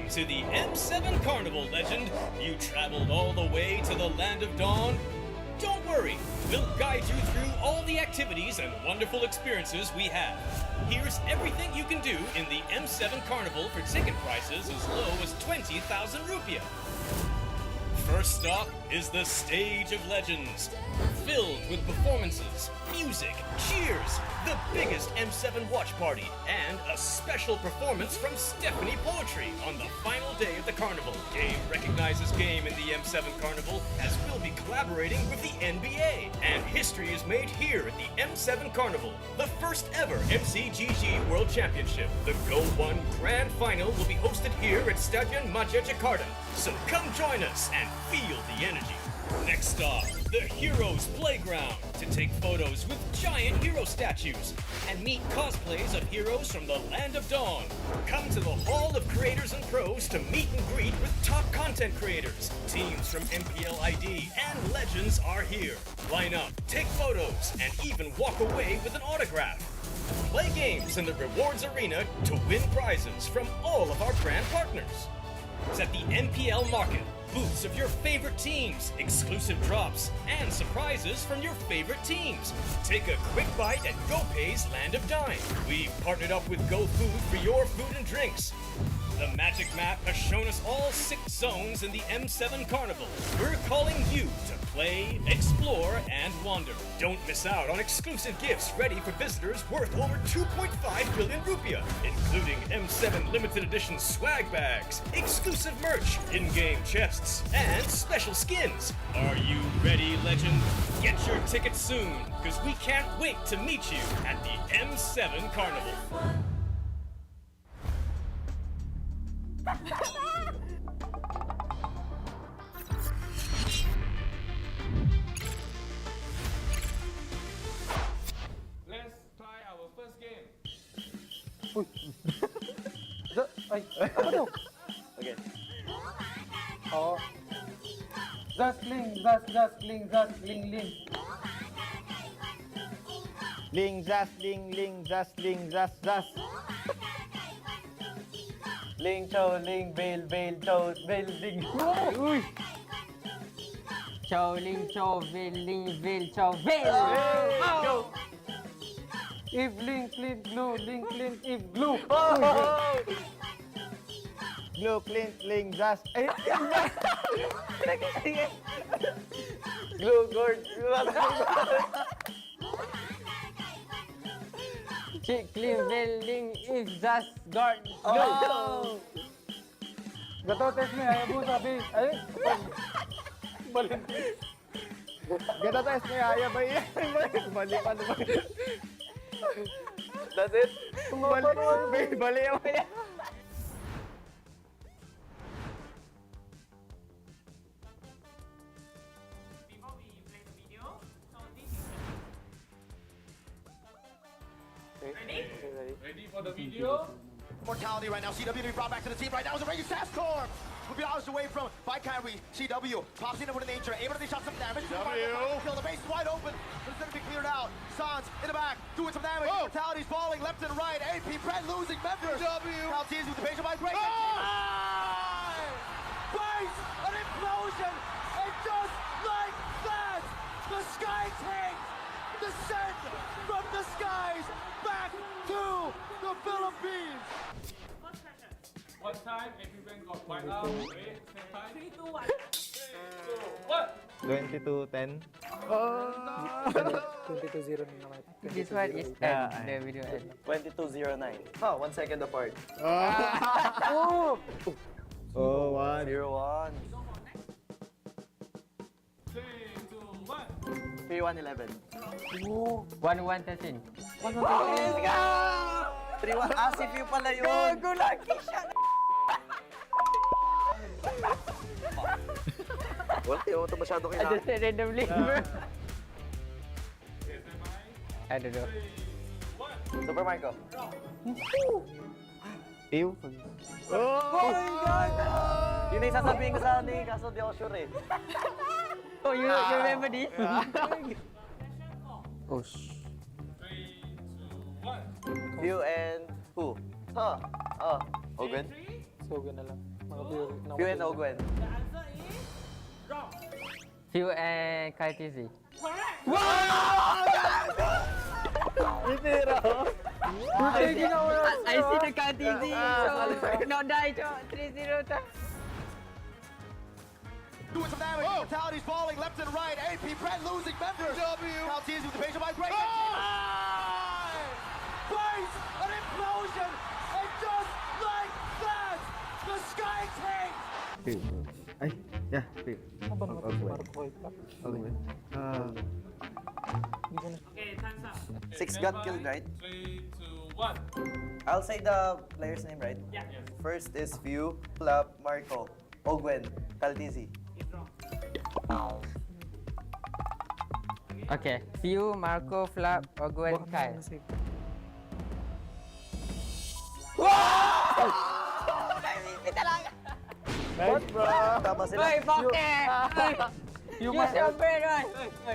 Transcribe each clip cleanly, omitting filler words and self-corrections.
to the M7 Carnival, legend. You traveled all the way to the land of dawn? Don't worry, we'll guide you through all the activities and wonderful experiences we have. Here's everything you can do in the M7 Carnival for ticket prices as low as 20,000 rupiah. First stop is the Stage of Legends, filled with performances, music, cheers, the biggest M7 watch party, and a special performance from Stephanie Poetry on the final day of the carnival. Game recognizes game in the M7 Carnival, as we'll be collaborating with the NBA. And history is made here at the M7 Carnival, the first ever MCGG World Championship. The Go 1 Grand Final will be hosted here at Stadion Maja Jakarta. So come join us and feel the energy. Next stop, the Heroes Playground, to take photos with giant hero statues and meet cosplays of heroes from the Land of Dawn. Come to the Hall of Creators and Pros to meet and greet with top content creators. Teams from MPL ID and Legends are here. Line up, take photos, and even walk away with an autograph. Play games in the rewards arena to win prizes from all of our brand partners. It's at the MPL Market. Booths of your favorite teams, exclusive drops, and surprises from your favorite teams. Take a quick bite at GoPay's Land of Dine. We've partnered up with GoFood for your food and drinks. The magic map has shown us all 6 zones in the M7 Carnival. We're calling you to play, explore, and wander. Don't miss out on exclusive gifts ready for visitors worth over 2.5 billion rupiah, including M7 limited edition swag bags, exclusive merch, in-game chests, and special skins. Are you ready, legend? Get your tickets soon, because we can't wait to meet you at the M7 Carnival. Let's try our first game. Ay, apa tu? Okay. Oh. Zasling, ling, ling. Ling, zas, ling, zas, zas. Ling, chow, ling, bail, chow, bail, ling. Uy! Chow, ling, chow, veil, chow, veil. Go! If link, clean, glue, link, clean, if glue. Glue, clint, ling, zas. Glue, gourd. Chick, clean, veil, ling, if, zas, guard, go. Oh! Gato, test me. Ayaw mo sabi. Ay, balik. Ganda tayo sa kaya ba yan? Bali pa naman. That's it? Bali mo yan. Before we play the video, so this is ready? Ready for the video? Mortality right now. CW to be brought back to the team right now. Is a regular Storm. Will be hours away from by Kyrie. CW pops in with an nature, able to shot some damage. Kill the base is wide open, but it's going to be cleared out. Sans in the back doing some damage. Mortality's falling left and right. AP Brent losing members. Now teams with the patient by break. Face an implosion, and just like that, the sky tanks descend from the skies back to the Philippines. First question. What time everyone got wiped out? Wait, same time. 3, 2, 1. 3, 2, 1. 22:10. 22-0 na naman. This one is end, the video end. 22:09. Oh, 1 second apart. Oh, 1. 0-1. 3, 2, 1. 3-1-11. 1-1-13. 3-1. Asif yung pala yun. Go, lucky shot! Wala, yung ito masyado I just said randomly. I don't know. 3, 1. Super Marco. Ew. Oh my God! Yun yung sasabihin ko sa ni, kaso di ako sure eh. Oh, you remember this? Oh, 3, 2, 1. You and who? Huh? Oh, Ogun? so na lang. Few and Ogwen. The answer is wrong. Phil and KTZ. Correct. I see the KTZ, so no die, 3-0 ta. Doing some damage. Fatalities falling left and right. AP Brett losing members. Caltiz with the patient by break. Face an implosion. And just like that, the sky takes. Ay, yeah, Phil. Okay, time's up. 6 got killed, right? 3, 2, 1. I'll say the player's name, right? Yeah. First is Few, Flap, Marco, Ogwen, Caltizi. It's wrong. Okay, Phil, Marco, Flap, Ogwen, Kyle. Nice, bro. Tama sila. Hey, Poke! You Use your brain, right?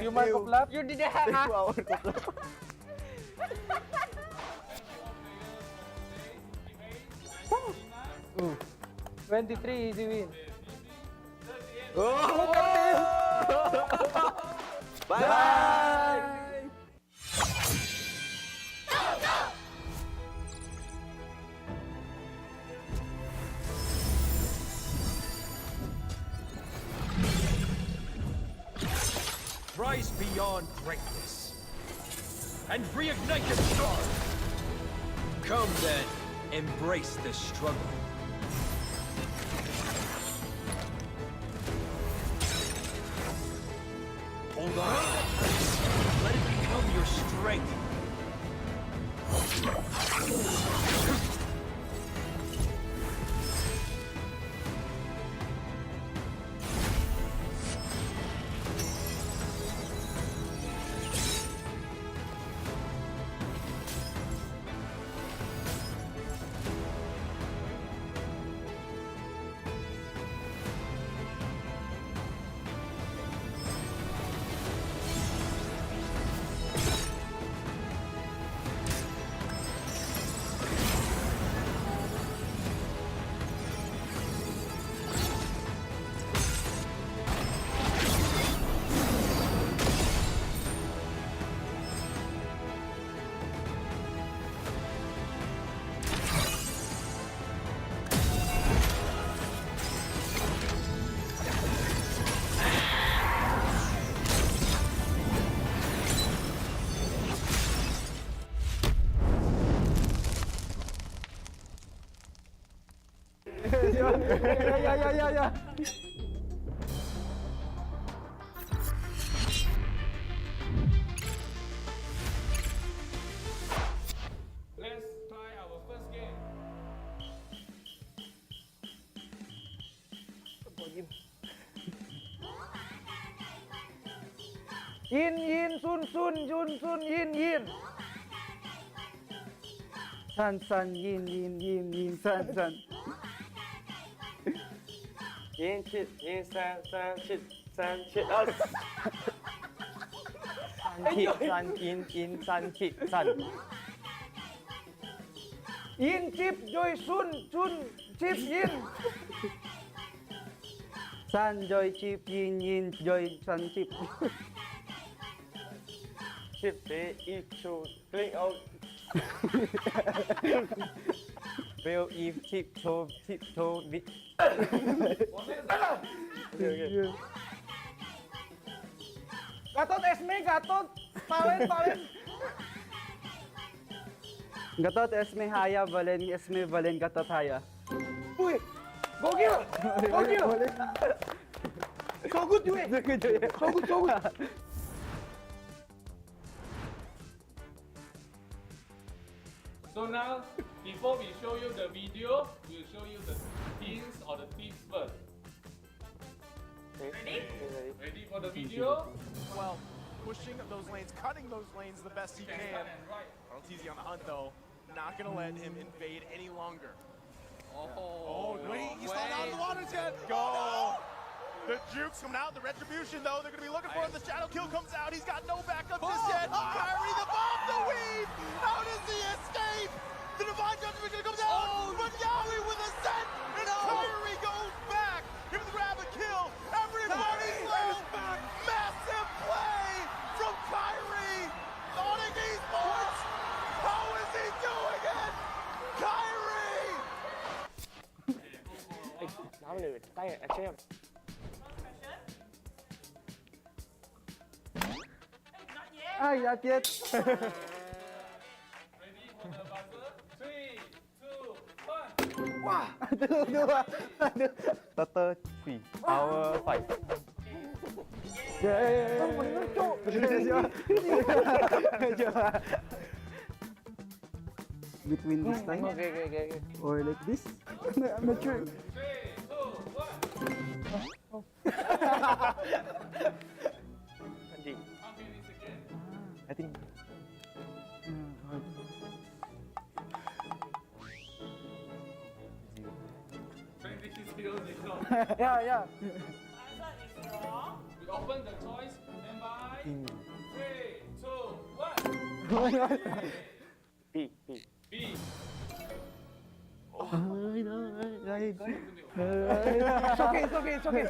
You mark of lap. You didn't have. 23, easy win. Bye! Rise beyond greatness and reignite the star. Come then, embrace the struggle. Hold on. Let it become your strength. Yeah. Let's try our first game. Yin, sun, yin. San, yin, san. Yin, shit, yin, san, shit, us. San, Yin, chip, joy, sun, chip, yin. San, joy, chip, yin, joy, san, chip. Chip, eat, show, drink out. Bill, Eve, tiptoe, Gatot, Esme, gatot. Palen. Gatot, Esme, haya, Valen, gatot, haya. Uy! Gogil! So good, you So good. So now, before we show you the video, we'll show you the hints or the tips first. Ready? Ready for the video? Well, pushing those lanes, cutting those lanes the best he can. Left and right. Easy on the hunt though. Not gonna let him invade any longer. Oh, Wait, he's not out of the water yet. Go. The jukes coming out, the retribution though, they're gonna be looking for him. The shadow kill comes out, he's got no backup just yet. Kyrie the bomb, the weave! How does he escape? The divine judgment comes out, but Yowie with a set, and Kyrie goes Ay, not yet. Ready for the buzzer? 3, 2, 1. Total 3. Our 5. Between this time? Okay. Or like this? I'm not sure. 3, 2, 1. How many seconds? I think. 20, 0. Yeah. Answer is wrong. We open the choice. Stand by. 3, 2, 1. P. B. It's okay.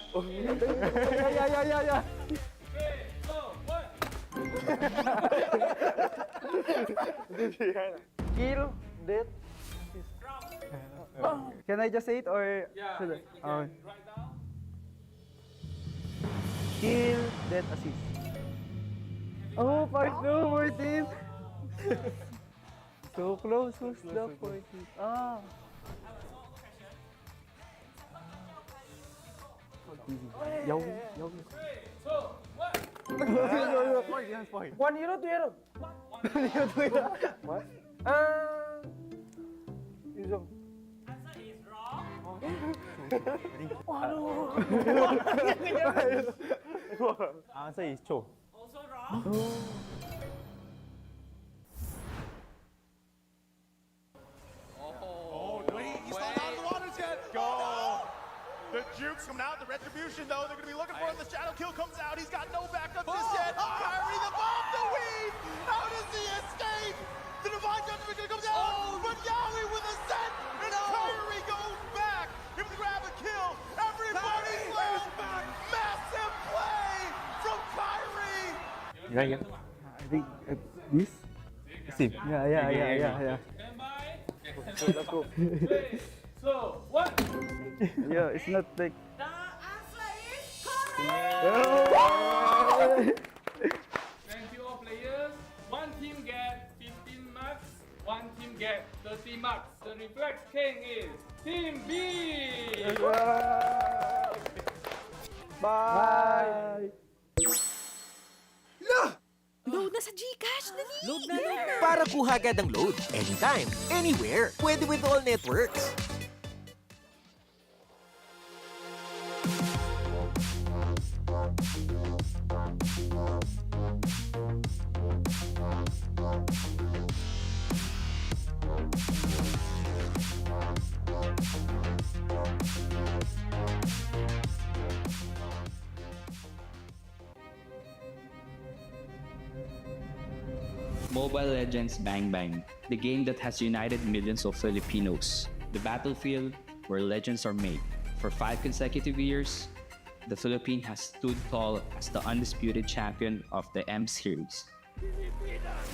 Oh, yeah. 3, 2, 1. Kill, death. Can I just say it or? Yeah, should I? you can Okay. write down. Kill, death, assist. Oh, part 2, 14. So close was the 14. Ah. Yo. 3, 2, 1. 1 euro, 2 euro. What? Isang. Answer is wrong. Answer is Cho. Also wrong. Oh, wait, he's not out of the waters yet. Go. The jukes coming out. The retribution, though, they're going to be looking for him. The shadow kill comes out. He's got no backup just yet. Kyrie, the bomb, the weave. How does he escape? The divine judgment going to come down. But Yowie with a set. And Kyrie goes back. Able to grab a kill. Everybody's low. Massive play from Kyrie. I think this. Sim. Yeah. Stand by. 3, 2, 1. Yeah, it's not like. The answer is correct. Thank you all players. One team get 15 marks, one team get 30 marks. The reflex king is Team B. Bye. Load na sa Gcash, dali! Load na! Para kuha agad ang load. Anytime, anywhere. Pwede with all networks. Mobile Legends Bang Bang, the game that has united millions of Filipinos. The battlefield where legends are made. For 5 consecutive years, the Philippine has stood tall as the undisputed champion of the M Series.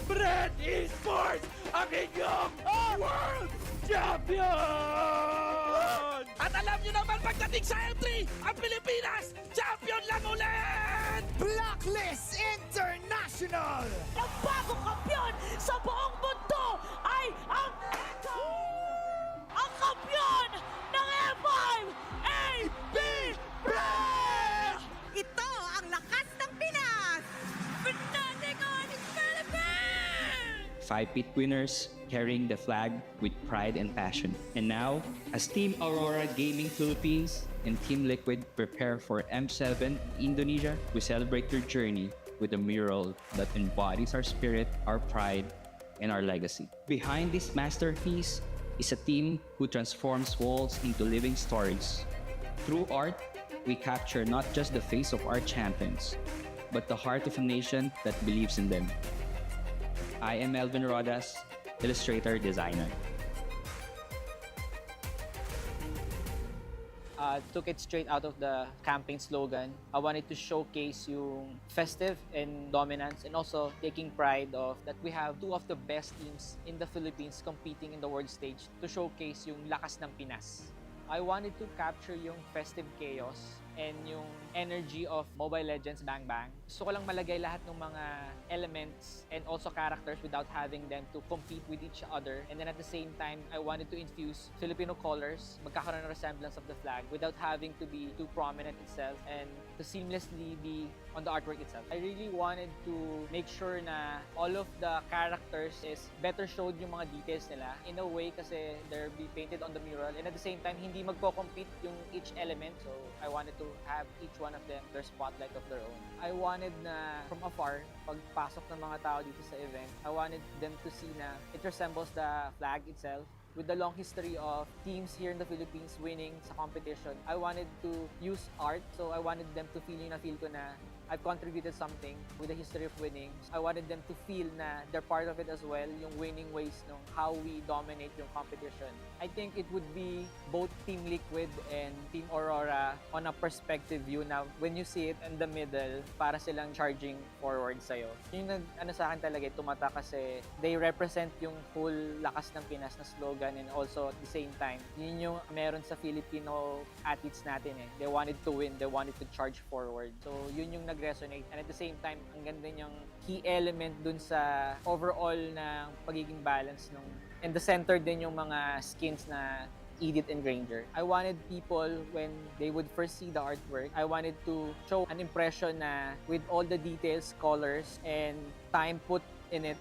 Brad Esports, ang inyong World Champion! At alam nyo naman pagdating sa M3, ang Pilipinas, champion lang ulit! Blacklist International! Ang bagong kampiyon sa buong mundo ay ang kampiyon ng M5 AB Brand! Ito ang lakas ng Pinas! Fanatic on Philippines! 5 pit winners carrying the flag with pride and passion. And now, as Team Aurora Gaming Philippines and Team Liquid prepare for M7 Indonesia, we celebrate their journey with a mural that embodies our spirit, our pride, and our legacy. Behind this masterpiece is a team who transforms walls into living stories. Through art, we capture not just the face of our champions, but the heart of a nation that believes in them. I am Melvin Rodas, illustrator, designer. Took it straight out of the campaign slogan. I wanted to showcase yung festive and dominance, and also taking pride of that we have 2 of the best teams in the Philippines competing in the world stage to showcase yung lakas ng Pinas. I wanted to capture yung festive chaos and yung energy of Mobile Legends Bang Bang. Gusto ko lang malagay lahat ng mga elements and also characters without having them to compete with each other. And then at the same time, I wanted to infuse Filipino colors, magkakaroon ng resemblance of the flag without having to be too prominent itself and to seamlessly be on the artwork itself. I really wanted to make sure na all of the characters is better showed yung mga details nila in a way kasi they'll be painted on the mural and at the same time hindi magko-compete yung each element, so I wanted to have each one of them their spotlight of their own. I wanted na from afar, pagpasok ng mga tao dito sa event, I wanted them to see na it resembles the flag itself. With the long history of teams here in the Philippines winning sa competition, I wanted to use art, so I wanted them to feel yung na-feel ko na I've contributed something with the history of winning. I wanted them to feel na they're part of it as well, yung winning ways ng how we dominate yung competition. I think it would be both Team Liquid and Team Aurora on a perspective view na when you see it in the middle, para silang charging forward sa'yo. Yung sa akin talaga, tumata kasi they represent yung full lakas ng Pinas na slogan and also at the same time, yun yung meron sa Filipino athletes natin eh. They wanted to win, they wanted to charge forward. So yun yung nag-resonate and at the same time ang ganda niyang key element dun sa overall ng pagiging balance nung and the center din yung mga skins na Edith and Granger. I wanted people when they would first see the artwork, I wanted to show an impression na with all the details, colors and time put in it,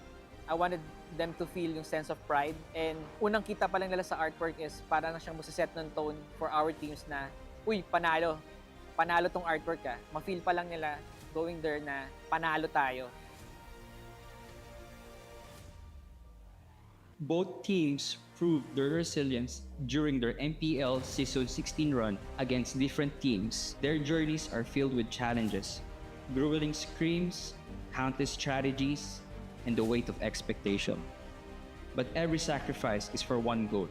I wanted them to feel yung sense of pride and unang kita pa lang nila sa artwork is para na siyang set ng tone for our teams na uy, panalo tong artwork ah. Ma-feel pa lang nila going there na panalo tayo. Both teams proved their resilience during their MPL Season 16 run against different teams. Their journeys are filled with challenges, grueling screams, countless strategies, and the weight of expectation. But every sacrifice is for one goal: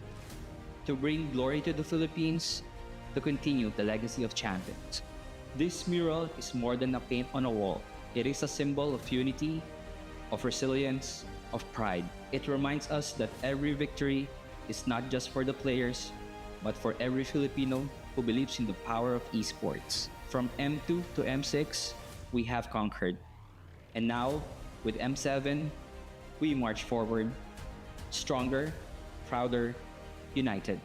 to bring glory to the Philippines, to continue the legacy of champions. This mural is more than a paint on a wall. It is a symbol of unity, of resilience, of pride. It reminds us that every victory is not just for the players, but for every Filipino who believes in the power of esports. From M2 to M6, we have conquered. And now, with M7, we march forward, stronger, prouder, united.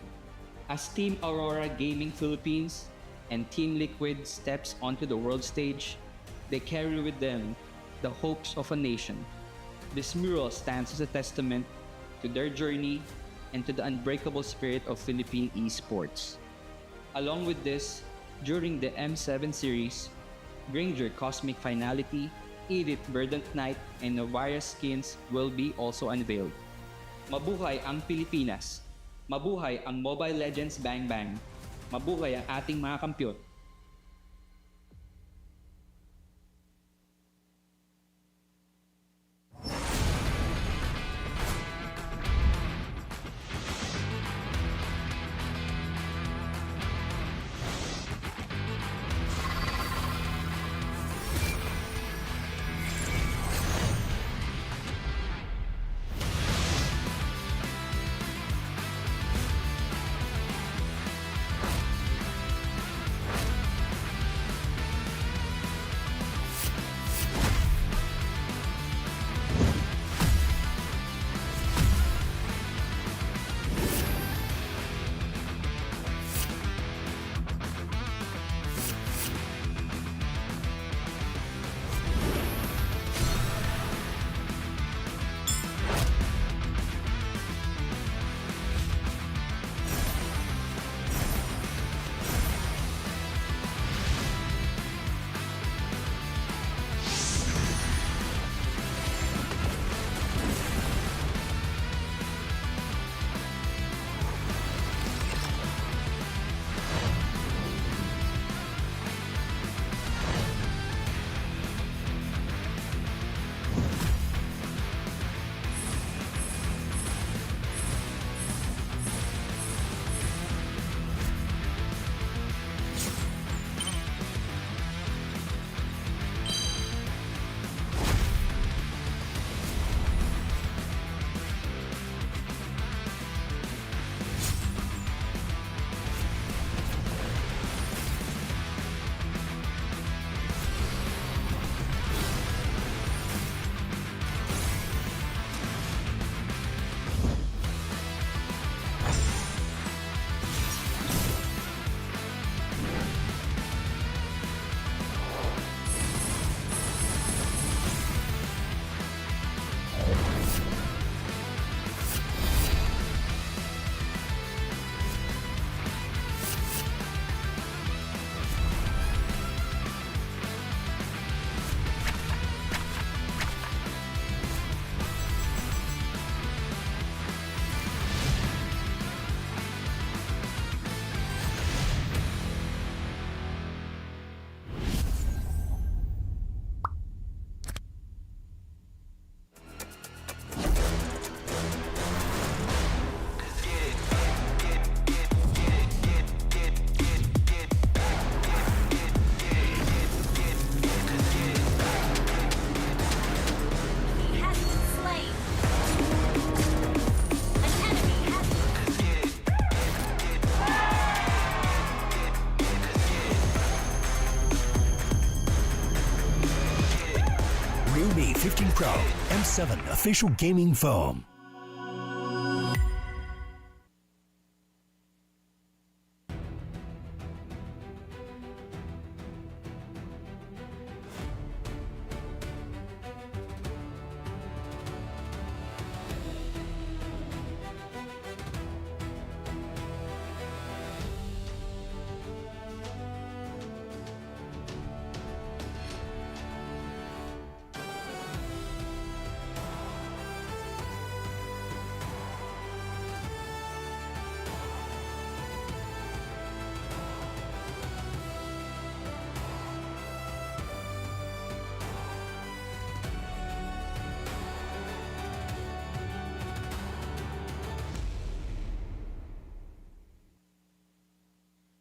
As Team Aurora Gaming Philippines and Team Liquid steps onto the world stage, they carry with them the hopes of a nation. This mural stands as a testament to their journey and to the unbreakable spirit of Philippine esports. Along with this, during the M7 series, Granger Cosmic Finality, Edith Verdant Knight, and Novara skins will be also unveiled. Mabuhay ang Pilipinas! Mabuhay ang Mobile Legends Bang Bang! Mabuhay ang ating mga kampiyon! A15 Pro, M7 official gaming foam.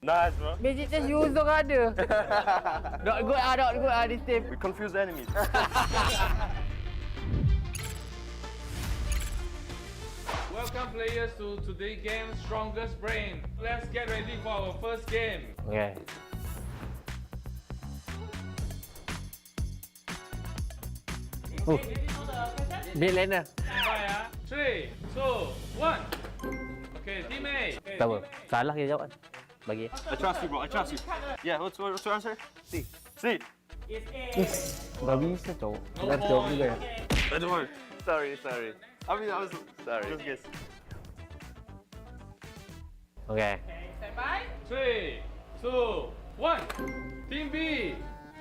Nice, bro. Magic chest user ada. Not good this team. We confuse enemies. Welcome players to today's game, Strongest Brain. Let's get ready for our first game. Okay. Big laner. Stand by, 3, 2, 1. Okay, team A. Okay, Tak apa. team A. Salah dia jawab. Bagi. I trust you, bro. I trust you. Yeah, what's your answer? C. C. Tak bisa cowok. No Dah jawab point. juga ya. Don't worry. Sorry. I mean, I was sorry. Just guess. Okay. Stand by. 3, 2, 1. Team B.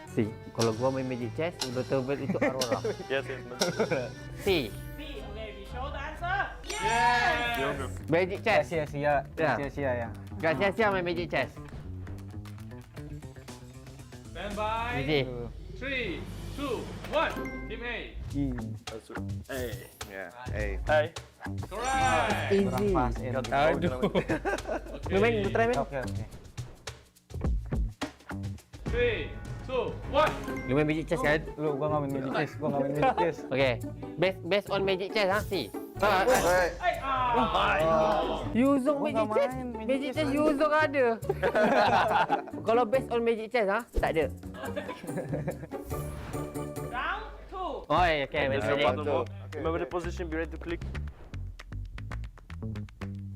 C. Kalau gua main Magic chest, betul-betul itu Aurora. Yes. C. C. Okay, we show the answer. Yes. Magic chest. Sia-sia. Ya. Sia-sia ya. Gak sia-sia main Magic chest. Stand by. Easy. 3, 2, 1. Team A. Hey. Yeah. Hey. Correct. Easy. Aduh. Lu main, lu try main. Oke. 3, 2, 1. Lu main Magic chest kan? Lu gua enggak main Magic chest. Okay. Based on Magic chest ha, C. User Magic chest. Magic chest user ada. Kalau based on Magic chest ha, tak ada. Round 2. Oh, okay. Remember the position. Be ready to click.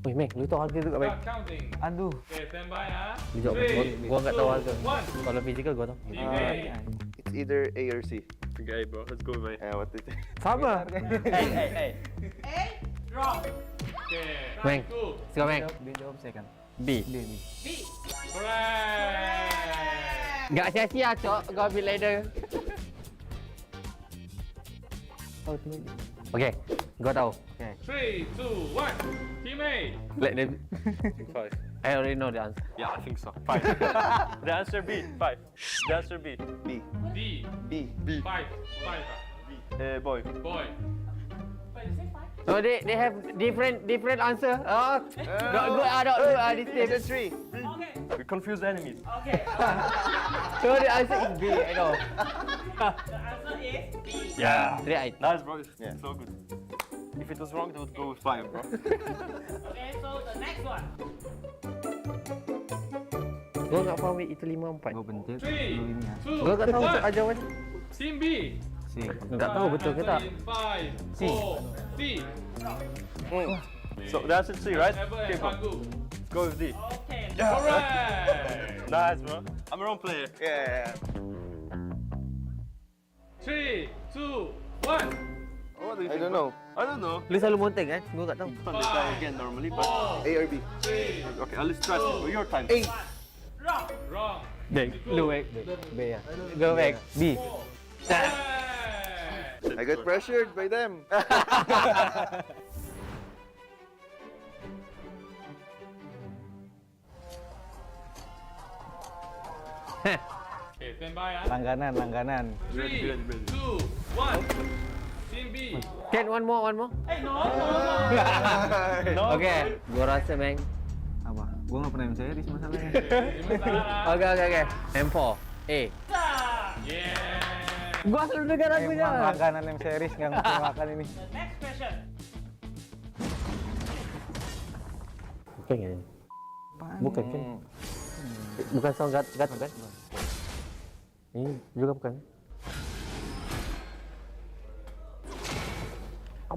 Weh, Meg, lu tahu harga tu kat Meg? Start counting. Aduh. Okay, stand by, ha. Lu jawab, gua enggak tahu harga. Kalau physical gua tahu. Team A. It's either A or C. Okay, bro. Let's go, man. Yeah, what did you Sama. A. Wrong. Okay, Meg, round 2. siapa Meg? Dia jawab second. B. B. Correct. Enggak sia-sia, cok. Kau ambil ladder. Oh, tu. Okay, gua tahu. Okay. 3, 2, 1. Team A. Let them. 5. I already know the answer. Yeah, I think so. 5. The answer B. 5. The answer B. B. D. B. 5. 5. Boy. Boy. Wait, you say 5? So they have different answer. Oh, not good this team. Answer 3. Okay. We confuse enemies. Okay. So the answer is B. I know. The answer is B. Yeah. 3 Nice, bro. Yeah. So good. If it was wrong, they would go with 5, bro. Okay, so the next one. Gua enggak faham itu 5-4. Gua bentil. 3, Lu ini ya. 2, Gua enggak tahu 1. ajaran. Team B. C. Enggak tahu betul ke tak? 5, C. 4, D. So the answer 3, right? Ever Okay, and bro. Pangu. Let's go with D. Okay. Correct. Nice, bro. I'm a wrong player. Yeah. 3, 2, 1. What do you think? I don't know. I don't know. Lu selalu monteng kan? Gua enggak tahu. Let's try again normally, but A or B. 3. Okay, let's try your time. A. Wrong. Wrong. Meg, lu Meg. B ya. Go Meg. B. Correct. I got pressured by them. Okay, stand by, ah. Langganan. 3, 2, 1. Team B. Can one more. Hey, no. Okay, gua rasa Meg. Apa? Gua enggak pernah main series masalahnya. Okay. M4. A. Yeah. Gua selalu dengar lagunya. Emang langganan M series enggak mesti makan ini. The next question. Bukan kan? Bukan kan? Bukan sound gat kan? Ini juga bukan.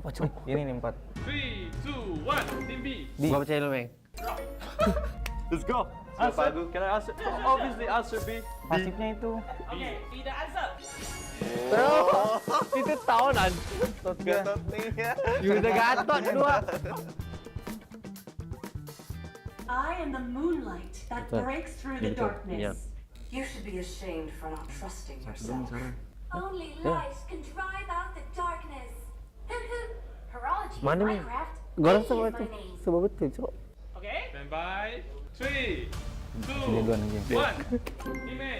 Apa coy? Ini nih 4. 3, 2, 1. Team B. Gua percaya lu, Meng. Let's go. Answer. Can I answer? Obviously answer B. Pasifnya itu. Okay, see the answer. Itu tahunan. Gatot nih ya. Udah gatot dua. I am the moonlight that breaks through the darkness. You should be ashamed for not trusting yourself. Only light can drive out the darkness. Horology is Mana my ni? craft. Gua rasa Age semua is itu. my name. Semua betul, Cok. Okay. Stand by. 3, 2, Dia duluan aja. 1. Team A.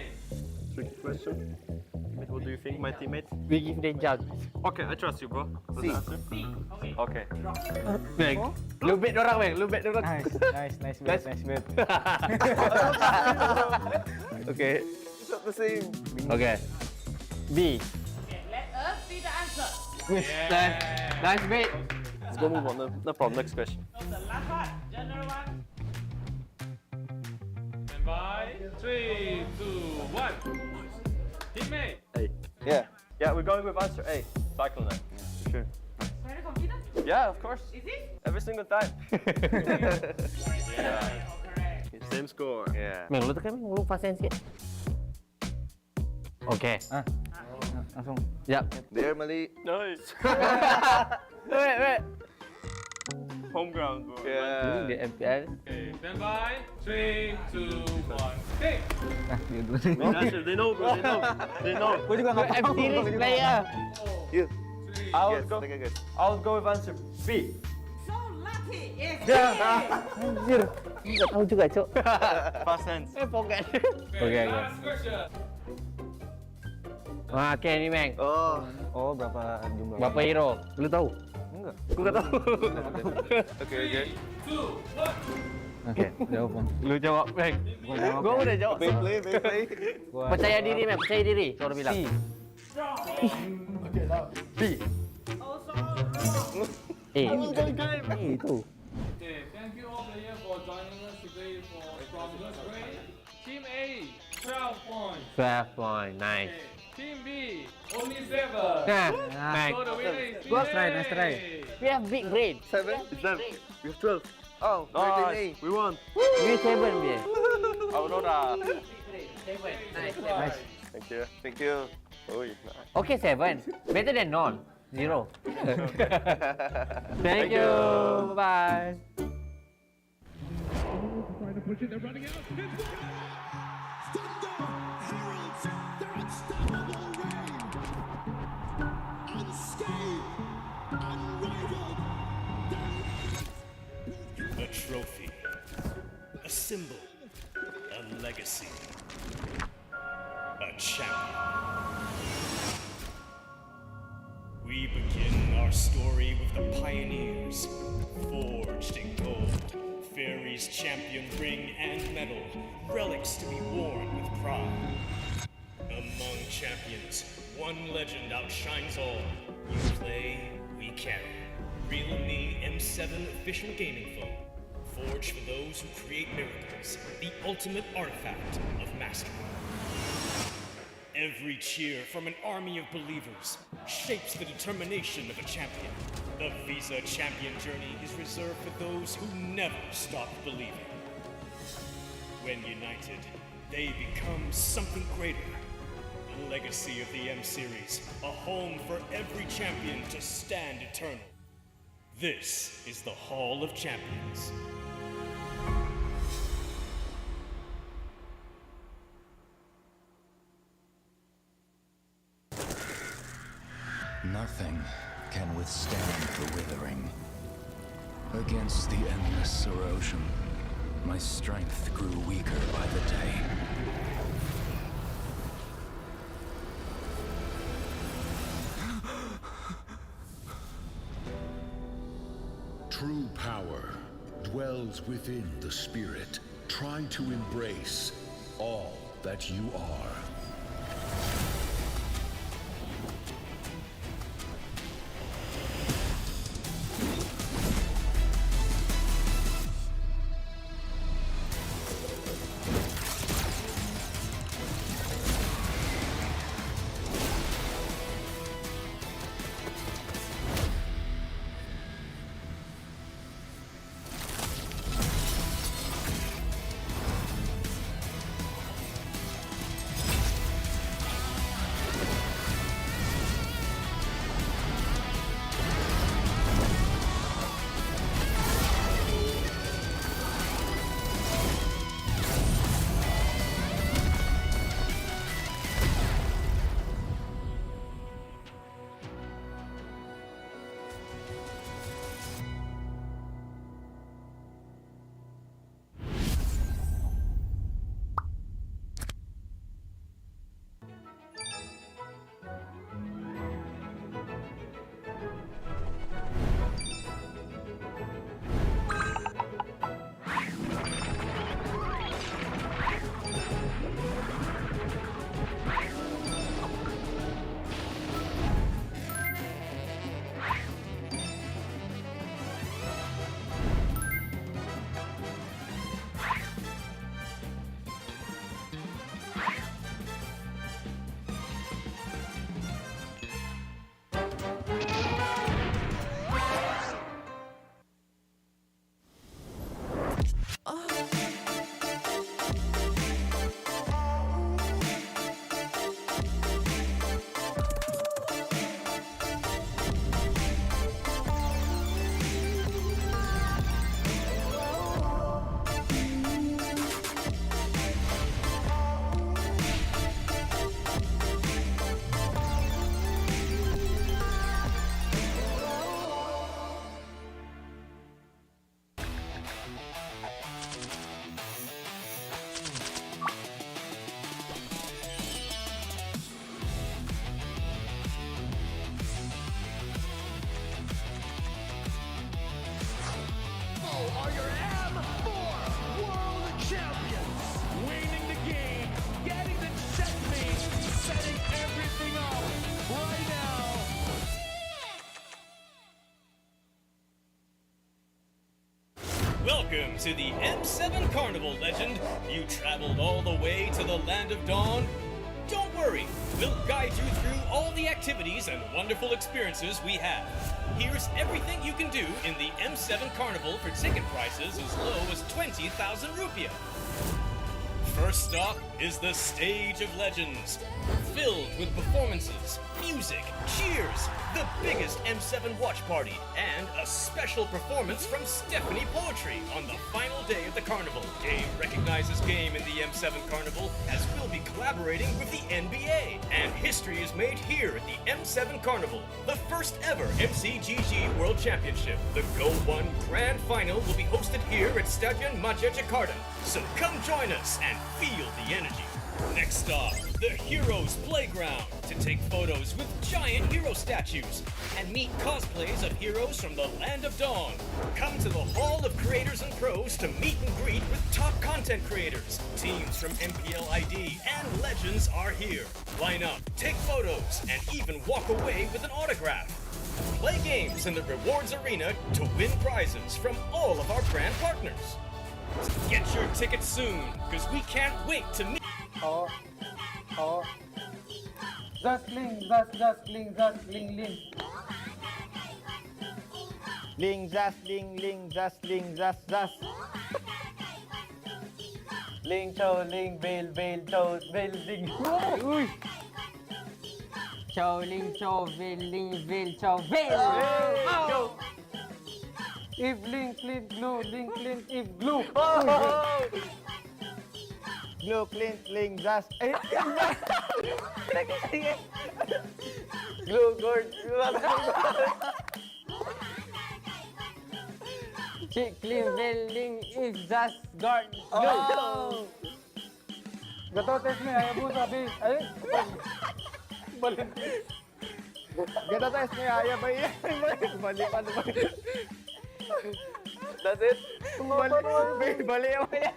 Tricky question. What do you think, my teammate? We give them chance. Okay, I trust you, bro. What's the answer? C. Okay. Okay. Meng. Lu bet orang, Meng. Lu bet orang. Nice bet. Okay. It's not the same. Okay. B. Okay, let us see the answer. Nice bet. Let's go move on. No problem. Next question. So the last one, general one. Stand by. 3, 2, 1. Team A. A. Yeah. Yeah, we're going with answer A. Cyclone. For sure. Very confident? Yeah, of course. Is it? Every single time. Yeah. Correct. Same score. Yeah. Meng, lu tekan, Meng. Lu pasen sikit. Okay. Langsung. Yap. There, Mali. Nice. Wait. Home ground, bro. Yeah. Dia MPL. Okay, stand by. 3, 2, 1. Pick. Dia dulu. They know, bro. They know. Gua juga enggak tahu. series player. You. I'll I'll go with answer B. So lucky. Yes. Anjir. Enggak tahu juga, Cok. Past tense. Pocket. Okay, last question. Okay, ni, Meng. Oh, Berapa jumlah? Berapa hero? Lu tahu? Enggak. Gua enggak tahu. Okay. 3, 2, 1. Oke, jawab, Bang. Lu jawab, Meng. Gua udah jawab. Play. Percaya diri, Meng. Percaya diri. Suara bilang. B. Also wrong. Itu. Okay, thank you all players for joining us today from this grade. Team A, 12 points. 12 point. Nice. Okay. Team B, only 7. Nah, Meng. So the winner is Team Nice try, A. nice try. We have big grade. 7? It's them. We have 12. Oh, nice. We won. We 7 dia. Aurora. Nice. Thank you. Oh, Okay, 7. Better than none. 0. Thank you. Bye. A trophy, a symbol, a legacy, a champion. We begin our story with the pioneers, forged in gold, Fairy's champion ring and medal, relics to be worn with pride. Among champions, one legend outshines all. You play, we carry. Realme M7 official gaming phone, forged for those who create miracles, the ultimate artifact of mastery. Every cheer from an army of believers shapes the determination of a champion. The Visa champion journey is reserved for those who never stop believing. When united, they become something greater. The legacy of the M-Series, a home for every champion to stand eternal. This is the Hall of Champions. Nothing can withstand the withering. Against the endless erosion, my strength grew weaker by the day. True power dwells within the spirit. Try to embrace all that you are. Welcome to the M7 Carnival, legend. You traveled all the way to the land of dawn? Don't worry, we'll guide you through all the activities and wonderful experiences we have. Here's everything you can do in the M7 Carnival for ticket prices as low as 20,000 rupiah. First stop is the Stage of Legends, filled with performances, music, cheers, the biggest M7 watch party, and a special performance from Stephanie Poetry on the final day of the carnival. Game recognizes game in the M7 Carnival, as we'll be collaborating with the NBA. And history is made here at the M7 Carnival, the first ever MCGG World Championship. The Go 1 Grand Final will be hosted here at Stadion Maja Jakarta. So come join us and feel the energy. Next stop, the Heroes Playground, to take photos with giant hero statues and meet cosplays of heroes from the Land of Dawn. Come to the Hall of Creators and Pros to meet and greet with top content creators. Teams from MPL ID and Legends are here. Line up, take photos, and even walk away with an autograph. Play games in the rewards arena to win prizes from all of our brand partners. Get your tickets soon, because we can't wait to meet. Just ling, ling. Ling, just ling. Ling chow, ling bail, chow, bail, ling. Uy! Chow, ling chow, bail, chow, bail. Go! If link, glue, link, if glue. Glue, ling, just. Glue, gourd. Chick, clean, ling, if just guard. Glue. Gato, test me. Ayaw mo sabi. Ay, balik. Ganda tayo sa ayaw ba yan? Bali pa naman. That's it? Bali mo yan.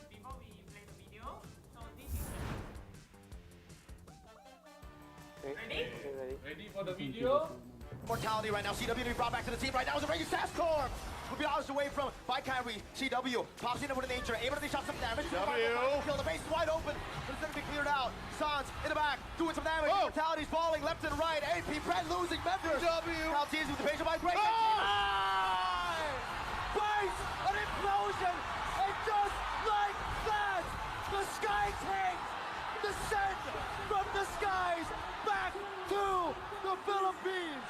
Before we play the video, so this is Ready for the video? Mortality right now. CW to be brought back to the team right now. Is a Raging Sandstorm. Will be hours away from by Kyrie. CW pops in with an nature. Able to shot some damage. Kill the base wide open. But it's going to be cleared out. Sans in the back doing some damage. Mortality's falling left and right. AP Brent losing members. Now teasing with the patient by break. Base an implosion. And just like that, the sky tank descend from the skies back to the Philippines.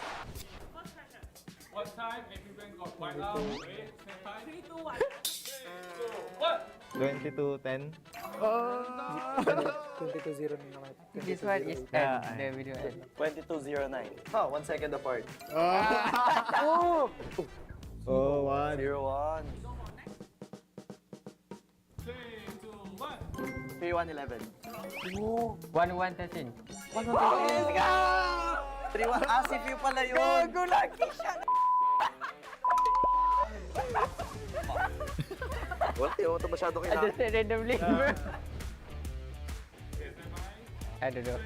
What time? Everyone got white out. Wait, same time. 3, 2, 1. 22:10. 22-0 naman. This one is end, the video end. 22:09. Oh, 1 second apart. Oh! 1. 0-1. 3, 2, 1. 3-1-11. 1-1 13. 3-1. Si Phil pala yun. Go, lucky shot! Wala, di mo ito masyado I kailangan. just said randomly. I don't know.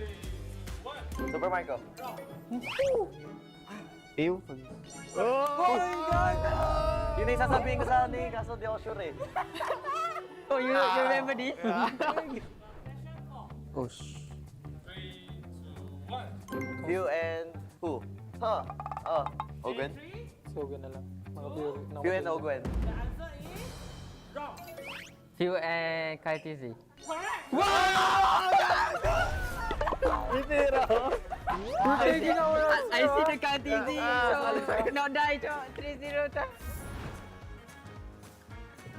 Super Marco. Ew. Oh my God! Yun yung sasabihin ko sa ani, kaso di ako sure eh. Oh, you remember this? Oh, 3, 2, 1. Phil and who? Huh? Ogwen? Sogan na lang. Mga viewer. Phil and Ogwen. The answer is wrong. Phil and KTZ. Correct. I see the KTZ, so not die, 3-0.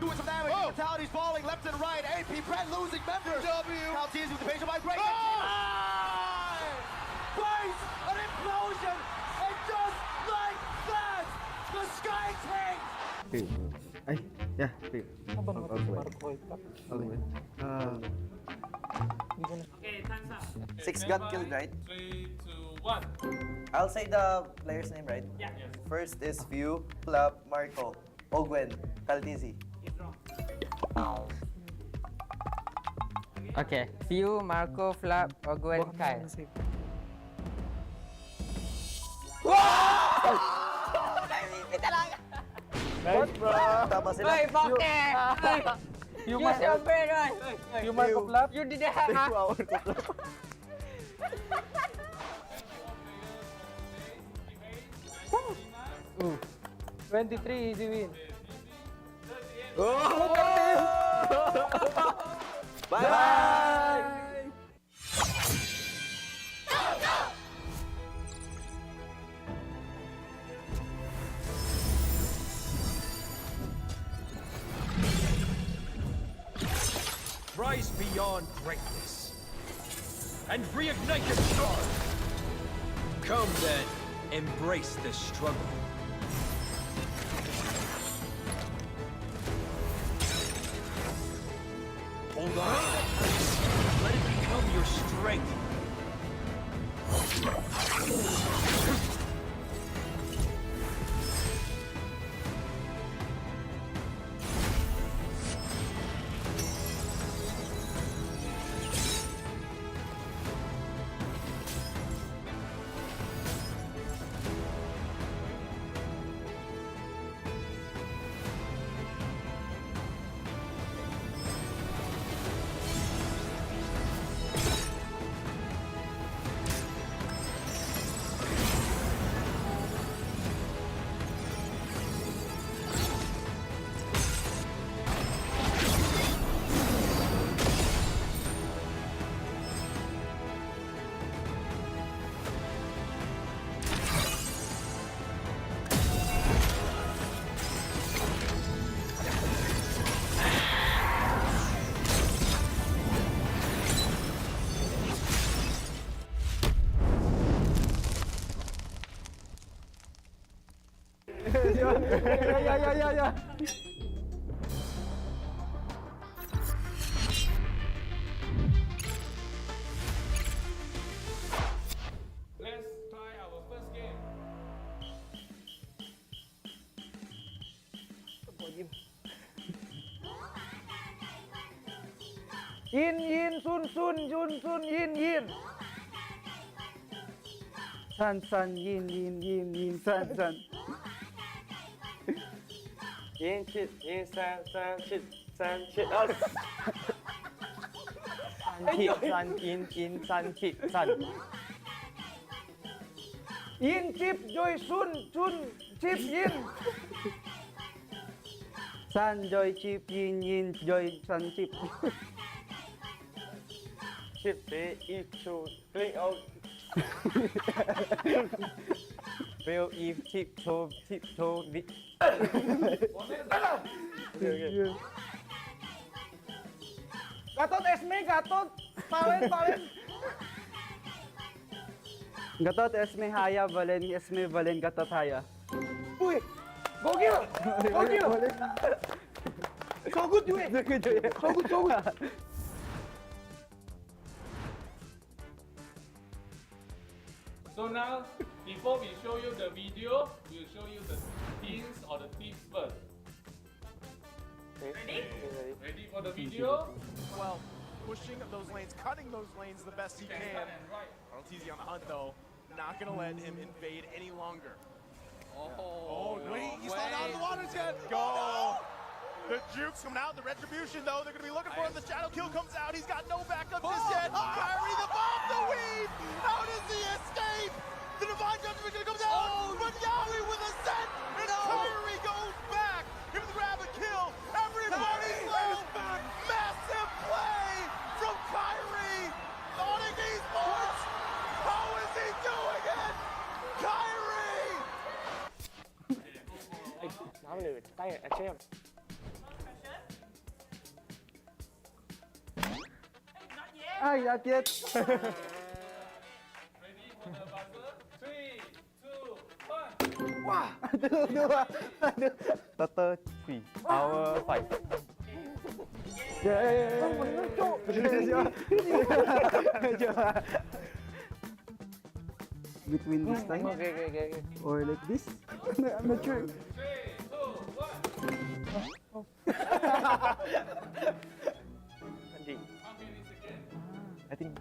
Doing some damage. Mortality's falling left and right. AP Brent losing members. Now teasing with the patient by break. Base an implosion. And just like that, the sky tank. Ay, yeah. Okay, time's up. 6 got killed, right? 3, 2, 1. I'll say the player's name, right? Yeah. First is Phil, Flap, Marco, Ogwen, Kaltizi. It's wrong. Okay, Phil, Marco, Flap, Ogwen, Kyle. Nice, bro. Tama sila. Hey, Poke! You Use your brain, right? You mark of lap? You didn't have, huh? 23, easy win. Bye! Rise beyond greatness and reignite your star. Come then, embrace the struggle. Hold on. Let it become your strength. Yeah. Let's try our first game. Yin, sun, yin. San, yin, san. Yin, chit, yin, san, chit. San, chit, san. Yin, chip, joy, sun, chip, yin. San, joy, chip, yin, joy, san, chip. Chip, eat, to, drink out. Bill, Eve, tiptoe, Gatot, Esme, Gatot. Palen. Gatot, Esme, Haya, Valen, Esme, Valen, Gatot, Haya. Uy! Go kill! So good, you So good. So now, before we show you the video, we'll show you the hints or the tips first. Ready? Ready for the video? Well, pushing those lanes, cutting those lanes the best he can. RLTZ on the hunt though, not gonna let him invade any longer. Oh, wait, he's not out of the waters yet. Go! The jukes coming out, the retribution though, they're gonna be looking for him. The shadow kill comes out, he's got no backup just yet. Kyrie the bomb, the weave! How does he escape? The divine judgment comes out, but Yawi with a set, and Kyrie goes back. Give the grab and kill, everybody's low. Massive play from Kyrie. Sonic Esports, how is he doing it? Kyrie! Nói được, tay xem. Ai, đã chết. Ready for the buzzer? 3, 2, 1. Wow. Tutter 3, hour 5. Between this time? Okay. Or like this? I'm not sure. 3, 2, 1. Andy, How many seconds? I think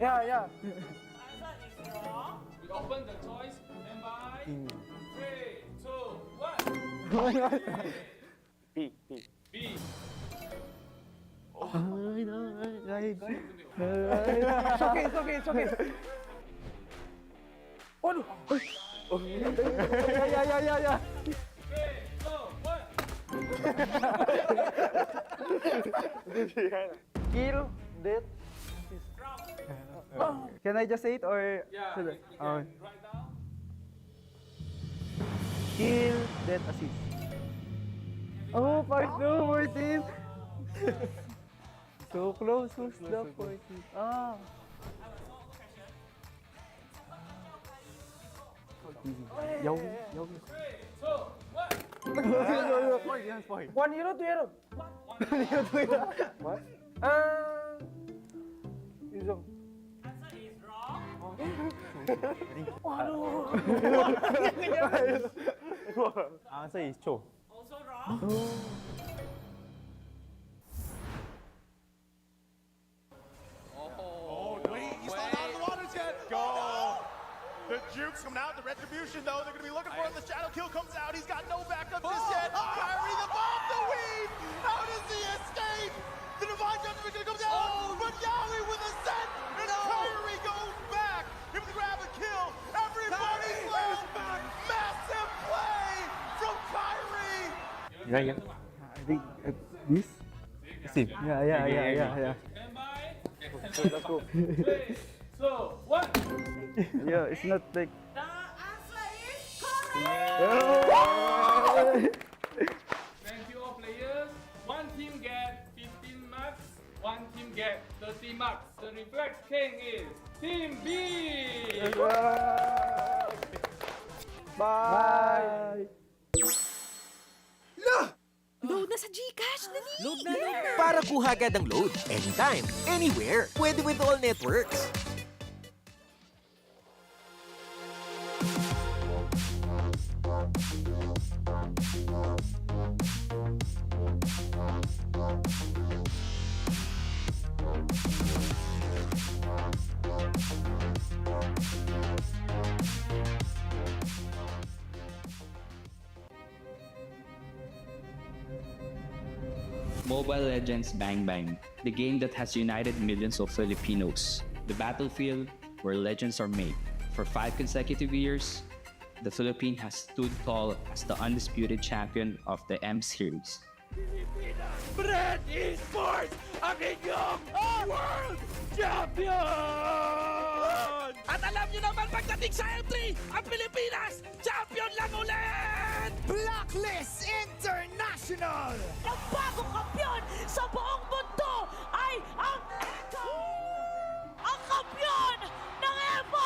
Yeah. We open the choice. Stand by. 3, 2, 1. B. It's okay. Waduh. Ya. 3, 2, 1. Kill, death. Can I just say it or? Yeah, should I? you can write down. Kill, death, assist. Oh, part 2, 14. So close, who's the 14? Ah. Yo. 3, 2, 1. Spoil. 1 euro, 2 euro. 1 euro, 2 euro. What? Isang. Answer is wrong. Answer is Cho. Also wrong. Oh, wait, he's not out of the waters yet. Go. The jukes coming out. The retribution, though, they're going to be looking for him. The shadow kill comes out. He's got no backup just yet. Kyrie, the bomb, the weave. How does he escape? The divine justification comes out. But Yahweh with a set. And Kyrie goes back. Able to grab a kill. Everybody's left. Massive play from Kyrie. Yeah. I think this. See. Yeah. Stand by. Let's go. 3, 2, 1. Yeah, it's not like. The answer is correct. Thank you all players. One team get 15 marks, one team get 30 marks. The reflex king is Team B. Bye. Load na sa Gcash, dali! Load na. Para kuha agad ang load. Anytime, anywhere. Pwede with all networks. Mobile Legends Bang Bang, the game that has united millions of Filipinos. The battlefield where legends are made. For 5 consecutive years, the Philippine has stood tall as the undisputed champion of the M Series. Brand Esports, ang inyong World Champion! At alam nyo naman pagdating sa M3, ang Pilipinas, champion lang ulit! Blacklist International! Ang bagong kampiyon sa buong mundo ay ang Echo! Ang kampiyon ng M5,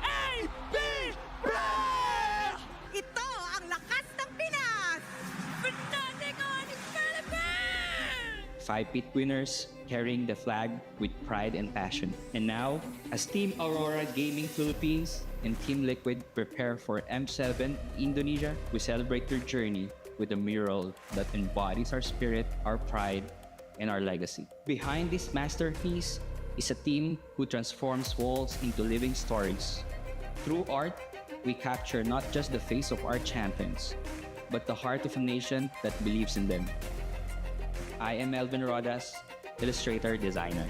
AB Brand! Ito ang lakas ng Pinas! Fanatic on Philippine! 5 pit winners carrying the flag with pride and passion. And now, as Team Aurora Gaming Philippines and Team Liquid prepare for M7 Indonesia, we celebrate their journey with a mural that embodies our spirit, our pride, and our legacy. Behind this masterpiece is a team who transforms walls into living stories. Through art, we capture not just the face of our champions, but the heart of a nation that believes in them. I am Melvin Rodas, illustrator, designer.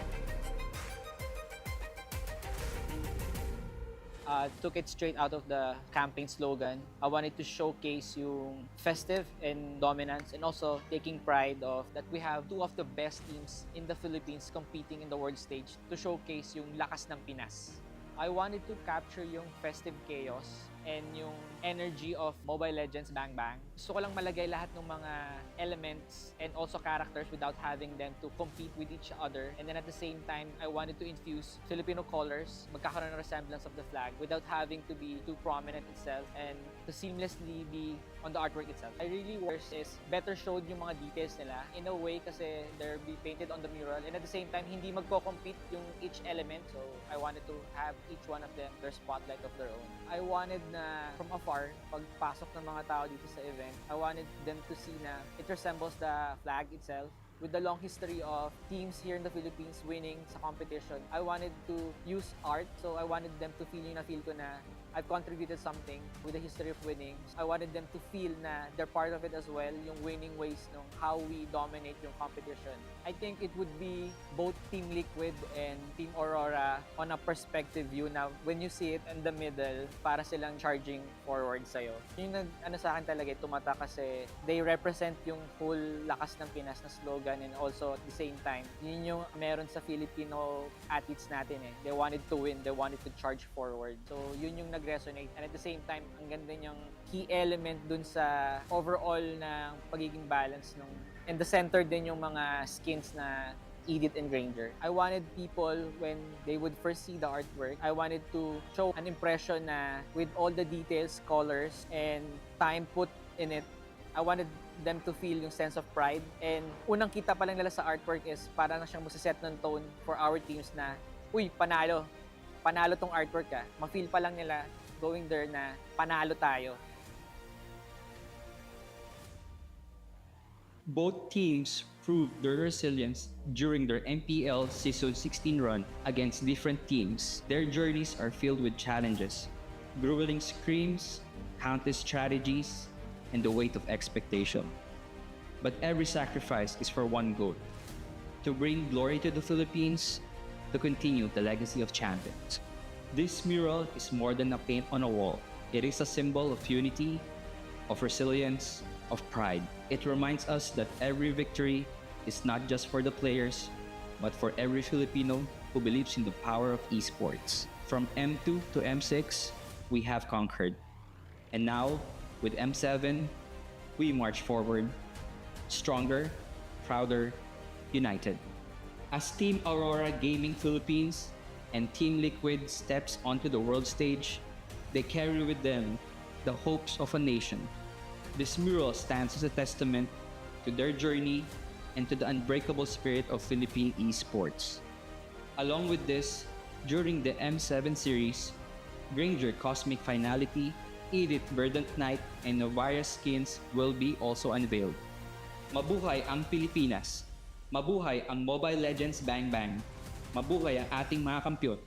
Took it straight out of the campaign slogan. I wanted to showcase yung festive and dominance, and also taking pride of that we have 2 of the best teams in the Philippines competing in the world stage to showcase yung lakas ng Pinas. I wanted to capture yung festive chaos and yung energy of Mobile Legends Bang Bang. Gusto ko lang malagay lahat ng mga elements and also characters without having them to compete with each other. And then at the same time, I wanted to infuse Filipino colors, magkakaroon ng resemblance of the flag without having to be too prominent itself and to seamlessly be on the artwork itself. I really wish is better showed yung mga details nila in a way kasi they'll be painted on the mural, and at the same time, hindi magko-compete yung each element. So I wanted to have each one of them their spotlight of their own. I wanted na from afar, pagpasok ng mga tao dito sa event, I wanted them to see na it resembles the flag itself, with the long history of teams here in the Philippines winning sa competition, I wanted to use art. So I wanted them to feel yung na-feel ko na I've contributed something with the history of winning. I wanted them to feel na they're part of it as well, yung winning ways ng how we dominate yung competition. I think it would be both Team Liquid and Team Aurora on a perspective view na when you see it in the middle, para silang charging forward sa'yo. Yung sa akin talaga, tumata kasi they represent yung whole lakas ng Pinas na slogan, and also at the same time, yun yung meron sa Filipino athletes natin eh. They wanted to win, they wanted to charge forward. So yun yung resonate, and at the same time ang ganda niyang key element dun sa overall na pagiging balance nung, and the center din yung mga skins na Edith and Granger. I wanted people, when they would first see the artwork, I wanted to show an impression na with all the details, colors, and time put in it, I wanted them to feel yung sense of pride. And unang kita pa lang nila sa artwork is parang na siyang masaset ng tone for our teams na, uy, panalo tong artwork ah. Ma-feel pa lang nila going there na panalo tayo. Both teams proved their resilience during their MPL Season 16 run against different teams. Their journeys are filled with challenges, grueling screams, countless strategies, and the weight of expectation. But every sacrifice is for one goal: to bring glory to the Philippines, to continue the legacy of champions. This mural is more than a paint on a wall. It is a symbol of unity, of resilience, of pride. It reminds us that every victory is not just for the players, but for every Filipino who believes in the power of esports. From M2 to M6, we have conquered. And now, with M7, we march forward, stronger, prouder, united. As Team Aurora Gaming Philippines and Team Liquid steps onto the world stage, they carry with them the hopes of a nation. This mural stands as a testament to their journey and to the unbreakable spirit of Philippine esports. Along with this, during the M7 series, Granger Cosmic Finality, Edith Verdant Knight, and Novara skins will be also unveiled. Mabuhay ang Pilipinas! Mabuhay ang Mobile Legends Bang Bang! Mabuhay ang ating mga kampiyon!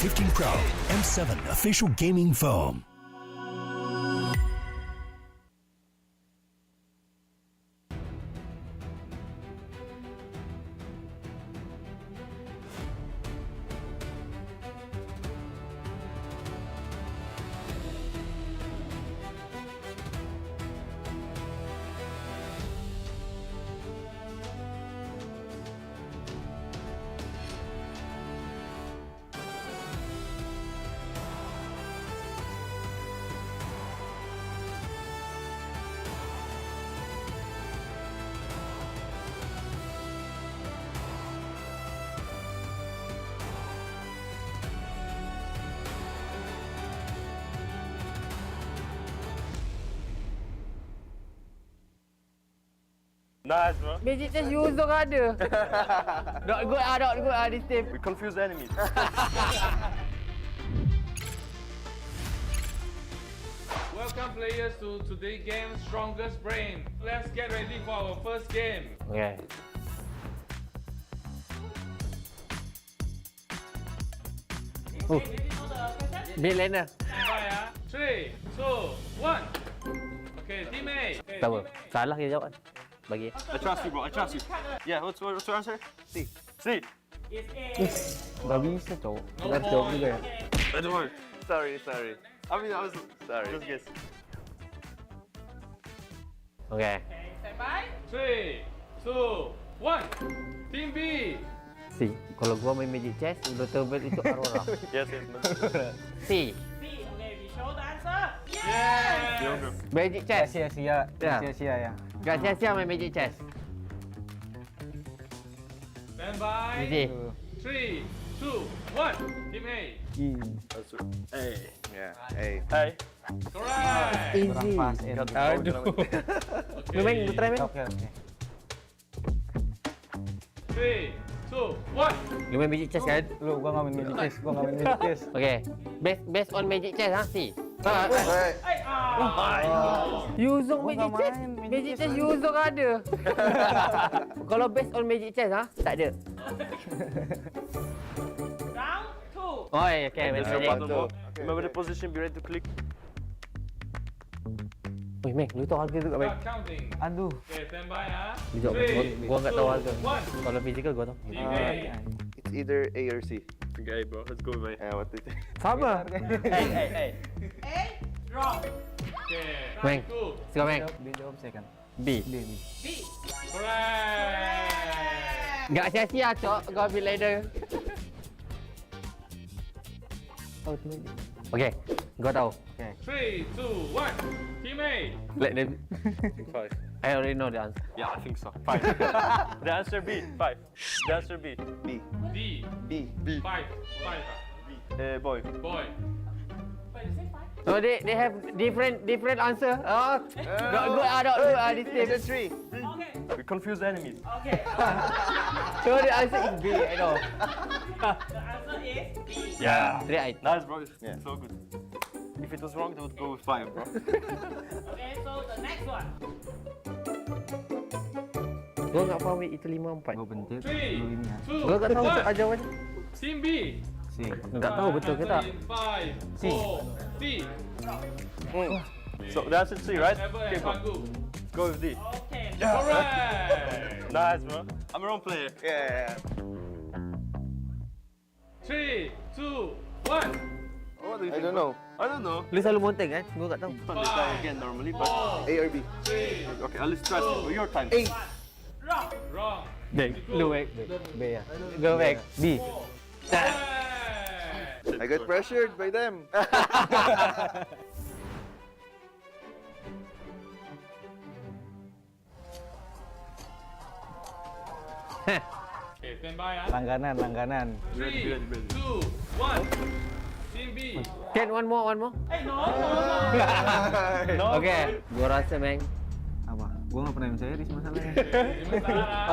2015 proud M7 official gaming foam. Nice, bro. Magic chest user ada. Not good this team. We confuse the enemies. Welcome players to today's game, Strongest Brain. Let's get ready for our first game. Okay. Big laner. Bye, 3, 2, 1. Okay, team A. Okay, Tak apa. Salah dia jawab. Bagi. I trust you, bro. I trust you. Yeah, what's your answer? C. C. Dah bisa cowok. No Dah jawab point. juga ya. I don't worry. Sorry. I mean, I was sorry. Just guess. Okay. Stand by. 3, 2, 1. Team B. C. Kalau gua main magic chest, betul itu Aurora. Yes. C. C. Okay, we show the answer. Yeah. Magic chest. Sia-sia. Ya. Sia-sia ya. Gak sia-sia main magic chest. Stand by. Easy. 3, 2, 1. Team A. Hey. Yeah. Hey. Correct. Easy. Kurang pas. Aduh. Lu main, lu try main. Oke. 3, 2, 1. Lu main magic chest kan? Lu gua nggak main magic chest. Okay. Based on magic chest ha, C. User magic chest. Magic chest user ada. Kalau based on magic chest ha, tak ada. Round 2. Oh, okay. Remember the position. Be ready to click. Weh, Mek, lu tahu harga tu kat Mek? Start counting. Aduh. Okay, stand by ha. Sekejap, 3, gua enggak tahu harga. 2, 1. Kalau physical gua tahu. Team A. It's either A or C. Okay, bro. Let's go, man. Yeah, what do you think? Sama. A. Wrong. Okay. Meng. Round 2. Sekarang Mek. Dia jawab second. B. B. Correct. Enggak sia-sia, Cok. Kau ambil ladder. Oh, tu. Okay, gua tahu. 3, 2, 1. Team A. Let them. 5. I already know the answer. Yeah, I think so. 5. The answer B. 5. The answer B. B. D. B. 5. 5. Boy. Boy. Wait, you say 5? So they have different answer. Oh, not good this team. Answer 3. Okay. We confuse the enemies. Okay. So the answer is B, I know. The answer is B. Yeah. 3 Nice, bro. Yeah. So good. If it was wrong, they would go with 5, bro. Okay, so the next one. Gua enggak faham itu 5-4. Gua bentuk. 3, Lu ini ya. 2, Gua enggak tahu untuk 1. jawapan. Team B. C. Enggak tahu betul ke tak? 5, 4, C. So the answer is C, right? Ever Okay, and bro. Pangu. Go with D. Okay. Correct. Nice, bro. I'm a wrong player. Yeah. 3, 2, 1. What do you think? I don't know. Lu selalu monteng kan? Gua enggak tahu. Fun this time again normally, but A or B. 3, Okay, I'll trust you. Your time. A. Wrong. wrong. Dek, lu Mek. B ya. Go back. B. Correct. I got pressured by them. Okay, stand by ah. Langganan. 3, 2, 1. Team B. Can one more. Hey, no. Okay, gua rasa Mek. Apa? Gua nggak pernah series masalahnya.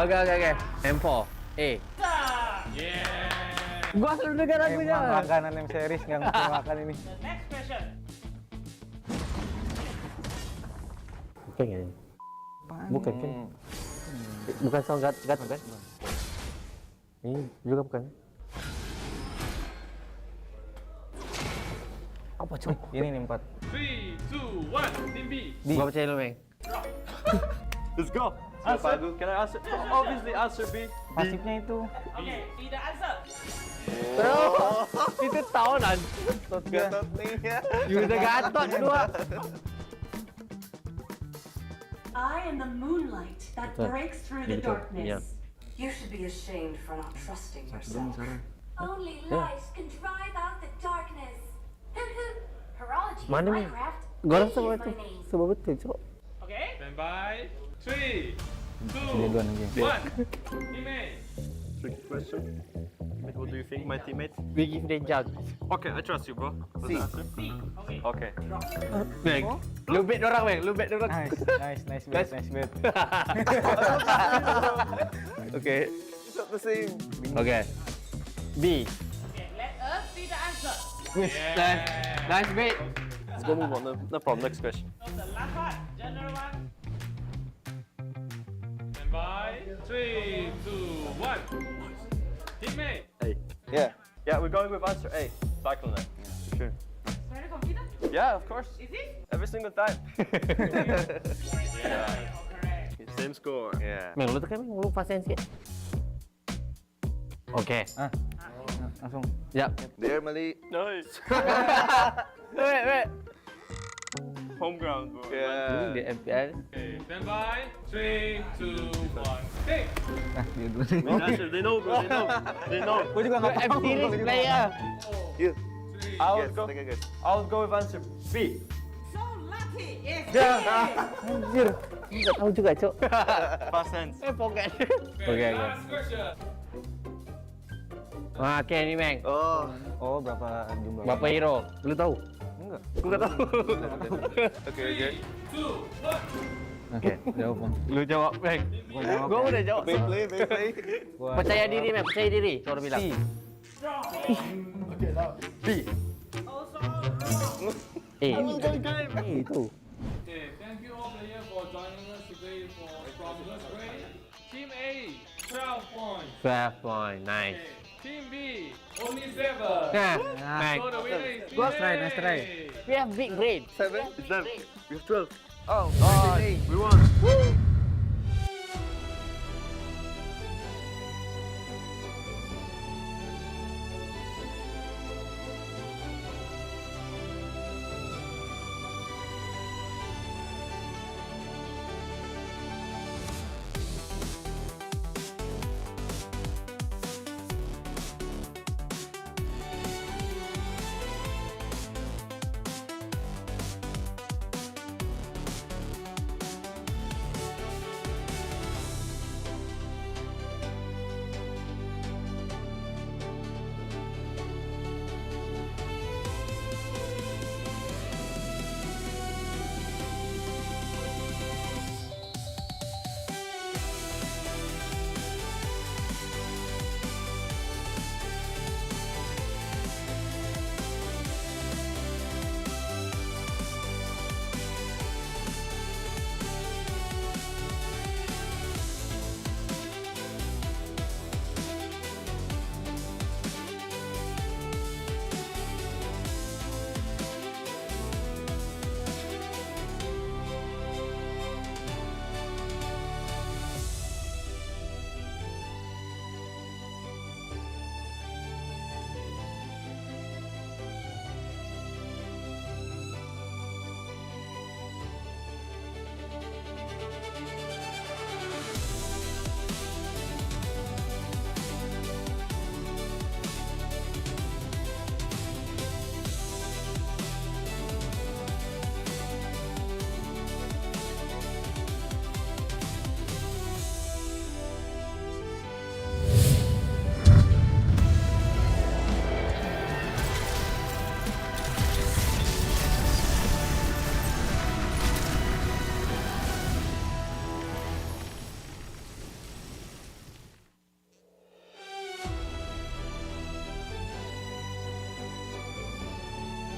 Okay. M4. A. Yeah. Gua selalu dengar lagunya. Emang langganan M series nggak mesti makan ini. The next question. Bukan kan? Bukan kan? Bukan sound gato kan? Ini juga bukan. Apa cuy? Ini nih 4. 3, 2, 1, Team B. Gua percaya lu, Meng. Let's go. Answer. Can I answer? Obviously answer B. Pasifnya itu. Okay, tidak answer. Itu tahunan. Gatot nih ya. Udah gatot dua. I am the moonlight that breaks through the darkness. You should be ashamed for not trusting yourself. Only light can drive out the darkness. Horology is Mana my ni? craft. Gua rasa Beauty is betul. my name. Sebab betul, Cok. Okay. Stand by. 3, 2, Duluan aja. 1. Team A. Tricky question. What do you think, my teammates? We give them judge. Okay, I trust you, bro. What's the answer? Okay. Meng. Lu bet orang, Meng. Lu bet orang. Nice bet. Okay. It's not the same. Okay. B. Okay, let us see the answer. Nice bet. Let's go move on. No problem. Next question. So the last one, general one. Stand by. 3, 2, 1. Team A. A. Yeah. Yeah, we're going with answer A. Cycle net. For sure. Very confident? Yeah, of course. Is it? Every single time. Yeah. Correct. Same score. Yeah. Meng, lu tekan, Meng. Lu pasen sikit. Okay. Langsung. Ya. There, Mali. Nice. Wait. Home ground, bro. Yeah. Di MPL. Okay, stand by. 3, 2, 1. Take. Dia dulu. They know, bro. They know. Gua juga nggak tahu. MPL player. You. I'll Yes, go. take a guess. I'll go with answer B. So lucky. Yes. Anjir. Enggak tahu juga, Cok. Fast hands. Forget. Okay, last question. Wah, okay ni, Meng. Oh, berapa jumlah? Berapa hero? Lu tahu? Enggak. Aku enggak tahu. Okay. 3, 2, 1. Oke, jawab, Bang. Lu jawab, Meng. Gua udah jawab. Play. Percaya diri, Meng. Percaya diri. Suara bilang. C. B. Also wrong. Itu. Okay, thank you all players for joining us today from this grade. Team A, 12 points. 12 point. Nice. Okay. Team B, only 7. Nah, So the winner is Team Nice try, A. nice try. we have big brain. 7? It's 7. We have 12. Oh, We won.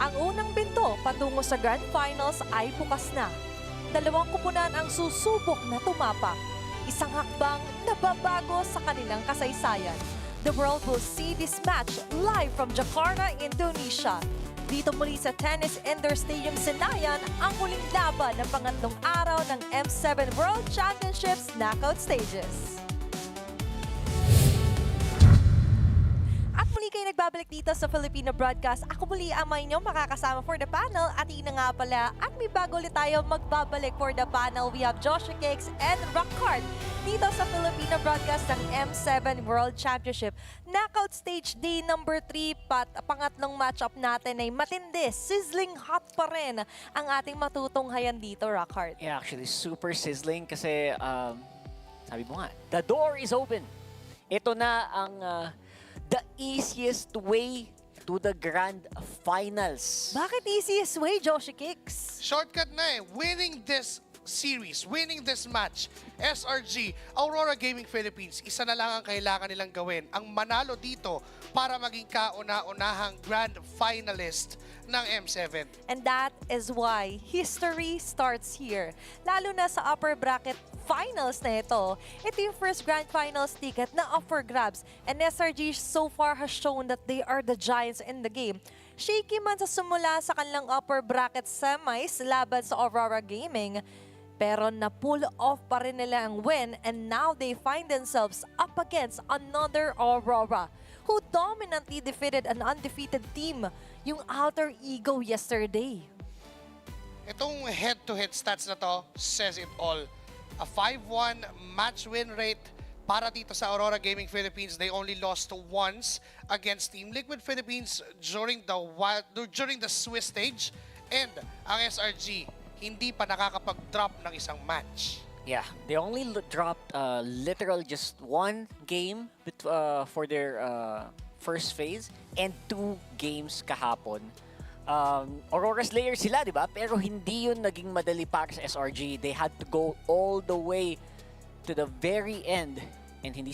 Ang unang pinto patungo sa Grand Finals ay bukas na. Dalawang kupunan ang susubok na tumapak. Isang hakbang na babago sa kanilang kasaysayan. The world will see this match live from Jakarta, Indonesia. Dito muli sa Tennis Indoor Stadium Sinayan ang muling laban ng pangatlong araw ng M7 World Championships knockout stages. At muli kayo nagbabalik dito sa Filipino Broadcast. Ako muli ang may inyong makakasama for the panel. At ina nga pala, at may bago ulit tayo magbabalik for the panel. We have Joshua Cakes and Rockart dito sa Filipino Broadcast ng M7 World Championship. Knockout stage day number 3, pangatlong matchup natin ay matindi, sizzling hot pa rin ang ating matutunghayan dito, Rockart. Yeah, actually super sizzling kasi sabi mo nga, the door is open. Ito na ang the easiest way to the grand finals. Bakit easiest way, Joshua Cakes? Shortcut na eh. Winning this series, winning this match, SRG, Aurora Gaming Philippines, isa na lang ang kailangan nilang gawin. Ang manalo dito para maging kauna-unahang grand finalist ng M7. And that is why history starts here. Lalo na sa upper bracket finals na ito. Ito yung first grand finals ticket na up for grabs. And SRG so far has shown that they are the giants in the game. Shaky man sa simula sa kanilang upper bracket semis laban sa Aurora Gaming. Pero na-pull off pa rin nila ang win and now they find themselves up against another Aurora who dominantly defeated an undefeated team, yung Alter Ego yesterday. Itong head-to-head stats na to says it all. A 5-1 match win rate para dito sa Aurora Gaming Philippines. They only lost once against Team Liquid Philippines during the Swiss stage. And ang SRG, hindi pa nakakapag-drop ng isang match. Yeah, they only dropped literal just one game for their first phase and 2 games kahapon. Aurora Slayer sila, di ba? Pero hindi yun naging madali para sa SRG. They had to go all the way to the very end and hindi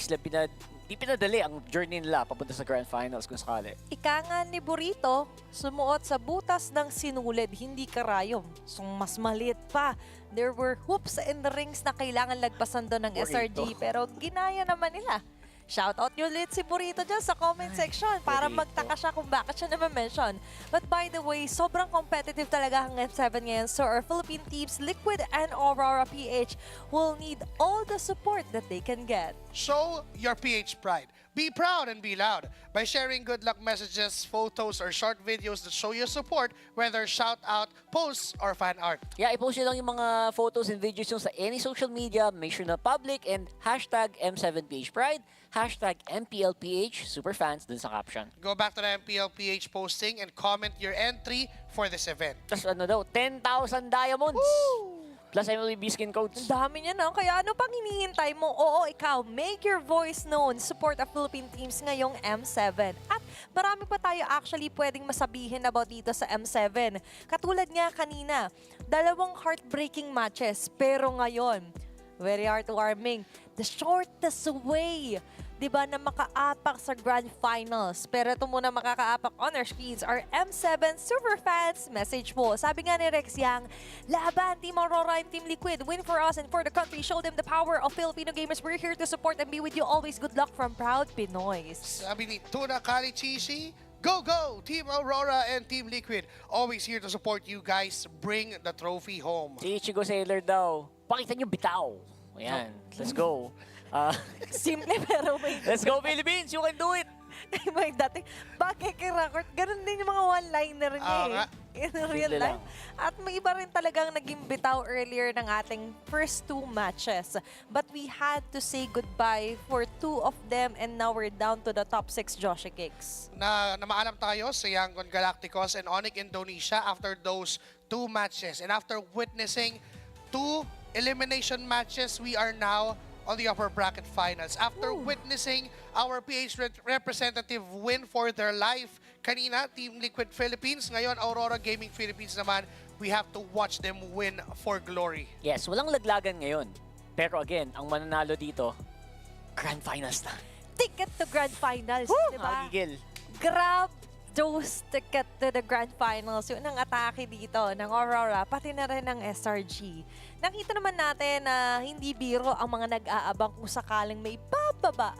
pinadali ang journey nila papunta sa Grand Finals kung sakali. Ika nga ni Burrito, sumuot sa butas ng sinulid, hindi karayom. So mas maliit pa. There were hoops in the rings na kailangan lagpasan doon ng SRG pero ginaya naman nila. Shoutout nyo ulit si Burrito dyan sa comment section para magtaka siya kung bakit siya naman-mention. But by the way, sobrang competitive talaga ang M7 ngayon. So our Philippine teams, Liquid and Aurora PH, will need all the support that they can get. Show your PH pride. Be proud and be loud by sharing good luck messages, photos, or short videos that show your support, whether shout-out, posts, or fan art. Yeah, i-post nyo lang yung mga photos and videos nyo sa any social media. Make sure na public and hashtag M7PHPride, hashtag MPLPH Superfans dun sa caption. Go back to the MPLPH posting and comment your entry for this event. Tapos 10,000 diamonds! Woo! Plus MLB skin codes. Ang dami niya na. Kaya ano pang hinihintay mo? Oo, ikaw, make your voice known. Support ang Philippine teams ngayong M7. At marami pa tayo actually pwedeng masabihin about dito sa M7. Katulad nga kanina, 2 heartbreaking matches. Pero ngayon, very heartwarming. The shortest way, diba, na makaapak sa Grand Finals. Pero ito muna makakaapak on our screens are M7 Superfans message po. Sabi nga ni Rex Yang, laban, Team Aurora and Team Liquid. Win for us and for the country. Show them the power of Filipino gamers. We're here to support and be with you always. Good luck from Proud Pinoys. Sabi ni Tuna Karichishi, go, go! Team Aurora and Team Liquid. Always here to support you guys. Bring the trophy home. Si Ichigo Sailor daw, pakita nyo bitaw. Ayan, let's go. Simple pero may... Let's go Philippines! You can do it! May dati, bagay kay Rockart, ganun din yung mga one-liner niya in real life. At may iba rin talagang naging bitaw earlier ng ating first 2 matches. But we had to say goodbye for 2 of them and now we're down to the top 6 Joshua Cakes. Na maalam tayo sa Yangon Galacticos and Onyx Indonesia after those 2 matches. And after witnessing 2 elimination matches, we are now on the upper bracket finals. After witnessing our PH representative win for their life, kanina, Team Liquid Philippines, ngayon Aurora Gaming Philippines naman, we have to watch them win for glory. Yes, walang laglagan ngayon. Pero again, ang mananalo dito, Grand Finals na. Ticket to Grand Finals, di ba? Magigil. Grab those ticket to the Grand Finals. Yun ang atake dito ng Aurora, pati na rin ng SRG. Nakita naman natin na hindi biro ang mga nag-aabang kung sakaling may bababa.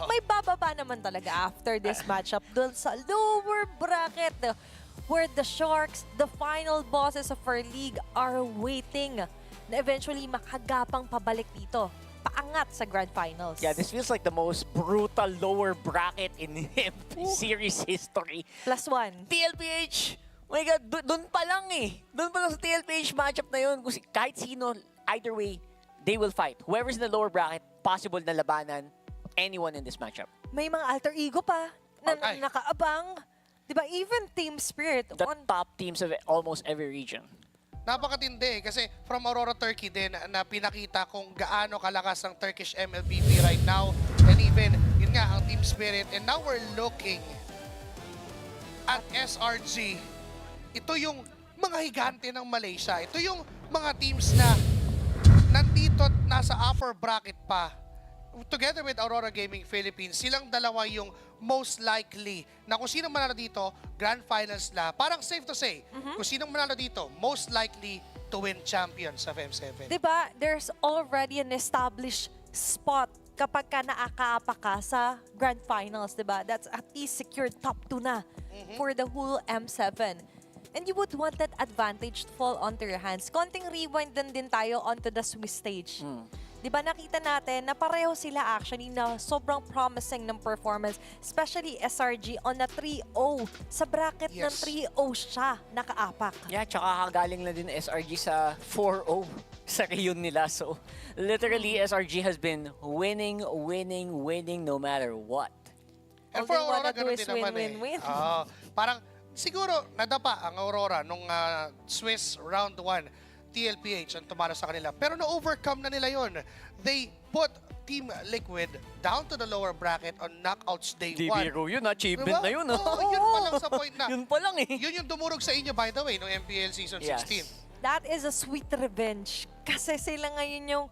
May bababa naman talaga after this matchup doon sa lower bracket. where the Sharks, the final bosses of our league, are waiting na eventually makagapang pabalik dito. Paangat sa Grand Finals. Yeah, this feels like the most brutal lower bracket in series history. +1. TLPH! Oh my God, doon pa lang eh. Doon pa lang sa TLPH matchup na yun. Kahit sino, either way, they will fight. Whoever's in the lower bracket, possible na labanan anyone in this matchup. May mga alter ego pa na nakaabang. Diba, even Team Spirit. The top teams of almost every region. Napakatindi kasi from Aurora, Turkey din na pinakita kung gaano kalakas ang Turkish MLBB right now. And even, yun nga, ang Team Spirit. And now we're looking at SRG. Ito yung mga higante ng Malaysia. Ito yung mga teams na nandito at nasa upper bracket pa. Together with Aurora Gaming Philippines, silang dalawa yung most likely na kung sino manalo dito, Grand Finals na. Parang safe to say, kung sino manalo dito, most likely to win champions of M7. Diba, there's already an established spot kapag ka naakaapa ka sa Grand Finals, diba? That's at least secured top 2 na for the whole M7. And you would want that advantage to fall onto your hands. Konting rewind din tayo onto the Swiss stage. Diba nakita natin na pareho sila actually na sobrang promising ng performance. Especially SRG on a 3-0. Sa bracket ng 3-0 siya nakaapak. Yeah, tsaka kagaling lang din SRG sa 4-0 sa reunion nila. So, literally, SRG has been winning no matter what. And for Aurora, ganun din naman eh. Parang siguro nadapa ang Aurora nung Swiss round 1. TLPH ang tumalo sa kanila. Pero na-overcome na nila yon. They put Team Liquid down to the lower bracket on knockouts day 1. Biro yun, achievement na yun. Oo, yun pa lang sa point na. Yun pa lang eh. Yun yung dumurog sa inyo, by the way, no MPL Season 16. That is a sweet revenge. Kasi sila ngayon yung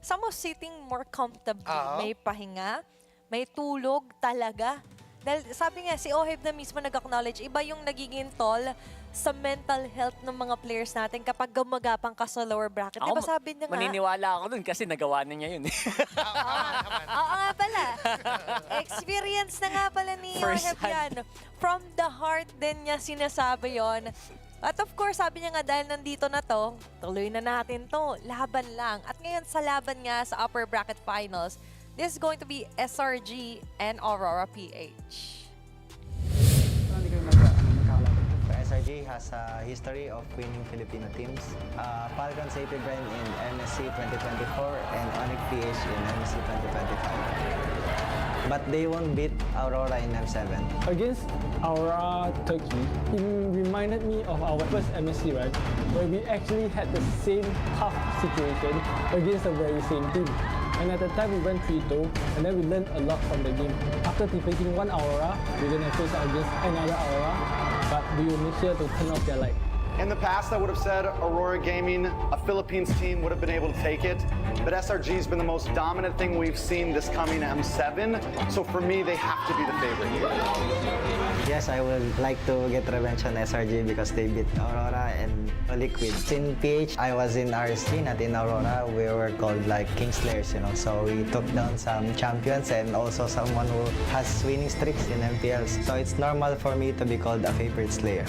somehow sitting more comfortably. May pahinga, may tulog talaga. Dahil sabi nga, si Oheb na mismo nag-acknowledge, iba yung nagiging toll sa mental health ng mga players natin kapag gumagapang ka sa lower bracket. Diba sabi niya nga? Maniniwala ako dun kasi nagawa na niya yun. Oo nga pala. Experience na nga pala ni Oheb yan. From the heart din niya sinasabi yon. At of course, sabi niya nga dahil nandito na to, tuloy na natin to. Laban lang. At ngayon sa laban nga sa upper bracket finals, this is going to be SRG and Aurora PH. SRG has a history of winning Filipino teams. Falcons AP Brand in MSC 2024 and Onyx PH in MSC 2025. But they won't beat Aurora in M7. Against Aurora Turkey, it reminded me of our first MSC, right? Where we actually had the same tough situation against the very same team. And at the time we went 3-2, and then we learned a lot from the game. After defeating one Aurora, we're going to face against another Aurora, but we will make sure to turn off their light. In the past, I would have said Aurora Gaming, a Philippines team, would have been able to take it. But SRG has been the most dominant thing we've seen this coming M7. So for me, they have to be the favorite here. Yes, I would like to get revenge on SRG because they beat Aurora and Liquid. In PH, I was in RSG, not in Aurora. We were called like Kingslayers, you know. So we took down some champions and also someone who has winning streaks in MPLs. So it's normal for me to be called a favorite slayer.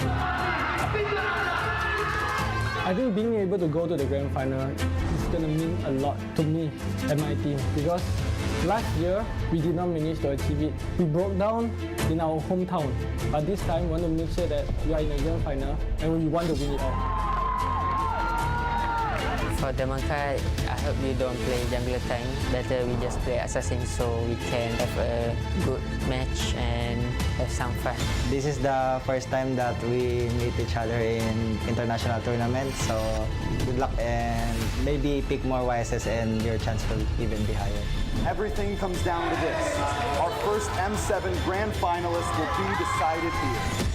I think being able to go to the grand final is going to mean a lot to me and my team because last year we did not manage to achieve it. We broke down in our hometown, but this time we want to make sure that we are in the grand final and we want to win it all. For the Monka, I hope you don't play jungler tank. Better we just play assassin so we can have a good match and have some fun. This is the first time that we meet each other in international tournaments. So good luck and maybe pick more YSS and your chance will even be higher. Everything comes down to this. Our first M7 grand finalist will be decided here.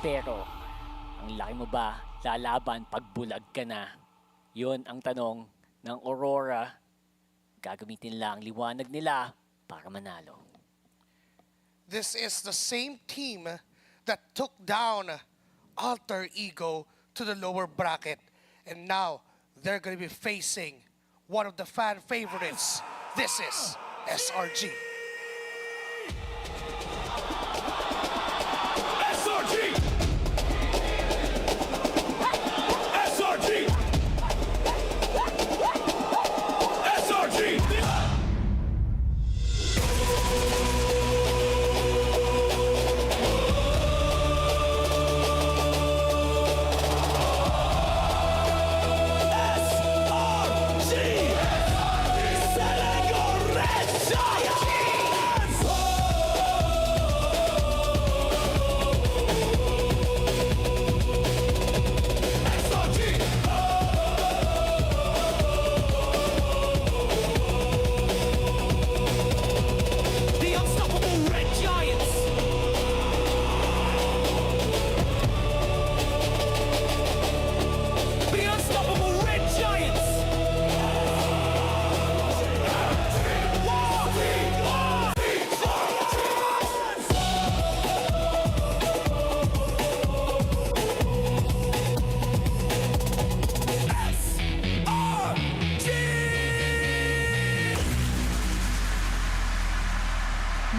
Pero, ang laki mo ba lalaban pag bulag ka na? Yun ang tanong ng Aurora. Gagamitin lang ang liwanag nila para manalo. This is the same team that took down Alter Ego to the lower bracket. And now, they're going to be facing one of the fan favorites. This is SRG.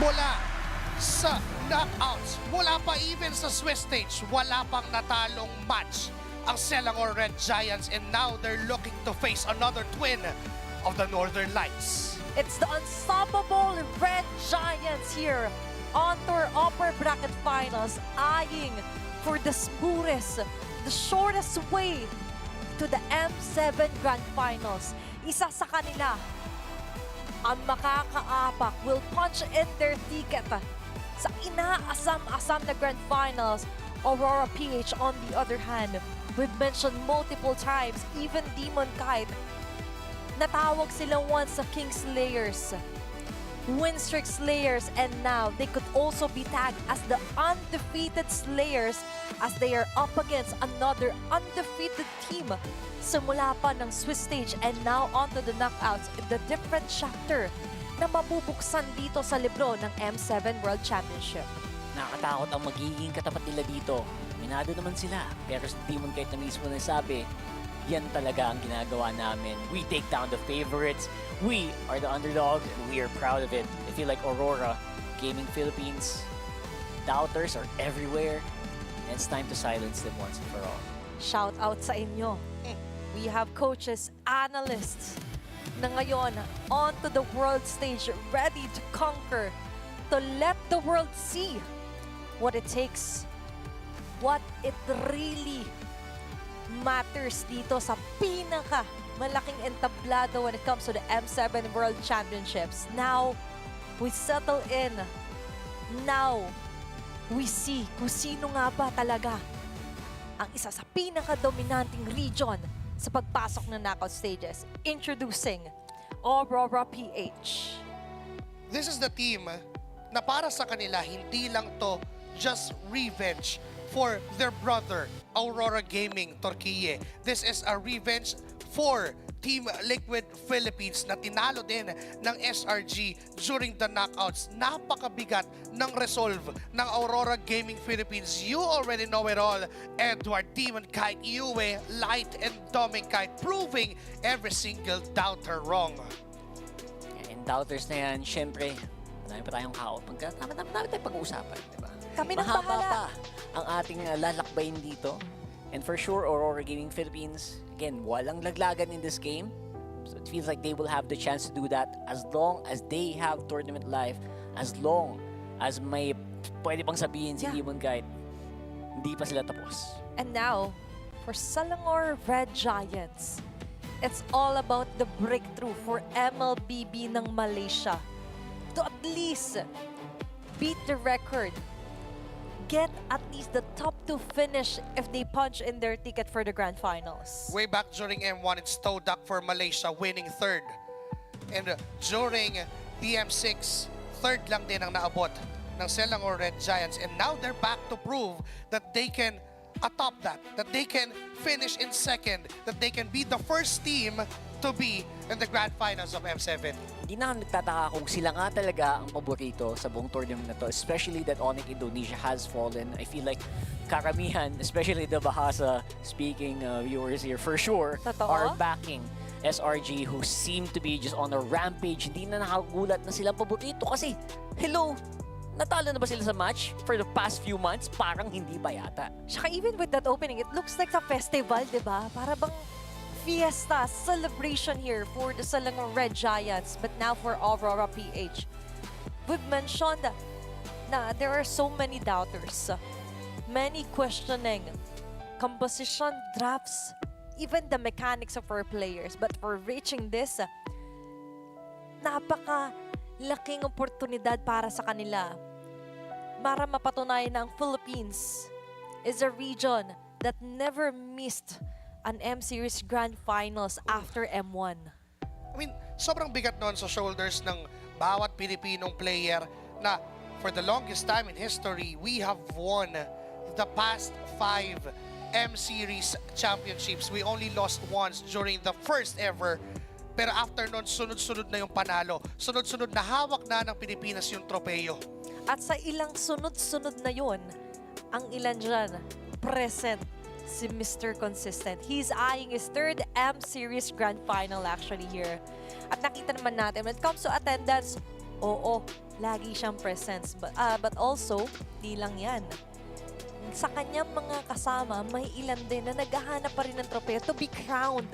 Mula sa knockouts, mula pa even sa Swiss stage, wala pang natalong match ang Selangor Red Giants, and now they're looking to face another twin of the Northern Lights. It's the unstoppable Red Giants here on their upper bracket finals, eyeing for the smoothest, the shortest way to the M7 Grand Finals. Isa sa kanila, ang makakaapak, will punch in their ticket sa inaasam-asam na Grand Finals. Aurora PH, on the other hand, we've mentioned multiple times, even Demon Kite, natawag sila once sa King Slayers, Win Streak Slayers, and now they could also be tagged as the undefeated Slayers as they are up against another undefeated team simula pa ng Swiss stage and now onto the knockouts in the different chapter na mabubuksan dito sa libro ng M7 World Championship. Nakakatakot ang magiging katapat nila dito. Minado naman sila, pero si Demon kahit na mismo nagsabi, yan talaga ang ginagawa namin. We take down the favorites. We are the underdogs and we are proud of it. I feel like Aurora, Gaming Philippines, doubters are everywhere. And it's time to silence them once and for all. Shout out sa inyo. We have coaches, analysts na ngayon onto the world stage, ready to conquer, to let the world see what it takes, what it really matters dito sa pinaka malaking entablado when it comes to the M7 World Championships. Now, we settle in. Now, we see kung sino nga ba talaga ang isa sa pinaka-dominanting region sa pagpasok ng knockout stages. Introducing Aurora PH. This is the team na para sa kanila, hindi lang to just revenge for their brother, Aurora Gaming Turkiye. This is a revenge for Team Liquid Philippines na tinalo din ng SRG during the knockouts. Napakabigat ng resolve ng Aurora Gaming Philippines. You already know it all. Edward, Demon Kite, Yue, Light, and Doming Kite proving every single doubter wrong. And doubters na yan, syempre, marami pa tayong kao. Tama tayong pag-uusapan, diba? Kami nang Mahaba bahala. pa ang ating lalakbayin dito. And for sure, Aurora Gaming Philippines, again, walang laglagan in this game. So it feels like they will have the chance to do that as long as they have tournament life, as long as may pwede pang sabihin si Demon Kite, hindi pa sila tapos. And now, for Selangor Red Giants, it's all about the breakthrough for MLBB ng Malaysia to at least beat the record, get at least the top 2 finish if they punch in their ticket for the Grand Finals. Way back during M1, it's Stodak for Malaysia, winning 3rd. And during the M6, 3rd lang din ang naabot ng Selangor Red Giants. And now they're back to prove that they can atop that they can finish in second, that they can be the first team to be in the grand finals of M7. Hindi na nagtataka kung sila nga talaga ang paborito sa buong tournament na to, especially that Onyx Indonesia has fallen. I feel like karamihan, especially the Bahasa speaking viewers here for sure, are backing SRG, who seem to be just on a rampage. Hindi na nakagulat na silang paborito kasi, hello, natalo na ba sila sa match for the past few months? Parang hindi pa yata. Saka even with that opening, it looks like a festival, di ba? Para bang fiesta, celebration here for the Selangor Red Giants, but now for Aurora PH. We've mentioned na there are so many doubters, many questioning composition, drafts, even the mechanics of our players. But for reaching this, napaka-laking oportunidad para sa kanila para mapatunayan na ang Philippines is a region that never missed an M-Series Grand Finals after M1. I mean, sobrang bigat noon sa shoulders ng bawat Pilipinong player na for the longest time in history, we have won the past 5 M-Series championships. We only lost once during the first ever. Pero after noon, sunod-sunod na yung panalo. Sunod-sunod na hawak na ng Pilipinas yung tropeyo. At sa ilang sunod-sunod na yun, ang ilan dyan, present si Mr. Consistent. He's eyeing his 3rd M-Series Grand Final actually here. At nakita naman natin, when it comes to attendance, oo, lagi siyang presence. But also, di lang yan. Sa kanyang mga kasama, may ilan din na naghahanap pa rin ng tropeo to be crowned.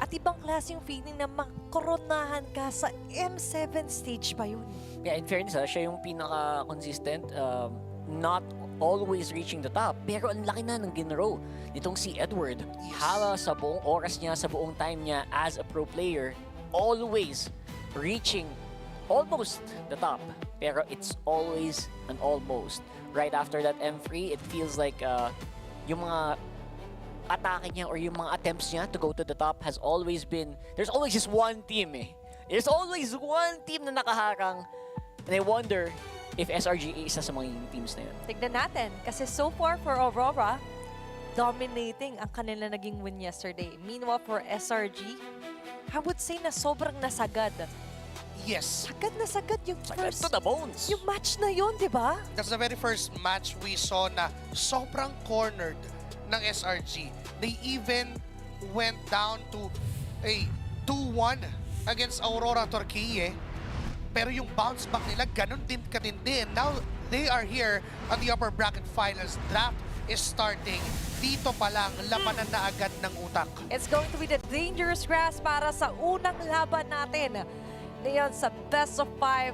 At ibang klaseng feeling na makoronahan ka sa M7 stage pa yun. Yeah, in fairness, siya yung pinaka-consistent, not always reaching the top. Pero ang laki na ng ginro nitong si Edward. Hala sa buong oras niya, sa buong time niya as a pro player, always reaching almost the top. Pero it's always an almost. Right after that M3, it feels like yung mga atake niya or yung mga attempts niya to go to the top has always been, there's always just one team eh. There's always one team na nakaharang. And I wonder if SRG isa sa mga teams na yun. Tignan natin. Kasi so far for Aurora, dominating ang kanila naging win yesterday. Meanwhile for SRG, I would say na sobrang nasagad. Yes. Sagad na sagad yung Sagad first. to the bones. Yung match na yun, di ba? That's the very first match we saw na sobrang cornered ng SRG. They even went down to a 2-1 against Aurora Turquie. Pero yung bounce back nila, ganun din katindi. And now, they are here on the upper bracket finals. Draft is starting. Dito pa lang, labanan na agad ng utak. It's going to be the dangerous grass para sa unang laban natin. Ngayon sa best of 5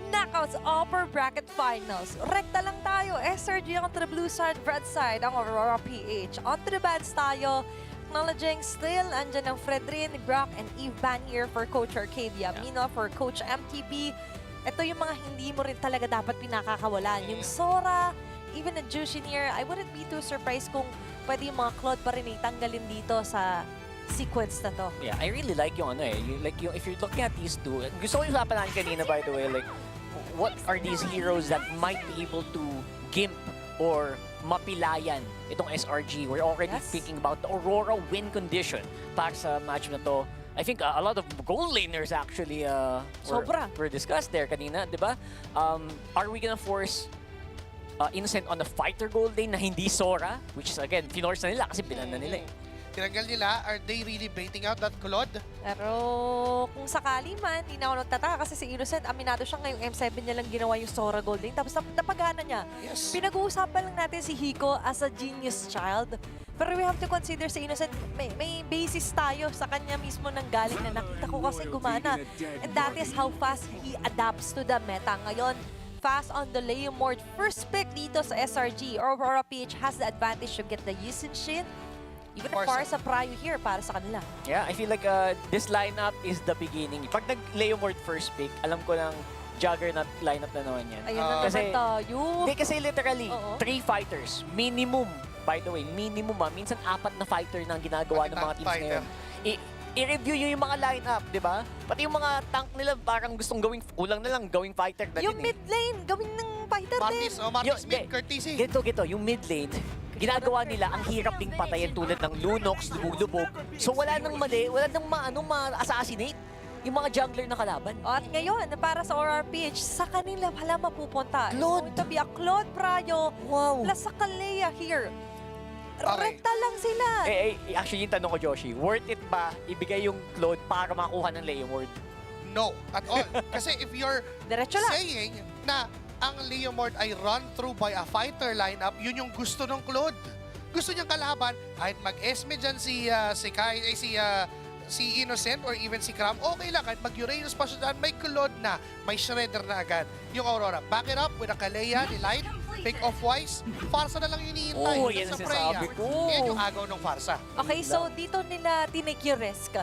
knockouts upper bracket finals. Rekta lang tayo. SRG on to the blue side, red side, ang Aurora PH. On to the bands tayo. Acknowledging still, andyan ang Fredrin, Brock, and Eve Van here for Coach Arcadia. Meanwhile, for Coach MTB, ito yung mga hindi mo rin talaga dapat pinakakawalan. Yung Sora, even the Jushinir, I wouldn't be too surprised kung pwede yung mga Claude pa rin itanggalin dito sa sequence na to. Yeah, I really like yung if you're looking at these two, gusto ko yung usapan natin kanina by the way, like, what are these heroes that might be able to gimp or mapilayan itong SRG? We're already thinking about the Aurora win condition para sa match na to. I think a lot of goal laners actually were discussed there kanina, di ba? Are we gonna force Innocent on the fighter goal lane na hindi Sora? Which is again, finorce na nila kasi pinan na nila eh. Tinanggal nila, are they really baiting out that Claude? Pero kung sakali man, hindi na ako nagtataka kasi si Innocent, aminado siya ngayong M7 niya lang ginawa yung Sora Gold Lane. Tapos napagana niya. Yes. Pinag-uusapan lang natin si Hiko as a genius child. Pero we have to consider si Innocent, may basis tayo sa kanya mismo nang galing na nakita ko kasi gumana. And that is how fast he adapts to the meta. Ngayon, fast on the Leomord. First pick dito sa SRG. Aurora PH has the advantage to get the Yusin. Even para sa Prayo here, para sa kanila. Yeah, I feel like this lineup is the beginning. Pag nag-Leomord first pick, alam ko lang juggernaut lineup na naman yan. Ayun na naman tayo. Kasi literally, 3 fighters, minimum. By the way, minimum minsan 4 na fighter na ang ginagawa ng mga teams na yun. I-review nyo yung mga lineup, di ba? Pati yung mga tank nila parang gustong gawing, kulang na lang, gawing fighter na yung mid lane, gawin ng fighter din. Martis mid, courtesy. Gito, yung mid lane, ginagawa nila ang hirap ding patayin tulad ng Lunox, lubog-lubog. So wala nang mali, wala nang ma-assassinate yung mga jungler na kalaban. At ngayon, para sa RRPH, sa kanila wala mapupunta. Claude. It's going to be a Claude Prayo plus sa Kalea here. Rekta lang sila. Actually, yung tanong ko, Joshi, worth it ba ibigay yung Claude para makuha ng Leo Ward? No, at all. Kasi if you're saying na ang Leomord ay run through by a fighter lineup, yun yung gusto ng Claude. Gusto niyang kalaban, kahit mag-esme dyan si Innocent or even si Cram, okay lang. Kahit mag-Uranus pa siya dyan, may Claude na, may Shredder na agad. Yung Aurora, back it up with a Kalea, ni Light, pick off wise, Farsa na lang yung iniintay. Yan sa ang Freya. sinasabi ko. Yan yung agaw ng Farsa. Okay, so dito nila tinake yung risk.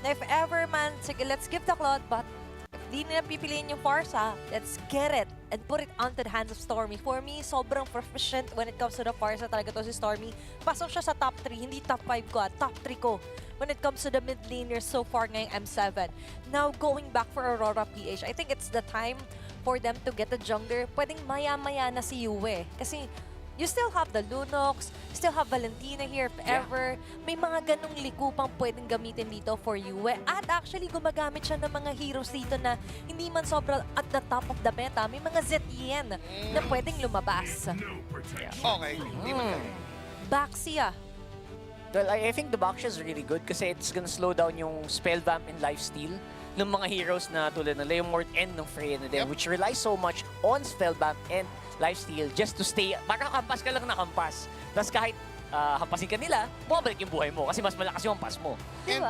Na if ever man, sige, let's give the Claude, but if di nila pipiliin yung Farsa, let's get it and put it onto the hands of Stormy. For me, sobrang proficient when it comes to the Farsa talaga to si Stormy. Pasok siya sa top 3, hindi top 5 ko, top 3 ko when it comes to the mid laners so far ngayong M7. Now, going back for Aurora PH, I think it's the time for them to get a jungler. Pwedeng maya-maya na si Yue. Kasi you still have the Lunox, still have Valentina here if ever. May mga ganong likupang pwedeng gamitin dito for Yue. At actually, gumagamit siya ng mga heroes dito na hindi man sobra at the top of the meta. May mga Zetien na pwedeng lumabas. Okay, hindi man Baxia. Well, I think the Baxia is really good kasi it's gonna slow down yung spell vamp and lifesteal ng mga heroes na tulad ng Leomord and ng Freya na din, which relies so much on spell vamp and lifesteal just to stay, makakampas ka lang na kampas. Tapos kahit hampasin ka nila, bumabalik yung buhay mo kasi mas malakas yung hampas mo. And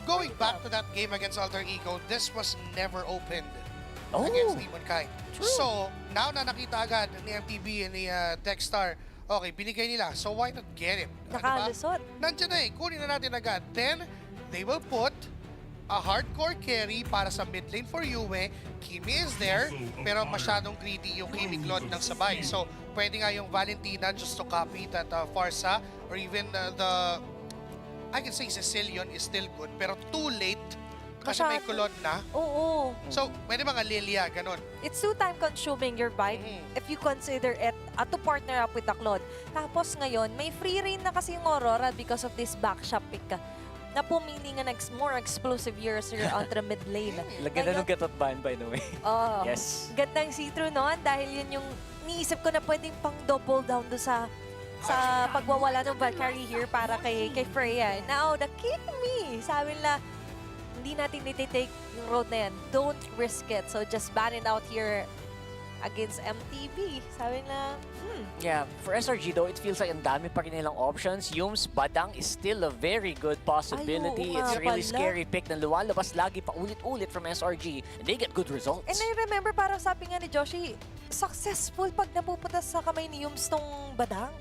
going back to that game against Alter Ego, this was never opened against Demonkind. So, now na nakita agad ni MTB and ni Techstar, okay, binigay nila. So, why not get it? Nakalusot. Nandiyan na kunin na natin agad. Then, they will put a hardcore carry para sa mid lane for Yue. Kimi is there, pero masyadong greedy yung Kimi Claude ng sabay. So, pwede nga yung Valentina just to copy that Farsa or even I can say Sicilian is still good, pero too late kasi may Claude na. Oo. So, pwede mga Lilia, ganun. It's too time consuming your vibe if you consider it to partner up with the Claude. Tapos ngayon, may free reign na kasi yung Aurora because of this backshot pick na pumili nga ng more explosive years here on the mid lane. Lagyan na ng gatot ban, by the way. Yes. Gandang see-through noon dahil yun yung niisip ko na pwedeng pang double down do sa pagwawala ng Valkyrie here para kay Freya. Now, the Kimi, sabi nila, hindi natin nititake yung road na yan. Don't risk it. So, just ban it out here against MTV. Sabi nila, Yeah, for SRG though, it feels like ang dami pa rin nilang options. Yums, Badang is still a very good possibility. It's a really scary pick na lumalabas lagi pa ulit-ulit from SRG. And they get good results. And I remember parang sabi nga ni Joshi, successful pag napupunta sa kamay ni Yums tong Badang.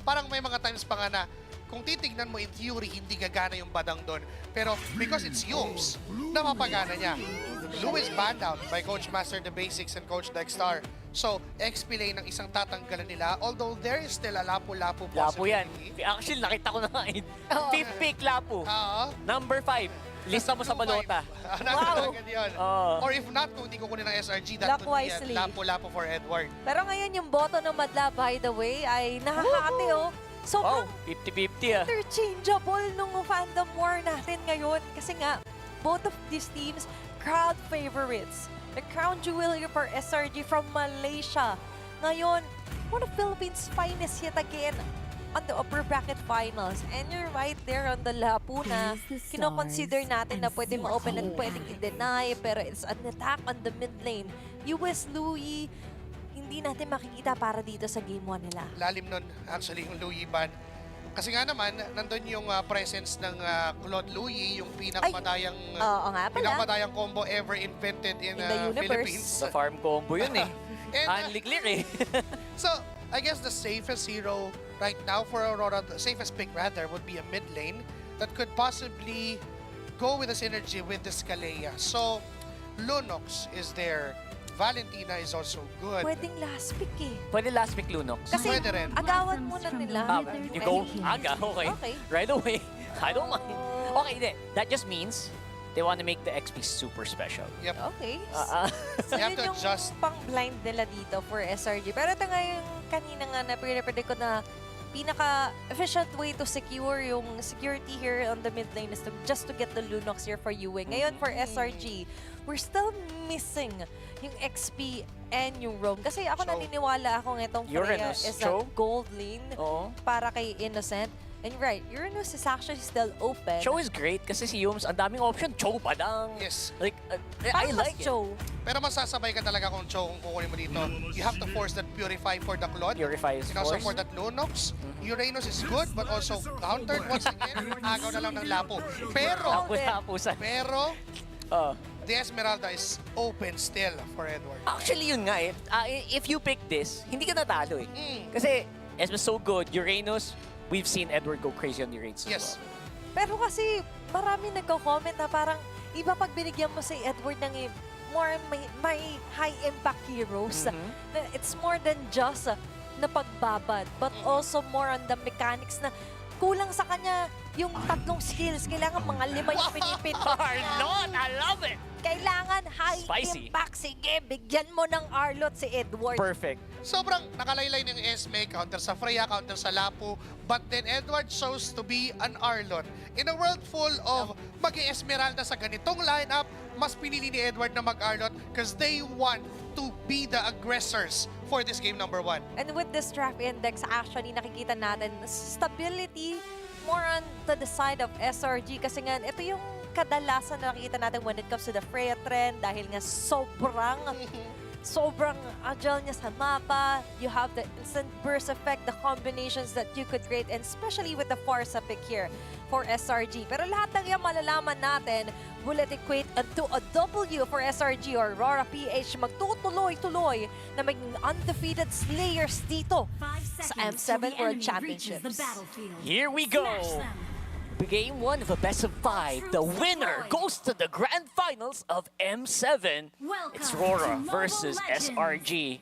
Parang may mga times pa nga na kung titignan mo in theory, hindi gagana yung Badang doon. Pero because it's Yums, napapagana niya. Lewis banned out by Coach Master The Basics and Coach Dexstar. So, XP lane ng isang tatanggalan nila. Although there is still a Lapu-Lapu possibility. Lapu yan. Actually, nakita ko na nga. Fifth pick, Lapu. Number 5. Lista mo sa balota. Wow! Or if not, kung hindi ko kunin ng SRG, that could be Lapu-Lapu for Edward. Pero ngayon yung boto ng Madla, by the way, ay nakakati So, 50-50 interchangeable nung fandom war natin ngayon. Kasi nga, both of these teams, crowd favorites. The crown jewel here for SRG from Malaysia. Ngayon, one of Philippines' finest yet again on the upper bracket finals. And you're right there on the Lapu na kinoconsider natin na pwede ma-open at pwedeng i-deny. Pero it's an attack on the mid lane. US Louis, hindi natin makikita para dito sa game 1 nila. Lalim nun, actually, yung Louis ban. Kasi nga naman, nandun yung presence ng Claude Louis, yung pinakamadayang combo ever invented in the Philippines. Sa farm combo yun eh. Unliklik eh. So, I guess the safest hero right now for Aurora, the safest pick rather, would be a mid lane that could possibly go with a synergy with the Scalea. So, Lunox is there. Valentina is also good. Pwedeng last pick eh. Pwede last pick Lunox. Kasi pwede rin. agawan muna nila. You go aga, okay. Right away. I don't mind. Okay, that just means They want to make the XP super special. Yep. Okay. So You have yun to yung adjust. pang-blind nila dito for SRG. Pero ito nga yung kanina nga na pinapwede ko na pinaka-efficient way to secure yung security here on the mid lane is just to get the Lunox here for Yue. Ngayon for SRG, we're still missing yung XP and yung roam. Kasi ako naniniwala akong itong Freya is a gold lane para kay Innocent. And right, Uranus is actually still open. Cho is great kasi si Yums, ang daming option. Cho pa lang. Yes. Like, I like it. Cho. Pero masasabay ka talaga kung Cho kung kukunin mo dito. You have to force that Purify for the Claude. Purify is and also forced. for that Lunox. Uranus is good, but also countered once again. Agaw na lang ng Lapo. Pero, the Esmeralda is open still for Edward. Actually, yun nga eh. If you pick this, hindi ka natalo eh. Kasi Esmer's so good. Uranus, we've seen Edward go crazy on the rates as well. Pero kasi marami nagko-comment na parang iba pag binigyan mo si Edward ng more may high impact heroes. It's more than just na pagbabad, but also more on the mechanics na kulang sa kanya yung tatlong skills. Kailangan mga 5 yung pinipin. Arlot! I love it! Kailangan high impact. Sige, bigyan mo ng Arlot si Edward. Perfect. Sobrang nakalaylay ng Esme, counter sa Freya, counter sa Lapu, but then Edward chose to be an Arlot. In a world full of mag-Esmeralda sa ganitong lineup, mas pinili ni Edward na mag-Arlot because they want to be the aggressors for this game number 1. And with this traffic index, actually nakikita natin stability more on to the side of SRG kasi nga ito yung kadalasan na nakikita natin when it comes to the Freya trend dahil nga sobrang agile niya sa mapa. You have the instant burst effect, the combinations that you could create, and especially with the Farsa pick here for SRG. Pero lahat ng yan malalaman natin will it equate to a W for SRG or Aurora PH magtutuloy-tuloy na maging undefeated slayers dito sa M7 World Championships. Here we go! Game 1 of a best of 5. The winner goes to the grand finals of M7. It's Rora versus SRG.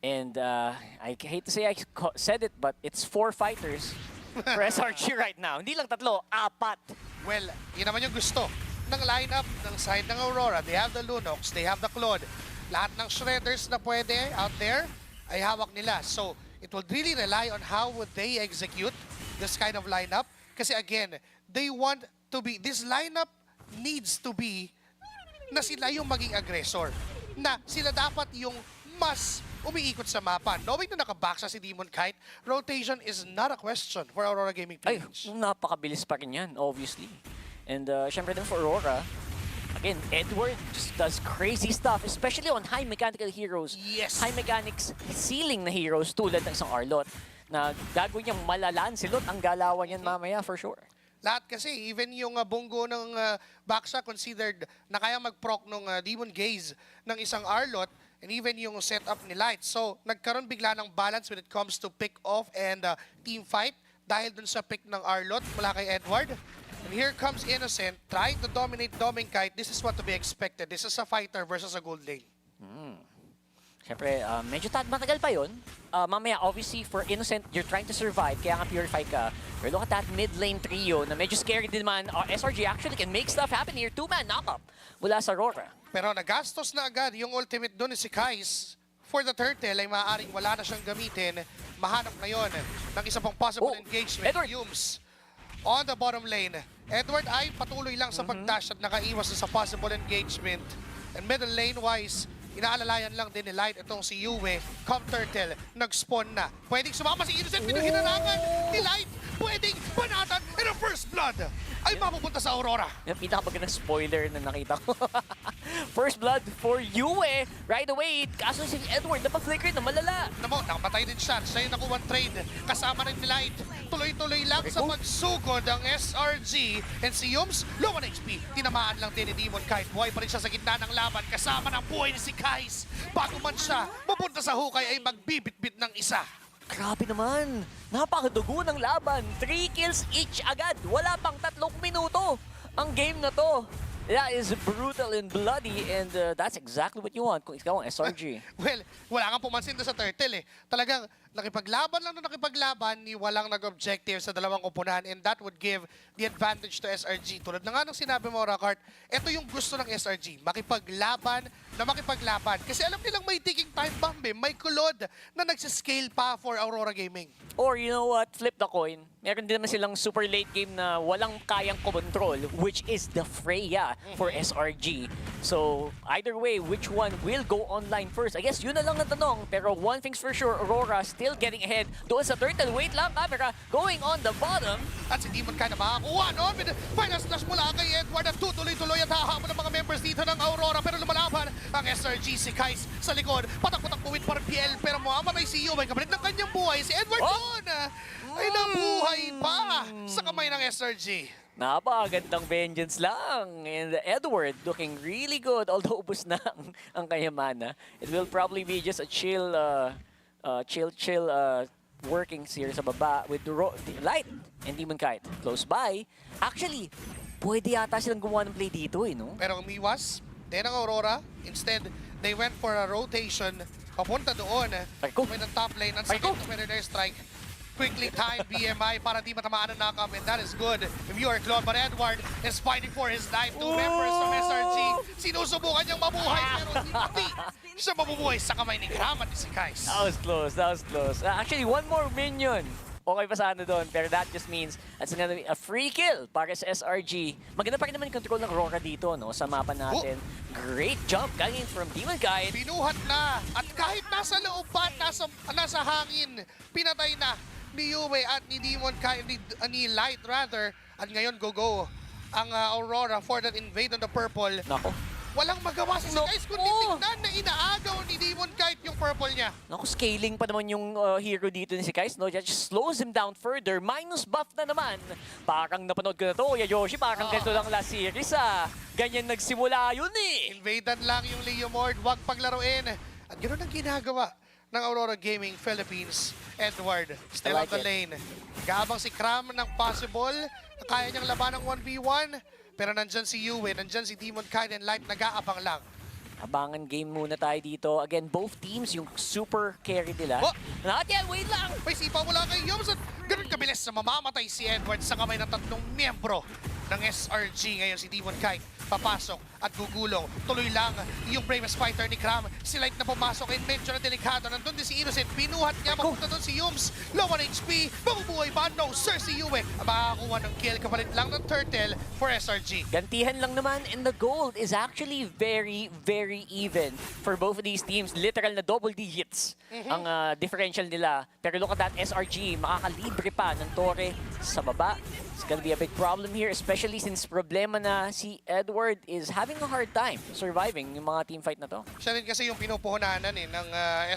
And I hate to say I said it, but it's 4 fighters for SRG right now. Hindi lang 3, 4. Well, yun naman yung gusto ng lineup ng side ng Aurora. They have the Lunox, they have the Claude. Lahat ng shredders na pwede out there ay hawak nila. So, it will really rely on how would they execute this kind of lineup. Kasi again, they want to be, this lineup needs to be na sila yung maging aggressor. Na sila dapat yung mas umiikot sa mapa. Knowing na nakabaksa si Demon Kite, rotation is not a question for Aurora Gaming PH. Ay, napakabilis pa rin yan, obviously. And syempre din for Aurora, again, Edward just does crazy stuff, especially on high mechanical heroes. Yes! High mechanics ceiling na heroes tulad ng isang Arlot na gagawin niyang malalaan si Lot ang galawan yan mamaya for sure. Lahat kasi, even yung bunggo ng Baksha considered na kaya mag-proc ng Demon Gaze ng isang Arlot and even yung setup ni Light. So, nagkaroon bigla ng balance when it comes to pick-off and team fight dahil dun sa pick ng Arlot mula kay Edward. And here comes Innocent trying to dominate Doming Kite. This is what to be expected. This is a fighter versus a gold lane. Siyempre, medyo matagal pa yun. Mamaya, obviously, for Innocent, you're trying to survive, kaya nga purify ka. Pero look at that mid lane trio na medyo scary din man. SRG actually can make stuff happen here. 2-man knockup mula sa Aurora. Pero nagastos na agad yung ultimate doon ni si Kais. For the turtle ay maaaring wala na siyang gamitin. Mahanap ngayon ng isa pang possible engagement. Edward. Yums on the bottom lane. Edward ay patuloy lang sa pag-dash at nakaiwas sa possible engagement. And middle lane-wise, inaalalayan lang din ni Light itong si Yue. Come Turtle, nag-spawn na. Pwedeng sumama si Innocent, pinaghinanangan ni Light. Pwedeng banatan, and ang first blood ay mapupunta sa Aurora. Yung pinakapagandang spoiler na nakita ko. First blood for Yue. Right away, kaso si Edward napag-flicker na malala. Nakapatay din siya. Siya yung nakuha trade. Kasama rin ni Light. Tuloy-tuloy lang sa pagsugod ang SRG. And si Yums, low on HP. Tinamaan lang din ni Demon Kite. Buhay pa rin siya sa gitna ng laban. Kasama ng buhay ni si Kais. Bago man siya, mapunta sa hukay ay magbibit-bit ng isa. Grabe naman. Napakadugo ng laban. 3 kills each agad. Wala pang 3 minuto ang game na to. That is brutal and bloody, and that's exactly what you want kung ikaw ang SRG. Well, wala kang pumansin doon sa turtle eh. Talagang nakipaglaban lang na nakipaglaban ni walang nag-objective sa dalawang koponan, and that would give the advantage to SRG. Tulad na nga ng sinabi mo, Rakart, ito yung gusto ng SRG, makipaglaban na makipaglaban. Kasi alam nilang may ticking time bomb may kulod na nagsiscale pa for Aurora Gaming. Or you know what, flip the coin. Meron din naman silang super late game na walang kayang control, which is the Freya for SRG. So either way, which one will go online first? I guess yun na lang na tanong. Pero one thing's for sure, Aurora still getting ahead. Doon sa turtle, wait lang, camera going on the bottom. At si Demon Kai na makakuha, no? Final slash mula kay Edward at tutuloy-tuloy at hahabol ng mga members dito ng Aurora. Pero lumalaban ang SRG, si Kais sa likod. Patak-patak puwit para PL, pero mamamatay si Yu. May kapalit ng kanyang buhay. Si Edward doon ay nabuhay pa sa kamay ng SRG. Napakagandang vengeance lang. And Edward looking really good, although ubus na ang kanyang mana. It will probably be just a chill workings here sa baba with the Light and Demon Kite close by. Actually, pwede yata silang gumawa ng play dito no? Pero umiwas din ang Aurora. Instead, they went for a rotation papunta doon. With the top lane. Ang sakit ng their strike. Quickly time BMI para di matamaan ang knock-up, and that is good if you are Claude. But Edward is fighting for his life. Two members from SRG. Sinusubukan niyang mabuhay pero hindi siya mabubuhay sa kamay ni Gram at si Kais. That was close, that was close. Actually, one more minion. Okay pa sana doon, pero that just means it's gonna be a free kill para sa SRG. Maganda pa rin naman yung control ng Aurora dito sa mapa natin. Great jump coming from Demon Kite. Pinuhat na, at kahit nasa loob pa at nasa hangin, pinatay na ni Yue at ni Demon Kai, ni Light rather. At ngayon go ang Aurora for that invade on the purple. Nako. Walang magawa si Kais kundi tignan na inaagaw ni Demon Kite yung purple niya. Naku, scaling pa naman yung hero dito ni si Kais, no? Just slows him down further. Minus buff na naman. Parang napanood ko na to, Kuya Yoshi. Parang ganito lang last series, Ganyan nagsimula yun, Invadan lang yung Leomord, wag paglaruin. At ganoon ang ginagawa ng Aurora Gaming Philippines. Edward, still on the lane. Gabang si Kram ng possible. Kaya niyang laban ng 1v1. Pero nandyan si Yue, nandyan si Demon Kite and Light, nag-aabang lang. Abangan game muna tayo dito. Again, both teams, yung super carry nila. Not yet, wait lang! May sipa mula kay Yums at ganun kabilis na mamamatay si Edward sa kamay ng tatlong miyembro ng SRG. Ngayon si Demon Kite papasok at gugulong. Tuloy lang yung bravest fighter ni Kram. Si Light na pumasok and medyo na delikado. Nandun din si Innocent. Pinuhat niya. Mapunta doon si Yums. Low on HP. Mabubuhay ba? No, sir, si Yue. Makakuha ng kill. Kapalit lang ng turtle for SRG. Gantihan lang naman, and the gold is actually very, very even for both of these teams. Literal na double digits ang differential nila. Pero look at that, SRG makakalibre pa ng Torre sa baba. It's gonna be a big problem here, especially since problema na si Edward is having a hard time surviving yung mga team fight na to. Siya rin kasi yung pinupuhunanan ng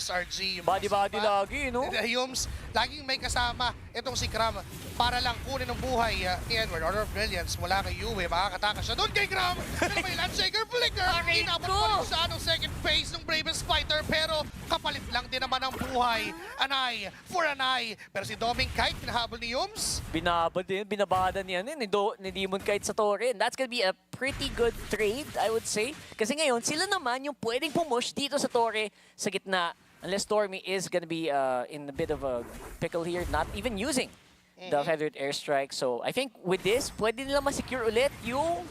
SRG. Yung body lagi, no? Yums, laging may kasama itong si Kram para lang kunin ang buhay ni Edward. Order of Brilliance mula kay Yue. Makakatakas siya doon kay Kram. Pero may Landshaker Flicker. Inabot pa rin sa second phase ng bravest fighter. Pero kapalit lang din naman ang buhay. Anay for Anay. Pero si Doming Kite, pinahabol ni Yums. Binabada niya ni Demon Kite sa Torre. And that's gonna be a pretty good trade, I would say. Kasi ngayon, sila naman yung pwedeng pumush dito sa Torre sa gitna. Unless Stormy is gonna be in a bit of a pickle here, not even using the feathered airstrike. So I think with this, pwede nila ma-secure ulit yung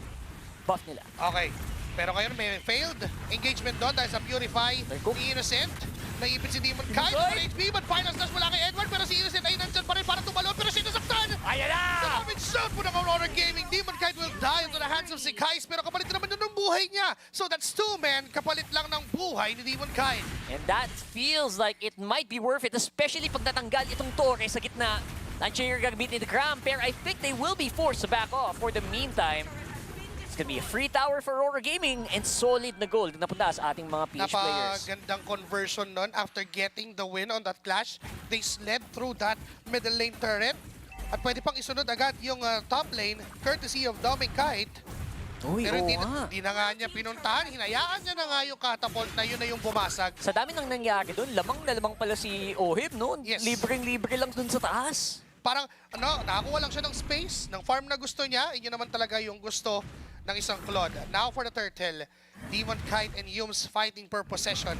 buff nila. Okay. Pero ngayon may failed engagement doon dahil sa Purify ni Innocent. Naipit si Demon Kite for HP, but final slash mula kay Edward. Pero si Innocent ay nandyan pa rin para tumalon. Pero sinasaktan! Ayan na! Damage shot po ng Aurora Gaming. Demon Kite will die into the hands of si Kais. Pero kapalit naman yun ng buhay niya. So that's two men. Kapalit lang ng buhay ni Demon Kite. And that feels like it might be worth it, especially pag natanggal itong Torre sa gitna. Lanshaker gagamitin ni The Gram, pero I think they will be forced to back off for the meantime. It's gonna be a free tower for Aurora Gaming and solid na gold na napunta sa ating mga PH players. Napagandang conversion nun. After getting the win on that clash, they slid through that middle lane turret. At pwede pang isunod agad yung top lane, courtesy of Doming Kite. Pero hindi na nga niya pinuntahan. Hinayaan niya na nga yung catapult na yun na yung bumasag. Sa dami nang nangyari doon, lamang na lamang pala si Ohib, no? Yes. Libreng-libre lang doon sa taas. Parang, nakakuha lang siya ng space, ng farm na gusto niya. Yun naman talaga yung gusto ng isang Claude. Now for the turtle, Demon Kite and Yums fighting per possession.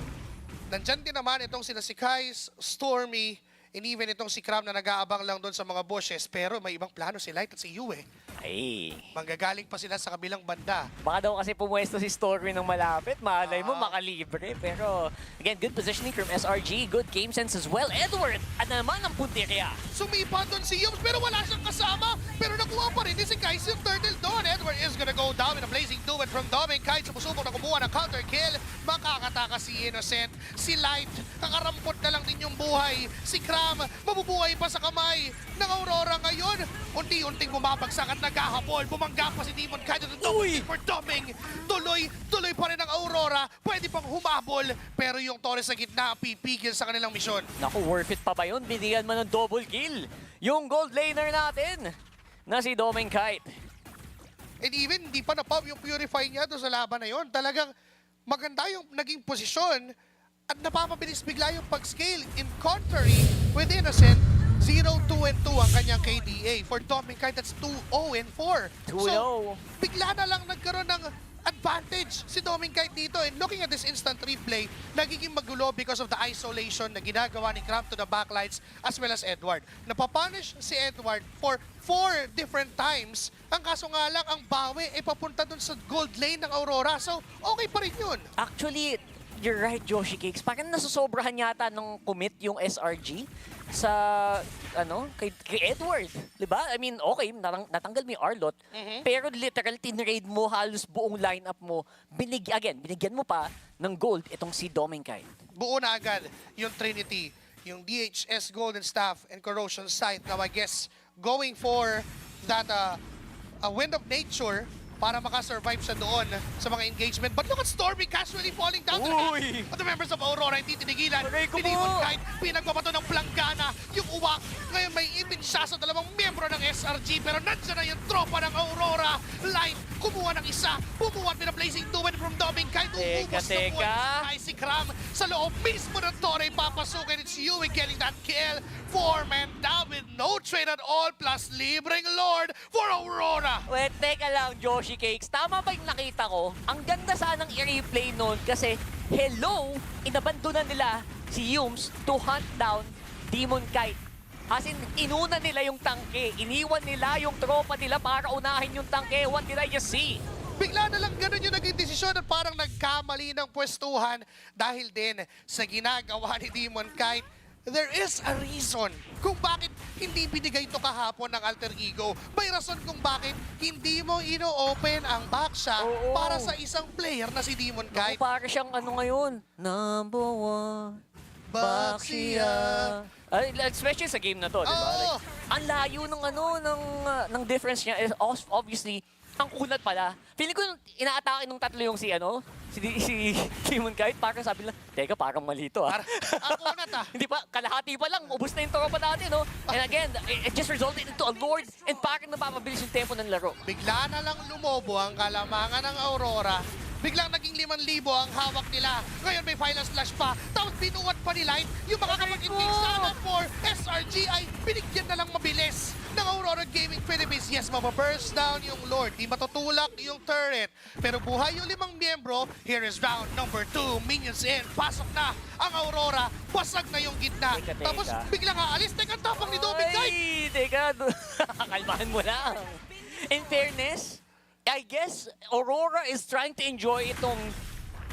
Nandyan din naman itong sila si Kais, Stormy, And even itong si Cram na nag-aabang lang doon sa mga bushes, pero may ibang plano si Light at si Yue. Ay. Manggagaling pa sila sa kabilang banda. Baka daw kasi pumuesto si Stormy ng malapit. Malay mo, makalibre. Pero, again, good positioning from SRG. Good game sense as well. Edward, ano naman ang puntirya? Sumipa doon si Yums, pero wala siyang kasama. Pero nakuha pa rin si Kais yung turtle doon. Edward is gonna go down in a blazing duet from Doming. Kais sumusubok na kumuha ng counter kill. Makakataka si Innocent. Si Light, kakarampot na lang din yung buhay. Si Cram, mabubuhay pa sa kamay ng Aurora ngayon. Unti-unting bumabagsak at naghahabol. Bumangga pa si Demon Kite at double for Doming. Tuloy pa rin ang Aurora. Pwede pang humabol. Pero yung Torres sa gitna pipigil sa kanilang misyon. Naku, worth it pa ba yun? Binigyan man ng double kill. Yung gold laner natin na si Doming Kite. And even hindi pa na-pop yung purify niya doon sa laban na yun. Talagang maganda yung naging posisyon at napapabilis bigla yung pag-scale. In contrary, with Innocent, 0-2-2 ang kanyang KDA. For Doming Kite, that's 2-0-4. 2-0. So, bigla na lang nagkaroon ng advantage si Doming Kite dito. And looking at this instant replay, nagiging magulo because of the isolation na ginagawa ni Cramp to the backlights as well as Edward. Napapunish si Edward for 4 different times. Ang kaso nga lang, ang bawi ay papunta dun sa gold lane ng Aurora. So, okay pa rin yun. Actually, you're right, Joshi Cakes. Parang nasusobrahan yata ng commit yung SRG sa, kay Edward. Diba? I mean, okay, natanggal mo yung Arlot, pero literal, tinrade mo halos buong lineup mo. Binigyan mo pa ng gold itong si Doming Kite. Buo na agad yung Trinity, yung DHS Golden Staff and Corrosion Sight. Now, I guess, going for that Wind of Nature para makasurvive siya doon sa mga engagement. But look at Stormy casually falling down to the hands of the members of Aurora. Hindi tinigilan. Si Demon Kite, pinagbabato ng planggana. Yung uwak, ngayon may ipin siya sa dalawang miyembro ng SRG. Pero nandiyan na yung tropa ng Aurora. Light, kumuha ng isa. Bumuhat na blazing duet from Doming Kite. Umubos na buwan si Cram sa loob mismo ng Torre. Papasukin it's Yui getting that kill. 4 men down with no trade at all. Plus libreng Lord for Aurora. Wait, teka lang, Joshi Cakes. Tama ba yung nakita ko? Ang ganda sanang i-replay nun kasi hello, inabandonan nila si Yums to hunt down Demon Kite. As in, inuna nila yung tangke. Iniwan nila yung tropa nila para unahin yung tangke. What did I just see? Bigla na lang ganun yung naging desisyon at parang nagkamali ng pwestuhan dahil din sa ginagawa ni Demon Kite. There is a reason kung bakit hindi binigay ito kahapon ng alter ego. May rason kung bakit hindi mo ino-open ang backsha para sa isang player na si Demon Kite. Para siyang ngayon, number 1, backsha. Especially sa game na to, di ba? Like, ang layo ng difference niya is obviously ang kunat pala. Feeling ko inaatake nung tatlo yung si Demon Kite, parang sabi lang, teka, parang mali ito ang kunat Hindi pa, kalahati pa lang, ubus na yung tropa natin, no? And again, it just resulted into a Lord and parang napapabilis yung tempo ng laro. Bigla na lang lumobo ang kalamangan ng Aurora. Biglang naging 5,000 ang hawak nila. Ngayon may final slash pa. Tapos binuhat pa ni Light. Yung makakapag-engage sana for SRG ay binigyan na lang mabilis ng Aurora Gaming Philippines. Yes, mababurst down yung Lord. Di matutulak yung turret. Pero buhay yung 5 miyembro. Here is round number 2. Minions in. Pasok na ang Aurora. Basag na yung gitna. Tapos biglang aalis. Teka, tapang ni Doming Kite. Teka, kalmahan mo lang. In fairness, I guess Aurora is trying to enjoy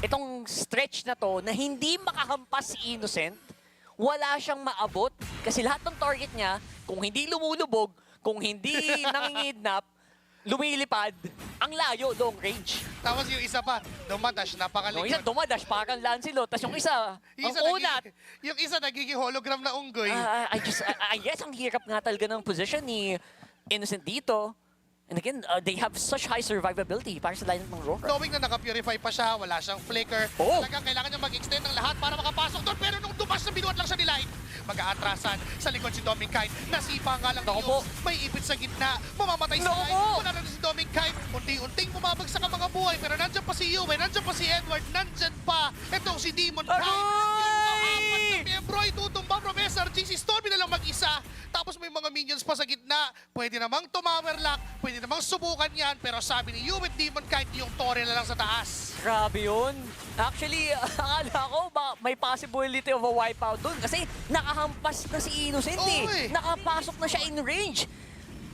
itong stretch na to na hindi makahampas si Innocent. Wala siyang maabot kasi lahat ng target niya, kung hindi lumulubog, kung hindi nangingidnap, lumilipad, ang layo, long range. Tapos yung isa pa, dumadash, napakalikod. Yung isa dumadash, parang Lancelot. Tapos yung isa, ang unat. Yung isa nagiging hologram na unggoy. I guess ang hirap nga talaga ng position ni Innocent dito. And again, they have such high survivability para sa lineup ng Aurora. Knowing na naka-purify pa siya, wala siyang flicker. Talagang kailangan niya mag-extend ng lahat para makapasok doon. Pero nung dumas na binuhat lang siya ni Light, mag-aatrasan sa likod si Doming Kite. Nasipa nga lang ni Yums. May ipit sa gitna. Mamamatay si Light. Wala na si Doming Kite. Unti-unting bumabagsak ang mga buhay. Pero nandyan pa si Yue, nandyan pa si Edward, nandyan pa itong si Demon Kite. Yung apat na miyembro ay tutumba from SRG. Si Stormy na lang mag-isa. Tapos Tapos may mga minions pa sa gitna. Pwede namang tumawerlock, pwede namang subukan yan. Pero sabi ni Yuwit Demon kahit yung Torre na lang sa taas. Grabe yun. Actually, akala ko may possibility of a wipeout dun. Kasi nakahampas na si Innocent eh. Nakapasok na siya in range.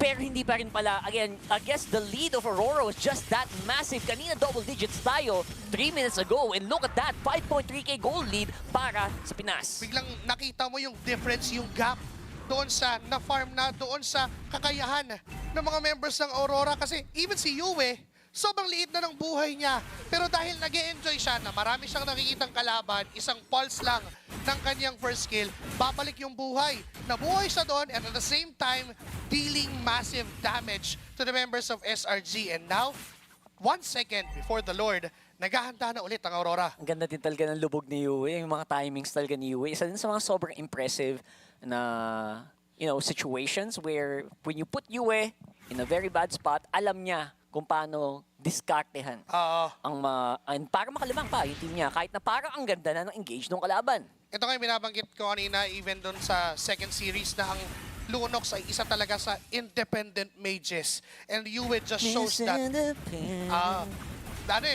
Pero hindi pa rin pala. Again, I guess the lead of Aurora was just that massive. Kanina double digits tayo 3 minutes ago. And look at that, 5.3k gold lead para sa Pinas. Biglang nakita mo yung difference, yung gap doon sa na-farm na, doon sa kakayahan ng mga members ng Aurora. Kasi even si Yue, sobrang liit na ng buhay niya. Pero dahil nag-e-enjoy siya na marami siyang nakikitang kalaban, isang pulse lang ng kanyang first skill, babalik yung buhay. Nabuhay siya doon and at the same time, dealing massive damage to the members of SRG. And now, 1 second before the Lord, naghahanda na ulit ang Aurora. Ang ganda din talaga ng lubog ni Yue, yung mga timings talaga ni Yue. Isa din sa mga sobrang impressive na situations where when you put Yue in a very bad spot, alam niya kung paano diskartehan. And para makalimang pa yung team niya, kahit na parang ang ganda na ng engage ng kalaban. Ito nga yung binabanggit ko kanina, even doon sa second series na ang Lunox ay isa talaga sa independent mages. And Yue just shows that.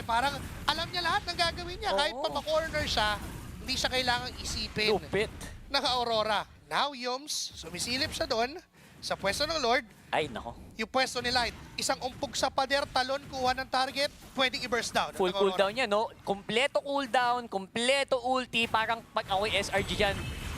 Parang alam niya lahat ng gagawin niya. Kahit pa ma-corner siya, hindi siya kailangang isipin. Lupit. Naka-Aurora. Now, Yums, sumisilip siya doon sa pwesto ng Lord. Ay, nako. Yung pwesto ni Light, isang umpog sa pader, talon, kuha ng target, pwedeng i-burst down. Full cooldown niya, no? Kompleto cooldown, kompleto ulti, parang pag-away SRG dyan.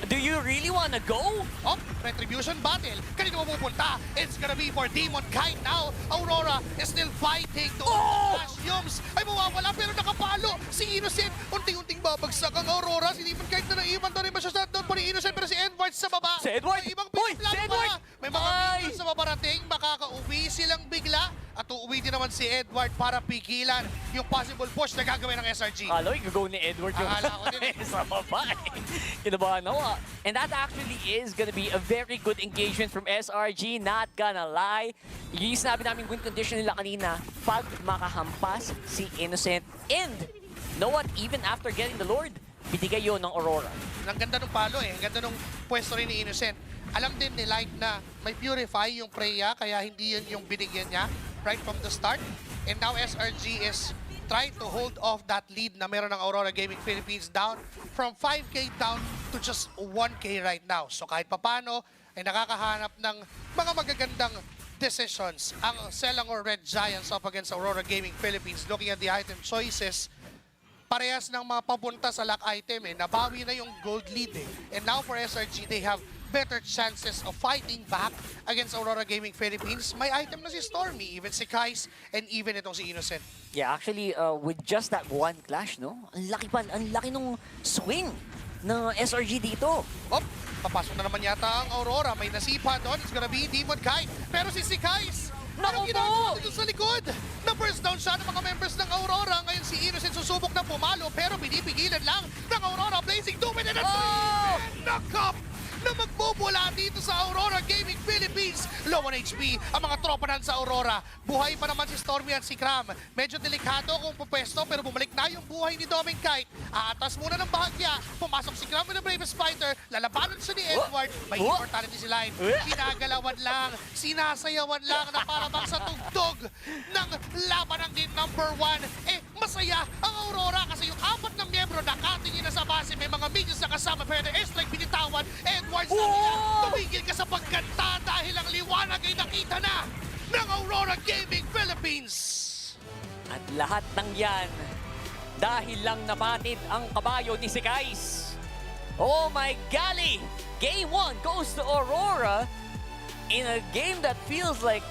Do you really wanna go? Oh, retribution battle. Kanino mo pupunta? It's gonna be for Demon Kite now. Aurora is still fighting to Flash Yums ay mawawala pero nakapalo. Si Innocent, unting-unting babagsak ang Aurora. Si Demon Kite na naiwan doon. May shutdown po ni Innocent pero si Edward sa baba. Si Edward! May ibang Uy! Si Edward! May mga minions sa babarating. Makakauwi silang bigla. At uuwi din naman si Edward para pigilan yung possible push na gagawin ng SRG. Aloy, gagawin ni Edward yung Akala ko din sa baba. Kinabahan ako. And that actually is gonna be a very good engagement from SRG, not gonna lie. Yung sinabi namin win condition nila kanina, pag makahampas si Innocent. And, know what? Even after getting the Lord, binigay yun ng Aurora. Ang ganda ng palo eh. Ang ganda ng pwesto rin ni Innocent. Alam din ni Light na may purify yung Freya, kaya hindi yun yung binigyan niya right from the start. And now SRG is trying to hold off that lead na meron ng Aurora Gaming Philippines down from 5k down to just 1k right now. So kahit papano ay nakakahanap ng mga magagandang decisions ang Selangor Red Giants up against Aurora Gaming Philippines. Looking at the item choices, parehas ng mga papunta sa lock item eh. Nabawi na yung gold lead eh. And now for SRG, they have better chances of fighting back against Aurora Gaming Philippines. May item na si Stormy, even si Kais, and even itong si Innocent. Yeah, actually, with just that one clash, no? Ang laki nung swing ng SRG dito. Oh, papasok na naman yata ang Aurora. May nasipa doon. It's gonna be Demon Kite. Pero si Kais, anong ginagawa dito sa likod? Na-burst down siya ng mga members ng Aurora. Ngayon si Innocent susubok na pumalo, pero pinipigilan lang ng Aurora. Blazing Dominant at knock-up na magbubula dito sa Aurora Gaming Philippines. Low on HP ang mga tropa nan sa Aurora. Buhay pa naman si Stormy at si Cram. Medyo delikado kung pupwesto pero bumalik na yung buhay ni Doming Kite. Aatas muna ng bahagya. Pumasok si Cram with the bravest fighter. Lalabanan siya ni Edward. May immortality si Line. Ginagalawan lang. Sinasayawan lang na para bang sa tugtog ng laban ng game number 1. Eh, masaya ang Aurora kasi yung 4 na miyembro nakatingin na sa base. May mga minions na kasama pero the airstrike binitawan. Edward sabi niya, tumigil ka sa pagkanta dahil ang liwanag ay nakita na ng Aurora Gaming Philippines. At lahat ng yan, dahil lang napatid ang kabayo ni si Kais. Oh my golly! Game 1 goes to Aurora in a game that feels like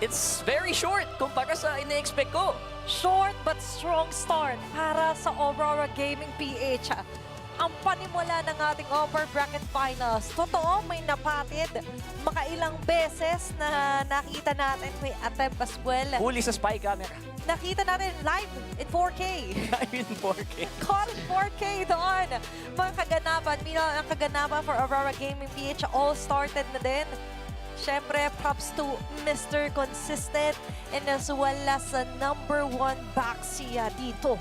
it's very short kumpara sa ina-expect ko. Short but strong start para sa Aurora Gaming PH. Ang panimula ng ating upper bracket finals. Totoo, may napatid. Makailang beses na nakita natin may attempt as well. Huli sa spy camera. Nakita natin live in 4K. Live in 4K. Call 4K doon. Mga kaganapan. Meanwhile, ang kaganapan for Aurora Gaming PH all started na din. Siyempre, props to Mr. Consistent and as well as sa number 1 backseat dito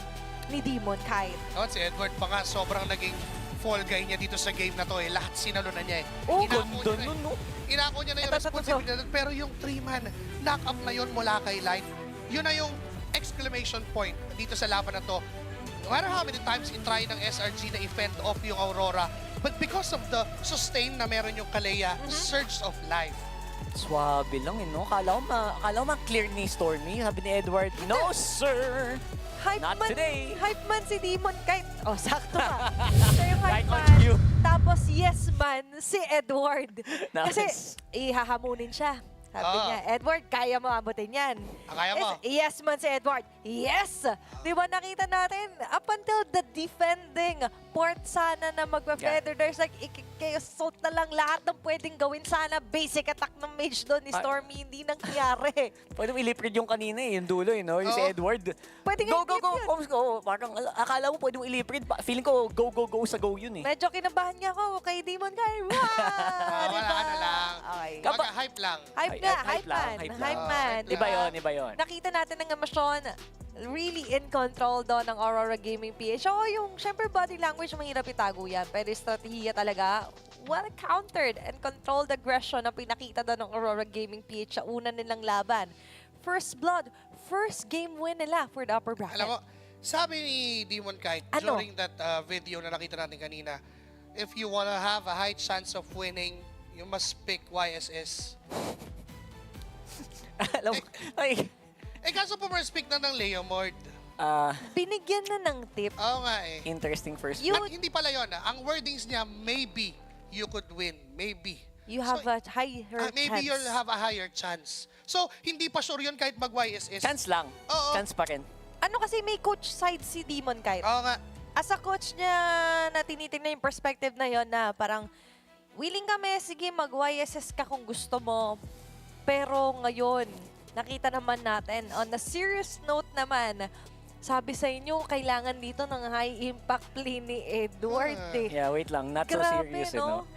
ni Demon Kite. Si Edward pa nga sobrang naging fall guy niya dito sa game na to eh. Lahat sinalo na niya eh. Oh, Inako ganda niya nun, no? Inako niya na yung responsibilidad. Pero yung 3-man knock-up na yun mula kay Light, yun na yung exclamation point dito sa laban na to. No matter how many times i-try ng SRG na i-fend off yung Aurora, but because of the sustain na meron yung Kalea, surge of life. Swabe lang, no? Kala ko ma-clear ni Stormy. Sabi ni Edward, no, sir! Not today! Hype man si Demon kahit... Oh, sakto pa. Siya yung hype Right on man. cue. Tapos yes man si Edward. Kasi Nice. ihahamunin siya. Sabi niya, Edward, kaya mo abutin yan. Kaya mo. Yes man si Edward. Yes! Di ba nakita natin, up until the defending port sana na magpa-feather, there's like, i-salt na lang lahat ng pwedeng gawin sana. Basic attack ng mage doon ni Stormy, hindi nangyari. Pwede mo iliprid yung kanina eh, yung dulo eh, no? Yung si Edward. Pwede nga Go. Parang akala mo pwede mo iliprid. Feeling ko go sa go yun eh. Medyo kinabahan niya ako kay Demon Guy. Wala ka na lang. Okay. Hype lang. Hype man. Iba yun. Nakita natin ang emosyon. Really in control doon ng Aurora Gaming PH. So, yung, syempre, body language, mahirap itago yan. Pero strategiya talaga, well countered and controlled aggression ang pinakita doon ng Aurora Gaming PH sa una nilang laban. First blood, first game win nila for the upper bracket. Alam mo, sabi ni Demon Kite during that video na nakita natin kanina, if you wanna have a high chance of winning, you must pick YSS. Alam mo, kaso first pick na ng Leomord. Binigyan na ng tip. Oo nga eh. Interesting first At hindi pala yun. Ang wordings niya, maybe you could win. Maybe. You have a higher chance. Maybe you'll have a higher chance. So, hindi pa sure yun kahit mag-YSS. Chance lang. Oo. Chance pa rin. Ano kasi may coach side si Demon Kite. Oo nga. As a coach niya na tinitingnan yung perspective na yon na parang willing kami, sige mag-YSS ka kung gusto mo. Pero ngayon, nakita naman natin, on a serious note naman, sabi sa inyo, kailangan dito ng high impact play ni Edward eh. Yeah, wait lang. Not so Grabe, serious, no?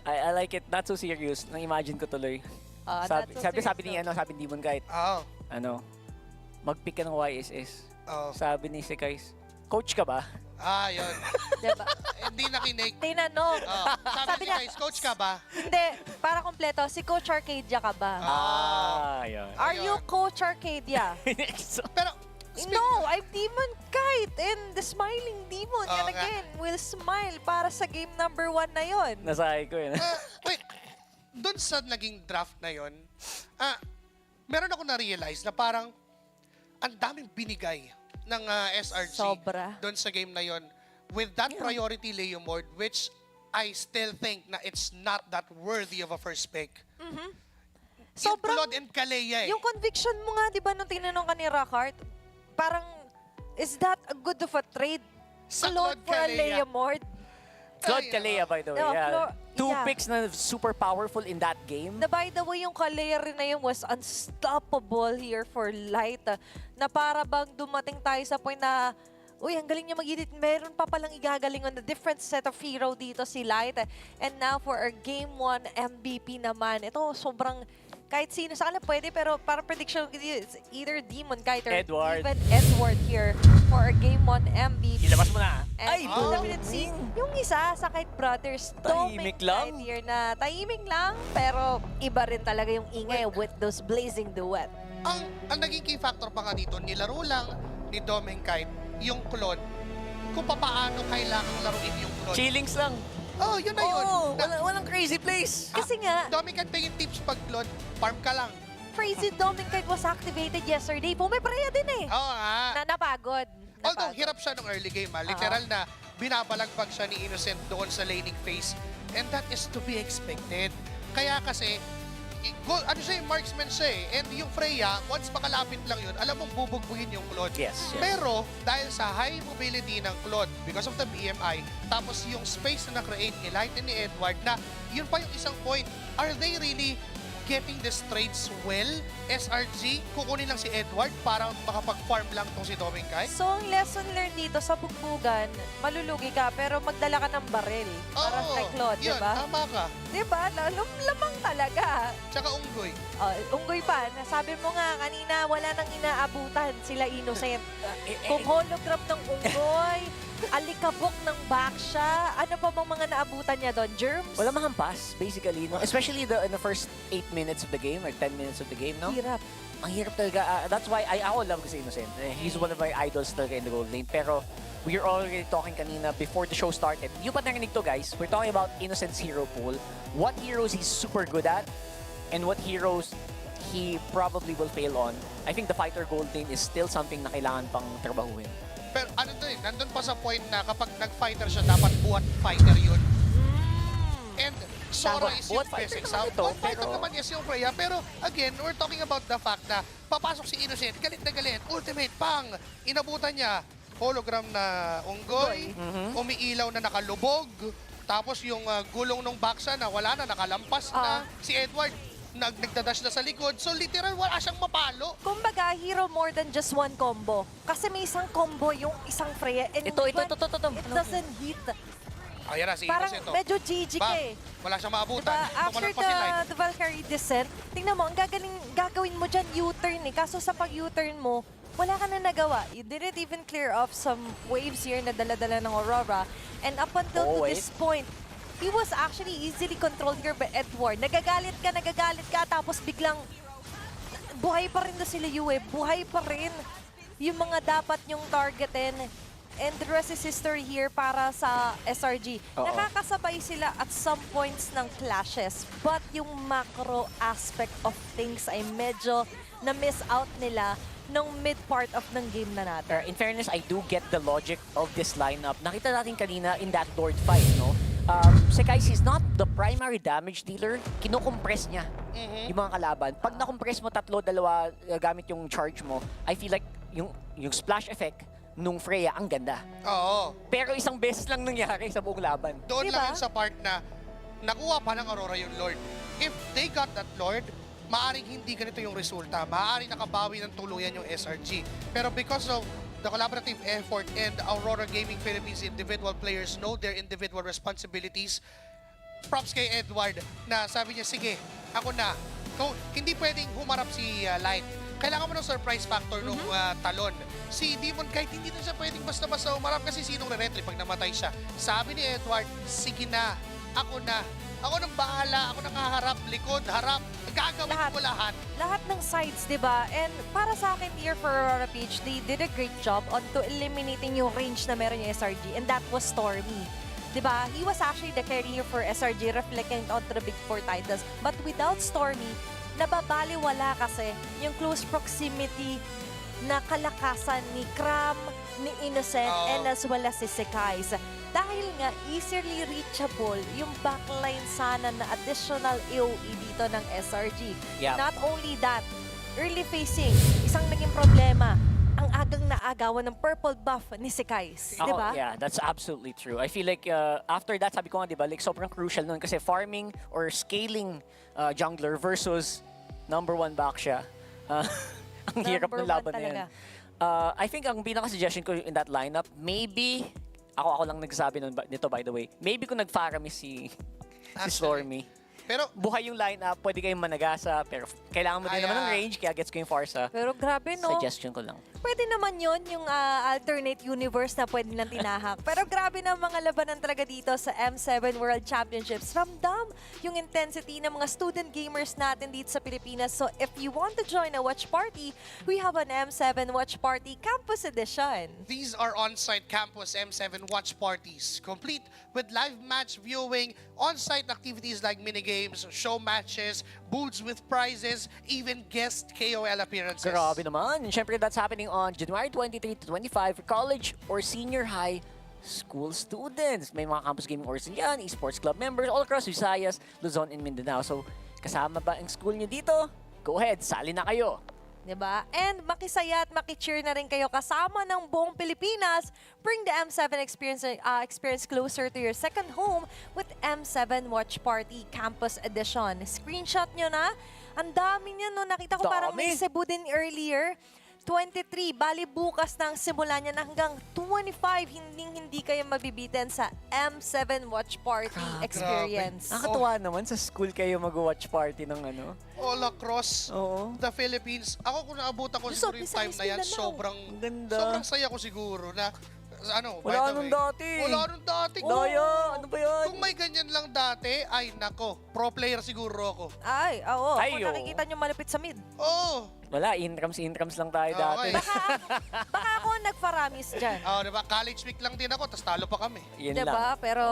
I like it. Not so serious. Nang-imagine ko tuloy. Sabi ni Demon Kite. Mag-pick ka ng YSS. Sabi ni Sekais, coach ka ba? Yun. Diba? Hindi nakinig. Tinanong. Sabi niya, coach ka ba? Hindi. Para kompleto, si Coach Arcadia ka ba? Yun. Are you Coach Arcadia? Pero, no, I'm Demon Kite and the smiling demon. And again, will smile para sa game number 1 na yon. Nasahay ko yun. Wait, doon sa naging draft na yon, meron ako na-realize na parang ang daming binigay ng SRG doon sa game na yon with that priority Leomord, which I still think na it's not that worthy of a first pick. Sobrang, Claude and Kalea eh. yung conviction mo nga, di ba, nung tinanong ka ni Rockart, parang, is that a good of a trade? Sa Claude for a Leomord? Claude Kalea, by the way. No, Two picks na super powerful in that game. By the way, yung Kalea rin na yun was unstoppable here for Light. Na para bang dumating tayo sa point na, uy, ang galing niya mag-edit. Meron pa palang igagaling on a different set of hero dito si Light. And now for our Game 1 MVP naman. Ito, sobrang, kahit sino sa kanila pwede, pero para prediction, it's either Demon Kite or even Edward here for our Game 1 MVP. Ilabas mo na. Ay, yung isa sa Kite Brothers, tahimik lang. Here na tahimik lang, pero iba rin talaga yung ingay with those blazing duet. Ang naging key factor pa nga dito, nilaro lang ni Dom and Kite yung Claude kung paano kailangang laruin yung Claude. Chillings lang. Oh, yun na yun. Walang crazy plays. Kasi nga, Dominic yung tips pag Claude, farm ka lang. Crazy Dominic was activated yesterday. Pumipreya din eh. Oo nga. Napagod. Although, hirap siya nung early game. Literal na binabalagpag siya ni Innocent doon sa laning phase. And that is to be expected. Kaya kasi, ano siya yung marksman siya eh. And yung Freya, once makalapit lang yun, alam mong bubugbuhin yung Claude. Yes. Pero, dahil sa high mobility ng Claude, because of the BMI, tapos yung space na na-create ni Light and ni Edward, na yun pa yung isang point. Are they really getting these trades well? SRG, kukunin lang si Edward para makapag-farm lang tong si Dominic. So, ang lesson learned dito sa bugbugan, malulugi ka, pero magdala ka ng baril. Para kay Claude, yun, diba? Tama ka. Diba? Lamang talaga. Tsaka unggoy. Unggoy pa. Sabi mo nga kanina, wala nang inaabutan sila Innocent. Kung hologram ng unggoy, alikabok ng baksya. Ano pa bang mga naabutan niya doon? Germs? Wala mahampas, basically. No? Especially in the first 8 minutes of the game or 10 minutes of the game, no? Hirap. Ang hirap talaga. That's why ako love kasi Innocent. He's one of my idols talaga in the gold lane. Pero we were already talking kanina before the show started. Yung pa narinig to, guys. We're talking about Innocent's hero pool. What heroes he's super good at and what heroes he probably will fail on. I think the fighter gold lane is still something na kailangan pang trabahuin. Pero ano to eh, nandun pa sa point na kapag nag-fighter siya, dapat buhat fighter yun. And Sora is yung best example. Buhat fighter naman yes yung Freya. Pero again, we're talking about the fact na papasok si Innocent, galit na galit, ultimate, pang! Inabutan niya, hologram na unggoy, umiilaw na nakalubog, tapos yung gulong ng baksa na wala na, nakalampas na. Si Edward, nagdadash na sa likod. So literal, wala siyang mapalo. Kumbaga, hero more than just one combo. Kasi may isang combo yung isang Freya. And Ito. it doesn't hit. Ayan na, si Parang Innocent. medyo GG ka eh. Wala siyang maabutan. Diba, after the Valkyrie descent, tingnan mo, ang gagawin mo dyan, U-turn eh. Kaso sa pag-U-turn mo, wala ka na nagawa. You didn't even clear off some waves here na dala-dala ng Aurora. And up until to this point, he was actually easily controlled here by Edward. Nagagalit ka, tapos biglang buhay pa rin na sila Yue. Buhay pa rin yung mga dapat nyong targetin. And the rest is history here para sa SRG. Nakakasabay sila at some points ng clashes. But yung macro aspect of things ay medyo na-miss out nila nung mid-part of ng game na natin. In fairness, I do get the logic of this lineup. Nakita natin kanina in that Lord fight, no? Sekais is not the primary damage dealer. Kinukompress niya yung mga kalaban. Pag nakompress mo tatlo, dalawa gamit yung charge mo, I feel like yung splash effect nung Freya, ang ganda. Oo. Pero isang beses lang nangyari sa buong laban. Doon lang yun sa part na nakuha pa ng Aurora yung Lord. If they got that Lord, maaaring hindi ganito yung resulta. Maaaring nakabawi ng tuluyan yung SRG. Pero because of the collaborative effort and Aurora Gaming Philippines individual players know their individual responsibilities, props kay Edward na sabi niya, sige, ako na. So, hindi pwedeng humarap si Light. Kailangan mo ng surprise factor nung talon. Si Demon, kahit hindi na siya pwedeng basta-basta umarap kasi sinong re-retry pag namatay siya. Sabi ni Edward, sige na, ako na. Ako nang bahala, ako nang haharap, likod, harap, gagawin ko lahat. Lahat ng sides, di ba? And para sa akin here for Aurora Peach, they did a great job on to eliminating yung range na meron yung SRG, and that was Stormy. Di ba? He was actually the carrier for SRG, reflecting onto the Big Four titles. But without Stormy, nababaliwala kasi yung close proximity na kalakasan ni Cram, ni Innocent, and as well as si Sekais. Dahil nga easily reachable yung backline sana na additional AOE dito ng SRG. Not only that, early facing, isang naging problema, ang agang naagawan ng purple buff ni Sekais, di ba? Yeah, that's absolutely true. I feel like after that, sabi ko nga, di ba, like sobrang crucial nun kasi farming or scaling jungler versus #1 Baksha. Ang hirap ng laban na yan. I think ang pinaka-suggestion ko in that lineup, maybe, ako lang nagsasabi nito by the way, maybe kung nag-Faramis si Stormy, pero buhay yung lineup, pwede kayong managasa, pero kailangan mo din naman ng range, kaya gets ko yung Farsa. Pero grabe, no? Suggestion ko lang. Pwede naman yun, yung alternate universe na pwede lang tinahak. Pero grabe na mga labanan talaga dito sa M7 World Championships. Ramdam yung intensity ng mga student gamers natin dito sa Pilipinas. So if you want to join a watch party, we have an M7 Watch Party Campus Edition. These are on-site campus M7 watch parties, complete with live match viewing, on-site activities like minigames, show matches, booths with prizes, even guest KOL appearances. Grabe naman. Siyempre, that's happening on January 23 to 25 for college or senior high school students. May mga campus gaming orgs yan, esports club members all across Visayas, Luzon, and Mindanao. So, kasama ba ang school nyo dito? Go ahead, sali na kayo. Diba? And makisaya at makicheer na rin kayo kasama ng buong Pilipinas. Bring the M7 experience closer to your second home with M7 Watch Party Campus Edition. Screenshot nyo na. Ang dami niya, no? Nakita ko parang may Cebu din earlier. 23, bali bukas ng simula niya na hanggang 25, hindi kayo mabibitin sa M7 Watch Party experience. Nakakatuwa naman sa school kayo mag-watch party ng ano. All across the Philippines. Ako kung naabutan ko siguro yung time na yan, sobrang saya ko siguro na Ano, by Wala the nung way. dati. Wala nung dati. Daya, ano ba yan? Kung may ganyan lang dati, ay nako, pro player siguro ako. Ay, oo. Ay, Kung oo. nakikita nyo malapit sa mid. Oo. Wala, intrams lang tayo dati. Baka ako nagparamis dyan. Oh, diba? College week lang din ako, tapos talo pa kami. Yun Diba? Pero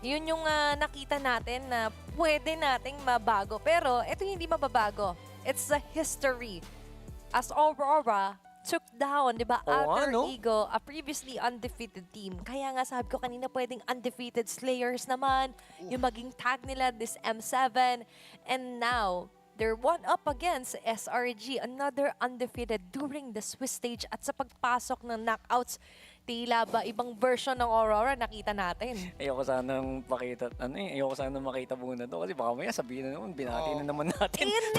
yun yung nakita natin na pwede nating mabago. Pero ito hindi mababago. It's the history. As Aurora took down, di ba, Alter Ego, a previously undefeated team. Kaya nga sabi ko kanina pwedeng undefeated Slayers naman, yung maging tag nila, this M7. And now, they're one up against SRG, another undefeated during the Swiss stage. At sa pagpasok ng knockouts, tila ba ibang version ng Aurora nakita natin. Ayoko sanang makita, ayoko sanang makita muna to kasi baka maya sabihin na naman, binati na naman natin. Kailangan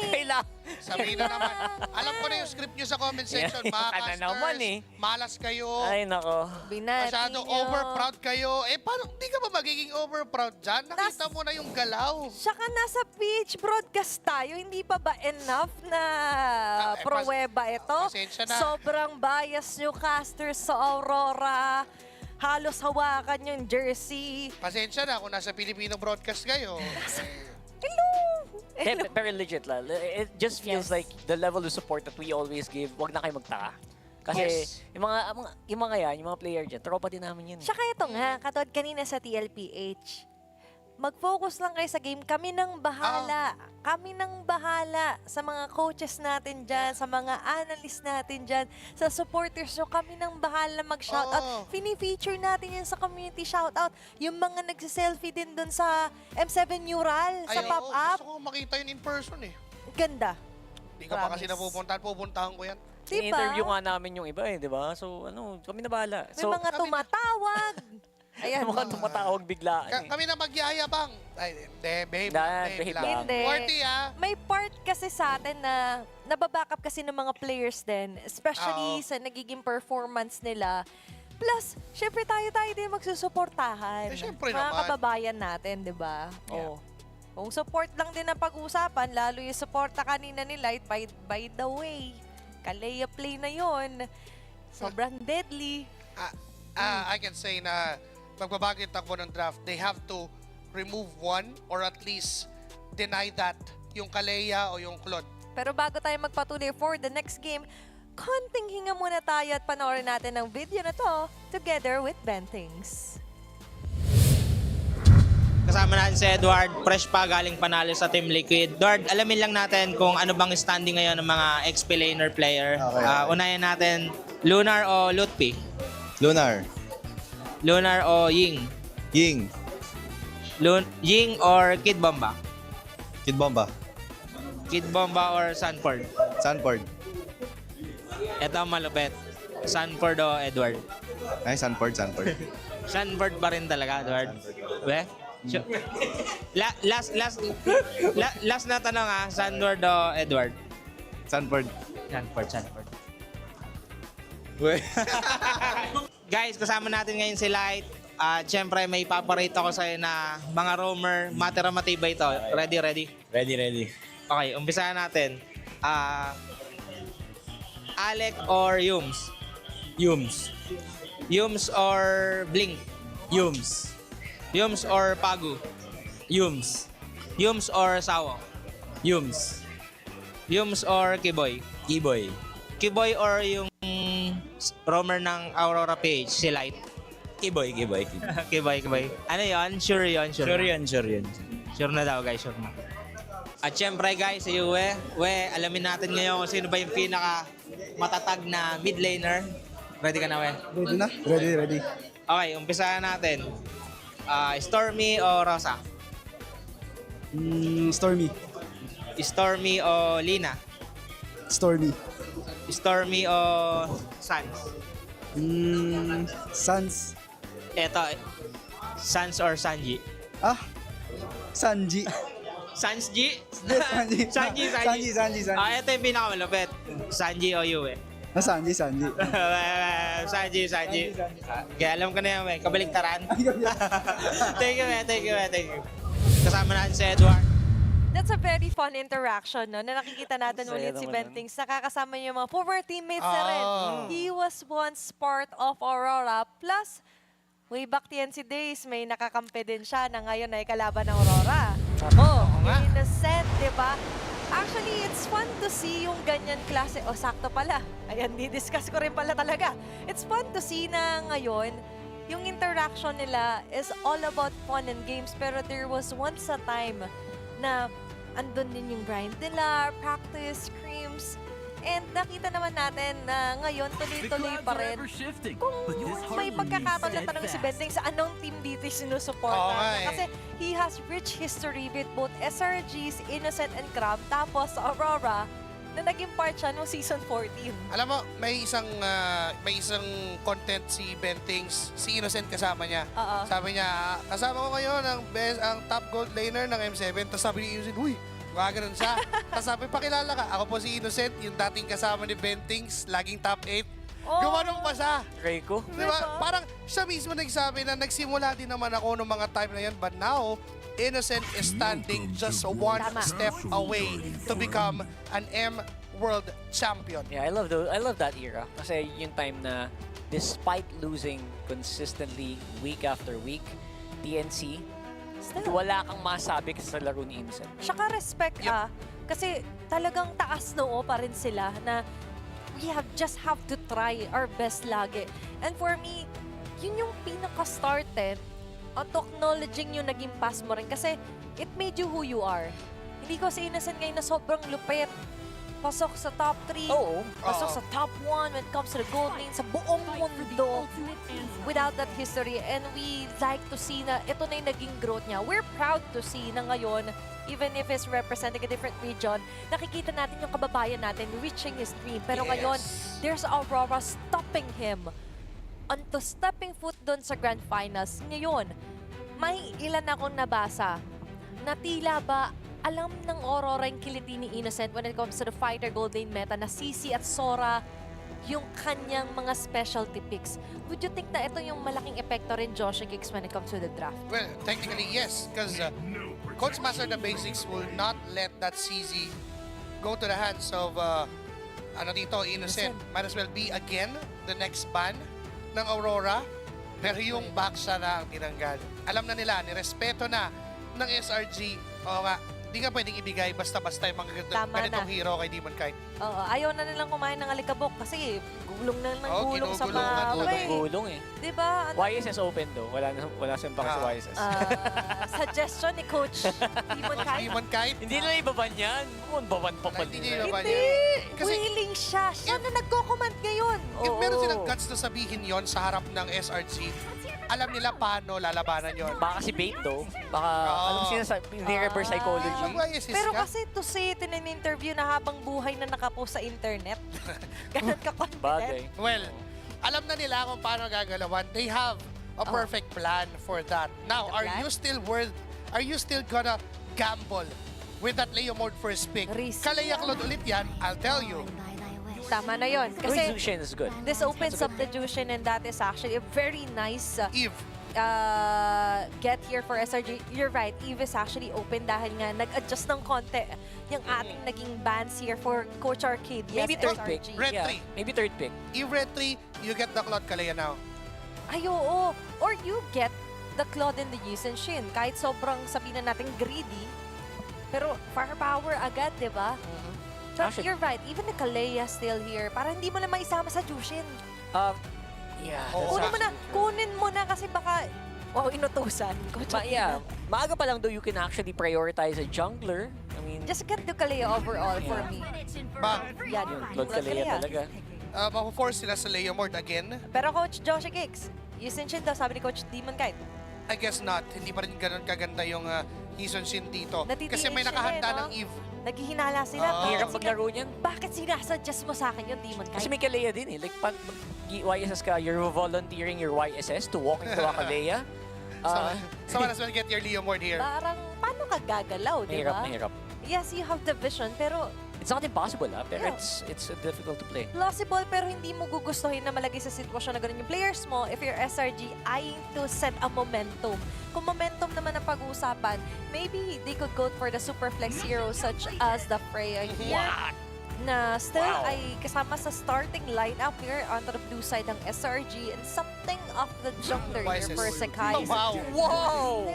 Kailangan. Sabihin na naman. Alam ko na yung script nyo sa comment section, mga Kana naman casters. Malas kayo. Ay, nako. Binati Masyadong nyo. overproud kayo. Eh, paano hindi ka ba magiging overproud dyan? Nakita mo na yung galaw. Saka nasa pitch broadcast tayo, hindi pa ba enough na pruweba ito? Pasensya na. Sobrang bias nyo casters sa Aurora. Halos hawakan yung jersey. Pasensya na kung nasa Filipino broadcast kayo. Hello! Very legit lang. It just feels like the level of support that we always give, wag na kayo magtaka. Kasi yung mga player dyan, tropa din namin yun. Tsaka ito nga, katulad kanina sa TLPH, mag-focus lang kayo sa game. Kami nang bahala. Kami nang bahala sa mga coaches natin dyan, sa mga analysts natin dyan, sa supporters nyo. Kami nang bahala mag-shoutout. Fini-feature natin yan sa community shoutout. Yung mga nagsiselfie din dun sa M7 mural, sa pop-up. Gusto ko makita yun in person eh. Ganda. Hindi ka pa kasi pupuntahan ko yan. Diba? I-interview nga namin yung iba eh, di ba? So, kami na bahala. May mga tumatawag. Ayan. Mga tumatawag biglaan eh. Kami na magyayabang. Ay, hindi, babe. Hindi. May part kasi sa atin na nababackup kasi ng mga players din, especially sa nagiging performance nila. Plus, syempre tayo din magsusuportahan. Syempre mga naman. kababayan natin, di ba? Yeah. Kung support lang din ang pag-uusapan, lalo yung suporta kanina ni Light, by the way, Kalea play na yon. Sobrang deadly. I can say na magbabago yung takbo ng draft, they have to remove one or at least deny that yung Kalea o yung Claude. Pero bago tayo magpatuloy for the next game, konting hinga muna tayo at panoorin natin ang video na to together with Bentings. Kasama natin si Edward, fresh pa galing panalo sa Team Liquid. Edward, alamin lang natin kung ano bang standing ngayon ng mga XP laner player. Unahin natin, Lunar o Lutpi? Lunar. Lunar o Ying? Ying. Ying or Kid Bomba? Kid Bomba. Kid Bomba or Sanford? Sanford. Ito ang malupit. Sanford o Edward? Ay, Sanford. Sanford pa rin talaga, Edward. We? Last na tanong Sanford o Edward? Sanford. Guys, kasama natin ngayon si Light. Siyempre, may paparate ako sa'yo na mga roamer, matira matibay ito. Ready? Ready. Okay, umpisahan natin. Alec or Yums? Yums or Blink? Yums or Pagu? Yums or Sawo? Yums or Kiboy? Kiboy or yung roamer ng Aurora PH, si Light? Kiboy. Kiboy. Ano yon? Sure yun. Sure na daw, guys. Sure na. At syempre, guys, si Uwe. Alamin natin ngayon kung sino ba yung pinaka matatag na mid laner. Ready ka na, Uwe? Ready na? Ready. Okay, umpisahan natin. Stormy o Rosa? Stormy. Stormy o Lina? Stormy o Sans? Sans. Eto, Sans or Sanji? Sanji. Sanji? Sanji. Ito yung pinakamalupit. Sanji o Yue? Sanji. Sanji. Kaya alam ko na yan, kabaligtaran. Thank you. Kasama natin si Edward. That's a very fun interaction, no? Na nakikita natin Saya ulit si naman Bentings. Nakakasama niya yung mga former teammates na rin. Ah. He was once part of Aurora. Plus, way back TNC days, may nakakampi din siya na ngayon ay kalaban ng Aurora. Innocent, di ba? Actually, it's fun to see yung ganyan klase. O, sakto pala. Ayan, di-discuss ko rin pala talaga. It's fun to see na ngayon, yung interaction nila is all about fun and games. Pero there was once a time na andun din yung grind nila, practice, screams. And nakita naman natin na ngayon tuloy-tuloy pa rin. Kung may pagkakataon na tanong si Benteng sa anong team dito sinusuporta. Kasi he has rich history with both SRGs, Innocent, and Crab. Tapos sa Aurora, na naging part siya noong season 14. Alam mo, may isang content si Bentings, si Innocent kasama niya. Sabi niya, kasama ko ngayon ang top gold laner ng M7. Tapos sabi ni Innocent, uy, gano'n siya. Tapos sabi, pakilala ka. Ako po si Innocent, yung dating kasama ni Bentings, laging top 8. Gumanong pa siya. Reiko. Diba? Parang siya mismo nagsabi na nagsimula din naman ako noong mga time na yan. But now, Innocent is standing just one step away to become an M World Champion. Yeah, I love that era. Kasi yung time na despite losing consistently week after week, TNC, wala kang masabi sa laro ni Innocent. Tsaka respect kasi talagang taas noo pa rin sila na we just have to try our best lagi. And for me, yun yung pinaka-started at acknowledging yung naging pass mo rin kasi it made you who you are. Hindi ko si Innocent ngayon na sobrang lupit. Pasok sa top 3, pasok sa top 1 when it comes to the gold lane sa buong mundo without that history. And we like to see na ito na yung naging growth niya. We're proud to see na ngayon, even if it's representing a different region, nakikita natin yung kababayan natin reaching his dream. Pero ngayon, there's Aurora stopping him onto stepping foot doon sa Grand Finals. Ngayon, may ilan akong nabasa na tila ba alam ng Aurora yung kiliti ni Innocent when it comes to the fighter gold lane meta na CC at Sora yung kanyang mga specialty picks. Would you think na ito yung malaking epekto rin, Josh Kicks, when it comes to the draft? Well, technically, yes. Because Coach Master the Basics will not let that CZ go to the hands of Innocent. Might as well be again the next ban ng Aurora. Pero yung Baksa na ang tinanggal. Alam na nila, nirespeto na ng SRG. Oo nga, di nga pwedeng ibigay basta-basta yung mga ganitong hero kay Demon Kite. Oo, ayaw na nilang kumain ng alikabok kasi gulong na lang gulong sa mga Gulong eh. Diba? YSS open do. Wala siyang baka sa YSS. Suggestion ni Coach Demon Kite? Hindi na ibaban yan. Kung baban pa pa din. Hindi! Willing siya. Siya na nagko-command ngayon. If meron silang guts na sabihin yon sa harap ng SRG, alam nila paano lalabanan yon. Baka si bait do. Baka alam sinasabi, hindi reverse psychology. Pero kasi to say it in an interview na habang buhay na nakapost sa internet, ganun ka-confident. Well, alam na nila kung paano gagalawan. They have a perfect plan for that. Now, are you still gonna gamble with that Leo mode first pick? Kalayaklod ulit yan, I'll tell you. Tama na yun. Kasi Jushin is good. This opens up the Jushin and that is actually a very nice get here for SRG. You're right, Eve is actually open dahil nga nag-adjust ng konti yung ating naging bans here for Coach Arcade. Yes, Maybe third pick. Red 3. Maybe third pick. Eve Red 3, you get the Claude Kalea now. Ay, oo. Or you get the Claude and the Yusen Shin. Kahit sobrang sabihin na natin greedy, pero firepower agad, di ba? But you're right, even the Kalea still here. Para hindi mo na maisama sa Jushin. Yeah. Kunin mo na kasi baka, inutusan. Maaga pa lang though you can actually prioritize a jungler. I mean, just get the Kalea overall for me. Yan, Claude Kalea talaga. Mapo-force sila sa Leo mode again. Pero Coach Josh Kicks, Yusen Shin daw, sabi ni Coach Demon Kite. I guess not. Hindi pa rin ganun kaganda yung Yusen Shin dito. Kasi may nakahanda ng Eve. Naghihinala sila. Hirap maglaro niyan. Bakit sinasuggest mo sa akin yung Demon Kite? Kasi may Kalea din eh. Like, pag YSS ka, you're volunteering your YSS to walk into a Kalea. So might as well get your Leo mode here. Parang, paano ka gagalaw, di ba? Mahirap. Yes, you have the vision, pero It's not impossible, pero Yeah. it's difficult to play. Plausible, pero hindi mo gugustuhin na malagay sa sitwasyon na ganun yung players mo if you're SRG eyeing to set a momentum. Kung momentum naman ang pag-uusapan, maybe they could go for the super flex heroes such as the Freya here. Na still ay kasama sa starting lineup here onto the blue side ng SRG and something of the jungler here for Sakai. Wow!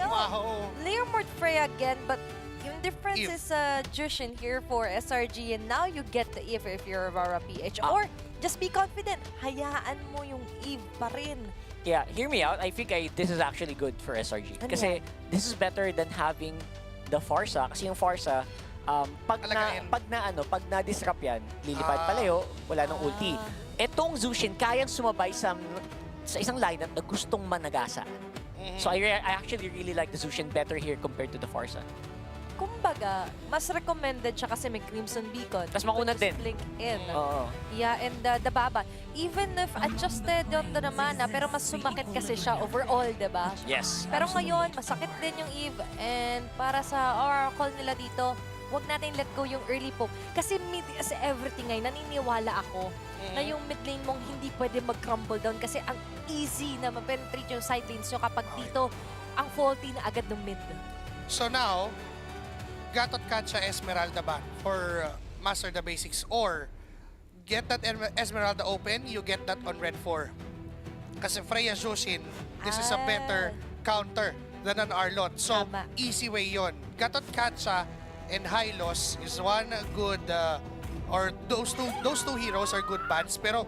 Layer more Freya again, but yung difference is Jushin here for SRG and now you get the Eve if you're Aurora PH. Or just be confident, hayaan mo yung Eve pa rin. Yeah, hear me out. I think this is actually good for SRG. Kasi this is better than having the Farsa. Kasi yung Farsa, pag na-disrupt yan, lilipad palayo, wala nang ulti. Etong Zushin, kayang sumabay sa isang lineup na gustong managasa. So I actually really like the Zushin better here compared to the Farsa. Kumbaga, mas recommended siya kasi may Crimson Beacon. Tapos mauna din. Blink in. Oo. Yeah, and the Baba. Even if adjusted doon na mana, pero mas sumakit kasi siya overall, diba? Yes. Pero ngayon, masakit din yung Eve. And para sa Oracle nila dito, huwag natin let go yung early poke. Kasi mid is everything ngayon, naniniwala ako na yung mid lane mong hindi pwede mag-crumble down kasi ang easy na ma-penetrate yung side lanes nyo kapag dito ang faulty na agad ng mid. So now, Gatot Katsa Esmeralda ban for master the basics or get that Esmeralda open, you get that on red 4. Kasi Freya Jushin, this is a better counter than an Arlot. So, easy way yon. Gatot Katsa and Hylos is one good or those two heroes are good bans pero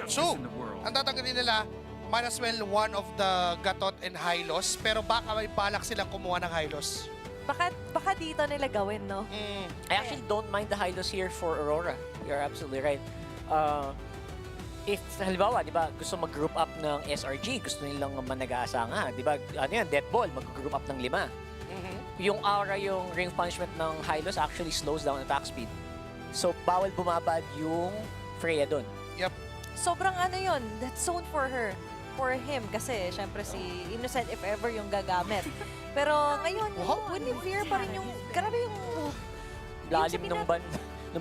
so ang tatanggalin nila might as well one of the Gatot and Hylos pero baka may balak silang kumuha ng Hylos. Baka dito nila gawin, no? I actually don't mind the Hylos here for Aurora. You're absolutely right. If, halimbawa, di ba, gusto mag-group up ng SRG, gusto nilang manag-aasa nga, di ba, ano yan, death ball, mag-group up ng 5. Yung aura, yung ring punishment ng Hylos actually slows down attack speed. So, bawal bumabad yung Freya dun. Yep. Sobrang ano yun, that's zone for her. For him, kasi syempre si Innocent if ever yung gagamit. Pero ngayon, yung Guinevere pa rin yung, grabe yung... Lalim ng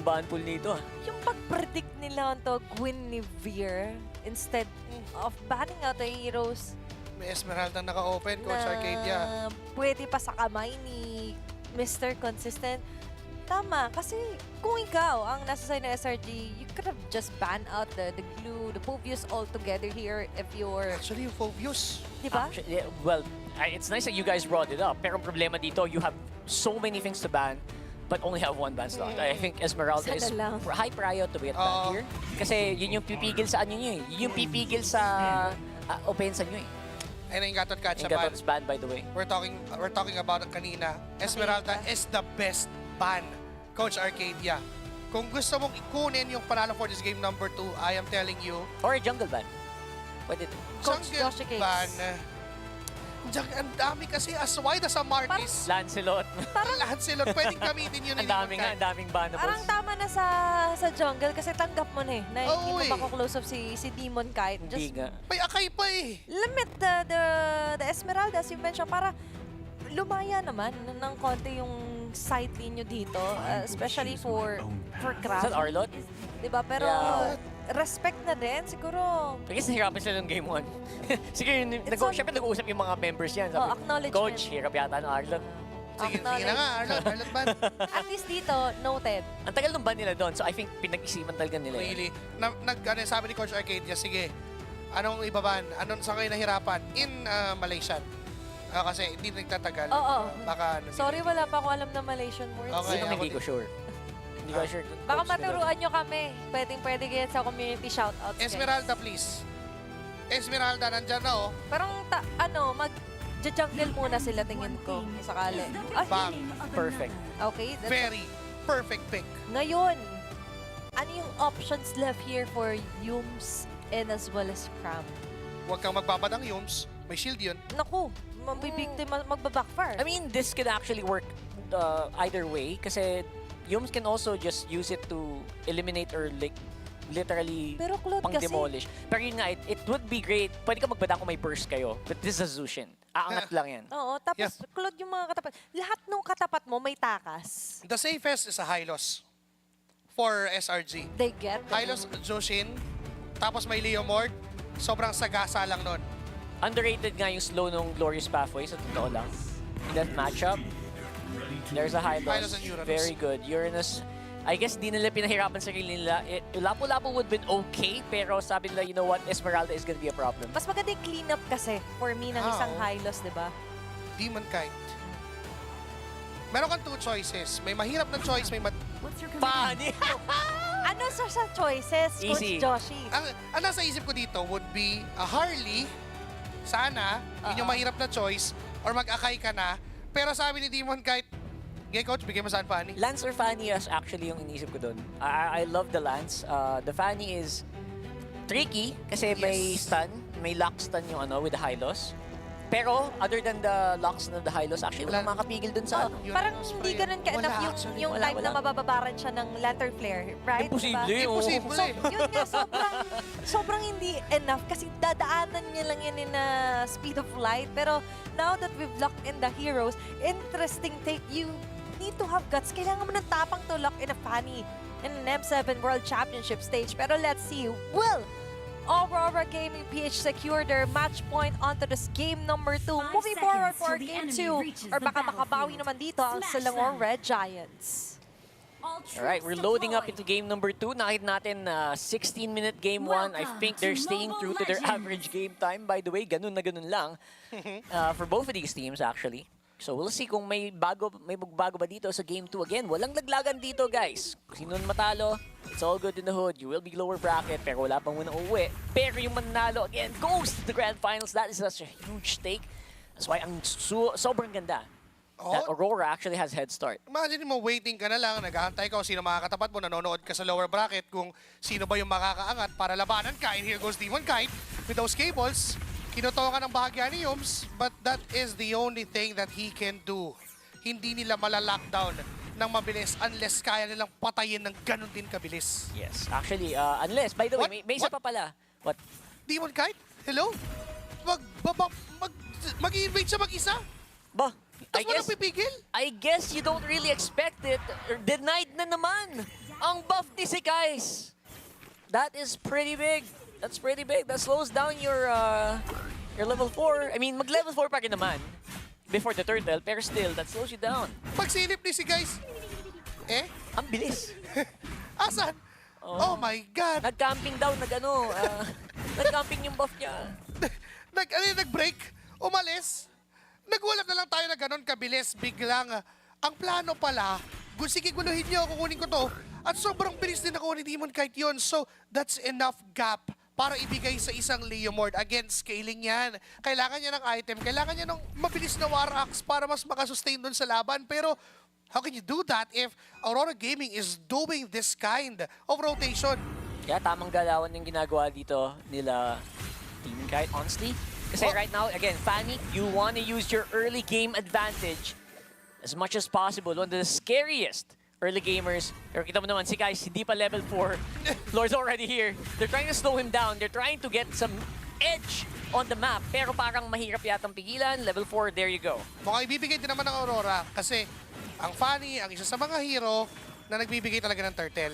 ban pool nito. Yung pag-predict nila onto Guinevere instead of banning out the heroes. May Esmeralda naka-open, Coach Arcadia. Pwede pa sa kamay ni Mr. Consistent. Tama, kasi kung ikaw ang nasa side ng SRG, you could have just banned out the glue, the Povius all together here if you're... Actually, yung Povius. Diba? Well, it's nice that you guys brought it up. Pero ang problema dito, you have so many things to ban, but only have one ban slot. I think Esmeralda is high prior to get banned here. Kasi yun yung pipigil sa ano nyo eh. Yun yung pipigil sa offensa nyo eh. And yung Gatot Katsa ban. Gatot's ban, by the way. We're talking about it kanina. Esmeralda is the best ban, Coach Arcadia. Kung gusto mong ikunin yung panalo for this game number 2, I am telling you. Or a jungle ban. Pwede din. Jungle ban. Ang dami kasi as wide as a Martis. Lancelot. Lancelot, pwedeng gamitin yun. Ang daming banables. Parang tama na sa jungle kasi tanggap mo na eh. Na hindi mo mako-close up si Demon Kite. Hindi nga. May akay pa eh. Limit the Esmeralda, as you mentioned, para lumaya naman ng konti yung side lane nyo dito. Especially for Craft. Is that Arlot? Diba? Pero respect na din, siguro. I guess nahirapan sila ng game 1. Siguro syempre nag-uusap yung mga members yan. Sabi, acknowledgement. Coach, hirap yata ng Arlot. Sige na nga, Arlot ban. At least dito, noted. Ang tagal ng ban nila doon, so I think pinag-isipan talaga nila. Really? Sabi ni Coach Arcadia, sige, anong ibaban? Anong sa kayo nahirapan? In Malaysian. Kasi hindi nagtatagal. Oo. Baka, sorry, wala pa ako alam na Malaysian words. Okay, hindi ko sure. Hindi ko sure. Baka maturuan nyo kami. Pwede kayo sa community shoutouts. Esmeralda, please. Esmeralda, nandyan na oh. Parang mag-jungle muna sila tingin ko. Sakali. Bang. Perfect. Okay. Very perfect pick. Ngayon, ano yung options left here for Yums and as well as Cram? Huwag kang magbabadang Yums. May shield yun. Naku, mabibiktima, magbabackfire. I mean, this could actually work either way kasi Yums can also just use it to eliminate or like literally pang-demolish. Pero yun nga, it would be great. Pwede ka magbadang kung may burst kayo. But this is a Zushin. Aangat lang yan. Oo, tapos Claude yung mga katapat. Lahat ng katapat mo may takas. The safest is a Hylos. for SRG. They get Hylos, Joshin, tapos may Leomord. Sobrang sagasa lang nun. Underrated nga yung slow nung Glorious Pathway, sa totoo lang. In that matchup, there's a Hylos. And Uranus. Very good. Uranus, I guess di nila pinahirapan sarili nila. Lapu-Lapu would have been okay, pero sabi nila, you know what, Esmeralda is gonna be a problem. Mas maganda yung cleanup kasi for me ng isang Hylos, di ba? Demon Kite. Meron kang 2 choices. May mahirap na choice, may Funny! Ano sa choices, Easy. Coach Joshi? Ang nasa isip ko dito would be a Harley. Sana, yun yung mahirap na choice. Or mag-akay ka na. Pero sabi ni Demon Kite, okay, Coach, bigyan mo saan Fanny? Lance or Fanny is actually yung inisip ko dun. I love the Lance. The Fanny is tricky kasi may stun. May lock stun yung with the Hylos. Pero, other than the locks of the Hylos, actually, walang makapigil dun sa Parang hindi ganun ka-enough yung time na mabababaran siya ng Lantern Flare, right? Imposible. Diba? Imposible. So, yun nga, sobrang hindi enough kasi dadaanan niya lang yan in speed of light. Pero now that we've locked in the heroes, interesting take, you need to have guts. Kailangan mo ng tapang to lock in a Fanny in an M7 World Championship stage. Pero let's see, will Aurora Gaming PH secure their match point onto this game number 2. Moving forward for game 2, or baka makabawi naman dito ang Selangor Red Giants. Alright, we're loading up into game number 2. Nakita natin 16-minute game 1. I think they're staying true to their average game time. By the way, ganun na ganun lang for both of these teams actually. So we'll see kung may magbago ba dito sa game 2 again. Walang laglagan dito, guys. Kung sino matalo, it's all good in the hood. You will be lower bracket, pero wala pang munang uuwi. Pero yung manalo again goes to the grand finals. That is such a huge stake. That's why ang sobrang ganda. That Aurora actually has head start. Imagine mo, waiting ka na lang, nag-aantay ka kung sino makakatapat mo, nanonood ka sa lower bracket kung sino ba yung makakaangat para labanan ka. And here goes Demon Kite with those cables. Kinutokan ng bahagya ni Yums, but that is the only thing that he can do. Hindi nila malalockdown ng mabilis unless kaya nilang patayin ng ganun din kabilis. Yes, actually, unless, by the way, may isa pa pala. What? Demon Kite? Hello? Mag-invade siya mag-isa? Ba? I guess you don't really expect it. Denied na naman ang buff ni si guys. That is pretty big. That's pretty big. That slows down your level 4. I mean, mag-level 4 pa rin naman before the turtle, pero still, that slows you down. Pagsilip ni si guys, ang bilis. Asan? Oh my God! Nag-camping daw, nag-camping yung buff niya. Nag-break, umalis. Nagulat na lang tayo na ganon kabilis, biglang. Ang plano pala, sige guluhin niyo, kukunin ko to. At sobrang bilis din nakuha ni Demon Kite yun. So, that's enough gap para ibigay sa isang Leomord. Again, scaling yan. Kailangan niya ng item, kailangan niya ng mabilis na War Axe para mas makasustain dun sa laban. Pero, how can you do that if Aurora Gaming is doing this kind of rotation? Kaya tamang galawan yung ginagawa dito nila Demon Kite, honestly. Kasi right now, again, Fanny, you want to use your early game advantage as much as possible. One of the scariest early gamers. Pero kita mo naman, si guys, hindi pa level 4. Lord's already here. They're trying to slow him down. They're trying to get some edge on the map. Pero parang mahirap yatang pigilan. Level 4, there you go. Mukhang ibibigay din naman ng Aurora kasi ang Fanny, ang isa sa mga hero na nagbibigay talaga ng turtle.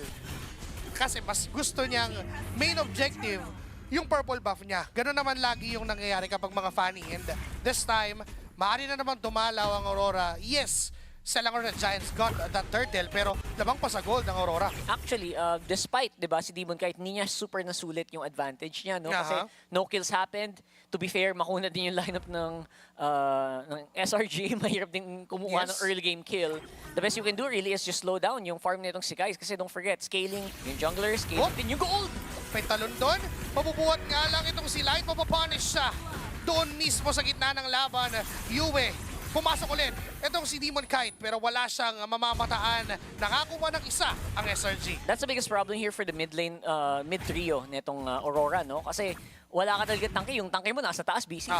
Kasi mas gusto niyang main objective yung purple buff niya. Ganun naman lagi yung nangyayari kapag mga Fanny. And this time, maaari na naman dumalaw ang Aurora. Yes, Selangor Giants got that turtle, pero lamang pa sa gold ng Aurora. Actually, despite, di ba, si Demon Kite, hindi niya super nasulit yung advantage niya, no? Kasi no kills happened. To be fair, makuna din yung lineup ng SRG. Mahirap din kumuha ng early game kill. The best you can do really is just slow down yung farm nitong si guys. Kasi don't forget, scaling yung jungler, scaling din yung gold. May talon doon. Mabubuhat nga lang itong si Light. Mapapunish siya doon mismo sa gitna ng laban. Yue, pumasok ulit. Itong si Demon Kite, pero wala siyang mamamataan. Nakakuha ng isa ang SRG. That's the biggest problem here for the mid lane, mid trio nitong Aurora, no? Kasi wala ka talaga tanke. Yung tanke mo nasa taas, busy.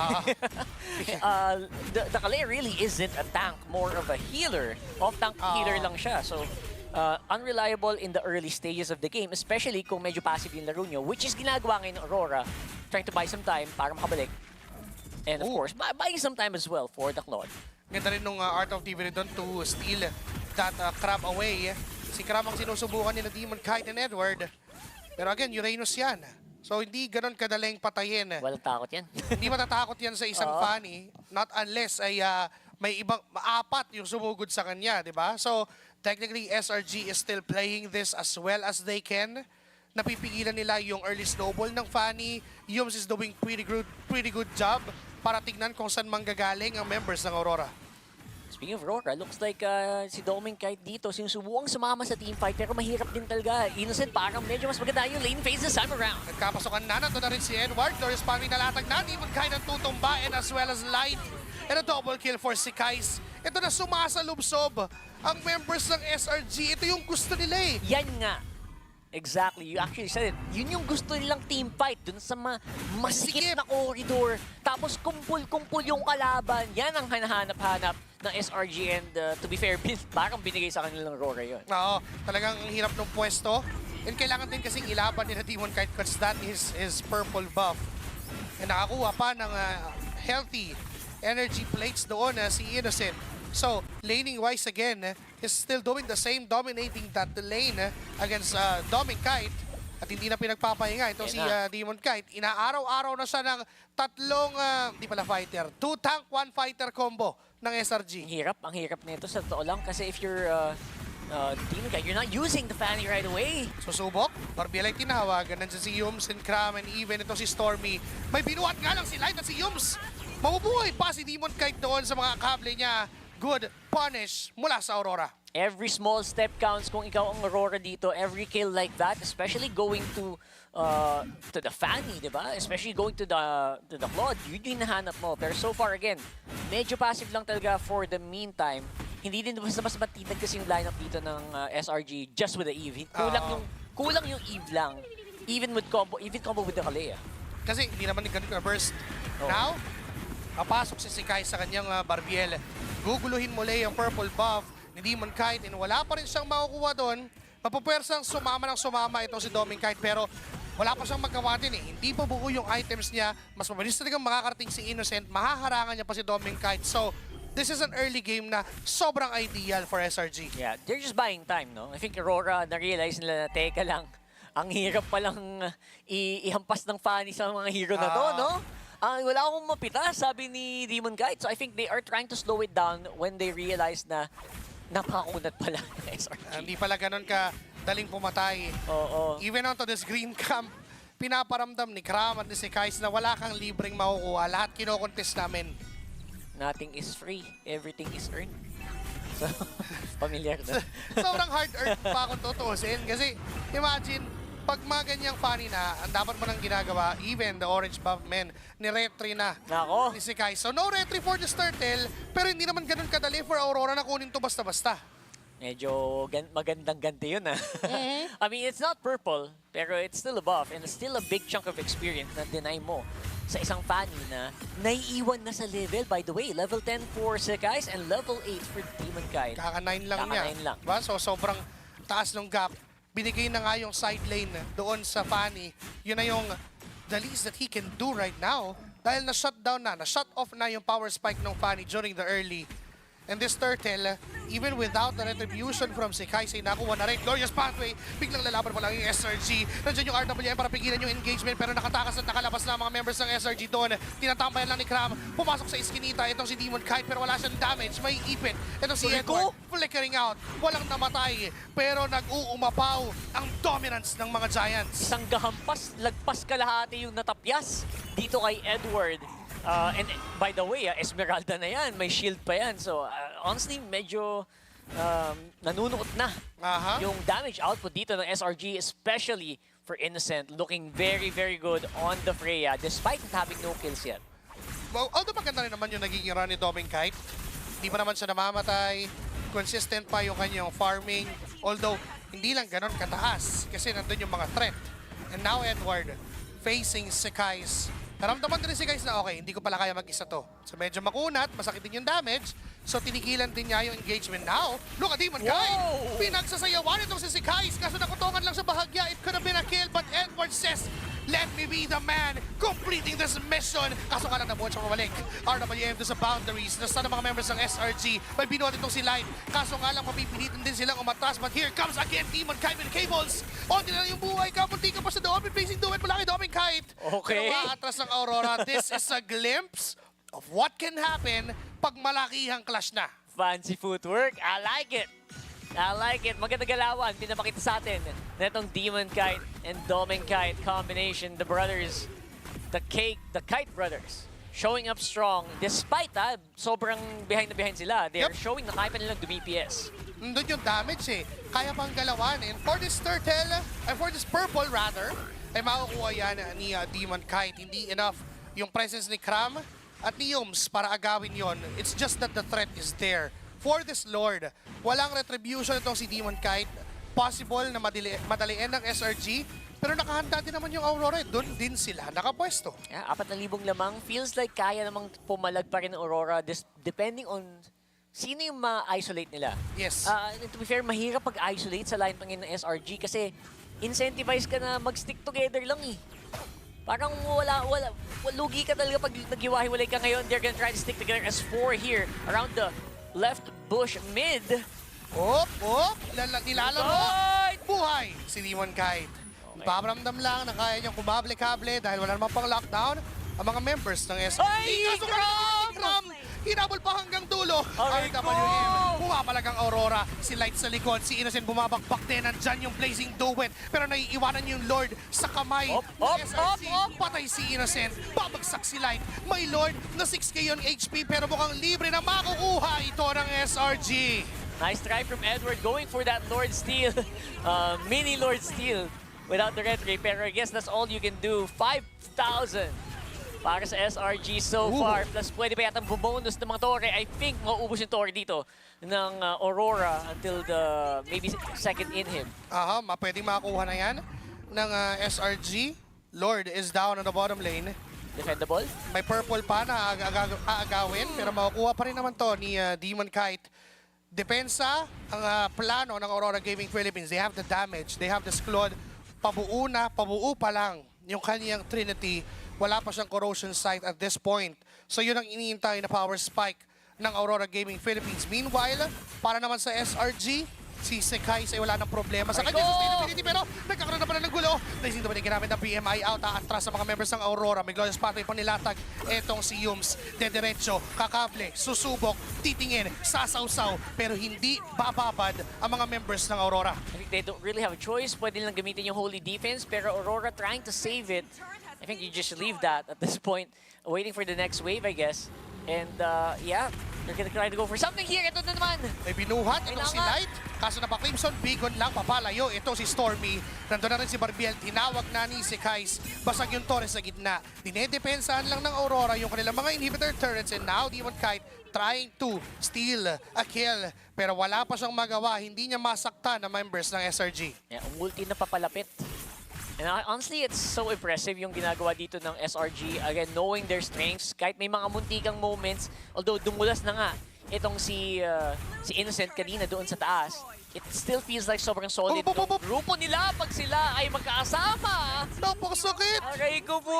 The Kale really isn't a tank, more of a healer. Off-tank healer lang siya. So, unreliable in the early stages of the game, especially kung medyo passive yung laro nyo, which is ginagawa ngayon ng Aurora, trying to buy some time para makabalik. And of course, buying some time as well for the Claude. Ganda rin nung Art of TV doon to steal that crab away. Si Kram ang sinusubukan nila Demon Kite and Edward. Pero again, Uranus yan. So hindi ganon kadaling patayin. Walang takot yan. Hindi matatakot yan sa isang Fanny. Not unless ay may ibang maapat yung sumugod sa kanya, di ba? So technically, SRG is still playing this as well as they can. Napipigilan nila yung early snowball ng Fanny. Yums is doing pretty good job para tignan kung saan manggagaling ang members ng Aurora. Speaking of Aurora, looks like si Doming kahit dito, sinusubukan sumama sa teamfight pero mahirap din talaga. Innocent parang medyo mas maganda yung lane phase this time around. Nagkapasokan na, nandun na rin si Edward. Glorious farming na latag na, Demon Kite ang tutumbain as well as Light. And a double kill for si Kais. Ito na sumasalubsob ang members ng SRG. Ito yung gusto nila eh. Yan nga. Exactly, you actually said it. Yun yung gusto nilang team fight dun sa masikip na corridor. Tapos kumpul-kumpul yung kalaban. Yan ang hanahanap-hanap ng SRG and to be fair, parang binigay sa kanilang Aurora yun. Oo, talagang ang hirap ng pwesto. And kailangan din kasing ilaban nila Demon Kite because that is his purple buff. And nakakuha pa ng healthy energy plates doon si Innocent. So, laning-wise again, is still doing the same, dominating that lane against Doming Kite. At hindi na pinagpapahinga. Ito si Demon Kite. Inaaraw-araw na siya ng tatlong, di pala fighter, 2 tank, 1 fighter combo ng SRG. Ang hirap nito sa totoo lang kasi if you're Demon Kite, you're not using the Fanny right away. Susubok, Barbiel ay tinawagan. Nandiyan si Yums and Kram and even ito si Stormy. May binuhat nga lang si Light at si Yums. Mabubuhay pa si Demon Kite doon sa mga kable niya. Good punish mula sa Aurora. Every small step counts kung ikaw ang Aurora dito. Every kill like that, especially going to the Fanny, di ba? Especially going to the Claude, yun yung hinahanap mo. Pero so far, again, medyo passive lang talaga for the meantime. Hindi din mas matitag kasi yung lineup dito ng SRG just with the Eve. Kulang yung Eve lang. Even combo with the Kalea. Kasi hindi naman ganun ka burst. Now, papasok si Sikai sa kanyang Barbiel. Guguluhin muli ang purple buff ni Demon Kite and wala pa rin siyang makukuha doon. Mapupwersang sumama itong si Doming Kite pero wala pa siyang magawa din eh. Hindi pa buo yung items niya. Mas mabilis talagang makakarating si Innocent. Mahaharangan niya pa si Doming Kite. So, this is an early game na sobrang ideal for SRG. Yeah, they're just buying time, no? I think Aurora na-realize nila na, teka lang, ang hirap palang ihampas ng Fanny sa mga hero na to, no? Wala akong mapita, sabi ni Demon Kite. So I think they are trying to slow it down when they realize na napakakunat pala ng SRG. Hindi pala ganun ka daling pumatay. Even onto this green camp, pinaparamdam ni Kram at ni si Kais na wala kang libreng makukuha. Lahat kinokontest namin. Nothing is free. Everything is earned. So, familiar na. Sobrang hard-earned pa kung tutuusin. Kasi imagine, pag mga ganyang Fanny na, ang dapat mo nang ginagawa, even the orange buff men, ni-retry na ni si Kai. So no retry for this turtle, pero hindi naman ganun kadali for Aurora na kunin to basta-basta. Medyo magandang ganti yun I mean, it's not purple, pero it's still a buff and it's still a big chunk of experience na deny mo sa isang Fanny na naiiwan na sa level. By the way, level 10 for Sekais and level 8 for Demon Kite. Kaka-9 lang niya. Diba? So sobrang taas ng gap. Binigay na nga yung side lane doon sa Fanny. Yun na yung the least that he can do right now dahil na-shutdown na-shut off na yung power spike ng Fanny during the early. And this turtle, even without the retribution from si Kaisei, nakuha na rin. Glorious pathway, biglang lalaban pa lang yung SRG. Nandiyan yung RWM para pigilan yung engagement pero nakatakas at nakalabas na mga members ng SRG doon. Tinatambayan lang ni Kram. Pumasok sa iskinita itong si Demon Kite pero wala siyang damage. May ipit. Itong si Edward flickering out. Walang namatay pero nag-uumapaw ang dominance ng mga Giants. Isang gahampas, lagpas kalahati yung natapyas dito kay Edward. And by the way, Esmeralda na yan. May shield pa yan. So honestly, medyo nanunuot na yung damage output dito ng SRG, especially for Innocent. Looking very, very good on the Freya despite not having no kills yet. Well, although maganda rin naman yung nagiging run ni Doming Kite. Hindi pa naman siya namamatay. Consistent pa yung kanyang farming. Although, hindi lang ganon kataas kasi nandun yung mga threat. And now Edward facing Sekais. Naramdaman din si guys na okay, hindi ko pala kaya mag-isa to. So medyo makunat, masakit din yung damage. So tinigilan din niya yung engagement. Now, look at Demon Kai! Pinagsasayawan itong si Kais, kaso nakutongan lang sa bahagya. It could have been a kill, but Edward says, let me be the man completing this mission. Kaso nga lang nabuhat siya pabalik. RWM doon sa boundaries. Nasa ng mga members ng SRG. May binuhat itong si Light. Kaso nga lang mapipilitan din silang umatras. But here comes again Demon Kai with the cables. Onti na lang yung buhay. Kapunti ka pa sa doon. Replacing duet. Malaki Doming Kite. Okay. Pero aatras ng Aurora. This is a glimpse of what can happen pag malakihang clash na. Fancy footwork. I like it. I like it. Maganda galawan. Pinapakita sa atin na itong Demon Kite and Doming Kite combination. The brothers, the Kite brothers, showing up strong despite sobrang behind na behind sila. They're showing na kaya pa nilang DPS. Doon yung damage eh. Kaya pang galawan. And for this turtle, for this purple rather, ay makukuha yan ni Demon Kite. Hindi enough yung presence ni Kram at ni Yums para agawin yon. It's just that the threat is there. For this Lord, walang retribution itong si Demon Kite. Possible na madaliin ng SRG, pero nakahanda din naman yung Aurora. Doon din sila nakapwesto. Yeah, 4,000 lamang. Feels like kaya namang pumalag pa rin ng Aurora depending on sino yung ma-isolate nila. Yes. To be fair, mahirap pag-isolate sa line ng SRG kasi incentivize ka na mag-stick together lang eh. Parang lugi ka talaga pag naghiwa-hiwalay ka ngayon. They're gonna try to stick together as 4 here around the left bush mid. Nilalaro. Buhay si Demon Kite. Paparamdam lang na kaya niyang kumable-kable dahil wala naman pang lockdown ang mga members ng SRG. Hinabol pa hanggang dulo. RWM, pumapalagang Aurora. Si Light sa likod, si Innocent bumabakbak din. Nandyan yung blazing duet. Pero naiiwanan yung Lord sa kamay ng SRG. Patay si Innocent. Babagsak si Light. May Lord na 6k yung HP pero mukhang libre na makukuha ito ng SRG. Nice try from Edward going for that Lord Steal. Mini Lord Steal without the red ray. Pero I guess that's all you can do. 5,000. Para sa SRG so far. Plus pwede pa yatang bonus ng mga Torre. I think mauubos yung Torre dito ng Aurora until the maybe second inhib. Pwedeng makakuha na yan ng SRG. Lord is down on the bottom lane. Defendable? May purple pa na aagawin pero makukuha pa rin naman to ni Demon Kite. Depensa ang plano ng Aurora Gaming Philippines. They have the damage, they have the squad. Pabuo pa lang yung kaniyang Trinity. Wala pa siyang corrosion site at this point. So yun ang iniintay na power spike ng Aurora Gaming Philippines. Meanwhile, para naman sa SRG, si Sekais ay wala ng problema sa kanyang sustainability pero nagkakaroon na pala ng gulo. Blazing naman yung ginamit ng PMI out. Atras sa mga members ng Aurora. May glorious pathway pang nilatag. Etong si Yums. Dediretso, kakable, susubok, titingin, sasawsaw. Pero hindi bababad ang mga members ng Aurora. I think they don't really have a choice. Pwede lang gamitin yung Holy Defense pero Aurora trying to save it. I think you just leave that at this point, waiting for the next wave, I guess. And yeah, they're gonna try to go for something here. Ito na naman. May binuhat itong si Light. Kaso na pa Crimson, bigon lang, papalayo. Ito si Stormy. Nandun na rin si Barbiel. Tinawag na ni si Kais. Basag yung Torres sa gitna. Dinedepensahan lang ng Aurora yung kanilang mga inhibitor turrets. And now, Demon Kite trying to steal a kill. Pero wala pa siyang magawa. Hindi niya masaktan na members ng SRG. Yeah, umulti na papalapit. And honestly, it's so impressive yung ginagawa dito ng SRG. Again, knowing their strengths, kahit may mga muntikang moments, although dumulas na nga itong si Innocent kanina doon sa taas, it still feels like sobrang solid yung grupo nila pag sila ay magkakasama. Napakasakit! Aray ko po!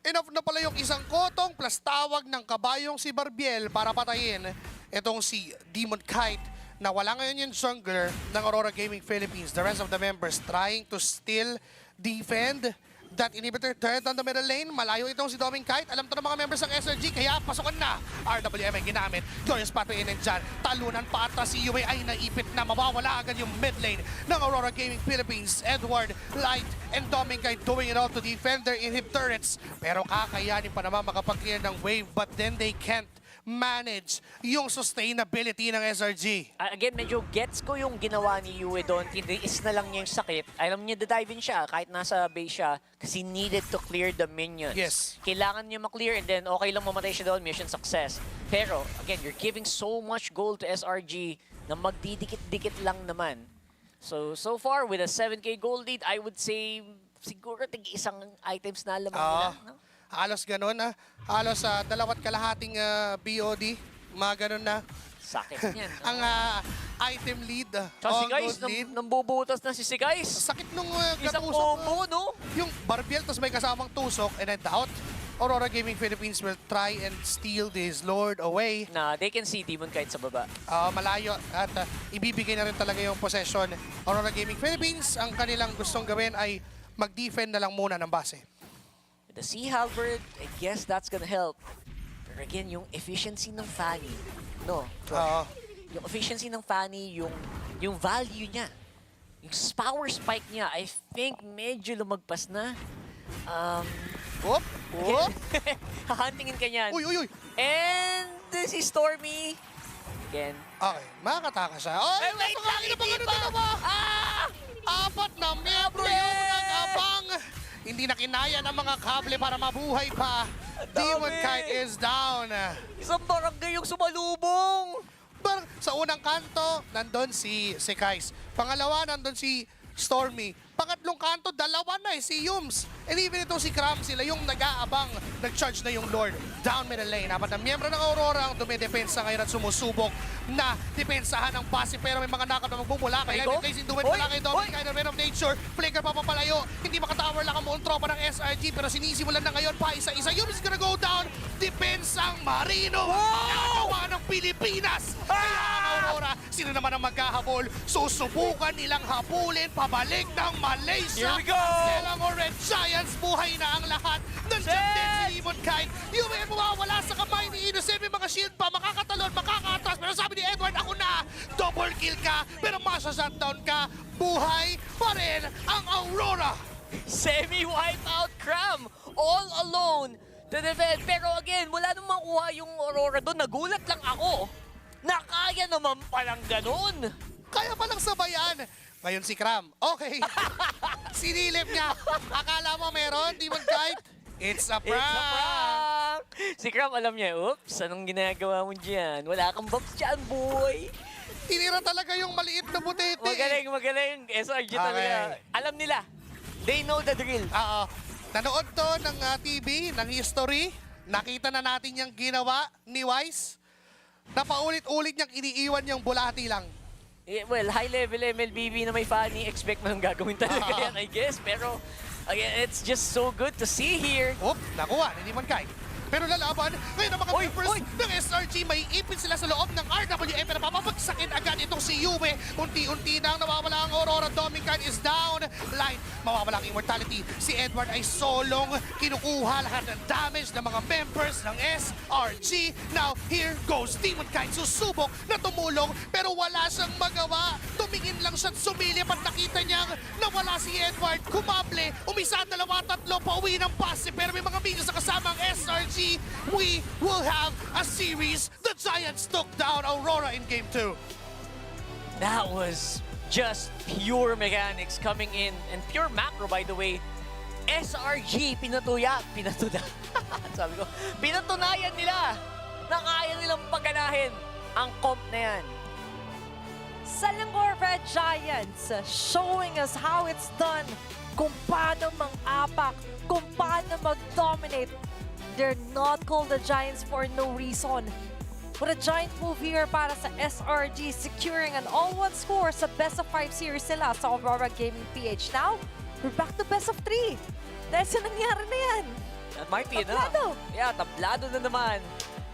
Enough na pala yung isang kotong plus tawag ng kabayong si Barbiel para patayin itong si Demon Kite. Na wala ngayon yung jungler ng Aurora Gaming Philippines. The rest of the members trying to still defend that inhibitor turret on the middle lane. Malayo itong si Doming Kite. Alam to ng mga members ng SRG, kaya pasukan na. RWM ay ginamit. Glorious pathway in and dyan. Talunan pa atras si UA ay naipit na. Mawawala agad yung mid lane ng Aurora Gaming Philippines. Edward, Light, and Doming Kite doing it all to defend their inhib turrets. Pero kakayanin pa naman makapag-clear ng wave, but then they can't manage yung sustainability ng SRG. Again, medyo gets ko yung ginawa ni Yue doon. Is na lang niya yung sakit. Alam niya dive in siya kahit nasa base siya kasi needed to clear the minions. Yes. Kailangan niya maklear and then okay lang mamatay siya doon, mission success. Pero again, you're giving so much gold to SRG na magdidikit-dikit lang naman. So far with a 7k gold lead, I would say siguro tig isang items na lamang nila. No? Halos ganun na. Halos 2.5 BOD. Mga ganun na. Sakit niyan. Ang item lead. Kasi guys, nambubutas na si guys. Sakit nung isang katusok. combo, no? Yung barbiel, tapos may kasamang tusok, and I doubt Aurora Gaming Philippines will try and steal this Lord away. Nah, they can see Demon Kite sa baba. Malayo at ibibigay na rin talaga yung possession. Aurora Gaming Philippines, ang kanilang gustong gawin ay mag-defend na lang muna ng base. The Sea Halberd, I guess that's gonna help. Pero again, yung efficiency ng Fanny, no? Yung efficiency ng Fanny, yung value niya, yung power spike niya, I think medyo lumagpas na. Hahantingin ka niyan. Uy! And this is Stormy. Again. Okay, makakataka siya. Ay, wait lang! Apat na miyembro yung nag-abang. Hindi na kinaya ng mga kable para mabuhay pa. Demon Kite is down. Isang barangay yung sumalubong. Sa unang kanto, nandun si Kais. Pangalawa, nandun si Stormy. Pangatlong kanto, dalawa na si Yums. And even itong si Cram, sila yung nag-aabang, nag-charge na yung Lord. Down middle lane. Apat na miyembro ng Aurora ang dumidepensa ngayon at sumusubok na depensahan ng base. Pero may mga nakap na magbumula. Kaya place in duet mula kay Dominic, kind of Man of Nature. Flicker papapalayo. Hindi makatower lang ang buong tropa ng SRG. Pero sinisimulan na ngayon pa isa-isa. Yums is gonna go down. Depensang Marino. Nagawa ng Pilipinas. Kaya ang Aurora, sino naman ang maghahabol? Susubukan nilang habulin pabalik ng Malaysia. Here we go! Selang Orange Giants, buhay na ang lahat. Nandiyan din si Demon Kite. Yung may mawawala sa kamay ni Innocent. May mga shield pa, makakatalon, makaka-atras. Pero sabi ni Edward, ako na. Double kill ka, pero masya-shutdown ka. Buhay pa rin ang Aurora. Semi-wipe out Cram. All alone to defend. Pero again, wala nang makuha yung Aurora doon. Nagulat lang ako na kaya naman palang ganun. Kaya palang sabayan. Ngayon si Cram. Okay. Sinilip niya. Akala mo meron, Demon Kite? It's a prank. It's a prank. Si Cram alam niya, oops, anong ginagawa mo dyan? Wala kang bumps dyan, boy. Tinira talaga yung maliit na butete. Magaling. SRG talaga. Alam nila. They know the drill. Nanood to ng TV, ng history. Nakita na natin yung ginawa ni Wise. Napaulit-ulit niyang iniiwan yung bulati lang. Well, high-level MLBB na may Fanny, expect mo nang gagawin talaga yan, I guess. Pero, again, it's just so good to see here. Nakuha, hindi man kahit. Pero lalaban, ngayon ang mga members ng SRG, may ipin sila sa loob ng RWM, pero papapagsakin agad itong si Yume. Unti-unti na ang nawawala ang Aurora. Dominican is down. Line, mawawala ang immortality. Si Edward ay solong kinukuha lahat ng damage ng mga members ng SRG. Now, here goes Demon Kite. Susubok na tumulong, pero wala siyang magawa. Tumingin lang siya at sumilip at nakita niyang nawala si Edward. Kumable, umisa, dalawa, tatlo, pauwi ng pase. Pero may mga minions na kasama ang SRG. We will have a series. The Giants took down Aurora in Game 2. That was just pure mechanics coming in. And pure macro, by the way. SRG, sabi ko, pinatunayan nila na kaya nilang paganahin ang comp na yan. Selangor Red Giants showing us how it's done. Kung paano mang-apak, kung paano mag-dominate. They're not called the Giants for no reason. What a giant move here para sa SRG, securing an all-1 score sa best of 5 series nila sa Aurora Gaming PH. Now, we're back to best of 3. Dahil sa nangyari na yan. That might be enough. Yeah, tablado na naman.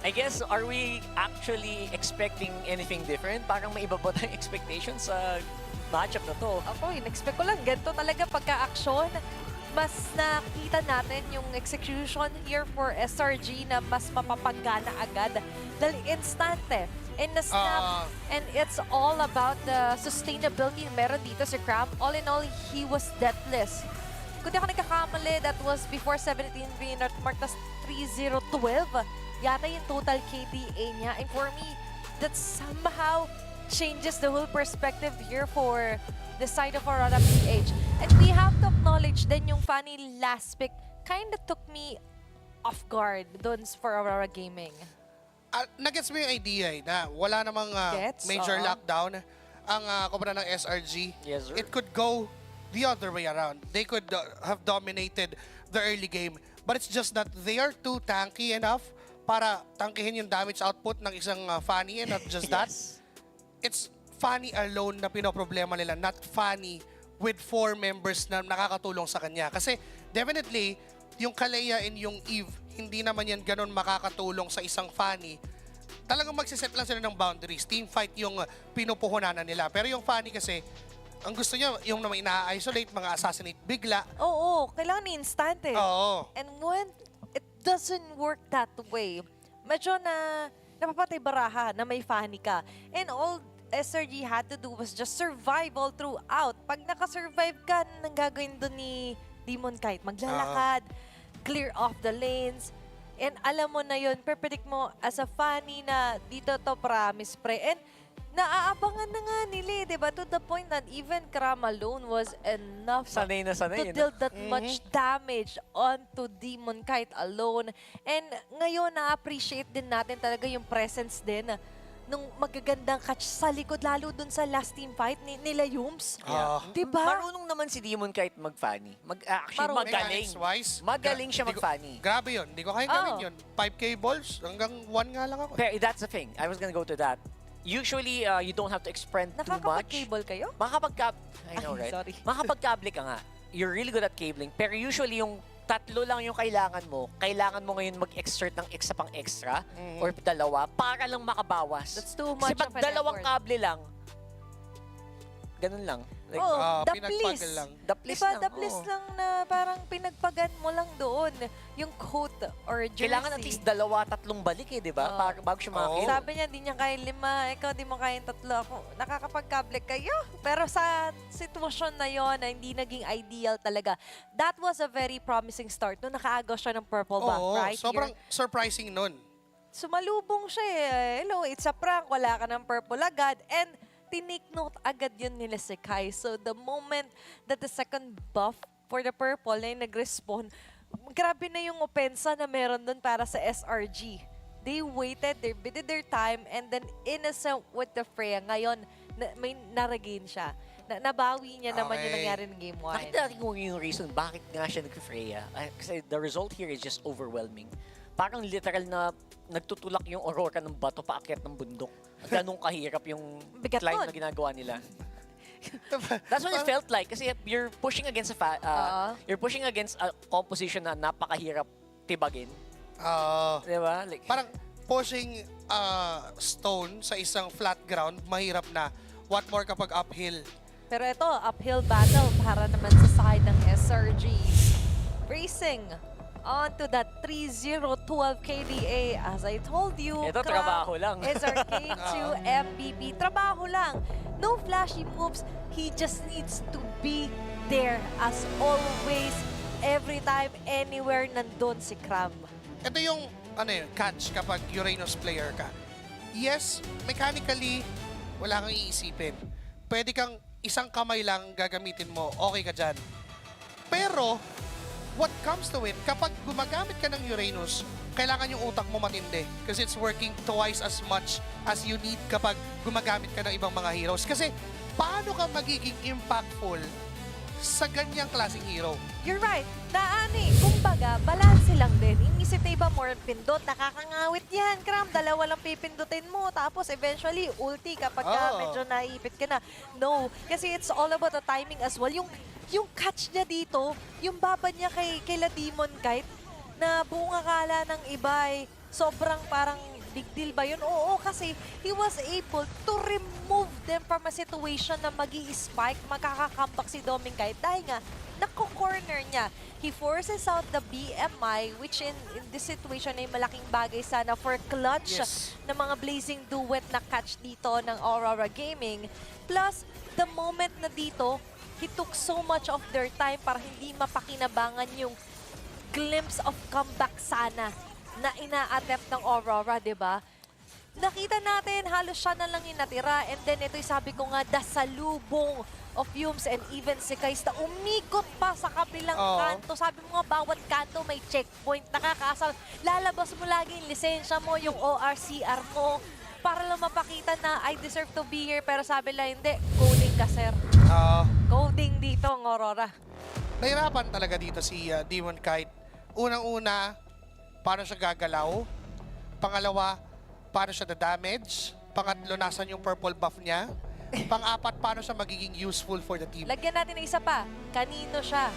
I guess, are we actually expecting anything different? Parang may iba ba tayong expectations sa matchup na to? Ako, in-expect ko lang. Ganito talaga pagka-action. Mas nakita natin yung execution here for SRG na mas mapapagana agad. Dahil instante. In the snap. And it's all about the sustainability meron dito si Cram. All in all, he was deathless. Kung di ako nagkakamali, that was before 17 being marked as 3-0-12. Yata yung total KDA niya. And for me, that somehow changes the whole perspective here for the side of Aurora PH. And we have to acknowledge then yung Fanny last pick kind of took me off guard doon for Aurora Gaming. Nagets mo yung idea na wala namang major lockdown ang kumara ng SRG. Yes, sir. It could go the other way around. They could have dominated the early game. but it's just that they are too tanky enough para tangkihin yung damage output ng isang Fanny, and not just that. It's Fanny alone na pinoproblema nila, not Fanny with 4 members na nakakatulong sa kanya. Kasi definitely, yung Kalea and yung Eve, hindi naman yan ganun makakatulong sa isang Fanny. Talagang magsiset lang sila ng boundaries. Team fight yung pinupuhunanan nila. Pero yung Fanny kasi, ang gusto niya, yung naman ina-isolate, mga assassinate bigla. Oo, kailangan instant eh. Oo. And when it doesn't work that way, medyo napapatay baraha na may Fanny ka. And all SRG had to do was just survive all throughout. Pag nakasurvive ka, nang gagawin doon ni Demon Kite, maglalakad, clear off the lanes, and alam mo na yun, predict mo as a Fanny na dito to promise pre. And naaabangan na nga nila, di ba? To the point that even Kram alone was enough Sanay na sanay, to deal that much damage onto Demon Kite alone. And ngayon, na-appreciate din natin talaga yung presence din nung magagandang catch sa likod, lalo dun sa last team fight nila Yums. Diba? Marunong naman si Demon kahit mag-Fanny. Actually, magaling. Magaling siya mag-Fanny. Grabe yun. Hindi ko kayang gawin yun. 5K balls, hanggang 1 nga lang ako. Pero that's the thing. I was gonna go to that. Usually, you don't have to expand too much. Nakakapag-cable kayo? I know, right? Sorry. Makakapag-cable ka nga. You're really good at cabling. Pero usually, yung 3 lang yung kailangan mo ngayon mag-exert ng isa pang extra or 2 para lang makabawas. That's too much Kasi pag of an 2 effort. kable lang, ganun lang. Like, daplis. Daplis diba, lang. daplis lang na parang pinagpagan mo lang doon yung coat or jersey. Kailangan at least 2-3 balik eh, di ba? Bago siya makakita. Sabi niya, di niya kaya 5. Ikaw, di mo kaya 3. Ako, nakakapag-kable kayo. Pero sa sitwasyon na yon na hindi naging ideal talaga, that was a very promising start. Noong nakaagaw siya ng purple buff, right? Sobrang surprising nun. Sumalubong siya eh. Hello, it's a prank. Wala ka ng purple agad. And tinake note agad yun nila si Kai. So the moment that the second buff for the purple na yung nag-respawn, grabe na yung opensa na meron dun para sa SRG. They waited, they bided their time, and then innocent with the Freya. Ngayon, may na-regain siya. Nabawi niya naman yung nangyari ng Game 1. Nakita natin kung yung reason bakit nga siya nag-Freya. Kasi the result here is just overwhelming. Parang literal na nagtutulak yung Aurora ng bato paakyat ng bundok. Ganong kahirap yung climb na ginagawa nila. That's what it felt like. Kasi you're pushing against a composition na napakahirap tibagin. Diba? Like, parang pushing stone sa isang flat ground, mahirap na. What more kapag uphill? Pero ito, uphill battle para naman sa side ng SRG. Racing onto that 3-0-12 KDA. As I told you, ito trabaho lang. Is our K2 MVP. Trabaho lang. No flashy moves. He just needs to be there as always. Every time, anywhere, nandun si Kram. Ito yung catch kapag Uranus player ka. Yes, mechanically, wala kang iisipin. Pwede kang isang kamay lang gagamitin mo, okay ka dyan. Pero, what comes to it, kapag gumagamit ka ng Uranus, kailangan yung utak mo matindi. Kasi it's working twice as much as you need kapag gumagamit ka ng ibang mga heroes. Kasi, paano ka magiging impactful sa ganyang klaseng hero? You're right. Kumbaga, balance lang din. Yung isip na iba more pindot, nakakangawit yan. Kram, 2 lang pipindutin mo. Tapos eventually, ulti kapag medyo naiipit ka na. No, kasi it's all about the timing as well. Yung catch niya dito, yung baba niya kay La Demon Kite, na buong akala ng iba ay sobrang parang big deal ba yun? Oo, kasi he was able to remove them from a situation na mag-i-spike, magkakakambak si Demon Kite dahil nga, nako-corner niya. He forces out the BMI, which in this situation ay malaking bagay sana for clutch na mga blazing duet na catch dito ng Aurora Gaming. Plus, the moment na dito, he took so much of their time para hindi mapakinabangan yung glimpse of comeback sana na ina-attempt ng Aurora, di ba? Nakita natin, halos siya na lang yung natira. And then ito'y sabi ko nga, dasalubong of Yums and even si Kais na umikot pa sa kabilang kanto. Sabi mo nga, bawat kanto may checkpoint. Nakakaasal. Lalabas mo lagi yung lisensya mo, yung ORCR mo, para lang mapakita na I deserve to be here. Pero sabi lang, hindi, coding ka, sir. Coding dito ang Aurora. Nahirapan talaga dito si Demon Kite Unang-una, paano siya gagalaw? Pangalawa, paano siya da-damage? Pangatlo, nasan yung purple buff niya? Pang-apat, paano siya magiging useful for the team? Lagyan natin ng isa pa. Kanino siya?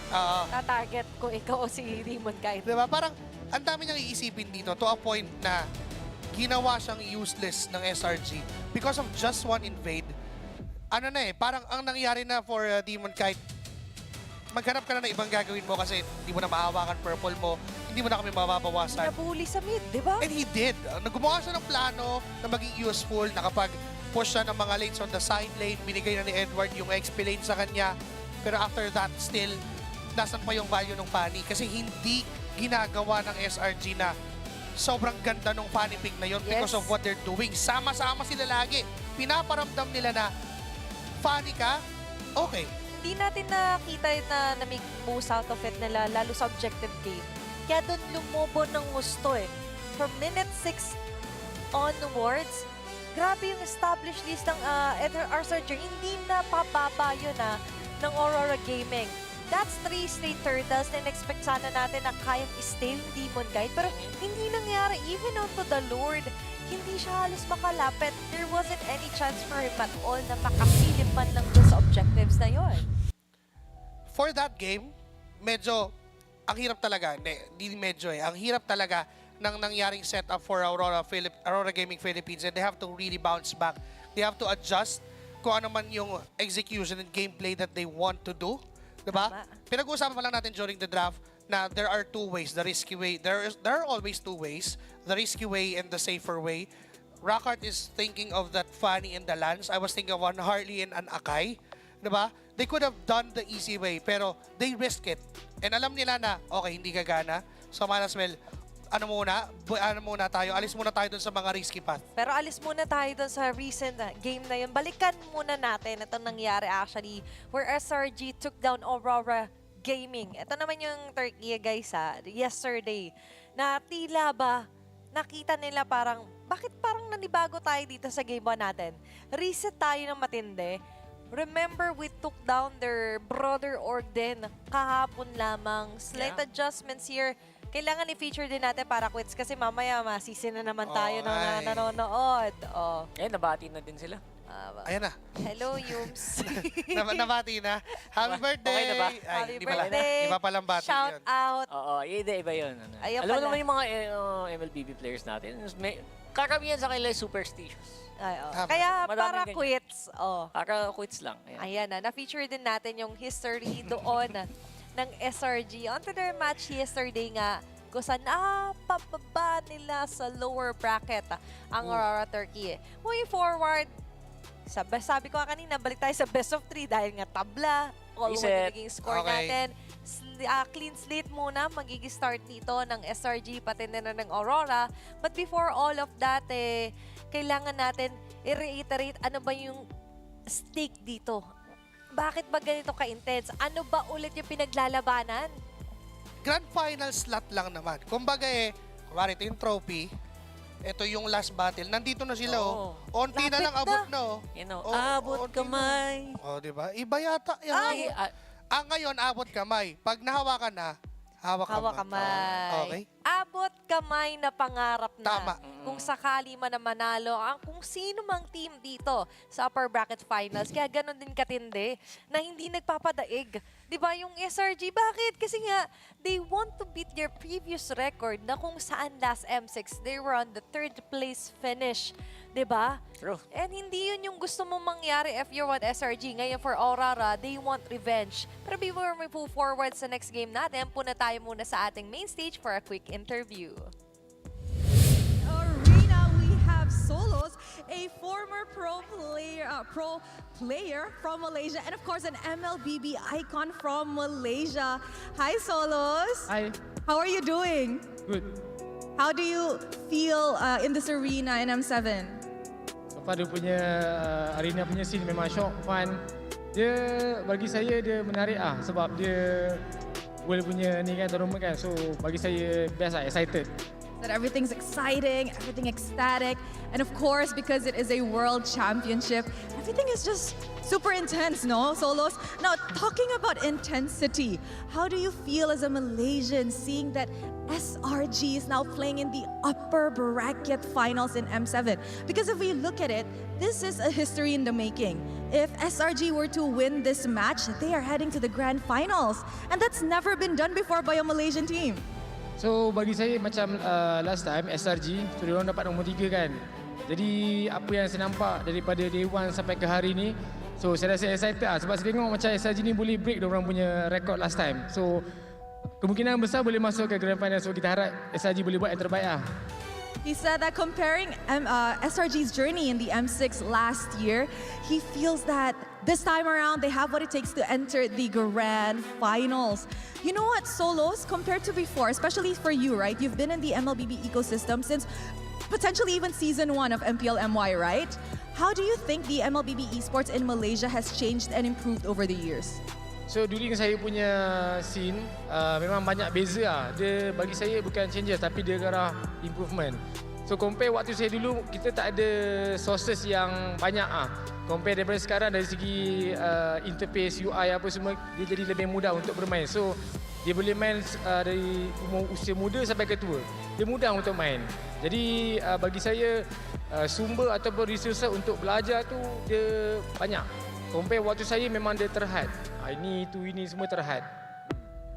Ta-target kung ikaw o si Demon Kite. Diba? Parang ang dami niyang iisipin dito to a point na ginawa siyang useless ng SRG because of just one invade. Ano na eh, parang ang nangyari na for Demon Kite, maghanap ka na ng ibang gagawin mo kasi hindi mo na maawakan purple mo, hindi mo na kami mababawasan. Nabuli sa mid, di ba? And he did. Gumawa siya ng plano na maging useful, nakapag-push siya ng mga lanes on the side lane, binigay na ni Edward yung XP lane sa kanya. Pero after that, still, nasan pa yung value ng Fanny? Kasi hindi ginagawa ng SRG na sobrang ganda ng Fanny pick na yun because of what they're doing. Sama-sama sila lagi. Pinaparamdam nila na Fanny ka, okay. Hindi natin nakita na na-make moves out of it nila, lalo sa objective game. Kaya doon lumobo ng gusto eh. From minute 6 onwards, grabe yung established list ng RSRG. Hindi na pababa yun ng Aurora Gaming. That's 3 straight turtles na in-expect sana natin na kayang stay yung Demon Guide. Pero hindi nangyari. Even onto the Lord, hindi siya halos makalapit. There wasn't any chance for him at all na makasilip man lang doon sa objectives na yon. For that game, medyo, ang hirap talaga. Hindi medyo eh. Ang hirap talaga ng nangyaring setup for Aurora Gaming Philippines, and they have to really bounce back. They have to adjust kung ano man yung execution and gameplay that they want to do. Diba? Pinag-uusapan pa lang natin during the draft na there are two ways, the risky way. There are always two ways, the risky way and the safer way. Rockart is thinking of that Fanny and the Lance. I was thinking of one Harley and an Akai. Diba? They could have done the easy way, pero they risk it. And alam nila na, okay, hindi gagana. So might as well, ano muna tayo, alis muna tayo dun sa mga risky path. Pero alis muna tayo dun sa recent game na yun. Balikan muna natin itong nangyari actually where SRG took down Aurora Gaming. Ito naman yung Turkey guys yesterday. Na tila ba nakita nila parang, bakit parang nanibago tayo dito sa game 1 natin? Reset tayo ng matindi. Remember, we took down their brother org din kahapon lamang. Slight adjustments here. Kailangan i-feature din natin para quits kasi mamaya masisi na naman tayo ng nanonood. Nabati na din sila. Ayan na. Hello, Yums. Nabati na. Happy birthday! Okay na ba? Happy birthday! Iba palang bati Shout yun. out! Oo, iba yun. Alam mo naman yung mga MLBB players natin, karamihan sa kanila superstitious. Kaya para quits. Para quits lang. Ayan na-feature din natin yung history doon ng SRG. On to their match yesterday nga, kung saan pababa nila sa lower bracket ang Aurora Turkey. Moving forward, sabi ko kanina, balik tayo sa best of 3 dahil nga tabla, all one naging score natin. Clean slate muna, magiging start dito ng SRG, pati na ng Aurora. But before all of that, kailangan natin i-reiterate ano ba yung stake dito. Bakit ba ganito ka-intense? Ano ba ulit yung pinaglalabanan? Grand final slot lang naman. Kumbaga kumari ito yung trophy, ito yung last battle. Nandito na sila Onti na lang abot na abot kamay. Diba? Iba yata yan. Ngayon, abot kamay. Pag nahawakan na, hawak kamay. Okay. Abot kamay na pangarap na. Tama. Kung sakali man na manalo ang kung sino mang team dito sa upper bracket finals. Kaya ganun din katindi na hindi nagpapadaig. Diba yung SRG? Bakit? Kasi nga, they want to beat their previous record na kung saan last M6, they were on the 3rd place finish. Diba? True. And hindi yun yung gusto mong mangyari if you're with SRG. Ngayon for Aurora, they want revenge. Pero before we move forward sa next game natin, puna tayo muna sa ating main stage for a quick interview. Arena, we have Solos, a former pro player from Malaysia, and of course an MLBB icon from Malaysia. Hi, Solos. Hi. How are you doing? Good. How do you feel in this arena in M7? Dia punya arena punya scene memang shock, fun. Dia bagi saya dia menarik sebab dia world punya ni kan tournament kan. So bagi saya best excited. That everything's exciting, everything ecstatic, and of course because it is a world championship, everything is just Super intense, no, Solos? Now, talking about intensity, how do you feel as a Malaysian seeing that SRG is now playing in the upper bracket finals in M7? Because if we look at it, this is a history in the making. If SRG were to win this match, they are heading to the grand finals. And that's never been done before by a Malaysian team. So bagi saya macam last time SRG, so diorang dapat nombor 3 kan. Jadi apa yang saya nampak daripada day 1 sampai ke hari ni, so saya rasa excited lah sebab saya tengok macam SRG ni boleh break diorang punya record last time. So kemungkinan besar boleh masuk ke grand final, so kita harap SRG boleh buat yang terbaik lah. He said that comparing SRG's journey in the M6 last year, he feels that this time around they have what it takes to enter the grand finals. You know what, Solos, compared to before, especially for you, right? You've been in the MLBB ecosystem since potentially even season 1 of MPL MY, right? How do you think the MLBB Esports in Malaysia has changed and improved over the years? So during saya punya scene, memang banyak beza lah. Dia bagi saya bukan changes tapi dia ke arah improvement. So compare waktu saya dulu, kita tak ada sources yang banyak ah. Compare daripada sekarang dari segi interface, UI apa semua, dia jadi lebih mudah untuk bermain. So dia boleh main dari usia muda sampai ke tua. Dia mudah untuk main. Jadi bagi saya sumber ataupun resources untuk belajar tu dia banyak. Compare waktu saya memang dia terhad. Ini semua terhad.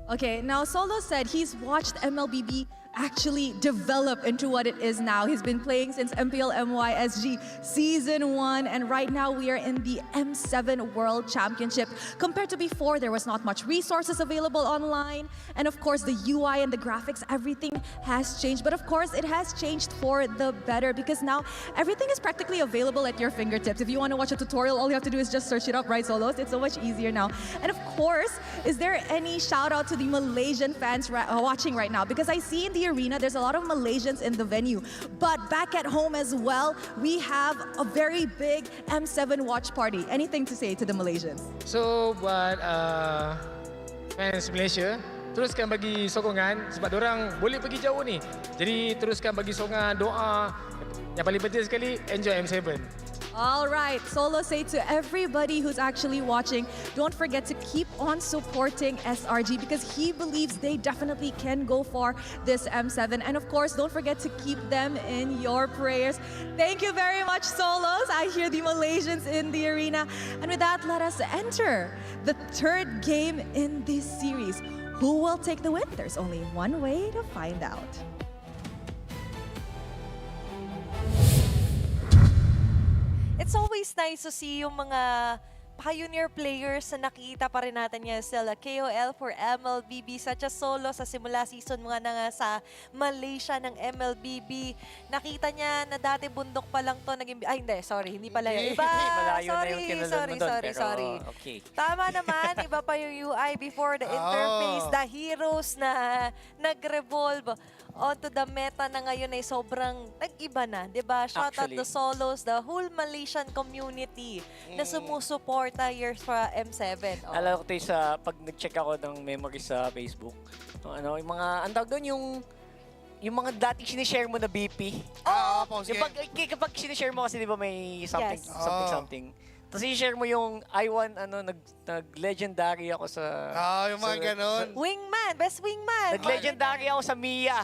Okay, now Solo said he's watched MLBB actually develop into what it is now. He's been playing since MPL MYSG Season 1, and right now we are in the M7 World Championship. Compared to before, there was not much resources available online, and of course the UI and the graphics, everything has changed. But of course it has changed for the better because now everything is practically available at your fingertips. If you want to watch a tutorial, all you have to do is just search it up, right, Solos? It's so much easier now. And of course, is there any shout out to the Malaysian fans watching right now? Because I see in the arena, there's a lot of Malaysians in the venue. But back at home as well, we have a very big M7 watch party. Anything to say to the Malaysians? So buat fans Malaysia, teruskan bagi sokongan sebab diorang boleh pergi jauh ni. Jadi teruskan bagi sokongan, doa. Yang paling penting sekali, enjoy M7. All right, Solo, say to everybody who's actually watching, don't forget to keep on supporting SRG because he believes they definitely can go for this M7. And of course, don't forget to keep them in your prayers. Thank you very much, Solos. I hear the Malaysians in the arena. And with that, let us enter the third game in this series. Who will take the win? There's only one way to find out. It's always nice to see yung mga pioneer players na nakikita pa rin natin niya sila KOL for MLBB such as Solo sa simula season mga na nga sa Malaysia ng MLBB. Nakita niya na dati bundok pa lang to naging hindi hindi pala yun. Iba. Malayo na yung kinulon mo doon, pero okay. Tama naman, iba pa yung UI before the interface, the heroes na nag-revolve onto the meta na ngayon ay sobrang nag-iba na, di ba? Shout out the Solos, the whole Malaysian community na sumusuporta here sa M7. Alam ko tayo sa pag nag-check ako ng memories sa Facebook. Yung mga, ang tawag doon yung mga dating sinishare mo na BP. Kapag sinishare mo kasi di ba may something, something. Tapos i-share mo yung I1, nag-legendary ako sa... yung mga ganon. Wingman, best wingman. Nag-legendary ako sa Mia.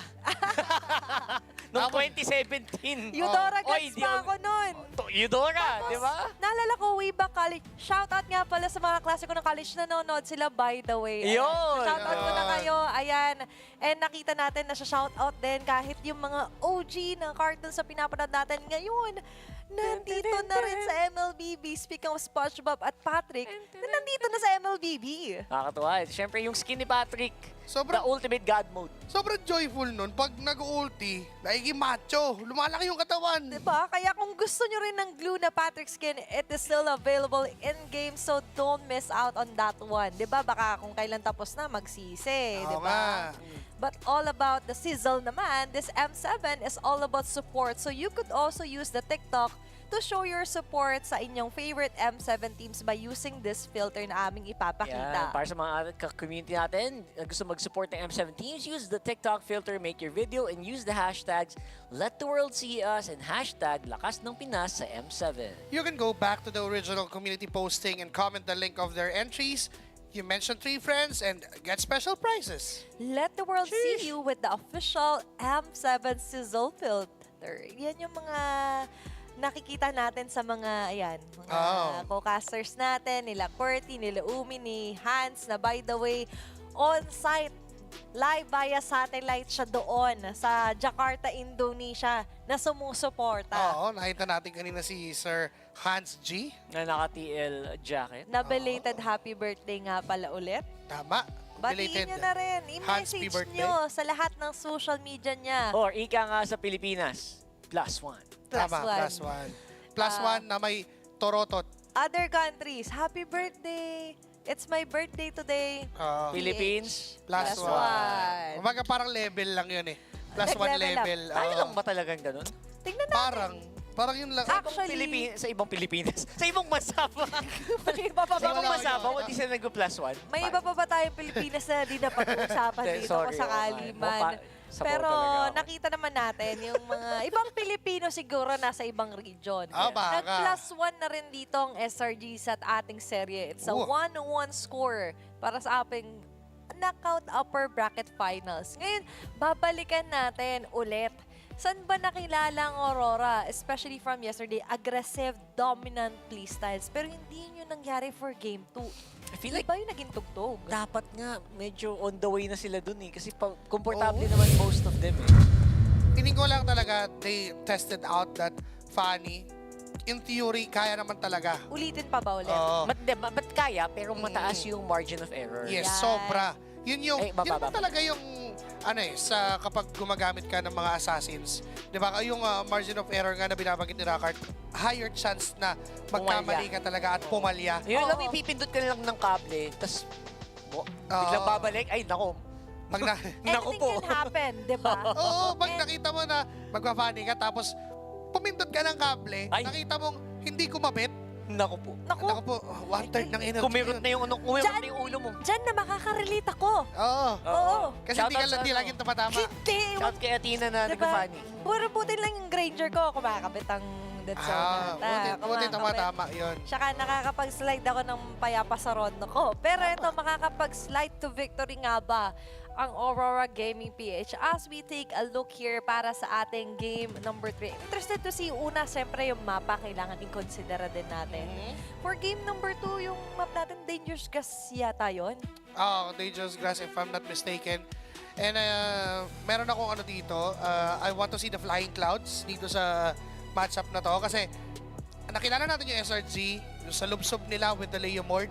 Noong 2017. Eudora gets pa ako nun. Eudora, di ba? Naalala ko, way back college. Shoutout nga pala sa mga klase ko ng college na nanonood sila, by the way. Yun! Shoutout ko na kayo. Ayan. And nakita natin na shoutout din kahit yung mga OG na cartoons na pinapanood natin ngayon. Nandito na rin sa MLBB. Speaking of SpongeBob at Patrick, nandito na sa MLBB. Nakakatuwa. Siyempre yung skin ni Patrick, the ultimate god mode. Sobrang joyful nun. Pag nag-ulti, nagiging macho. Lumalaki yung katawan. Diba? Kaya kung gusto nyo rin ng glue na Patrick skin, it is still available in-game. So don't miss out on that one. Diba? Baka kung kailan tapos na, magsisi. Diba? But all about the sizzle naman, this M7 is all about support. So you could also use the TikTok to show your support sa inyong favorite M7 teams by using this filter na aming ipapakita. Yan, para sa mga community natin, gusto mag-support ng M7 teams, use the TikTok filter, make your video, and use the hashtags Let the World See Us and hashtag Lakas ng Pinas sa M7. You can go back to the original community posting and comment the link of their entries. You mentioned 3 friends and get special prizes. Let the world see you with the official M7 Sizzle filter. Yan yung mga nakikita natin sa mga, co-casters natin, nila Qwerty, nila Umi, ni Hans, na by the way, on-site, live via satellite siya doon sa Jakarta, Indonesia, na sumusuporta. Oo, nakita natin kanina si Sir Hans G. Na naka-TL jacket. Na belated happy birthday nga pala ulit. Tama. Batiin nyo na rin. I-message nyo sa lahat ng social media niya. Or ika nga sa Pilipinas, +1. Tama, +1 na may torotot. Other countries, happy birthday! It's my birthday today. Philippines, +1. Kumbaga parang level lang yun eh. +1 level. Tayo lang ba talagang ganun? Tingnan natin. Parang yun lang. Actually, sa ibang Pilipinas. Sa ibang bansa ba? Sa ibang bansa ba? Hindi sila nag-+1? May iba pa ba tayong Pilipinas na di na pag-uusapan dito kung sakali man. Pero nakita naman natin yung mga ibang Pilipino siguro nasa ibang region. Nag+1 na rin dito ang SRG sa ating serye. It's a 1-1 score para sa ating knockout upper bracket finals. Ngayon, babalikan natin ulit. Saan ba nakilala ang Aurora? Especially from yesterday, aggressive, dominant playstyles. Pero hindi nyo nangyari for Game 2. I feel like ba yung naging tugtog? Dapat nga, medyo on the way na sila dun eh. Kasi komportable naman most of them eh. Tingin ko lang talaga, they tested out that Fanny. In theory, kaya naman talaga. Ulitin pa ba ulit? Ba't kaya, pero mataas yung margin of error. Yes, sobra. Yun yung, yun naman talaga yung, sa kapag gumagamit ka ng mga assassins. Di ba? Yung margin of error nga na binabanggit ni Rakart, higher chance na magkamali ka talaga at pumalya. Yun lang, pipindot ka lang ng kable, tapos biglang babalik, ay nako. Anything can happen, di ba? Oo, pag nakita mo na magpa-funny ka, tapos pumindot ka ng kable, nakita mong hindi kumabit. Naku po. Naku po, 1/3 ng energy. Kumirot na yung ulo mo. Diyan na makaka-relate ako. Oo. Kasi hindi laging tumatama. Hindi. Shout kay Athena na nag-funny. Puro puti lang yung Granger ko. Kumakabit ang dead zone. Buti tumatama yun. Tsaka nakakapag-slide ako ng payapa sa rondo ko. Pero ito, makakapag-slide to victory nga ba ang Aurora Gaming PH as we take a look here para sa ating game number 3. Interested to see una, siyempre yung mapa kailangan i-considera din natin. For game number 2, yung map natin, Dangerous Grass yata yun? Dangerous Grass if I'm not mistaken. And meron akong dito, I want to see the flying clouds dito sa matchup na to. Kasi nakilala natin yung SRG, yung sa lubsob nila with the Leomord.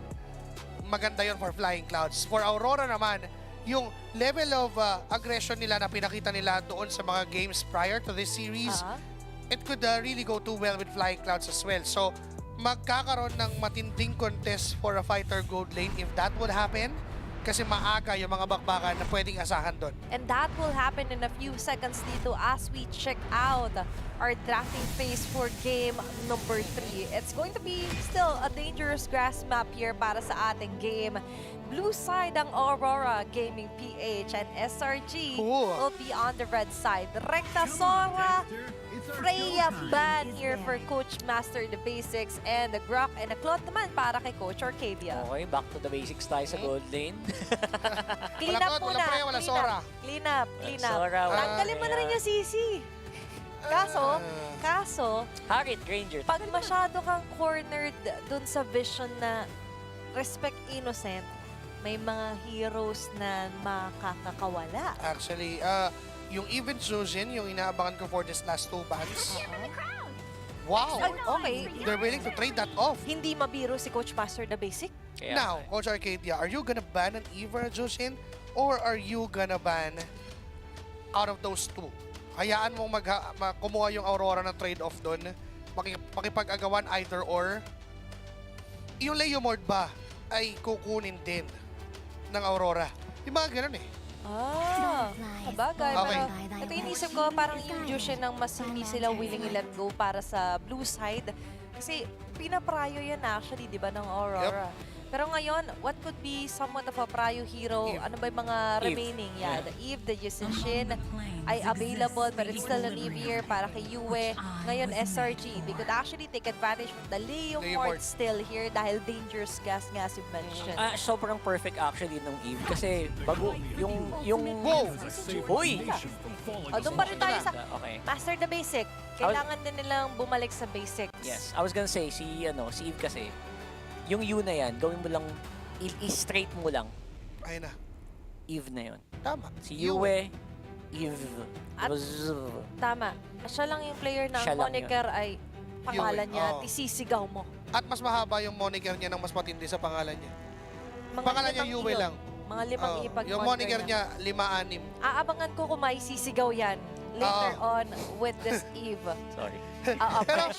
Maganda yun for flying clouds. For Aurora naman, yung level of aggression nila na pinakita nila doon sa mga games prior to this series, it could really go too well with flying clouds as well. So, magkakaroon ng matinding contest for a fighter gold lane if that would happen. Kasi maaga yung mga bakbakan na pwedeng asahan doon. And that will happen in a few seconds dito as we check out our drafting phase for game number 3. It's going to be still a Dangerous Grass map here para sa ating game. Blue side ang Aurora Gaming PH and SRG will be on the red side. Recta Sora, Freya ban here for Coach Master the Basics, and the Grok and a Cloth naman para kay Coach Arcadia. Okay, back to the basics tayo sa gold lane. Clean up muna. Wala Sora. Clean up. Sora, tanggalin mo na rin yung CC. Kaso, Harit, Granger. pag masyado kang cornered dun sa vision na respect innocent, may mga heroes na makakakawala. Actually, yung Even Chosen, yung inaabangan ko for this last 2 bans. Wow! Okay. They're willing to trade that off. Hindi mabiro si Coach Master the Basic. Now, Coach Arcadia, are you gonna ban an Eva Josin or are you gonna ban out of those 2? Hayaan mong kumuha yung Aurora ng trade-off doon. Makipag-agawan either or. Yung Leomord ba ay kukunin din ng Aurora? Yung mga ganun eh. Sabagay. Okay. Pero ito inisip ko, parang induce ng mas hindi sila willing i-let go para sa blue side. Kasi pinaprayo yan actually, di ba, ng Aurora. Pero ngayon, what could be somewhat of a Prayo hero? Ano ba yung mga remaining? Yeah, the Eve, the Yushin ay available pero it's still an Eve here para kay Yue. Ngayon, SRG. They could actually take advantage of the Leomord still here dahil dangerous gas nga as you mentioned. Sobrang perfect actually ng Eve kasi bago yung Uy! Doon pa rin tayo sa Okay. Master the Basic. Kailangan din nilang bumalik sa basics. Yes, I was gonna say, si Eve kasi, yung U na yan, gawin mo lang, i-straight mo lang. Ayun na. Eve na yun. Tama. Si Yue, Eve. At, tama. Siya lang yung player na ang moniker ay pangalan niya, isisigaw mo. At mas mahaba yung moniker niya ng mas matindi sa pangalan niya. Pangalan niya Yue lang. Mga limang ipag yung moniker niya, 5-6. Aabangan ko kung may sisigaw yan later on with this Eve. Sorry. Pero,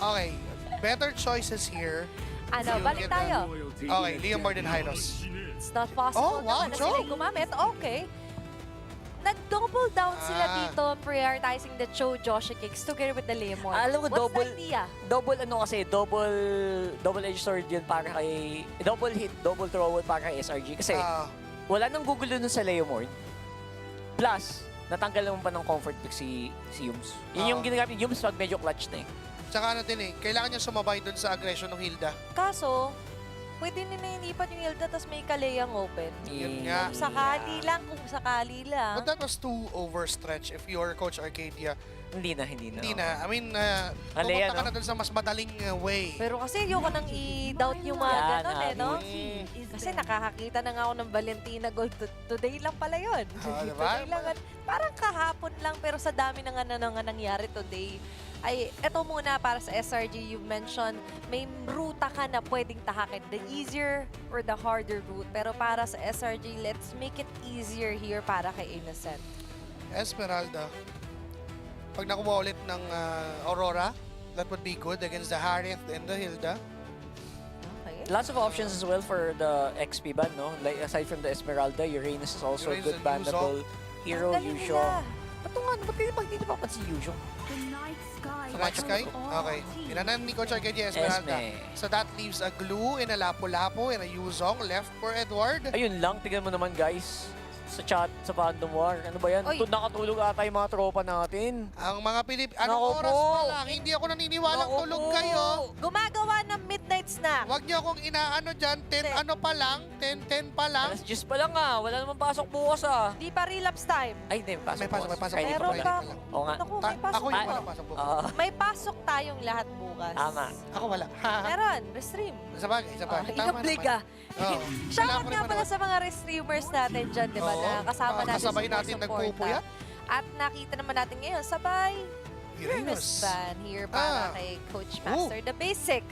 okay. Better choices here. Balik tayo. Okay, Leomord and Hylos. It's not possible naman na sila gumamit. Okay. Nag-double down sila dito prioritizing the Cho Joshi kicks together with the Leomord. Alam mo, What's the idea? double edge sword yun para kay, double hit, double throw para kay SRG. Kasi wala nang gugulo nun sa Leomord. Plus, natanggal naman pa ng comfort pick si Yums. Yun yung ginagamit ni Yums pag medyo clutch na eh. Tsaka kailangan niya sumabay dun sa aggression ng Hilda. Kaso, pwede nila inipan yung Hilda tapos may Kaleyang open. Yun nga. Kung sakali lang. But that was too overstretch if you're Coach Arcadia. Hindi na. I mean, pumunta ka na dun sa mas madaling way. Pero kasi ayoko nang i-doubt yung mga ganon no? Kasi nakakakita na nga ako ng Valentina Gold. Today lang pala yun. Diba? Today lang. Parang kahapon lang pero sa dami na nga nangyari today. Ay, eto muna para sa SRG, you mentioned, may ruta ka na pwedeng tahakin. The easier or the harder route. Pero para sa SRG, let's make it easier here para kay Innocent. Esmeralda. Pag nakuha ulit ng Aurora, that would be good against the Harith and the Hilda. Okay. Lots of options as well for the XP ban, no? Like, aside from the Esmeralda, Uranus is also a good bandable hero. Yusho. Ba't hindi napapansin Yusho? Night Sky? Okay. Pinanan ni Coach Arcadia Esmeralda. So that leaves a Glue and a Lapu-Lapu and a Yuzong left for Edward. Ayun lang, tignan mo naman guys. Sa chat, sa Fandom War. Ano ba yan? Nakatulog ata yung mga tropa natin. Ang mga Anong oras pa lang? Hindi ako naniniwalang tulog kayo. Gumagawa ng midnight snack. Huwag niyo akong inaano dyan. 10 pa lang. 10 pa lang. Alas 10 pa lang Wala naman pasok bukas Di pa relapse time. Ay, hindi. May pasok. Meron pa. Oo nga. Naku, may pasok. Ako yung walang pasok bukas. May pasok tayong lahat bukas. Tama. Ako wala. Meron. Restream. Sabagay. Ikabliga. Shoutout nga pala sa mga restreamers natin dyan, di ba? Na kasama natin kasabay natin nagpupuyat. At nakita naman natin ngayon, sabay Uranus ban here para kay Coach Master. The basic.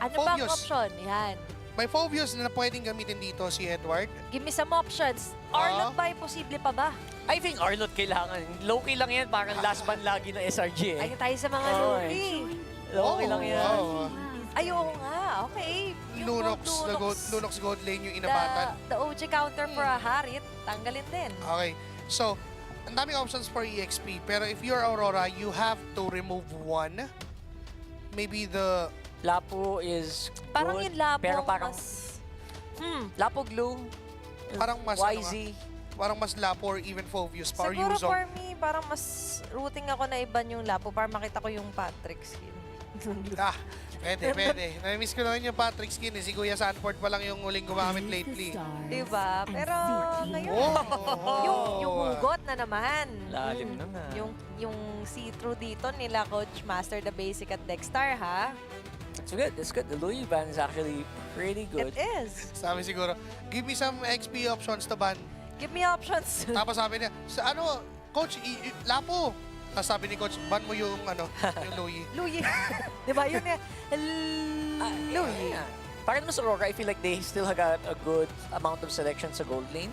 Ano ba ang option? Yan. May Phobius na pwedeng gamitin dito si Edward. Give me some options. Arlot ba? Posible pa ba? I think Arlot kailangan. Low-key lang yan. Parang last ban lagi ng SRG Ayun tayo sa mga low-key. Low-key lang yan. Ayoko nga. Okay. Lunox Gold Lane yung inabatan. The OG counter for a Harit, tanggalin din. Okay. So, ang daming options for EXP. Pero if you're Aurora, you have to remove one. Maybe the... Lapu is good. Parang yung Lapu pero parang mas... Lapu Glue. Parang mas... YZ. Parang mas Lapu or even Phobius. Siguro for me, parang mas routing ako na iban yung Lapu para makita ko yung Patrick skin. Pwede. Nami-miss ko naman yung Patrick skin. Si Kuya Sanford pa lang yung huling gumamit lately. Diba? Pero ngayon, yung hugot na naman. Lalim na na. Yung see-through dito nila Coach Master the Basic at Dexstar, ha? It's good. The Louis ban is actually pretty good. It is. Sabi siguro, give me some XP options to ban. Give me options. Tapos sabi niya, Coach, Lapu. Tapos sabi ni Coach, ban mo yung yung Louis. Louis. Diba yun Louis. Para naman sa Aurora, I feel like they still got a good amount of selection sa gold lane.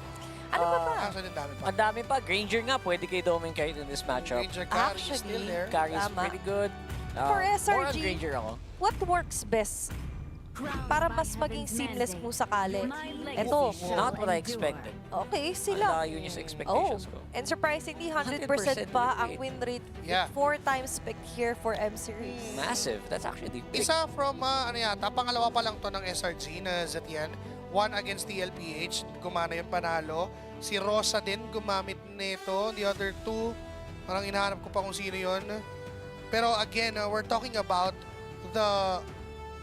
Ano pa ba? Actually, dami pa. Ang dami pa. Granger nga, pwede kay Domin kahit in this matchup. Granger carry is still there. Carry is pretty good. For SRG, more on Granger ako. what works best para mas maging seamless kung sakali. Ito. Not what I expected. Okay, sila. Ang layo niya sa expectations ko. And surprisingly, 100% pa ang win rate. Yeah. 4 times picked here for M-Series. Massive. That's actually big. Isa from, pangalawa pa lang to ng SRG na Zetian. 1 against the LPH. Gumana yung panalo. Si Rosa din gumamit nito. The other 2, parang hinahanap ko pa kung sino yun. Pero again, we're talking about the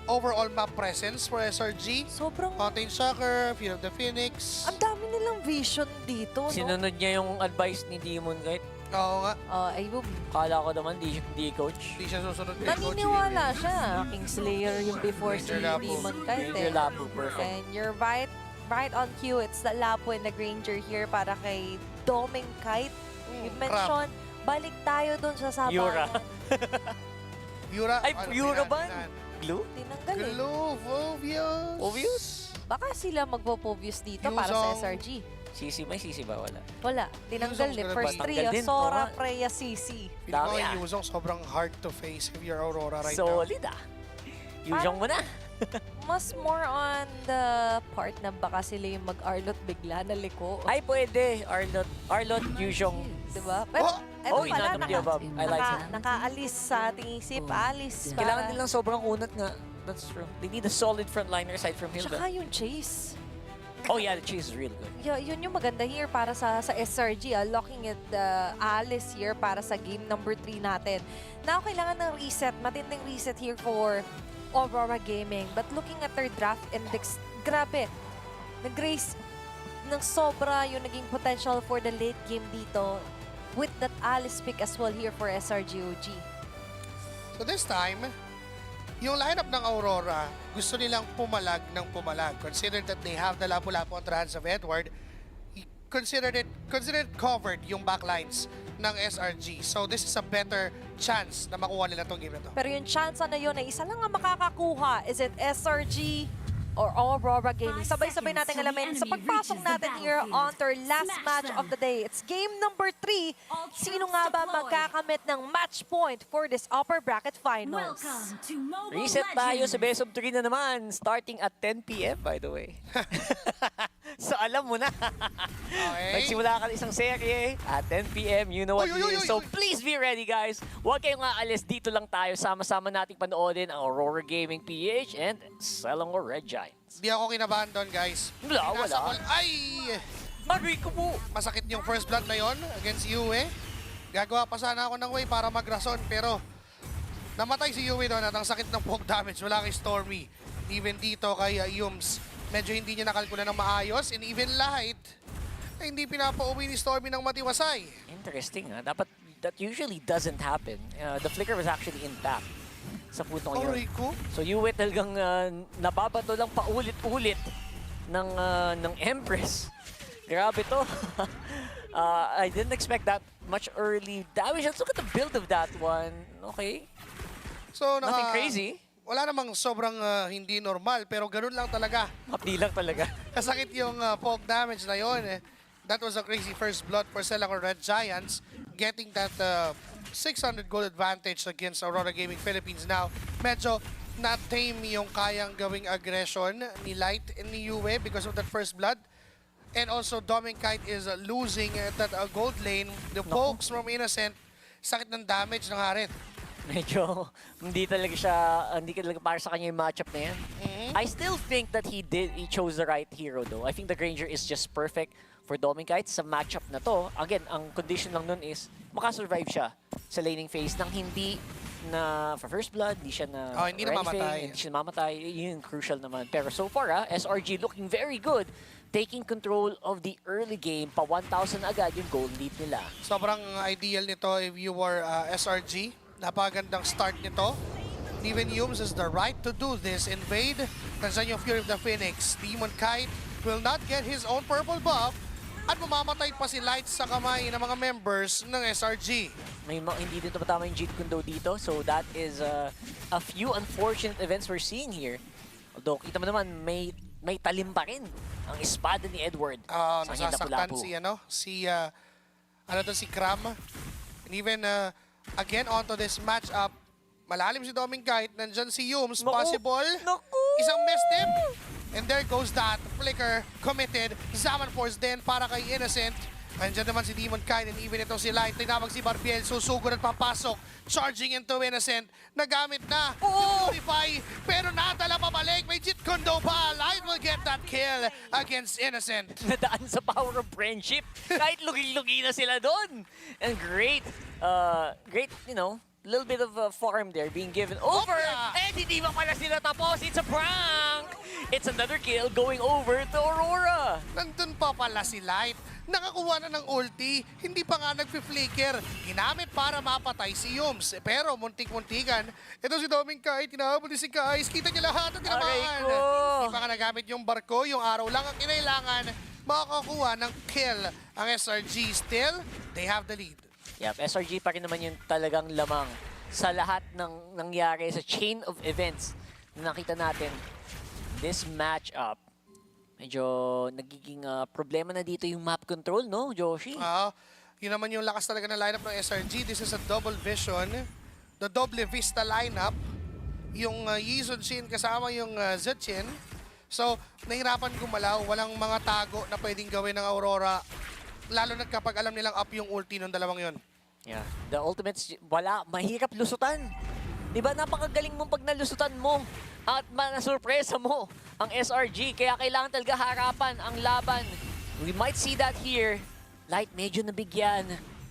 overall map presence for SRG. Sobrang... Mountain Soccer, Field of the Phoenix. Ang dami nilang vision dito, no? Sinunod niya yung advice ni Demon Kite. Oo nga. Ayun. Kala ko naman, di coach. Di siya susunod kay coach. Naniniwala siya. Kingslayer yung before si Demon Kite. Major Lapu, perfect. And you're right on cue. It's the Lapu and the Granger here para kay Doming Kite. You mentioned, balik tayo dun sa sabangan. Yura. Yura? Ay, Yura ba? Glue? Tinanggal eh. Glue, obvious. Obvious? Baka sila magpo-obvious dito para sa SRG. Sisi, may sisi ba? Wala. Wala. Tinanggal eh. First 3, Sora, Freya, Sisi. Dami ah. Yuzong sobrang hard to face if you're Aurora right now. Solid ah. Yuzong mo na. Mas more on the part na baka sila yung mag-Arlot bigla na liko. Ay, pwede. Arlot, Yuzong. Diba? Pero, eto pala, nakaalis sa ating isip. Alis. Kailangan nilang sobrang unat nga. That's true. They need a solid frontliner aside from Hilda. Tsaka yung chase. Oh yeah, the chase is really good. Yeah, yun yung maganda here para sa SRG. Looking at Alice here para sa game number 3 natin. Now, kailangan ng reset. Matinding reset here for Aurora Gaming. But looking at their draft index, grabe. Nag-raise ng sobra yung naging potential for the late game dito with that Alice pick as well here for SRGOG. So this time, yung lineup ng Aurora, gusto nilang pumalag ng pumalag. Consider that they have the lapu-lapu on the hands of Edward. Consider it covered yung backlines ng SRG. So this is a better chance na makuha nila tong game na to. Pero yung chance na yun ay isa lang ang makakakuha. Is it SRG or Aurora Gaming? Sabay-sabay natin alamin sa pagpasok natin here on their last match of the day. It's game number 3. Sino nga ba magkakamit ng match point for this upper bracket finals? Reset tayo sa best of 3 na naman. Starting at 10 PM, by the way. So alam mo na. Okay. Nagsimula ka isang serye at 10 PM. You know what it is. So please be ready, guys. Huwag kayong aalis. Dito lang tayo. Sama-sama nating panoodin ang Aurora Gaming PH and Selangor Red Giants. Di ako kinabahan doon, guys. Wala. Ay! Aray ko po! Masakit yung first blood na yon against Yue. Gagawa pa sana ako ng way para magrason, pero namatay si Yue doon at ang sakit ng poke damage. Wala kay Stormy. Even dito kay Yums, medyo hindi niya nakalkula ng maayos. And even Light, ay hindi pinapauwi ni Stormy ng matiwasay. Interesting, ha? Dapat, that usually doesn't happen. The flicker was actually intact sa putong yun. So Yue talagang nababato lang paulit-ulit ng Empress. Grabe to. I didn't expect that much early damage. Let's look at the build of that one. Okay. So, nothing crazy. Wala namang sobrang hindi normal, pero ganun lang talaga. Mapdi lang talaga. Kasakit yung poke damage na yun. That was a crazy first blood for Selangor Red Giants, getting that 600 goal advantage against Aurora Gaming Philippines now. Medyo na-tame yung kayang gawing aggression ni Light and ni Yue because of that first blood. And also, Doming Kite is losing that gold lane. The pokes from Innocent, sakit ng damage ng Harit. Medyo hindi talaga para sa kanya yung matchup na yan. I still think that he chose the right hero though. I think the Granger is just perfect for Doming Kite sa matchup na to. Again, ang condition lang nun is makasurvive siya sa laning phase nang hindi na for first blood, hindi siya na hindi siya namamatay. Yun yung crucial naman. Pero so far, SRG looking very good. Taking control of the early game, pa 1,000 agad yung goal lead nila. Sobrang ideal nito if you were SRG. Napagandang start nito. Even Yums has the right to do this. Invade. Nandiyan yung Fury of the Phoenix. Demon Kite will not get his own purple buff. At mamamatay pa si Light sa kamay ng mga members ng SRG. Hindi din patama yung Jeet Kundo dito. So that is a few unfortunate events we're seeing here. Although kita mo naman, may talim pa rin ang espada ni Edward. Nasasaktan si Kram. And even again onto this matchup, malalim si Doming Kite, nandyan si Yums, possible. Naku! Isang misstep. And there goes that flicker committed. Zaman Force din para kay Innocent. Andiyan naman si Demon Kite and even itong si Light. Tinawag si Barbiel, susugod at papasok. Charging into Innocent. Nagamit na. Purify. Pero nadala pabalik. May Jit Kondo pa. Light will get that kill against Innocent. Nadaan sa power of friendship. Kahit lugi-lugi na sila doon. And great, you know, little bit of a farm there being given over. And hindi pa pala sila tapos. It's a prank. It's another kill going over to Aurora. Nandun pa pala si Light. Nakakuha na ng ulti, hindi pa nga nagpi-flicker. Ginamit para mapatay si Yums. Pero muntik-muntikan, ito si Doming Kai, tinahabol si Kais. Kita niya lahat at tinamaan. Hindi pa nga nagamit yung barko, yung araw lang ang kinailangan. Makakuha ng kill ang SRG. Still, they have the lead. Yep, SRG pa rin naman yung talagang lamang sa lahat ng nangyari sa chain of events na nakita natin. This matchup, medyo nagiging problema na dito yung map control, no, Joshi? Yun naman yung lakas talaga ng lineup ng SRG. This is a double vision. The double vista lineup. Yung Yizun Shin kasama yung Zetchin. So, nahirapan gumalaw. Walang mga tago na pwedeng gawin ng Aurora. Lalo na kapag alam nilang up yung ulti ng dalawang yon. Yeah, the ultimates, wala. Mahirap lusutan. Diba, napakagaling mong pag nalusutan mo at manasurpresa mo ang SRG. Kaya kailangan talaga harapan ang laban. We might see that here. Light medyo nabigyan.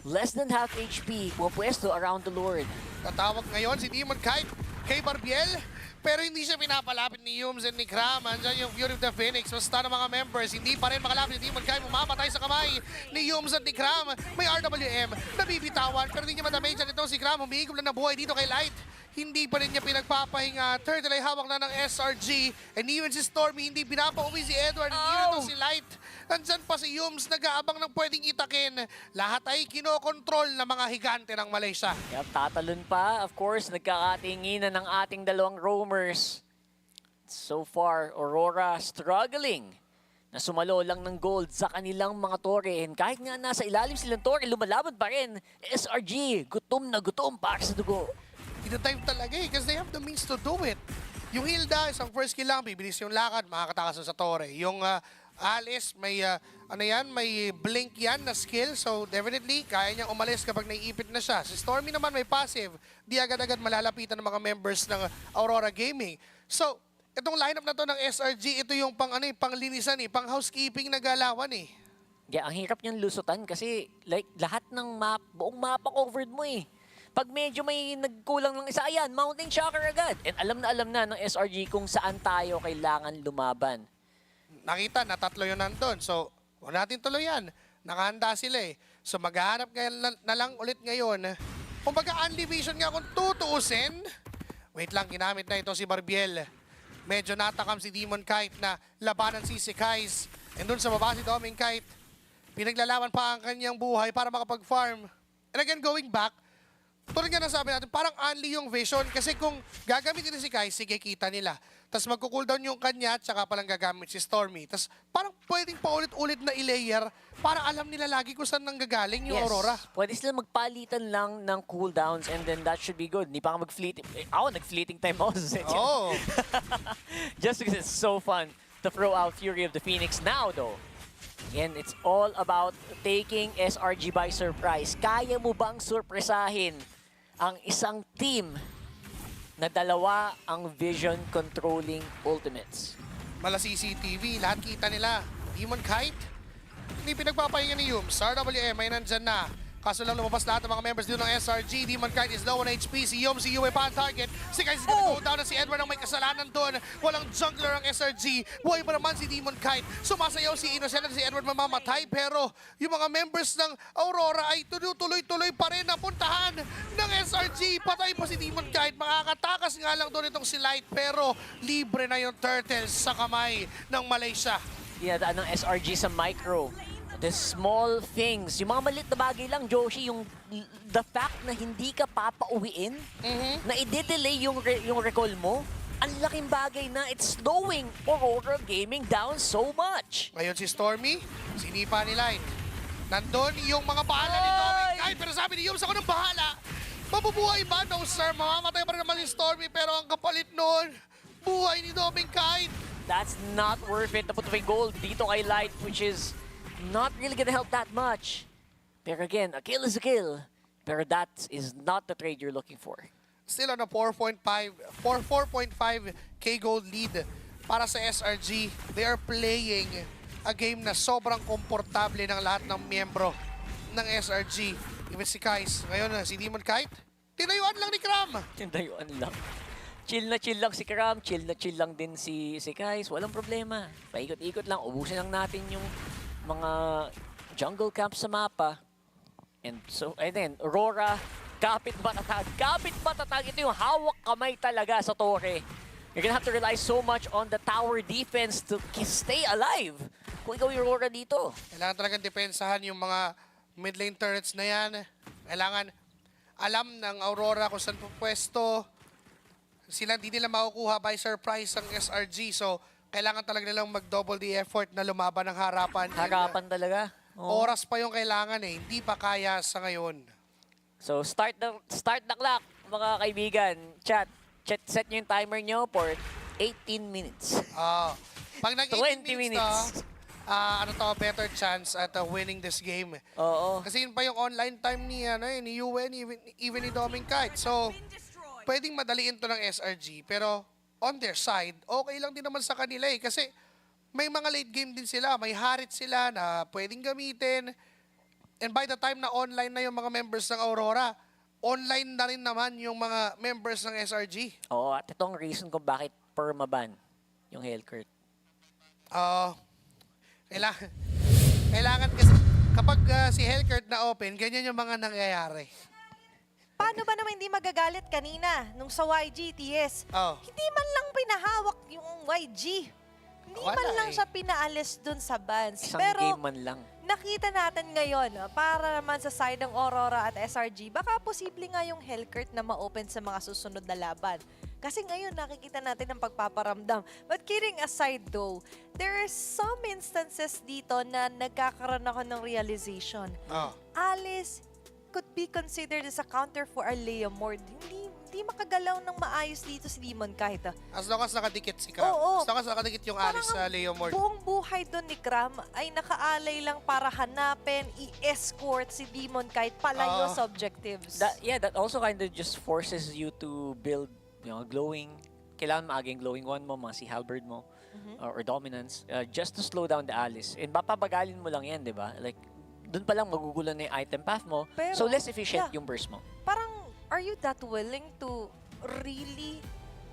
Less than half HP. Pumapwesto around the Lord. Tatawag ngayon si Demon Kite kay Barbiel. Pero hindi siya pinapalapit ni Yums and ni Kram. Andiyan yung Fury of the Phoenix. Basta ng mga members, hindi pa rin makalapit ni Demon Kite. Mamamatay sa kamay ni Yums at ni Kram. May RWM. Nabibitawan. Pero hindi niya madamage itong si Kram. Humiigom lang na buhay dito kay Light. Hindi pa rin niya pinagpapahinga. Turtle ay hawak na ng SRG. And even si Stormy, hindi pinapauwi si Edward. Hindi na si Light. Nandyan pa si Yums, nag-aabang ng pwedeng itakin. Lahat ay kinokontrol ng mga higante ng Malaysia. Yep, tatalon pa. Of course, nagkakatinginan ng ating dalawang roamers. So far, Aurora struggling na sumalo lang ng gold sa kanilang mga tore. And kahit nga nasa ilalim silang tore, lumalaban pa rin. SRG, gutom na gutom para sa dugo. Ito-time talaga eh, because they have the means to do it. Yung Hilda, isang first kill lang, bibilis yung lakad, makakatakas sa tore. Yung Alice, may, may blink yan na skill, so definitely, kaya niyang umalis kapag naiipit na siya. Si Stormy naman may passive, di agad-agad malalapitan ng mga members ng Aurora Gaming. So, itong lineup na to ng SRG, ito yung panglinisan pang housekeeping na galawan eh. Yeah, ang hirap niyang lusutan kasi like lahat ng map, buong mapa covered mo eh. Pag medyo may nagkulang ng isa, ayan, mounting shocker agad. And alam na ng SRG kung saan tayo kailangan lumaban. Nakita na tatlo yun nandun. So, huwag natin tuluyan. Nakahanda sila eh. So, maghahanap na lang ulit ngayon. Kumbaga, unlevision nga kung tutuusin. Wait lang, ginamit na ito si Barbiel. Medyo natakam si Demon Kite na labanan si Kais. And dun sa baba si Doming Kite, pinaglalaban pa ang kanyang buhay para makapag-farm. And again, going back, tulad nga nasabi natin, parang only yung vision. Kasi kung gagamitin na si Kai, sige, kita nila. Tapos magkukuldown yung kanya, tsaka palang gagamit si Stormy. Tapos parang pwedeng paulit-ulit na i-layer para alam nila lagi kung saan nanggagaling yung Aurora. Pwede sila magpalitan lang ng cooldowns and then that should be good. Hindi pa ka mag-fleeting. Ako, nag-fleeting time ako sa set. Oh. Just because it's so fun to throw out Fury of the Phoenix now, though. Again, it's all about taking SRG by surprise. Kaya mo bang surpresahin ang isang team na dalawa ang vision controlling ultimates? Mala CCTV, lahat kita nila. Demon Kite, hindi pinagpapahinga ni Yums. RWM ay nandyan na. Kaso lang lumabas lahat ng mga members dito ng SRG. Demon Kite is low on HP. Si Yums, si Yue pa ang target. Si Kais is gonna go down na si Edward ang may kasalanan doon. Walang jungler ang SRG. Buhay pa naman si Demon Kite. Sumasayaw si Innocent at si Edward mamamatay. Pero yung mga members ng Aurora ay tuloy-tuloy pa rin ang puntahan ng SRG. Patay pa si Demon Kite. Makakatakas nga lang doon itong si Light. Pero libre na yung Turtles sa kamay ng Malaysia. Dinadaan ng SRG sa micro. The small things, yung mga maliit na bagay lang, Joshi, yung the fact na hindi ka papauwiin, na i-delay yung recall mo, ang laking bagay na it's slowing Aurora Gaming down so much. Ngayon si Stormy, sinipa ni Light. Nandun yung mga bahala ni Doming Kite, pero sabi ni Yums, ako ng bahala. Mabubuhay ba? No sir, mamamatay pa rin naman si Stormy, pero ang kapalit noon, buhay ni Doming Kite. That's not worth it. Naput yung gold dito kay Light, which is not really gonna help that much. Pero again, a kill is a kill. Pero that is not the trade you're looking for. Still on a 4.5k gold lead para sa SRG. They are playing a game na sobrang komportable ng lahat ng miyembro ng SRG. Even si Kais. Ngayon, si Demon Kite, tinayuan lang ni Kram. Tinayuan lang. Chill na chill lang si Kram, chill na chill lang din si Kais. Walang problema. Paikot-ikot lang. Ubusin lang natin yung mga jungle camps sa mapa. And then, Aurora, kapit matatag. Kapit matatag. Ito yung hawak kamay talaga sa Torre. You're gonna have to rely so much on the tower defense to stay alive. Kung ikaw yung Aurora dito. Kailangan talagang depensahan yung mga mid lane turrets na yan. Kailangan alam ng Aurora kung saan pwesto. Sila hindi nila makukuha by surprise ang SRG. So, kailangan talaga nilang mag-double the effort na lumaban ng harapan. Harapan talaga. Oras pa yung kailangan eh. Hindi pa kaya sa ngayon. So, start the clock, mga kaibigan. Chat, set nyo yung timer nyo for 18 minutes. Pag nag-18 minutes better chance at winning this game. Oo. Kasi yun pa yung online time ni UN, even ni Doming Kite. So, pwedeng madaliin to ng SRG, pero on their side, okay lang din naman sa kanila eh. Kasi may mga late game din sila, may harit sila na pwedeng gamitin. And by the time na online na yung mga members ng Aurora, online na rin naman yung mga members ng SRG. Oo, at itong reason kung bakit permaban yung Hellcurt. Kailangan kasi kapag si Hellcurt na open, ganyan yung mga nangyayari. Paano ba naman hindi magagalit kanina nung sa YG, TS? Hindi man lang pinahawak yung YG. Hindi man lang siya pinaalis dun sa bans. Isang game man lang. Nakita natin ngayon, para naman sa side ng Aurora at SRG, baka posible nga yung Hellcurt na ma-open sa mga susunod na laban. Kasi ngayon nakikita natin ang pagpaparamdam. But kidding aside though, there are some instances dito na nagkakaroon ako ng realization. Alice could be considered as a counter for a Leomord. Hindi makagalaw ng maayos dito si Demon Kite. As long as nakadikit si Kram. Oo. As long as nakadikit yung Alice sa Leomord. Buong buhay doon ni Kram ay nakaalay lang para hanapin, i-escort si Demon Kite palayo sa objectives. That also kind of just forces you to build, glowing. Kailangan maaging glowing one mo, mga si halberd mo, or dominance, just to slow down the Alice. And papabagalin mo lang yan, di ba? Like, doon pa lang magugulo na yung item path mo, so less efficient yung burst mo. Parang, are you that willing to really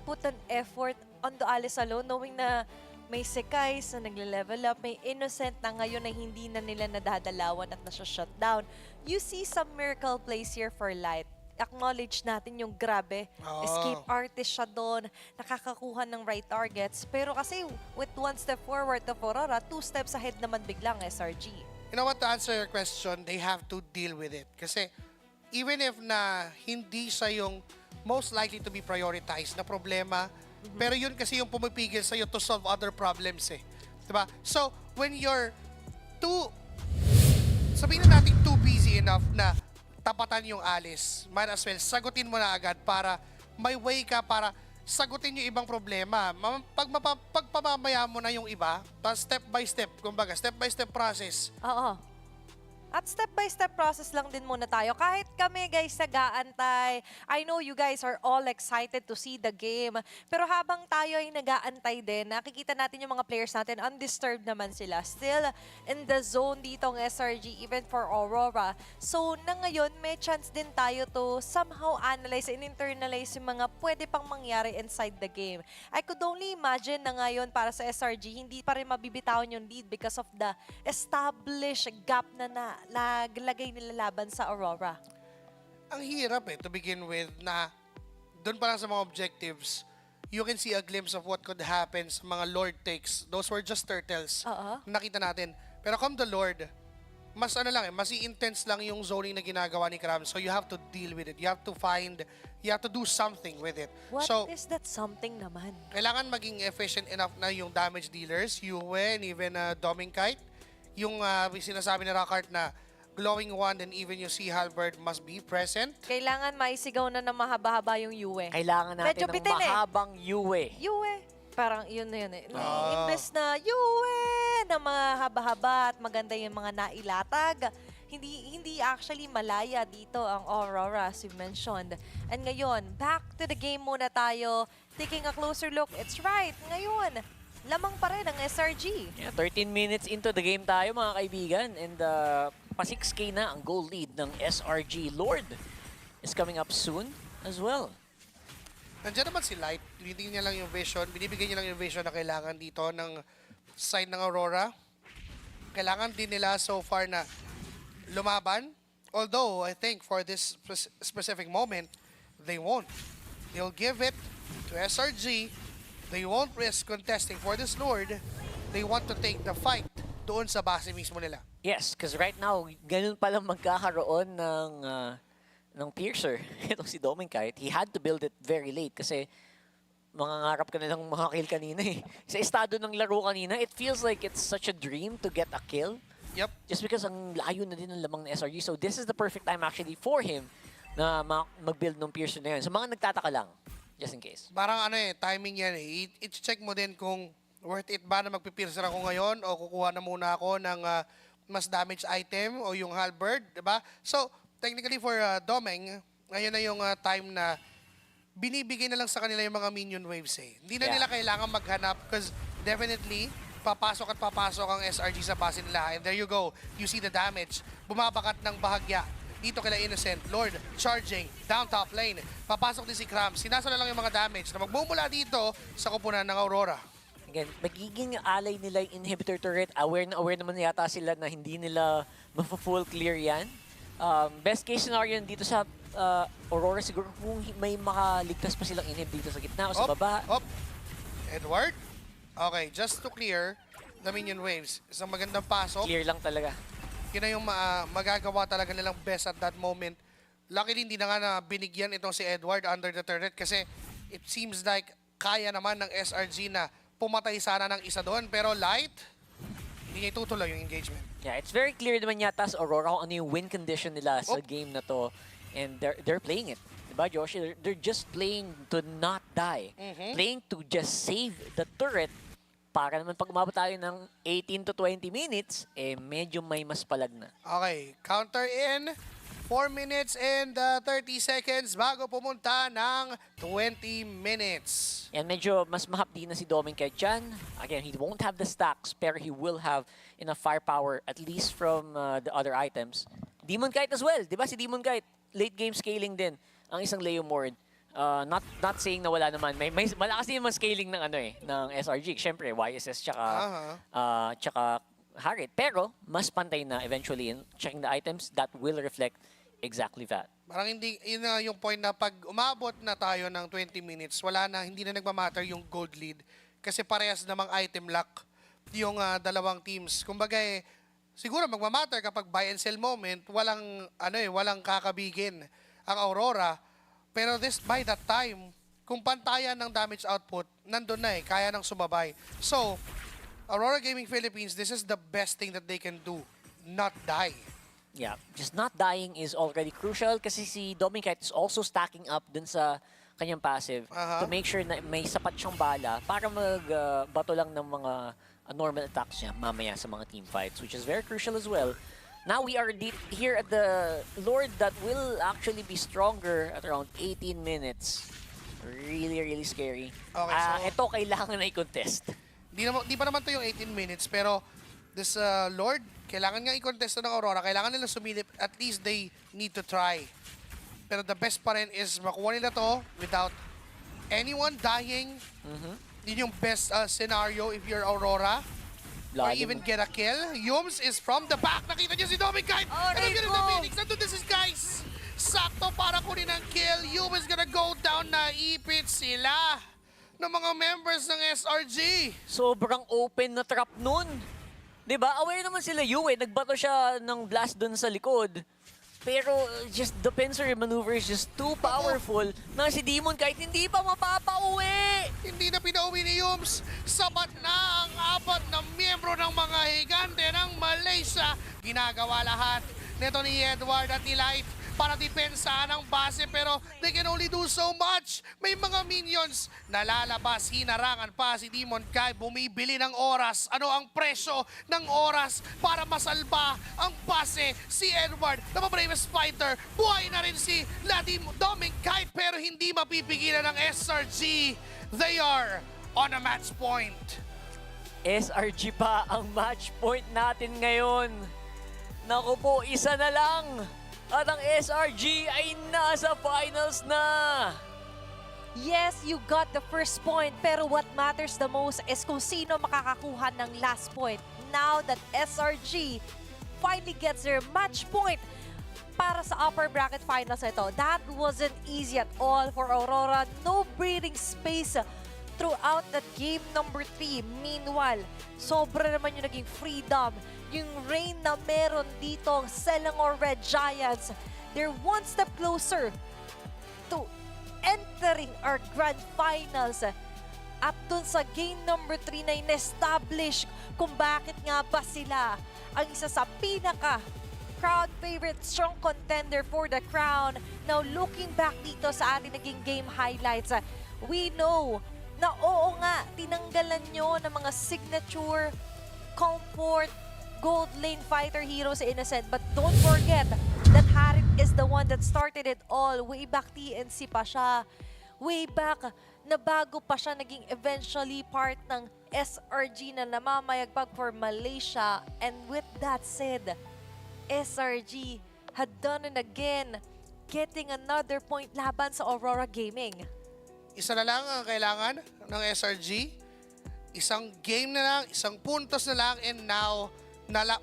put an effort on the Alice alone, knowing na may Sekais na nagle-level up, may Innocent na ngayon na hindi na nila nadadalawan at nasa-shutdown. You see some miracle plays here for Light. Acknowledge natin yung grabe. Escape artist siya doon, nakakakuha ng right targets. Pero kasi with one step forward of Aurora, 2 steps ahead naman biglang SRG. You know what, to answer your question, they have to deal with it. Kasi even if na hindi siya yung most likely to be prioritized na problema, pero yun kasi yung pumipigil sa'yo to solve other problems eh. Diba? So, when you're sabihin na natin too busy enough na tapatan yung Alice, might as well sagutin mo na agad para may way ka para sagutin yung ibang problema. Pagpamamaya mo na yung iba, step by step, kumbaga, step by step process. Oo. At step-by-step process lang din muna tayo. Kahit kami guys nag-aantay, I know you guys are all excited to see the game. Pero habang tayo ay nag-aantay din, nakikita natin yung mga players natin, undisturbed naman sila. Still in the zone dito ng SRG, even for Aurora. So na ngayon, may chance din tayo to somehow analyze and internalize yung mga pwede pang mangyari inside the game. I could only imagine na ngayon para sa SRG, hindi pa rin mabibitawan yung lead because of the established gap na naglagay nila laban sa Aurora. Ang hirap to begin with na doon pa lang sa mga objectives, you can see a glimpse of what could happen sa mga Lord takes. Those were just turtles. Nakita natin. Pero come the Lord, mas mas intense lang yung zoning na ginagawa ni Kram. So you have to deal with it. You have to do something with it. What is that something naman? Kailangan maging efficient enough na yung damage dealers, Yue, and even Doming Kite. Yung sinasabi ni Rockart na glowing wand and even yung Sea Halberd must be present. Kailangan maisigaw na ng mahaba-haba yung Yue. Kailangan natin ng mahabang Yue. Yue. Parang yun na yun eh. Imbes na Yue na mahaba-haba at maganda yung mga nailatag. Hindi actually malaya dito ang Aurora, as you mentioned. And ngayon, back to the game muna tayo. Taking a closer look, it's right. Ngayon, lamang pa rin ang SRG. Yeah, 13 minutes into the game tayo mga kaibigan. And pa 6K na ang goal lead ng SRG. Lord is coming up soon as well. Nandiyan naman si Light. Binibigyan niya lang yung vision. Binibigyan niya lang yung vision na kailangan dito ng side ng Aurora. Kailangan din nila so far na lumaban. Although, I think for this specific moment, they won't. They'll give it to SRG. They won't risk contesting for this Lord. They want to take the fight doon sa base mismo nila. Yes, because right now, ganun palang magkakaroon ng piercer. Itong si Dominkite, he had to build it very late kasi mangangarap ka na lang makakill kanina eh. Sa estado ng laro kanina, it feels like it's such a dream to get a kill. Yep. Just because ang layo na din ng lamang ng SRG. So this is the perfect time actually for him na mag-build ng piercer na yun. So mga nagtataka lang, just in case. Parang timing yan eh. I-check mo din kung worth it ba na magpipiercer ako ngayon o kukuha na muna ako ng mas damage item o yung halberd, diba? So, technically for Domeng, ngayon na yung time na binibigay na lang sa kanila yung mga minion waves eh. Hindi na nila kailangan maghanap because definitely, papasok ang SRG sa base nila. And there you go. You see the damage. Bumabakat ng bahagya. Dito kila Innocent. Lord, charging. Down top lane. Papasok din si Cram. Sinasala lang yung mga damage na magmumula dito sa kupunan ng Aurora. Again, magiging alay nila yung inhibitor turret. Aware naman yata sila na hindi nila ma-full clear yan. Best case scenario dito sa Aurora siguro kung may makaligtas pa silang inhib dito sa gitna o sa baba. Edward? Okay, just to clear the minion waves. Isang magandang pasok. Clear lang talaga. Yun na yung magagawa talaga nilang best at that moment. Luckily, hindi na nga na binigyan itong si Edward under the turret kasi it seems like kaya naman ng SRG na pumatay sana ng isa doon. Pero Light, hindi niya itutuloy yung engagement. Yeah, it's very clear naman yata sa Aurora kung ano yung win condition nila sa game na to. And they're playing it. Diba, Josh? They're just playing to not die. Playing to just save the turret para naman pag umabot tayo ng 18 to 20 minutes, medyo may mas palag na. Okay, counter in. 4 minutes and 30 seconds bago pumunta ng 20 minutes. And medyo mas mahapdi na si Dominkite dyan. Again, he won't have the stacks, pero he will have enough firepower, at least from the other items. Demonkite as well, di ba? Si Demonkite, late game scaling din ang isang Leomord. Not saying na wala naman. May malakas din yung scaling ng ng SRG. Siyempre, YSS tsaka Harit. Pero, mas pantay na eventually in checking the items that will reflect exactly that. Parang hindi, yun na yung point na pag umabot na tayo ng 20 minutes, hindi na nagmamatter yung gold lead. Kasi parehas namang item lock yung dalawang teams. Kumbaga siguro magmamatter kapag buy and sell moment, walang kakabigin ang Aurora. Pero by that time, kung pantayan ng damage output, nandun na kaya nang sumabay. So, Aurora Gaming Philippines, this is the best thing that they can do. Not die. Yeah, just not dying is already crucial kasi si Dominkite is also stacking up dun sa kanyang passive to make sure na may sapat siyang bala para magbato lang ng mga normal attacks niya mamaya sa mga team fights, which is very crucial as well. Now we are here at the Lord that will actually be stronger at around 18 minutes. Really, really scary. Okay, so ito kailangan na i-contest. Di pa naman to yung 18 minutes, pero this Lord, kailangan nga i-contest ng Aurora. Kailangan nila sumilip. At least they need to try. Pero the best pa rin is makuha nila to without anyone dying. Yun yung best scenario if you're Aurora. Or even get a kill. Yums is from the back. Nakita niyo si Dominkite. And again in the Phoenix. Nandun this is guys. Sakto para kunin ang kill. Yums is gonna go down. Naipit sila ng mga members ng SRG. Sobrang open na trap nun. Diba? Aware naman sila Yue. Nagbato siya ng blast dun sa likod. Pero just the pincer maneuver is just too powerful na si Demonkite hindi pa mapapauwi. Hindi na pinauwi ni Yums. Sapat na ang 4 na miyembro ng mga higante ng Malaysia. Ginagawa lahat neto ni Edward at ni Life para depensahan ang base pero they can only do so much. May mga minions na lalabas, hinarangan pa si Demon Kai, bumibili ng oras. Ano ang presyo ng oras para masalba ang base? Si Edward na bravest fighter, buhay na rin si Demon Kai pero hindi mapipigilan ng SRG. They are on a match point. SRG pa ang match point natin ngayon. Naku po, isa na lang. At ang SRG ay nasa finals na. Yes, you got the first point, pero what matters the most is kung sino makakakuha ng last point. Now that SRG finally gets their match point para sa upper bracket finals ito. That wasn't easy at all for Aurora. No breathing space throughout that game number 3. Meanwhile, sobra naman yung naging freedom. Yung reign na meron dito, Selangor Red Giants, they're one step closer to entering our grand finals. At dun sa game number 3 na in-establish kung bakit nga ba sila ang isa sa pinaka crowd favorite, strong contender for the crown. Now looking back dito sa ating naging game highlights, we know na oo nga, tinanggalan nyo ng mga signature, comfort, gold lane fighter heroes sa Innocent. But don't forget that Harit is the one that started it all. Way back TNC pa siya. Way back na bago pa siya naging eventually part ng SRG na namamayagpag for Malaysia. And with that said, SRG had done it again, getting another point laban sa Aurora Gaming. Isa na lang ang kailangan ng SRG. Isang game na lang, isang puntos na lang, and now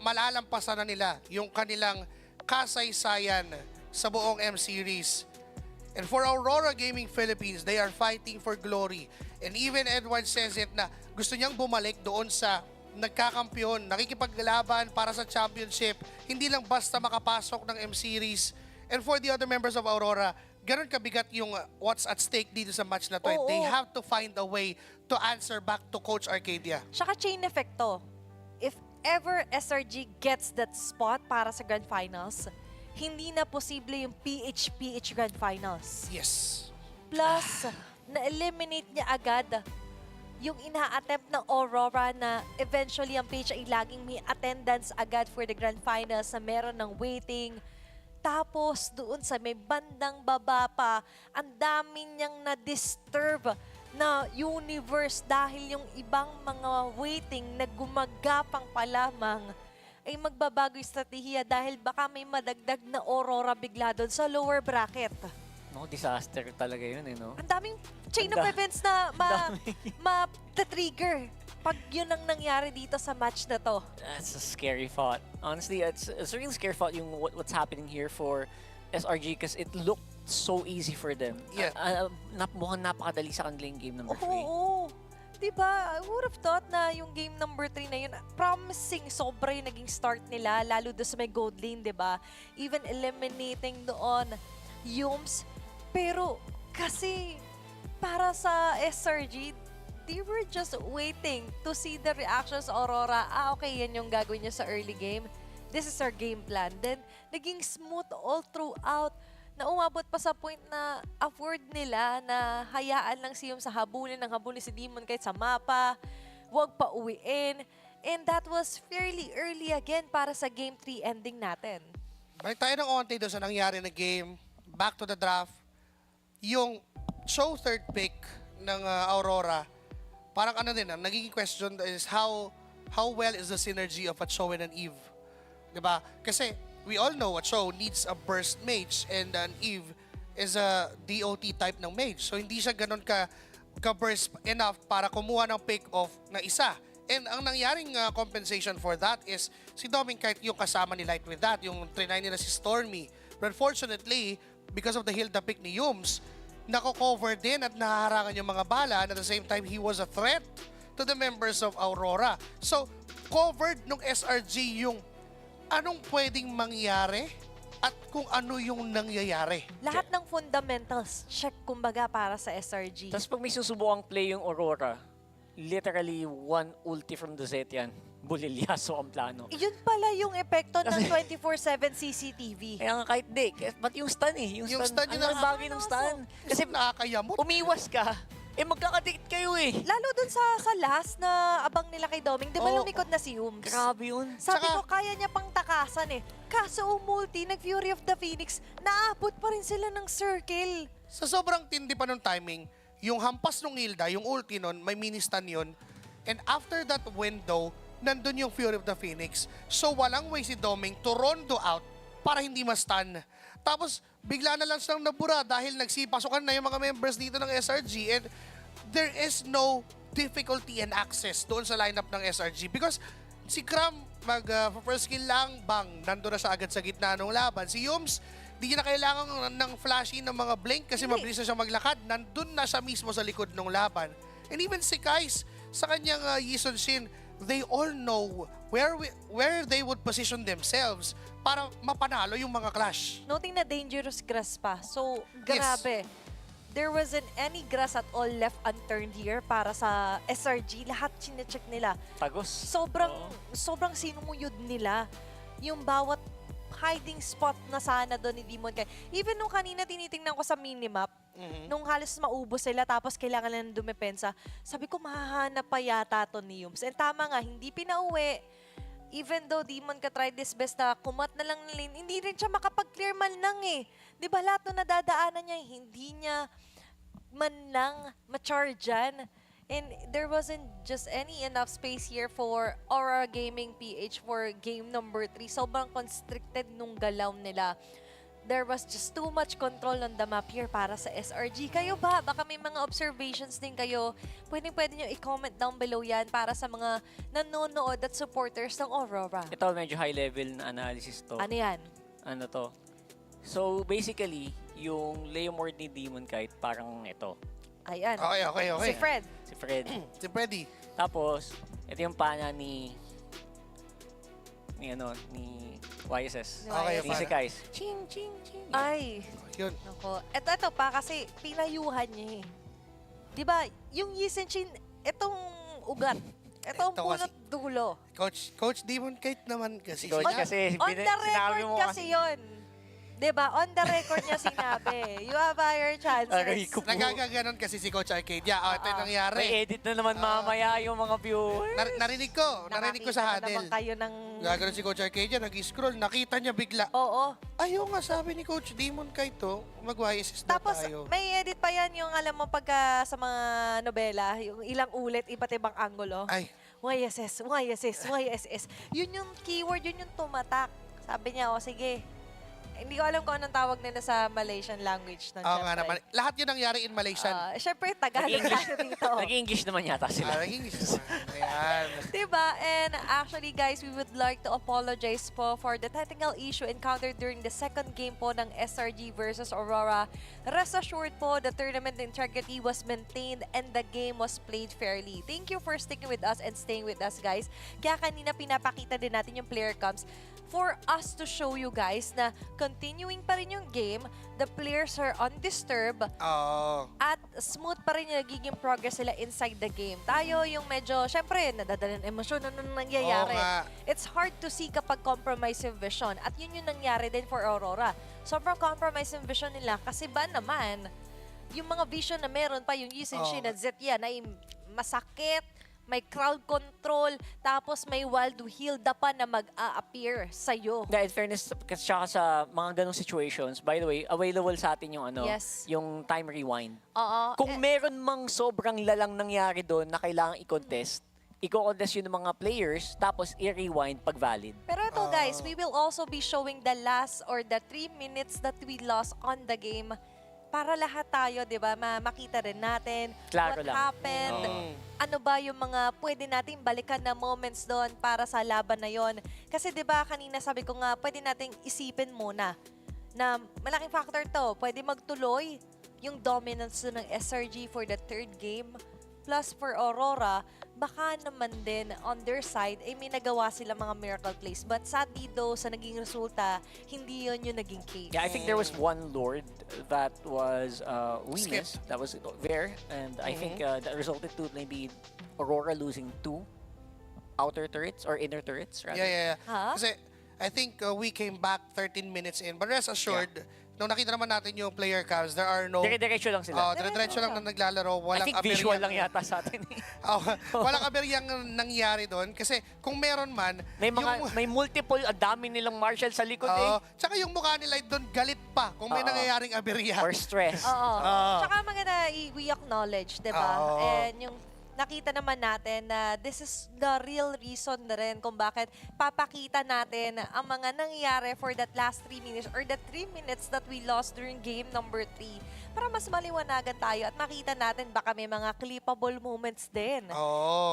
malalampasan na nila yung kanilang kasaysayan sa buong M-Series. And for Aurora Gaming Philippines, they are fighting for glory. And even Edward says it na gusto niyang bumalik doon sa nagkakampyon, nakikipaglaban para sa championship, hindi lang basta makapasok ng M-Series. And for the other members of Aurora, ganun kabigat yung what's at stake dito sa match na to. Oo. They have to find a way to answer back to Coach Arcadia. Tsaka chain effect to. If ever SRG gets that spot para sa Grand Finals, hindi na posible yung PH Grand Finals. Yes. Plus, na-eliminate niya agad yung ina-attempt ng Aurora na eventually ang PH ay laging may attendance agad for the Grand Finals na meron ng waiting. Tapos doon sa may bandang baba pa, ang dami niyang na-disturb na universe dahil yung ibang mga waiting na gumagapang pa lamang ay magbabago yung estratehiya dahil baka may madagdag na Aurora bigla doon sa lower bracket. No, disaster talaga yun eh, no? Ang daming chain of events na ma-trigger pag yun ang nangyari dito sa match na to. That's a scary thought. Honestly, it's a really scary thought yung what's happening here for SRG because it looked so easy for them. Yeah. Mukhang napakadali sa kanilang game number 3. Oo. Diba? I would have thought na yung game number 3 na yun, promising sobra yung naging start nila, lalo doon sa may gold lane, diba? Even eliminating doon Yums. Pero kasi para sa SRG, they were just waiting to see the reactions Aurora. Okay, yan yung gagawin niya sa early game. This is our game plan. Then, naging smooth all throughout na umabot pa sa point na afford nila na hayaan lang si Yum sa habulin si Demon kahit sa mapa, wag pa uwiin. And that was fairly early again para sa Game 3 ending natin. Balik tayo ng onti doon sa nangyari na game. Back to the draft. Yung show third pick ng Aurora, parang ano din, ang nagiging question is how well is the synergy of a Cho and an Eve? Diba? Kasi we all know a Cho needs a burst mage and an Eve is a DOT type ng mage. So hindi siya ganun ka-burst enough para kumuha ng pick-off na isa. And ang nangyaring compensation for that is si Doming kahit yung kasama ni Light with that, yung trinay nila si Stormy. But unfortunately, because of the Hilda pick ni Yums, nako-cover din at nahaharangan yung mga bala and at the same time, he was a threat to the members of Aurora. So, covered nung SRG yung anong pwedeng mangyari at kung ano yung nangyayari. Lahat ng fundamentals, check kumbaga para sa SRG. Tapos pag may susubukang play yung Aurora, literally one ulti from the Zetian, bulilyaso ang plano. Yun pala yung epekto ng 24/7 CCTV. Kaya nga kahit di, ba't yung stun eh? Yung stun yun ang bagay ng stun. Kasi nakakayamot. Umiwas ka, magkakadikit kayo eh. Lalo dun sa last na abang nila kay Doming, di ba lumikod na si Yums? Grabe yun. Sabi ko, kaya niya pang takasan eh. Kaso umulti, nag-Fury of the Phoenix, naabot pa rin sila ng circle. Sa sobrang tindi pa ng timing, yung hampas ng Hilda, yung ulti nun, may mini-stun yun. And after that window, nandun yung Fury of the Phoenix. So walang way si Doming to rondo out para hindi ma-stun. Tapos bigla na lang silang nabura dahil nagsipasokan na yung mga members dito ng SRG and there is no difficulty and access doon sa lineup ng SRG because si Cram first skill lang, bang, nandun na siya agad sa gitna ng laban. Si Yums, di niya na kailangan ng flashy ng mga blink kasi mabilis na siya maglakad. Nandun na siya mismo sa likod ng laban. And even si Kais, sa kanyang Yison Shin, they all know where they would position themselves para mapanalo yung mga clash. Noting na dangerous grass pa. So, grabe. Yes. There wasn't any grass at all left unturned here para sa SRG. Lahat chinecheck nila. Tagos. Sobrang sinumuyod nila. Yung bawat hiding spot na sana doon ni Demon Kite. Even nung kanina tinitingnan ko sa minimap, nung halos maubos sila tapos kailangan lang dumepensa, sabi ko mahahanap pa yata to ni Yums. And tama nga, hindi pinauwi. Even though Demon ka tried his best na kumat na lang lane, hindi rin siya makapag-clear man lang eh. Di ba lahat na nadadaanan niya, hindi niya man lang ma-charge dyan. And there wasn't just any enough space here for Aurora Gaming PH for game number 3. Sobrang constricted nung galaw nila. There was just too much control on the map here para sa SRG. Kayo ba? Baka may mga observations din kayo. Pwede nyo i-comment down below yan para sa mga nanonood at supporters ng Aurora. Ito, medyo high level na analysis to. Ano yan? Ano to? So, basically, yung Leomord ni Demon Kite, parang ito. Ayan. Okay. Si Fred. Si Fred. Si Freddy. Tapos, ito yung pana ni YSS. Okay, ni si Kais. Ching. Ay. Yun. Nako. Ito pa kasi pinayuhan niya eh. Diba, yung Yisenshin, itong ugat. Ito ang punot dulo. Coach Demon Kite naman kasi. Coach kasi, on the record kasi yun. Diba? On the record niya sinabi. You have higher chances. Nagagaganon kasi si Coach Arcadia. Ito yung nangyari. May edit na naman mamaya yung mga viewers. Narinig ko sa huddle. Kayo ng... Gaganon si Coach Arcadia, nag-scroll, nakita niya bigla. Oo. Ayaw nga sabi ni Coach Demon Kite, mag-YSS na Tapos, tayo. may edit pa yan yung alam mo pagka sa mga nobela, yung ilang ulit, iba't ibang angulo. Ay. YSS. Yun yung keyword, yun yung tumatak. Sabi niya, sige. Hindi ko alam kung anong tawag nila sa Malaysian language. Oo nga naman. Lahat yun nangyari in Malaysian. Siyempre, Tagalog tayo dito. Nag-English naman yata sila. Nag-English naman. Ayan. Diba? And actually, guys, we would like to apologize po for the technical issue encountered during the second game po ng SRG versus Aurora. Rest assured po, the tournament integrity was maintained and the game was played fairly. Thank you for sticking with us and staying with us, guys. Kaya kanina pinapakita din natin yung player comps for us to show you guys na continuing pa rin yung game, the players are undisturbed, at smooth pa rin yung nagiging progress sila inside the game. Tayo yung medyo, syempre, nadadala ng emosyon, ano nangyayari. It's hard to see kapag compromise yung vision. At yun yung nangyari din for Aurora. Sobrang compromise yung vision nila kasi ba naman, yung mga vision na meron pa, yung Yisenshin at Zetya na masakit, may crowd control, tapos may wild Hilda pa na mag-a-appear sa'yo. In fairness, tsaka sa mga ganong situations, by the way, available sa atin yung yung time rewind. Kung meron mang sobrang lalang nangyari doon na kailangang i-contest, i-contest yun ng mga players, tapos i-rewind pag valid. Pero ito guys, we will also be showing the last or the 3 minutes that we lost on the game para lahat tayo, di ba, makita rin natin what happened, ano ba yung mga pwede nating balikan na moments doon para sa laban na yon. Kasi di ba, kanina sabi ko nga, pwede nating isipin muna na malaking factor to. Pwede magtuloy yung dominance ng SRG for the third game. Plus for Aurora, baka naman din on their side, may nagawa sila mga miracle plays. But sadly though, sa naging resulta, hindi yun yung naging case. Yeah, I think there was one Lord that was weakness. That was there. And I think that resulted to maybe Aurora losing 2. outer turrets or inner turrets, rather. Yeah. Huh? Kasi I think we came back 13 minutes in. But rest assured, nung nakita naman natin yung player cams, there are no... Dire-diretso lang sila. Dire-diretso lang na naglalaro. I Walang think visual lang yata sa atin. Walang aberyang nangyari doon. Kasi kung meron man... May multiple, dami nilang marshal sa likod Tsaka yung mukha nila doon, galit pa kung may nangyayaring aberya. Or stress. Oo. Tsaka maganda, we acknowledge, di ba? And yung nakita naman natin na this is the real reason na rin kung bakit papakita natin ang mga nangyayari for that last 3 minutes or the 3 minutes that we lost during game number 3 para mas maliwanagan tayo at makita natin baka may mga clippable moments din.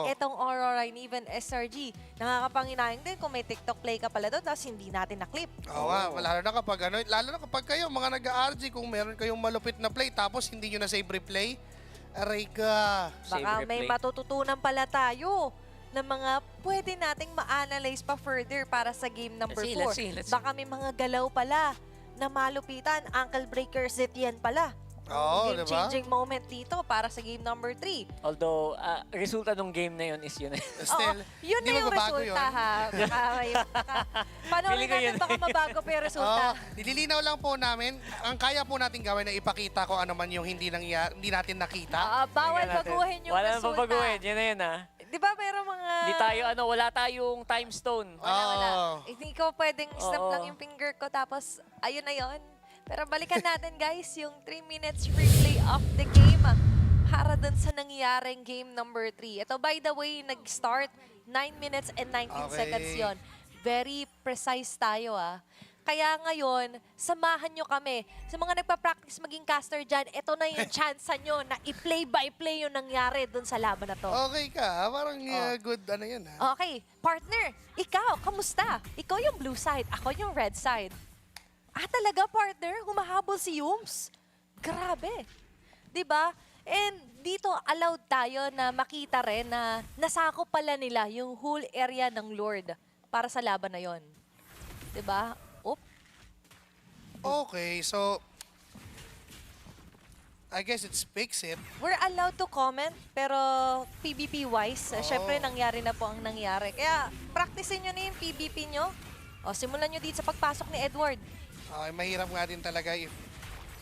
Etong Aurora and even SRG, nakakapanginayang din kung may TikTok play ka pala doon tapos hindi natin na-clip. Lalo na kapag kayo, mga nag-RG, kung meron kayong malupit na play tapos hindi nyo na save replay, aray ka. Baka may matututunan pala tayo ng mga pwede nating ma-analyze pa further para sa game number 4. Let's see. Baka may mga galaw pala na malupitan. Ankle breakers yan pala. Game-changing moment dito para sa game number 3. Although, resulta ng game na yun is yun. Still, yun na yung resulta ha. Panoorin natin baka mabago pa yung resulta. Nililinaw lang po namin, ang kaya po natin gawin na ipakita kung ano man yung hindi natin nakita. Bawal baguhin yung resulta. Wala baguhin, yun na yun Di ba pero mga... Hindi tayo, wala tayong time stone. Wala. Hindi ko pwedeng snap lang yung finger ko tapos ayun na yun. Pero balikan natin guys yung 3 minutes replay of the game para dun sa nangyaring game number 3. Ito by the way, nag-start 9 minutes and 19 seconds yon. Very precise tayo Kaya ngayon, samahan nyo kami. Sa mga nagpa-practice maging caster dyan, ito na yung chance nyo na i-play by play yung nangyari dun sa laban na to. Okay ka, parang good yun Okay, partner, ikaw, kamusta? Ikaw yung blue side, ako yung red side. Talaga, partner? Humahabol si Yums? Grabe. Diba? And dito, allowed tayo na makita rin na nasakop pala nila yung whole area ng Lord para sa laban na yon. Diba? Okay, so... I guess it speaks it. We're allowed to comment, pero PvP-wise, syempre nangyari na po ang nangyari. Kaya, practicein nyo na yung PvP nyo. Simulan nyo dito sa pagpasok ni Edward. Mahirap nga din talaga if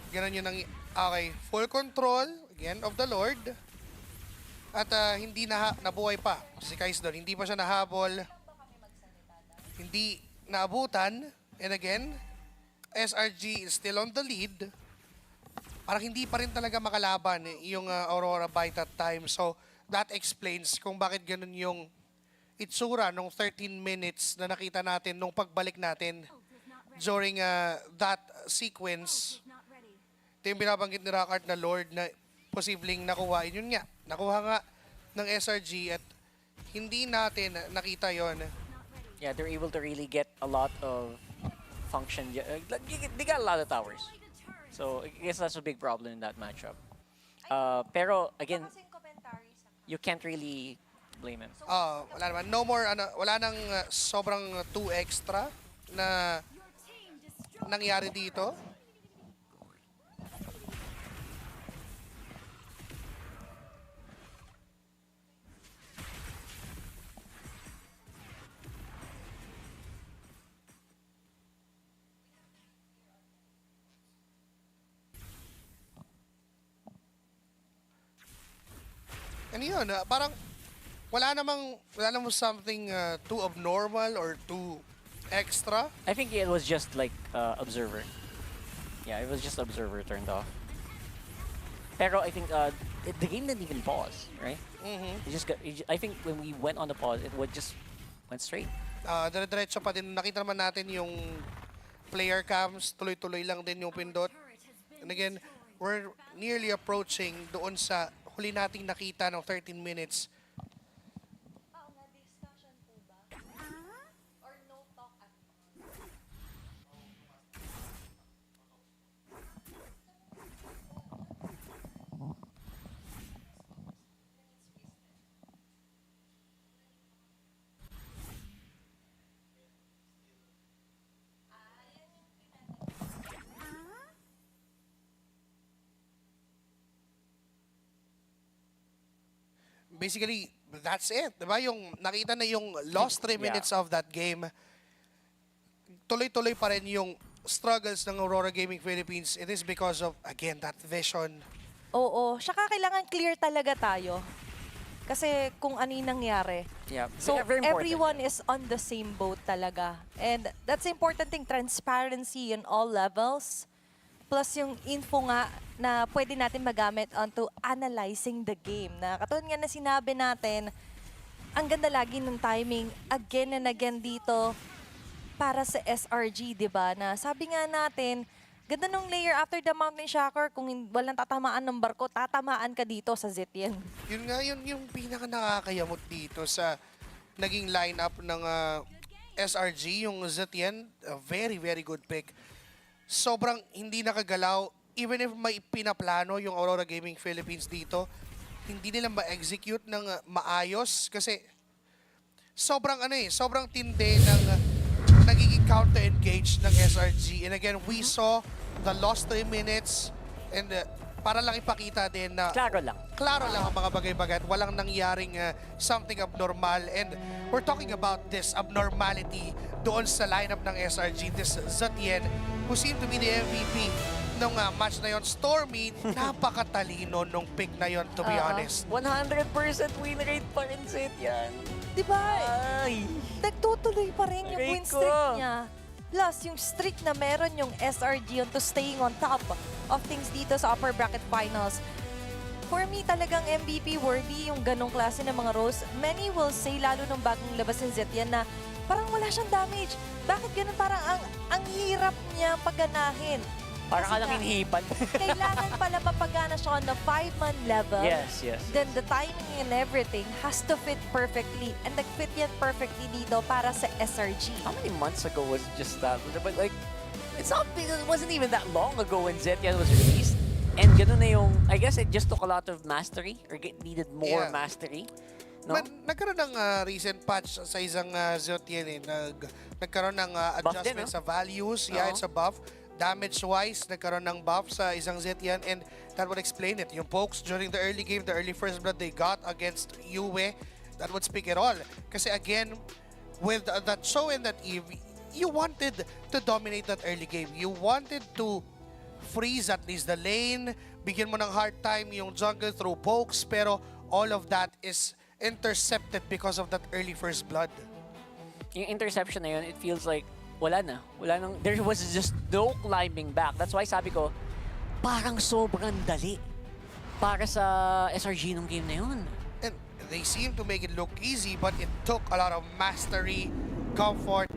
gano'n yun ang... Okay, full control, again, of the Lord. At hindi nabuhay pa. Si Kais doon, hindi pa siya nahabol. Hindi naabutan. And again, SRG is still on the lead. Parang hindi pa rin talaga makalaban yung Aurora by that time. So, that explains kung bakit gano'n yung itsura nung 13 minutes na nakita natin nung pagbalik natin during that sequence. Ito yung binabanggit ni Rockart na Lord na posibleng nakuha. Yun nga, nakuha nga ng SRG at hindi natin nakita yon. Yeah, they're able to really get a lot of function. They got a lot of towers. So, I guess that's a big problem in that matchup. Pero, again, you can't really blame him. Wala naman. No more, wala nang sobrang 2 extra na nangyari dito. And yun, parang wala namang something too abnormal or too extra. I think it was just like observer. Yeah, it was just observer turned off. Pero I think the game didn't even pause, right? It just got, I think when we went on the pause, it would just went straight. Dire-diretso pa din. Nakita naman natin yung player cams, tuloy-tuloy lang din yung pindot. And again, we're nearly approaching doon sa huli nating nakita ng 13 minutes. Basically, that's it. Diba? Yung nakita na yung lost 3 minutes of that game, tuloy-tuloy pa rin yung struggles ng Aurora Gaming Philippines. It is because of, again, that vision. Oo, saka kailangan clear talaga tayo. Kasi kung ano yung nangyari. Yeah. So Very important. everyone is on the same boat talaga. And that's the important thing, transparency in all levels. Plus yung info nga na pwede natin magamit onto analyzing the game. Na katulad nga na sinabi natin, ang ganda lagi ng timing again and again dito para sa SRG, di ba? Na sabi nga natin, ganda nung layer after the mountain shocker, kung walang tatamaan ng barko, tatamaan ka dito sa Zetien. Yun nga, yun yung pinaka nakakayamot dito sa naging lineup ng SRG, yung Zetien, a very, very good pick. Sobrang hindi nakagalaw, even if may pinaplano yung Aurora Gaming Philippines dito, hindi nila ma-execute ng maayos kasi sobrang sobrang tindi ng nagiging counter-engage ng SRG. And again, we saw the lost 3 minutes and para lang ipakita din na klaro lang ang mga bagay-bagay at walang nangyaring something abnormal. And we're talking about this abnormality doon sa lineup ng SRG, this Zetien, who seemed to be the MVP nung match na yon. Stormy, napakatalino nung pick na yon, to be honest. 100% win rate pa rin Zetien. Diba? Nagtutuloy pa rin yung win streak niya. Plus, yung streak na meron yung SRG onto staying on top of things dito sa upper bracket finals. For me, talagang MVP worthy yung ganong klase ng mga roles. Many will say, lalo nung bagong labas ng Zetien, na parang wala siyang damage. Bakit ganun? Parang ang hirap niya paganahin. Parang ka lang hinihipan. Kailangan pala mapagana siya on the 5-man level. Yes. Then the timing and everything has to fit perfectly. And nag-fit yan perfectly dito para sa SRG. How many months ago was just that? But like, it wasn't even that long ago when Zetien was released. And ganun na yung, I guess it just took a lot of mastery or needed more mastery. No? Nagkaroon ng recent patch sa isang Zetien. Nagkaroon ng adjustment sa values. Yeah, it's a buff. Damage-wise, nagkaroon ng buff sa isang Zetien, and that would explain it. Yung pokes during the early game, the early first blood they got against Yue, that would speak it all. Kasi again, with that show and that Eve, you wanted to dominate that early game. You wanted to freeze at least the lane, bigyan mo ng hard time yung jungle through pokes, pero all of that is intercepted because of that early first blood. Yung interception na yun, it feels like wala nang, there was just no climbing back. That's why sabi ko, parang sobrang dali para sa SRG nung game na yun. And they seem to make it look easy, but it took a lot of mastery, comfort,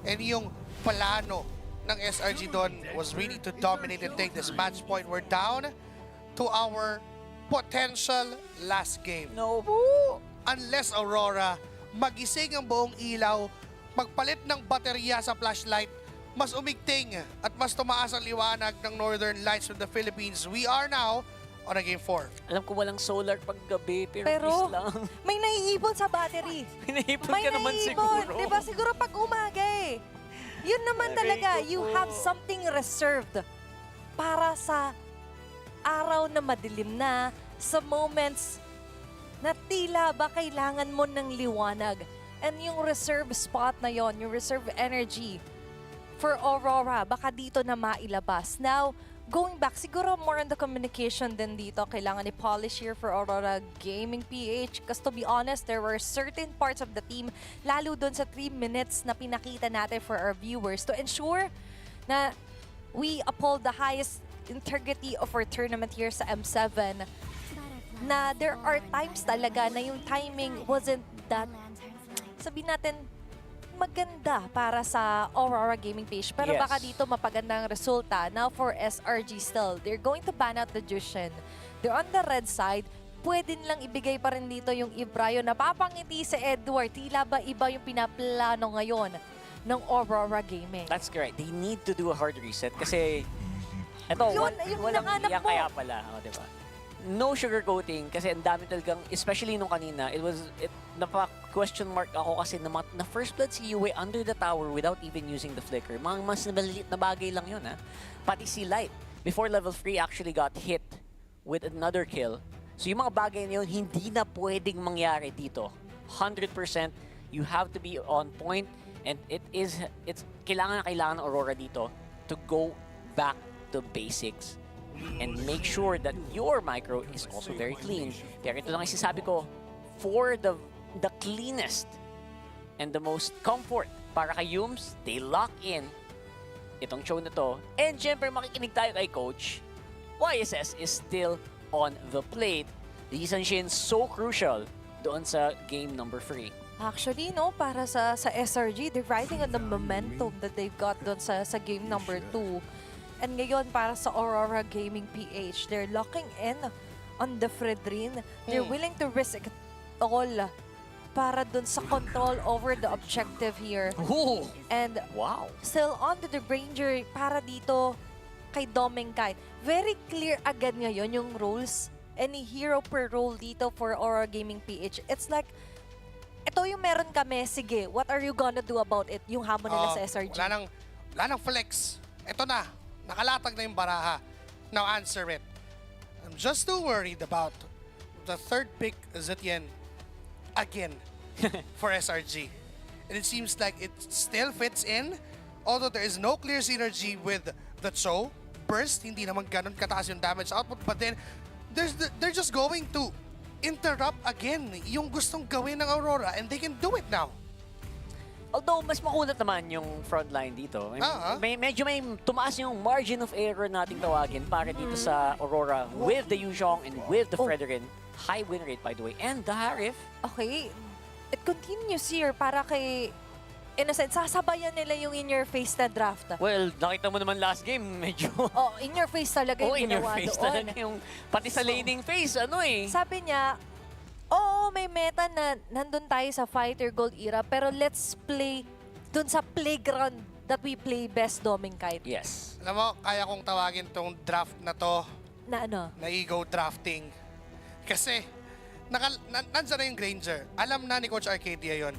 and yung plano ng SRG doon was really to dominate and take this match point. We're down to our potential last game. No. Unless Aurora, magising ang buong ilaw, magpalit ng baterya sa flashlight, mas umigting at mas tumaas ang liwanag ng Northern Lights of the Philippines. We are now on a Game 4. Alam ko walang solar paggabi, pero please lang. May naiipon sa battery. May ka naman siguro. Diba? Siguro pag umaga eh. Yun naman talaga, you have something reserved para sa araw na madilim na, sa moments na tila ba kailangan mo ng liwanag. And yung reserve spot na yon, yung reserve energy for Aurora, baka dito na mailabas. Now, going back, siguro more on the communication din dito. Kailangan i-polish here for Aurora Gaming PH. Because to be honest, there were certain parts of the team, lalo dun sa 3 minutes na pinakita natin for our viewers to ensure na we uphold the highest integrity of our tournament here sa M7. Na there are times talaga na yung timing wasn't that, sabihin natin, maganda para sa Aurora Gaming page. Pero baka dito mapagandang resulta. Now for SRG still, they're going to ban out the Jushin. They're on the red side. Pwede nilang ibigay pa rin dito yung Ibrayo. Napapangiti sa Edward. Tila ba iba yung pinaplano ngayon ng Aurora Gaming? That's correct. They need to do a hard reset kasi ito, walang iyak kaya pala. O, diba? No sugarcoating kasi ang dami talagang, especially nung kanina, napa-question mark ako kasi na first blood si Yue under the tower without even using the flicker. Mga mas maliit na bagay lang yun, ha? Pati si Light, before level 3 actually got hit with another kill. So yung mga bagay na yun, hindi na pwedeng mangyari dito. 100%, you have to be on point, and it's kailangan ng Aurora dito to go back to basics and make sure that your micro is also very clean. Kaya ito lang yung sinasabi ko, for the cleanest and the most comfort para kay Yums, they lock in itong show na to. And syempre, makikinig tayo kay Coach. YSS is still on the plate. Reason Shin so crucial doon sa game number 3. Actually, no, para sa SRG, they're riding on the momentum that they've got doon sa game number 2. And ngayon, para sa Aurora Gaming PH, they're locking in on the Fredrin. They're willing to risk it all para dun sa control over the objective here. Ooh. And wow, still on to the Ranger para dito kay Domingkite. Very clear agad ngayon yung roles. Any hero per role dito for Aurora Gaming PH. It's like, ito yung meron kami, sige, what are you gonna do about it? Yung hamon nila sa SRG. Wala nang flex. Ito na, nakalatag na yung baraha. Now answer it. I'm just too worried about the third pick, Zetien, again, for SRG. And it seems like it still fits in, although there is no clear synergy with the Cho. Burst, hindi naman ganun kataas yung damage output, but then they're just going to interrupt again yung gustong gawin ng Aurora, and they can do it now. Although, mas makunat naman yung frontline dito. Medyo may tumaas yung margin of error nating tawagin para dito sa Aurora with the Yuzhong and with the Fredrin. High win rate, by the way. And the Harif. Okay. It continues here para kay... In a sense, sasabayan nila yung in-your-face na draft. Well, nakita mo naman last game, medyo... Oh, in-your-face talaga yung ginawa doon. in-your-face talaga yung... Pati sa laning phase, ano eh. Sabi niya, oo, may meta na nandun tayo sa Fighter Gold era, pero let's play dun sa playground that we play best, Domingkite. Yes. Alam mo, kaya kong tawagin tong draft na to na ano? Na ego drafting. Kasi, nandiyan na yung Granger. Alam na ni Coach Arcadia yon.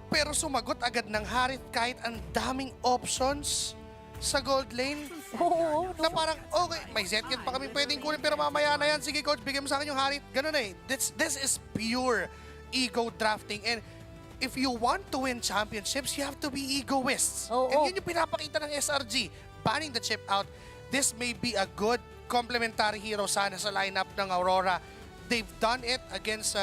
Pero sumagot agad ng Harith kahit ang daming options sa gold lane. Oo. Na parang, okay, may Zetien pa kami pwedeng kunin pero mamaya na yan. Sige coach, bigyan mo sa akin yung Harith. Ganun eh. This is pure ego drafting. And if you want to win championships, you have to be egoists. And yun yung pinapakita ng SRG. Banning the chip out. This may be a good complementary hero sana sa lineup ng Aurora. They've done it against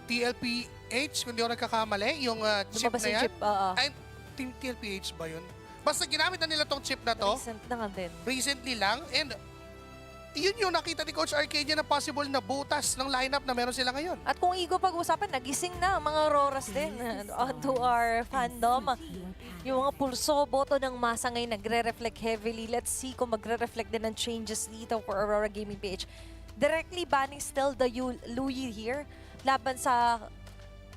TLPH, kung di ako nagkakamali, yung chip na yan. Ay, Team TLPH ba yun? Basta ginamit na nila tong chip na to. Recent na nga din. Recently lang. And yun yung nakita ni Coach Arcadia na possible na butas ng lineup na meron sila ngayon. At kung ego pag-usapan, nagising na ang mga Auroras din onto our fandom. Yung mga pulso, boto ng masa ngayon nagre-reflect heavily. Let's see kung magre-reflect din ng changes dito for Aurora Gaming PH. Directly banning still the Louis here laban sa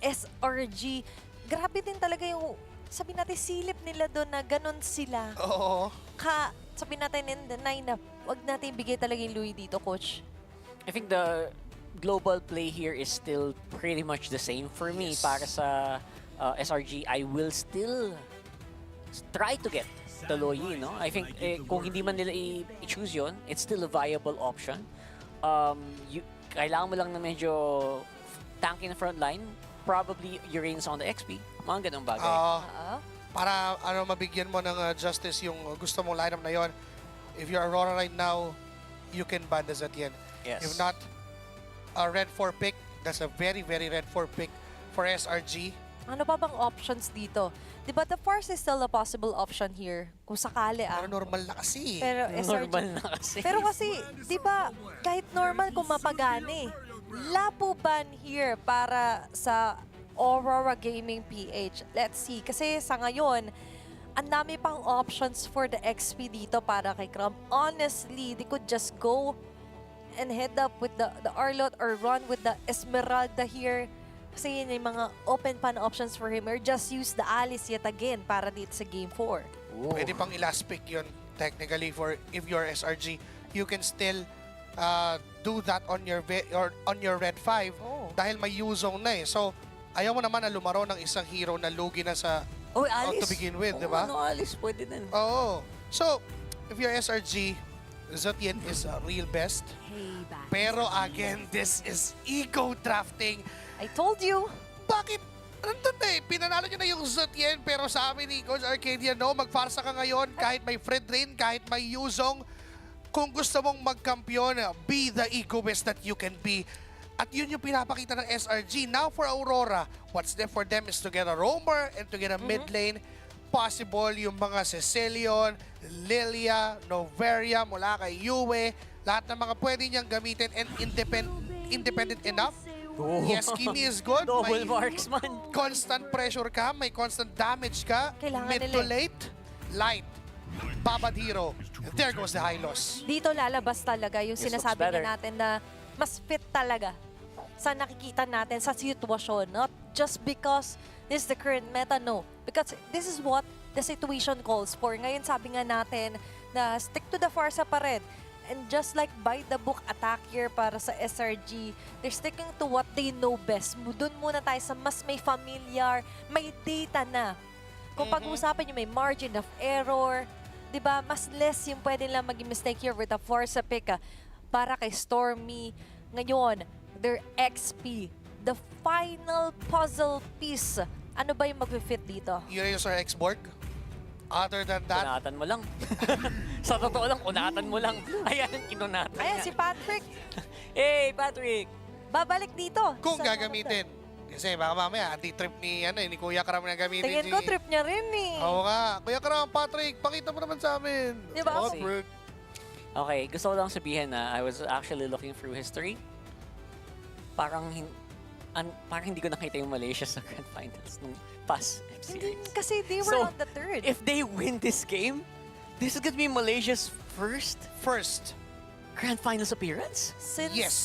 SRG. Grabe din talaga yung, sabi natin, silip nila doon na ganun sila. Oo. Sabi natin in the 9 na wag natin bigay talaga yung Louis dito, Coach. I think the global play here is still pretty much the same for me. Para sa SRG, I will still try to get the Loyi, no? I think kung hindi man nila i-choose yun, it's still a viable option. Kailangan mo lang na medyo tanky na frontline, probably Urane's on the XP, mga ganung bagay. Para mabigyan mo ng justice yung gusto mong lineup na yon. If you're Aurora right now, you can ban the Zetien. Yes. If not, a red 4 pick, that's a very, very red 4 pick for SRG. Ano pa bang options dito? Diba the Force is still a possible option here? Kung sakali Pero normal na kasi. Pero SRG, normal na kasi. Pero kasi, diba, kahit normal kung mapagani, lapo ban here para sa Aurora Gaming PH. Let's see. Kasi sa ngayon, ang dami pang options for the XP dito para kay Crumb. Honestly, they could just go and head up with the Arlot or run with the Esmeralda here. Kasi yun yung mga open pan options for him or just use the Alice yet again para dito sa Game 4. Pwede pang i-last pick yun technically for if you're SRG. You can still do that on your red 5 dahil may Yuzhong na eh. So, ayaw mo naman na lumaro ng isang hero na lugi na sa Alice. to begin with, di ba? Alice, pwede din. Oo. So, if you're SRG, Zotien is a real best. Payback. Pero again, this is ego drafting. I told you. Bakit? Nandun na eh. Pinanalo nyo na yung Zotien, pero sa amin ni Coach Arcadia, no, magfarsa ka ngayon kahit may Fred Rain, kahit may Yuzong. Kung gusto mong magkampiyon, be the egoist that you can be. At yun yung pinapakita ng SRG. Now for Aurora, what's left for them is to get a roamer and to get a mid lane. Possible yung mga Cecilion, Lilia, Noveria, mula kay Yue. Lahat ng mga pwede niyang gamitin and independent enough. Yes, Kimi is good. Double May marksman. constant pressure ka, may constant damage ka. Kailangan Mid nila to late, light. Babad hero. There goes the high loss. Dito lalabas talaga yung Yes, sinasabi looks better. nga natin na mas fit talaga sa nakikita natin sa sitwasyon. Not just because this is the current meta, no. Because this is what the situation calls for. Ngayon sabi nga natin na stick to the Farsa pa rin. And just like by the book attack here para sa SRG, they're sticking to what they know best. Doon muna tayo sa mas may familiar, may data na. Kung pag-uusapan nyo may margin of error, di ba, mas less yung pwede lang maging mistake here with a Forza pick para kay Stormy. Ngayon, their XP, the final puzzle piece. Ano ba yung mag-fit dito? Yun yung Sir X-Borg. Other than that, Kunatan mo lang. Sa totoo lang, kunatan mo lang. Ayan, kinunatan Ayan, niya. si Patrick. Hey, Patrick! Babalik dito. kung gagamitin. Kasi baka mamaya, anti-trip ni Kuya Karam na gamitin. Tingin ko, trip niya rin eh. Oo nga. Kuya Karam, Patrick, pakita mo naman sa amin. Di ba? Patrick. Okay, gusto ko lang sabihin na I was actually looking through history. Parang hindi ko nakita yung Malaysia sa Grand Finals nung past Hindi, F-Series. kasi they were So, on the third. If they win this game, this is gonna be Malaysia's first Grand Finals appearance? Since Yes.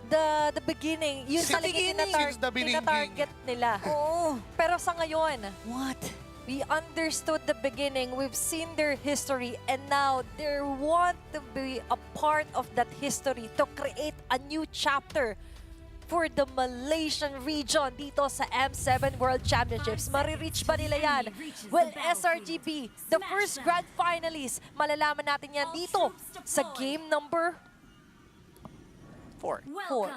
the beginning, yun Since talaga since the beginning. tinatarget nila. Oo. Pero sa ngayon, What? we understood the beginning, we've seen their history, and now they want to be a part of that history to create a new chapter for the Malaysian region dito sa M7 World Championships. Marireach ba nila yan? Well, SRGB, the first grand finalist, malalaman natin yan dito sa game number 4. 4.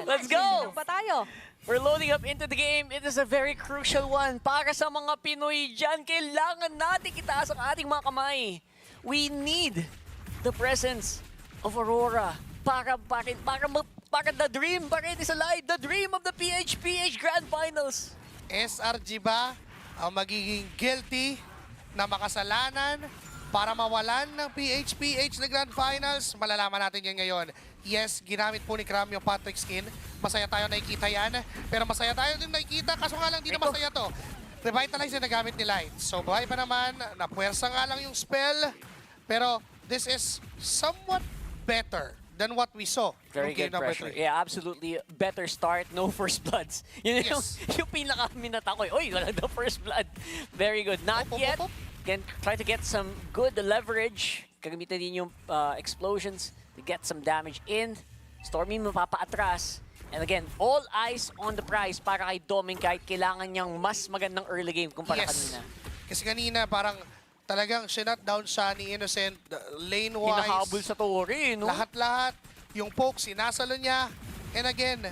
Let's go! Pa tayo. We're loading up into the game. It is a very crucial one. Para sa mga Pinoy dyan, kailangan natin itaas ang ating mga kamay. We need the presence of Aurora para the dream pa rin is alive. The dream of the PH Grand Finals. SRG ba ang magiging guilty na makasalanan para mawalan ng PH na Grand Finals? Malalaman natin yan ngayon. Yes, ginamit po ni Kram yung Patrick skin. Masaya tayo nakikita yan. Pero masaya tayo din nakikita. Kaso nga lang, di na masaya to. Revitalize yung nagamit ni Light. So, buhay pa naman. Napuwersa nga lang yung spell. Pero this is somewhat better than what we saw Very game good number pressure. 3. Yeah, absolutely. Better start, no first bloods. Yun Yes. yung pinaka-minata ko. Uy, wala the first blood. Very good. Not yet. Again, try to get some good leverage. Gagamitin din yung explosions to get some damage in. Stormy mapapa-atras. And again, all eyes on the prize para kay Doming kahit kailangan niyang mas magandang early game kumpara kanina. Kasi kanina parang talagang sinut down siya ni Innocent lane-wise. Hinahabol sa Tori, no? Lahat-lahat. Yung poke, sinasalo niya. And again,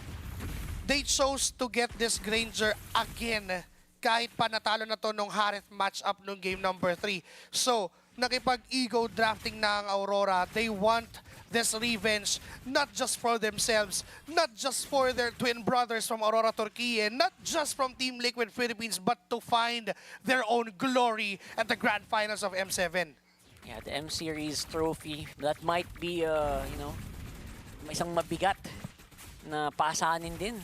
they chose to get this Granger again kahit pa natalo na to nung Harith match-up nung game number 3. So, nakipag-ego drafting na ang Aurora. They want this revenge not just for themselves, not just for their twin brothers from Aurora Turkey, not just from Team Liquid Philippines, but to find their own glory at the Grand Finals of M7. Yeah, the M-Series trophy, that might be, isang mabigat na pasanin din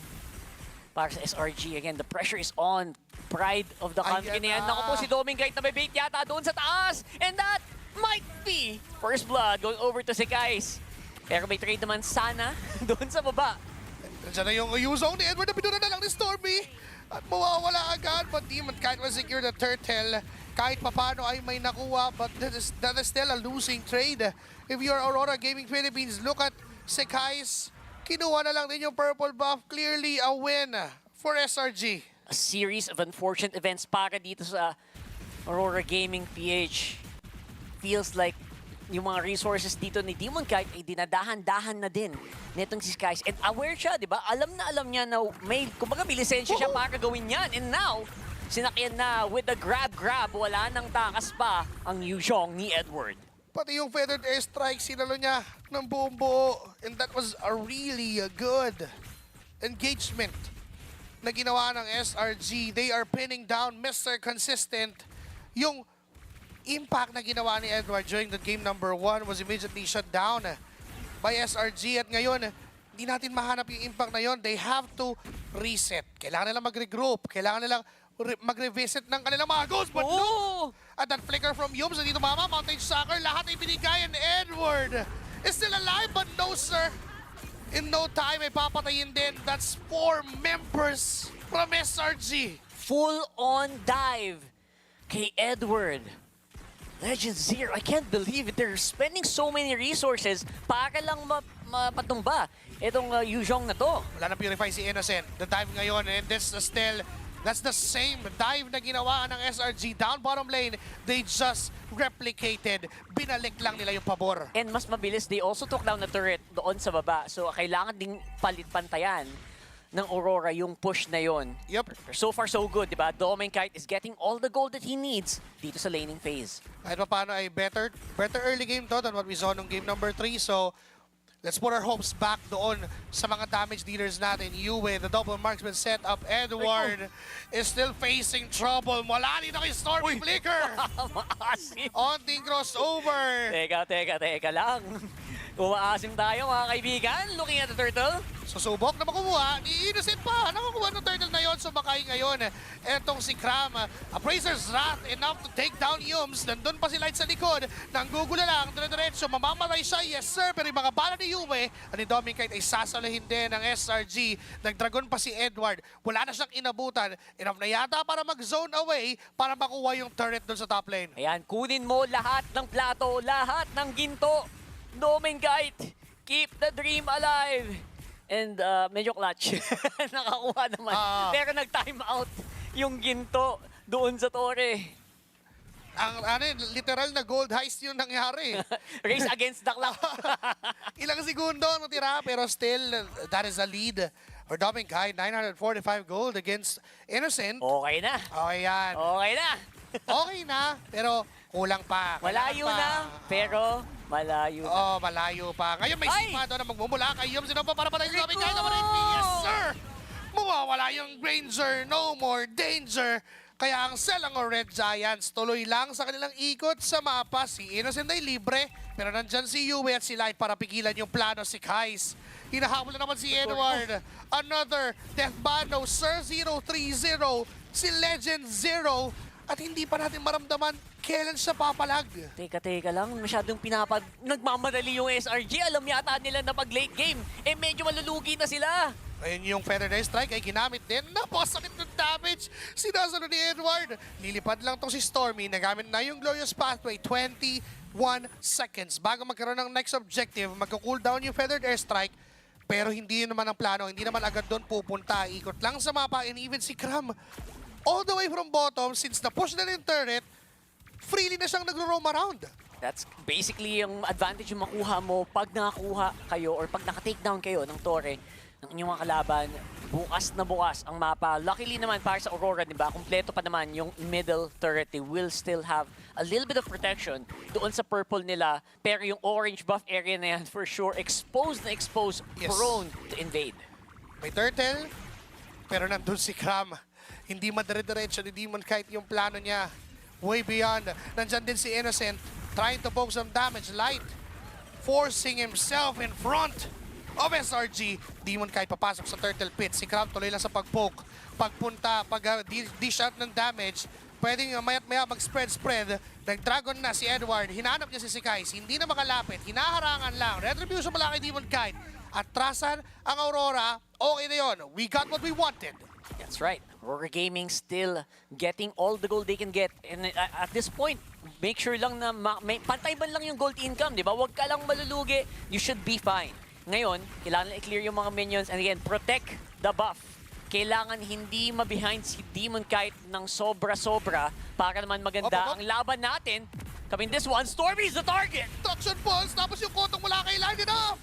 para sa SRG. Again, the pressure is on. Pride of the country na yan. Naku po, si Doming kahit nabibait yata doon sa taas. And that might be first blood going over to si Kais. Pero may trade naman sana doon sa baba. Nandiyan na yung Yuzong ni Edward na pinuna na lang ni Stormy. At mawawala agad. But Demon kahit ma-secure the turtle. Kahit papano ay may nakuha. But that is still a losing trade. If you're Aurora Gaming Philippines, look at si Kais. Kinuha na lang din yung purple buff. Clearly a win for SRG. A series of unfortunate events para dito sa Aurora Gaming PH. Feels like yung mga resources dito ni Demon Kite ay dinadahan-dahan na din nitong si Skies. And aware siya, di ba? Alam niya na kumbaga may lisensya siya para gawin yan. And now, sinakyan na with the grab, wala nang takas pa ang Yuzhong ni Edward. Pati yung feathered airstrike, sinalo niya ng buong buo. And that was a really good engagement na ginawa ng SRG. They are pinning down Mr. Consistent. Yung impact na ginawa ni Edward during the game number 1 was immediately shut down by SRG. At ngayon, hindi natin mahanap yung impact na yon. They have to reset. Kailangan nilang mag-regroup. Kailangan nilang mag-revisit ng kanilang mga goals. But no! At that flicker from Yums, hindi tumama. Mountain Soccer, lahat ay binigay. And Edward is still alive, but no, sir. In no time, ay papatayin din. That's 4 members from SRG. Full-on dive kay Edward. Legend Zero, I can't believe it. They're spending so many resources para lang mapatumba itong Yuzhong na to. Wala na purify si Innocent. The dive ngayon, and this is still, that's the same dive na ginawa ng SRG. Down bottom lane, they just replicated. Binalik lang nila yung pabor. And mas mabilis, they also took down the turret doon sa baba. So kailangan ding palit-pantayan ng Aurora yung push na yon. Yep. So far, so good, di ba? Doming Kite is getting all the gold that he needs dito sa laning phase. Kahit pa paano ay better early game to than what we saw nung game number 3. So, let's put our hopes back doon sa mga damage dealers natin. Yue, the double marksman set up. Edward is still facing trouble. Wala dito kay Stormy Flicker. Onting crossover. Teka lang. Umaasim tayo mga kaibigan. Looking at the turtle. Susubok na makuha. Ni Innocent pa. Nakakuha ng turtle na yon. Sumakay ngayon. Etong si Kram. Appraiser's Wrath enough to take down Yums. Nandun pa si Light sa likod. Nanggugula lang. Dire-diretso. Mamamatay siya. Yes sir. Pero yung mga bala ni Yue at ni Doming Kite ay sasalahin din ng SRG. Nag-dragon pa si Edward. Wala na siyang inabutan. Enough na yata para mag-zone away para makuha yung turret dun sa top lane. Ayan. Kunin mo lahat ng plato. Lahat ng ginto. Doming Kite. Keep the dream alive. And medyo clutch. Nakakuha naman. Pero nag-time out yung ginto doon sa tore. Literal na gold heist yung nangyari. Race against the clock. Ilang segundo natira pero still that is a lead for Doming Kite. 945 gold against Innocent. Okay na. Okay yan. Okay na. Okay na pero kulang pa. Malayo na pero malayo na. Oo, malayo pa. Ngayon may Sigma doon na magmumula kay Yum. Sino pa para patay sa Doming Kite naman ay yes sir! Mawawala yung Granger. No more danger. Kaya ang Selangor Red Giants tuloy lang sa kanilang ikot sa mapa. Si Innocent ay libre, pero nandyan si Yue at si Light para pigilan yung plano si Kais. Hinahabol na naman si Edward. Another death ban, no sir, 0-3-0. Si Legend Zero. At hindi pa natin maramdaman kailan siya papalag. Teka lang, masyadong nagmamadali yung SRG. Alam yata nila na pag late game, medyo malulugi na sila. Ngayon yung feather strike ay ginamit din. Napasakit ng damage. Sinasalo ni Edward. Lilipad lang tong si Stormy. Nagamit na yung Glorious Pathway. 21 seconds. Bago magkaroon ng next objective, magka-cooldown yung feathered airstrike. Pero hindi naman ang plano. Hindi naman agad doon pupunta. Ikot lang sa mapa. And even si Kram, all the way from bottom, since na-push na yung turret, freely na siyang nagro-roam around. That's basically yung advantage yung makuha mo pag nakakuha kayo or pag naka-takedown kayo ng tore ng inyong mga kalaban, bukas na bukas ang mapa. Luckily naman para sa Aurora, di ba? Kompleto pa naman yung middle turret. They will still have a little bit of protection doon sa purple nila. Pero yung orange buff area na yan, for sure, exposed na exposed, yes. Prone to invade. May turtle, pero nandun si Kram. Hindi madire-diretso ni Demon Kite yung plano niya. Way beyond. Nandyan din si Innocent, trying to poke some damage. Light, forcing himself in front of SRG. Demon Kite papasok sa turtle pit. Si Kram tuloy lang sa pag-poke. Pagpunta, pag-dish out ng damage, pwedeng mayat-maya mag-spread. Nag-dragon na si Edward. Hinanap niya si Sikais. Hindi na makalapit. Hinaharangan lang. Retribution mula kay Demon Kite. Atrasan ang Aurora. Okay na yun. We got what we wanted. That's right. Aurora Gaming still getting all the gold they can get. And at this point, make sure lang na pantay ba lang yung gold income, di ba? Huwag ka lang malulugi. You should be fine. Ngayon, kailangan i-clear yung mga minions and again, protect the buff. Kailangan hindi ma-behind si Demon Kite ng sobra-sobra para naman maganda ang laban natin Coming this one, Stormy's the target! Traction pulse, tapos yung kotong mula kay Line Enough!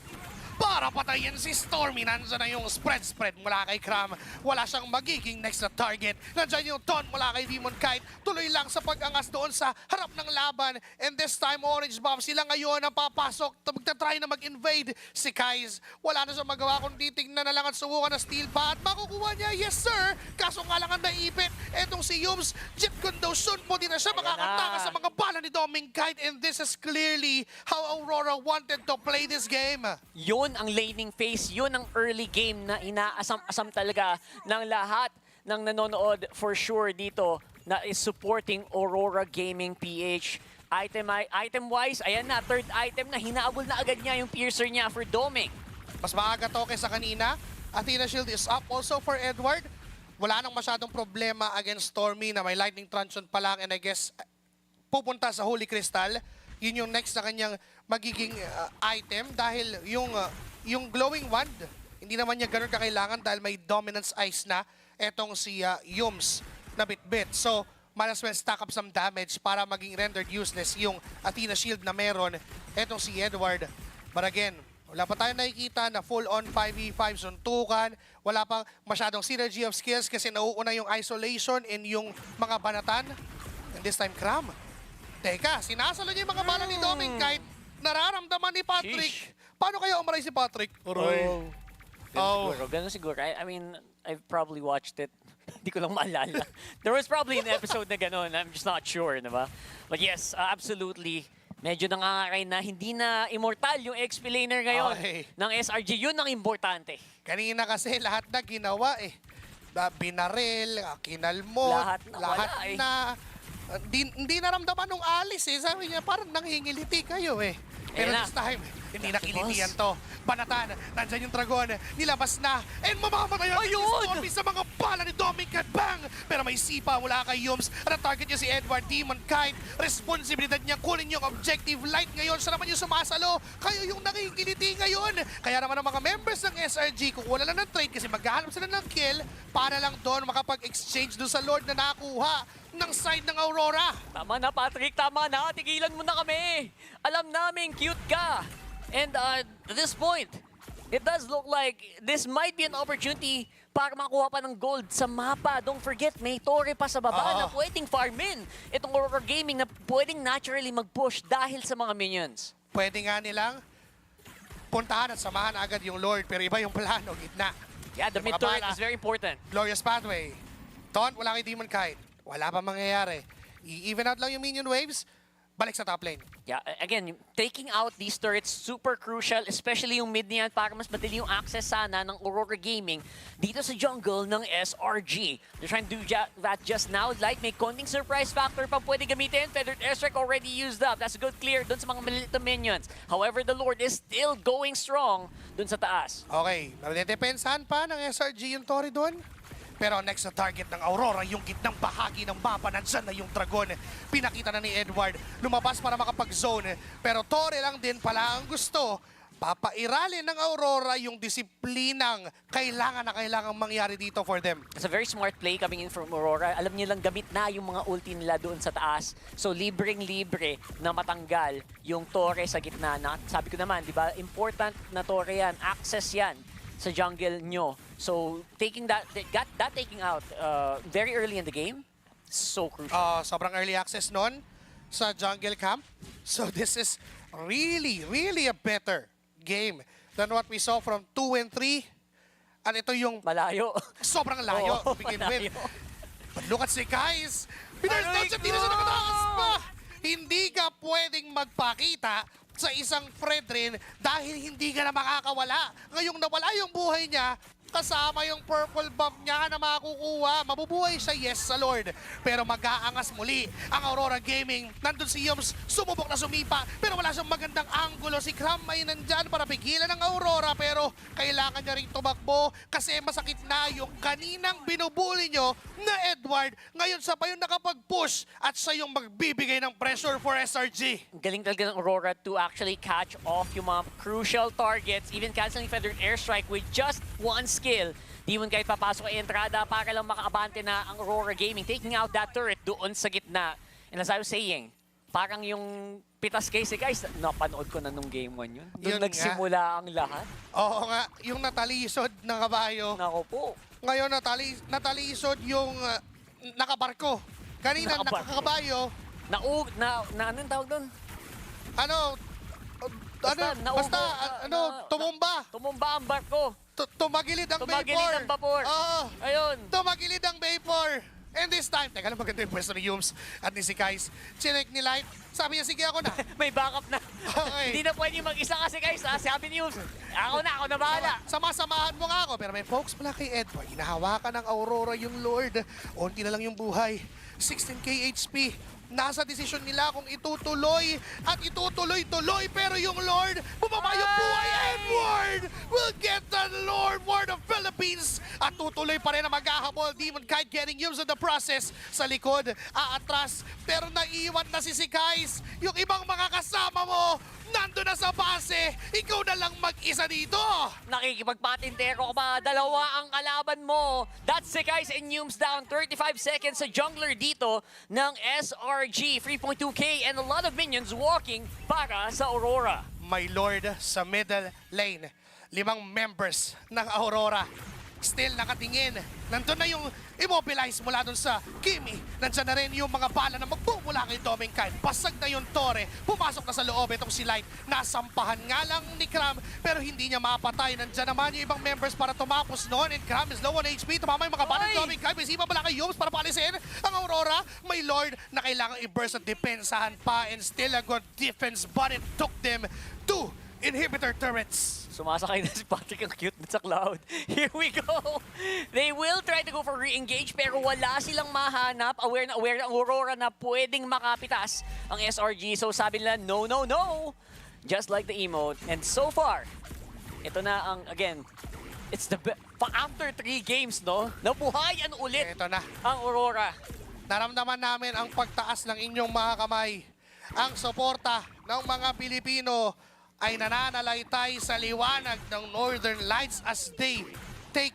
Para patayin si Stormy, nandiyan na yung spread mula kay Cram. Wala siyang magiging next na target. Nandiyan yung taunt mula kay Demon Kite. Tuloy lang sa pag-angas doon sa harap ng laban. And this time, Orange Bomb, sila ngayon ang papasok. Magta-try na mag-invade si Kaiz. Wala na siyang magawa kundi tignan na lang at subukan na steal pa. At makukuha niya, yes sir! Kaso nga lang ang naipit. Etong si Yums, Jet Condotion mo din na siya makakataka sa mga bala ni Demon Kite. And this is clearly how Aurora wanted to play this game. Yun ang laning phase, yun ang early game na inaasam-asam talaga ng lahat ng nanonood for sure dito na is supporting Aurora Gaming PH. Item-wise, ayan na, third item na, hinaabol na agad niya yung piercer niya for doming. Mas maaga to kaysa kanina. Athena Shield is up also for Edward. Wala nang masyadong problema against Stormy na may lightning truncheon pa lang and I guess pupunta sa Holy Crystal. Yun yung next na kanyang magiging item dahil yung glowing wand, hindi naman niya ganun kakailangan dahil may dominance ice na etong si Yums na bit-bit. So, might as well stack up some damage para maging rendered useless yung Athena Shield na meron etong si Edward. But again, wala pa tayong nakikita na full-on 5v5 suntukan. Wala pang masyadong synergy of skills kasi nauuna yung isolation and yung mga banatan. And this time, Cram. Teka, sinasalo niya yung mga bala ni Doming kahit nararamdaman ni Patrick. Sheesh. Paano kaya umaray si Patrick? Ganun siguro. I mean, I've probably watched it. Hindi ko lang maalala. There was probably an episode na ganun. I'm just not sure, diba? But yes, absolutely. Medyo nangangaray na hindi na immortal yung XP laner ngayon ng SRG. Yun ang importante. Kanina kasi lahat na ginawa eh. Binaril, kinalmot, lahat na. Hindi naramdaman nung alis eh. Sabi niya, parang nanghingiliti kayo eh. Pero this time, hindi nakilitian to. Banatan, nandyan yung dragon, nilabas na, and mamamatay ang Stormy sa mga bala ni Dominic at bang! Pero may sipa mula kay Yums at ang target niya si Edward Demon Kite. Responsibilidad niya kunin yung objective light ngayon. Siya naman yung sumasalo, kayo yung nakikiliti ngayon. Kaya naman ang mga members ng SRG, kung wala lang ng trade kasi maghahanap sila ng kill para lang doon makapag-exchange doon sa Lord na nakuha ng side ng Aurora. Tama na, Patrick. Tama na. Tigilan mo na kami. Alam namin, cute ka. And at this point, it does look like this might be an opportunity para makuha pa ng gold sa mapa. Don't forget, may torre pa sa baba na pwedeng farmin. Itong Aurora Gaming na pwedeng naturally mag-push dahil sa mga minions. Pwede nga nilang puntahan at samahan agad yung Lord, pero iba yung plano, gitna. Yeah, the mid turret is very important. Glorious pathway. Taunt, wala kay Demon Kite. Wala pa mangyayari. I-even out lang yung minion waves, balik sa top lane. Yeah, again, taking out these turrets, super crucial, especially yung mid niyan para mas madali yung access sana ng Aurora Gaming dito sa jungle ng SRG. They're trying to do that just now. Light may konting surprise factor pa pwede gamitin. Feathered Airstrike already used up. That's a good clear dun sa mga maliliit na minions. However, the Lord is still going strong dun sa taas. Okay, nadedepensahan pa ng SRG yung Tori dun. Pero next na target ng Aurora, yung gitnang bahagi ng mapa, nandyan na yung Dragon. Pinakita na ni Edward, lumabas para makapag-zone. Pero Torre lang din pala ang gusto. Papairalin ng Aurora yung disiplinang kailangan mangyari dito for them. It's a very smart play coming in from Aurora. Alam niyo lang gamit na yung mga ulti nila doon sa taas. So libreng-libre na matanggal yung Torre sa gitna. Na, sabi ko naman, di ba, important na Torre yan, access yan sa jungle nyo. So taking that taking out very early in the game, so crucial. Sobrang early access nun sa jungle camp. So this is really, really a better game than what we saw from 2 and 3. At ito yung malayo. Sobrang layo to begin with. But look at si guys. Pinarstone siya, di na siya nakatakas pa. Hindi ka pwedeng magpakita sa isang Fredrin dahil hindi ka na makakawala. Ngayong nawala yung buhay niya, kasama yung purple bomb niya na makukuha. Mabubuhay siya, yes, sa Lord. Pero mag-aangas muli ang Aurora Gaming. Nandun si Yums, sumubok na sumipa, pero wala siyang magandang angulo. Si Cram ay nandyan para pigilan ng Aurora, pero kailangan niya rin tumakbo kasi masakit na yung kaninang binubuli nyo na Edward. Ngayon sa pa yung nakapag-push at siya yung magbibigay ng pressure for SRG. Galing talaga ng Aurora to actually catch off yung mga crucial targets, even canceling Feathered Airstrike with just one skill. Di mo kahit papasok ay entrada para lang makaabante na ang Aurora Gaming, taking out that turret doon sa gitna. And as I was saying, parang yung pitas kay si guys, napanood ko na nung game 1 yun. Doon Yun nagsimula ang lahat. Oo nga, yung natalisod ng kabayo. Nako po. Ngayon natalisod yung nakabarko. Kanina nakakabayo. Anong tawag doon? Tumumba. Tumumba ang barko. Tumagilid ang vapor. Oo. Ayun. Tumagilid ang vapor. And this time, teka lang, maganda yung pwesto ni Yums at ni si Kais. Chinek ni Light. Sabi niya, sige ako na. May backup na. Okay. Hindi na pwede mag-isa kasi guys. Sabi ni Yums, ako na bahala. Sama-samahan mo nga ako. Pero may folks pala kay Edward. Hinahawakan ng Aurora yung Lord. Unti na lang yung buhay. 16k HP. Nasa desisyon nila kung itutuloy at itutuloy-tuloy. Pero yung Lord, bumaba yung buhay. Edward will get the Lord of Philippines. At tutuloy pa rin ang maghahabol. Demon Kite getting used in the process. Sa likod, aatras. Pero naiwan na si Kais. Yung ibang mga kasama mo, nando na sa base. Ikaw na lang mag-isa dito. Nakikipagpatintero ka ba? Dalawa ang kalaban mo. That's si Kais and Yums down 35 seconds sa jungler dito ng SRG. 3.2k and a lot of minions walking para sa Aurora. My Lord sa middle lane. 5 members ng Aurora. Still nakatingin. Nandun na yung immobilize mula dun sa Kimi. Nandyan na rin yung mga bala na magbumula kay Doming Kite. Basag na yung Torre. Pumasok na sa loob itong si Light. Nasampahan nga lang ni Cram pero hindi niya mapatay. Nandyan naman yung ibang members para tumapos noon. And Cram is low on HP. Tumama yung mga bala ni Doming Kite. Isipa pala kay Yums para palisin ang Aurora. May Lord na kailangan i-burst at depensahan pa. And still a good defense but it took them to inhibitor turrets. Sumasakay na si Patrick, ang cute na sa cloud. Here we go! They will try to go for re-engage pero wala silang mahanap. Aware na ang Aurora na pwedeng makapitas ang SRG. So sabi nila, no, no, no! Just like the emote. And so far, ito na ang, again, it's the after 3 games, no? Nabuhayan ulit ito na ang Aurora. Naramdaman namin ang pagtaas ng inyong mga kamay. Ang suporta ng mga Pilipino ay nananalaytay sa liwanag ng Northern Lights as they take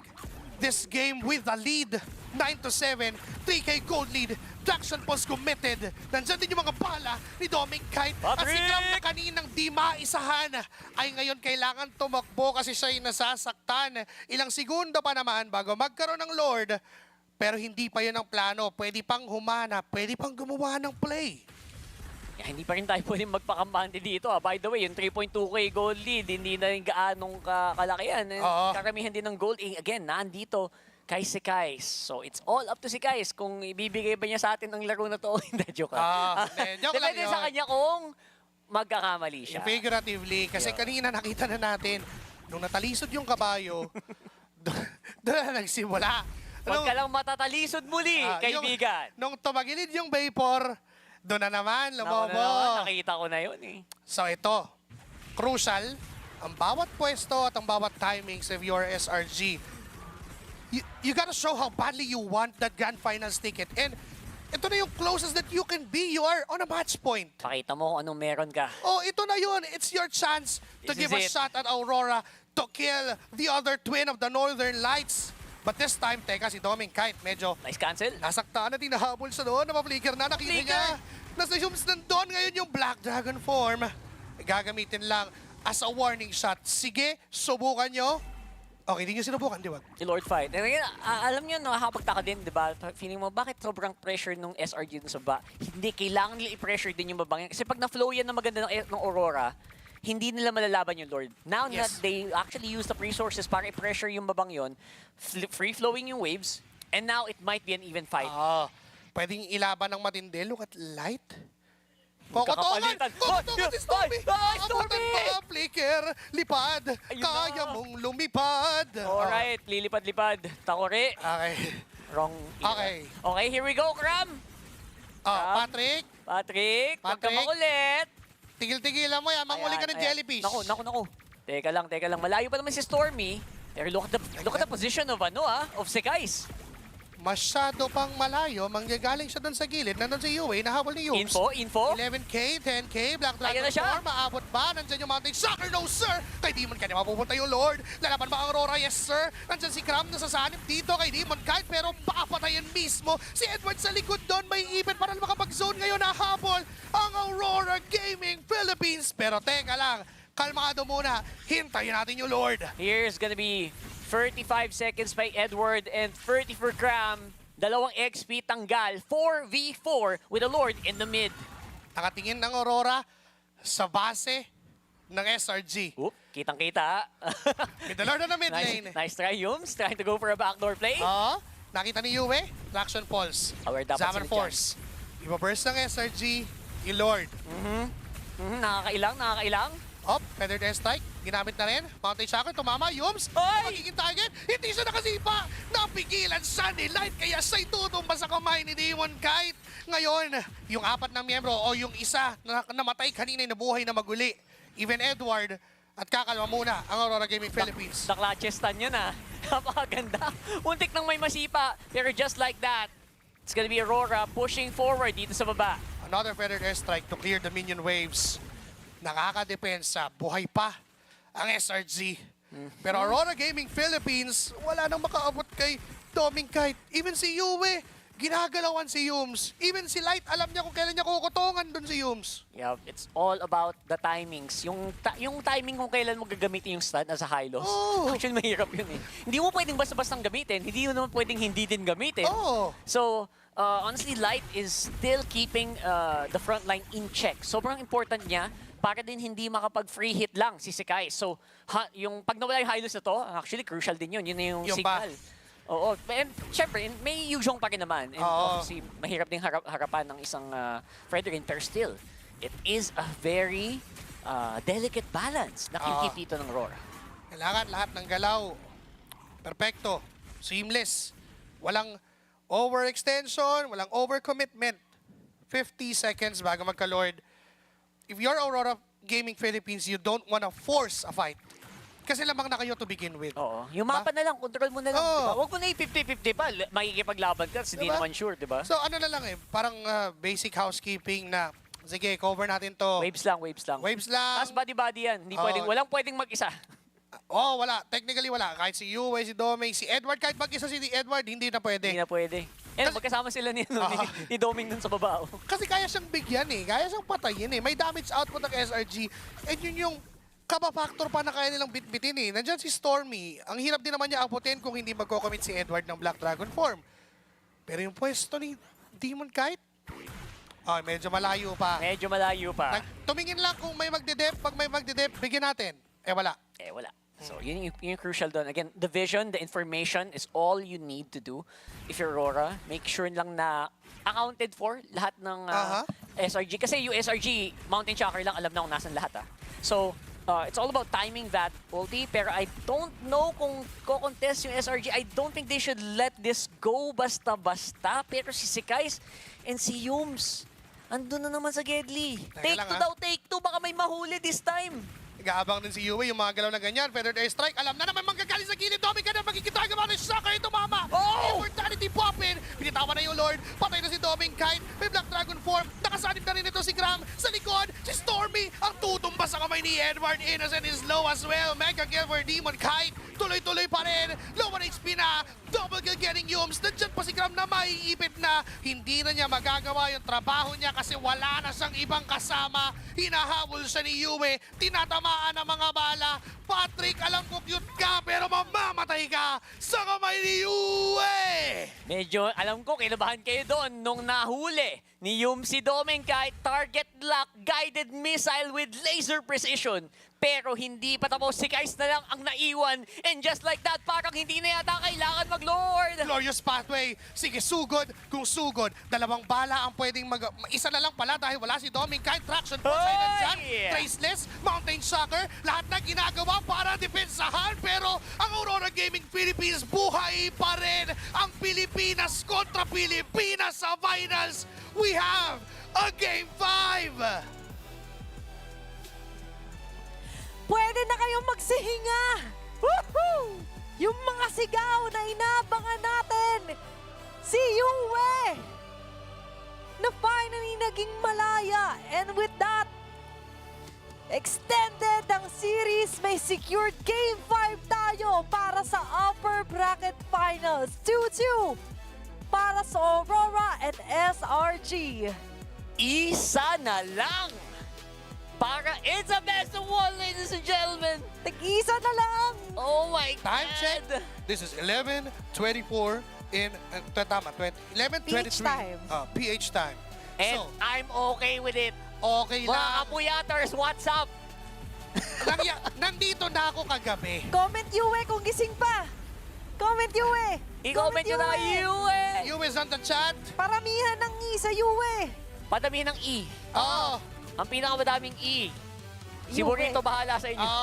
this game with a lead. 9-7, 3k gold lead. Jackson Post committed. Nandyan din yung mga bala ni Doming Kite. At si Cram na kaninang di maisahan ay ngayon kailangan tumakbo kasi siya'y nasasaktan. Ilang segundo pa naman bago magkaroon ng Lord. Pero hindi pa yun ang plano. Pwede pang humana, pwede pang gumawa ng play. Hindi pa rin tayo pwedeng magpakampante dito. By the way, yung 3.2k gold lead, hindi na rin gaanong kalaki yan. Karamihan din ng gold. Again, nandito kay si Kais. So, it's all up to si Kais kung ibibigay ba niya sa atin ang laro na to. Hindi, joke lang. Depende sa kanya kung magkakamali siya. Figuratively, kasi kanina nakita na natin, nung natalisod yung kabayo, doon na nagsimula. Huwag ka lang matatalisod muli, kaibigan. Nung tumagilid yung vapor, doon na naman, lumobo. Nakita ko na yun eh. So ito, crucial, ang bawat pwesto at ang bawat timings of your SRG. You gotta show how badly you want that grand finals ticket. And ito na yung closest that you can be. You are on a match point. Pakita mo kung anong meron ka. Oh, ito na yun. It's your chance to give a shot at Aurora to kill the other twin of the Northern Lights. But this time, teka, si Doming Kite medyo... Nice cancel. Nasaktaan at hinahabol sa doon. Napaflicker na, nakita niya. Nasa Yums nandun ngayon yung Black Dragon form. Gagamitin lang as a warning shot. Sige, subukan nyo. Okay, hindi nyo sinubukan, di ba? Si Lord Fight. And again, alam nyo, nakakapagtaka din, di ba? Feeling mo, bakit sobrang pressure nung SRG dun sa ba? Hindi, kailangan nila i-pressure din yung babang yan. Kasi pag na-flow yan na maganda ng Aurora, hindi nila malalaban yung Lord. Now that they actually use the resources para i-pressure yung babang yon, free-flowing yung waves, and now it might be an even fight. Pwedeng ilaban ng matindi. Look at Light. Kokotongan! Kokotongan si Stormy! Abutan pa, flicker! Lipad! Kaya mong lumipad! Alright, lilipad-lipad. Takore. Okay. Wrong. Okay. Okay, here we go, Cram! Patrick! Patrick! Magkamakulit! Tigil-tigilan mo yan. Manguli ka ng jellyfish. Naku. Teka lang. Malayo pa naman si Stormy. Pero look at the position of si Kais. Masyado pang malayo. Manggagaling siya doon sa gilid. Nandun si Yue. Nahabol ni Yums. Info. 11k, 10k. Black Dragon 4. Maabot ba? Nandyan yung Mountain Sucker. No, sir! Kay Demon Kite mapupunta yung Lord. Lalaban ba ang Aurora? Yes, sir. Nandyan si Cram na sasanip dito kay Demon Kite. Pero papatayin mismo. Si Edward sa likod doon. May ipit para makapag-zone ngayon. Nahabol ang Aurora Gaming Philippines. Pero teka lang, kalmado muna. Hintayin natin yung Lord. Here's gonna be 35 seconds by Edward and 30 for Cram. Dalawang XP tanggal. 4v4 with a Lord in the mid. Nakatingin ng Aurora sa base ng SRG. Oop, kitang-kita. With the Lord on the mid lane. Nice try, Yums. Trying to go for a backdoor play. Nakita ni Yue, Traction Pulse. Zaman Force. Iba-burst ng SRG, yung Lord. Nakakailang. Feathered Airstrike, ginamit na rin. Mountain Shocker, tumama, Yums. Magiging target, hindi siya nakasipa. Napigilan siya ni Light, kaya siya'y tutumba sa kamay ni Demon Kite. Ngayon, yung 4 na miyembro o yung isa na namatay kanina na buhay na maguli. Even Edward, at kakalma muna ang Aurora Gaming Philippines. The clutches tan yun Napakaganda. Muntik nang may masipa, pero just like that, it's gonna be Aurora pushing forward dito sa baba. Another Feathered Airstrike to clear the minion waves. Nakakadepensa, buhay pa ang SRG. Pero Aurora Gaming Philippines, wala nang makaabot kay Doming Kite. Even si Yue, ginagalawan si Yums. Even si Light, alam niya kung kailan niya kukutongan dun si Yums. Yeah, it's all about the timings. Yung timing kung kailan mo gagamitin yung stun as a high loss. Actually, mahirap yun Hindi mo pwedeng basta-bastang gamitin. Hindi mo naman pwedeng hindi din gamitin. So, honestly, Light is still keeping the front line in check. Sobrang important niya para din hindi makapag-free hit lang si Sekai. So, yung pag nawala yung high loss na to, actually crucial din yun. Yun na yung signal. Oo. And syempre, may Yuzhong pa rin naman. And obviously, mahirap din harapan ng isang Frederick. Pero still, it is a very delicate balance na kinkeep dito ng Aurora. Kailangan lahat ng galaw. Perfecto. Seamless. Walang overextension, walang overcommitment. 50 seconds bago magka-Lord. If you're Aurora Gaming Philippines, you don't wanna force a fight. Kasi lamang na kayo to begin with. Yung mapa na lang, control mo na lang. Diba? Huwag mo na i-50-50 pa. Makikipaglaban ka, hindi naman sure, diba? So ano na lang parang basic housekeeping na, sige, cover natin to. Waves lang. Tapos body-body yan. Walang pwedeng mag-isa. Wala. Technically wala. Kahit si Yue, si Doming, si Edward, kahit mag-isa si Edward, hindi na pwede. Hindi na pwede. Magkasama sila ni Doming dun sa baba. Kasi kaya siyang bigyan kaya siyang patayin May damage output ng SRG. And yun yung kaba-factor pa na kaya nilang bitbitin Nandyan si Stormy. Ang hirap din naman niya aputin kung hindi magko-commit si Edward ng Black Dragon form. Pero yung pwesto ni Demon Kite, medyo malayo pa. Tumingin lang kung may magdedep. Pag may magdedep, bigyan natin. Wala. So, yun yung crucial doon. Again, the vision, the information is all you need to do. If you're Aurora, make sure lang na accounted for lahat ng SRG. Kasi yung SRG, Mountain Shocker lang, alam na kung nasan lahat. So, it's all about timing that ulti. Pero I don't know kung ko-contest yung SRG. I don't think they should let this go basta-basta. Pero si Sekais and si Yums, andun na naman sa Gedli. Take two, baka may mahuli this time. Nag-aabang din si Yue, yung mga galaw na ganyan. Feathered Airstrike, alam na naman manggagaling sa gilid. Doming ka na, magkikita ka mga Shocker, ito mama. Immortality poppin. Pinitawan na yung Lord. Patay na si Doming Kite. May Black Dragon form. Nakasanib na rin ito si Gram. Sa likod, si Stormy. Ang tutumba sa kamay ni Edward. Innocent is low as well. Mega kill for Demon Kite. Tuloy-tuloy pa rin. Low on HP na. Double kill getting Yums. Nandiyan pa si Gram na maiipit na. Hindi na niya magagawa yung trabaho niya kasi wala na siyang ibang kasama. Hinahabol siya ni Yue. Tinatamaan ang mga bala. Patrick, alam ko cute ka pero mamamatay ka sa kamay ni Yue. Medyo alam ko kinabahan kayo doon nung nahuli ni Yum si Doming kahit target lock guided missile with laser precision. Pero hindi pa tapos, si Kais na lang ang naiwan. And just like that, parang hindi na yata kailangan mag-Lord. Glorious pathway. Sige, sugod. Kung sugod, dalawang bala ang pwedeng isa na lang pala dahil wala si Doming kahit traction po sa inandyan. Traceless, Mountain Shocker, lahat na ginagawa para depensahan. Pero ang Aurora Gaming Philippines buhay pa rin. Ang Pilipinas kontra Pilipinas sa finals. We have a Game 5. Pwede na kayong magsihinga! Woohoo! Yung mga sigaw na inabangan natin! Si Yue! Na finally naging malaya! And with that, extended ang series. May secured Game 5 tayo para sa upper bracket finals. 2-2 para sa Aurora and SRG. Isa na lang para it's a best of one, ladies and gentlemen. Tag-isa na lang. Oh my Time God. check. This is 11:24 in tama 11:23 PH time. PH time. And So, I'm okay with it. okay Mga lang. kapuyaters, what's up? Nandito na ako kagabi. Comment Yue kung gising pa. Comment Yue. I-comment nyo na Yue. You is on the chat. Paramihan ng I sa Yue. Padamihin ng E. Oo. Ang pinakamadaming E. Si Yue. Burrito bahala sa inyo.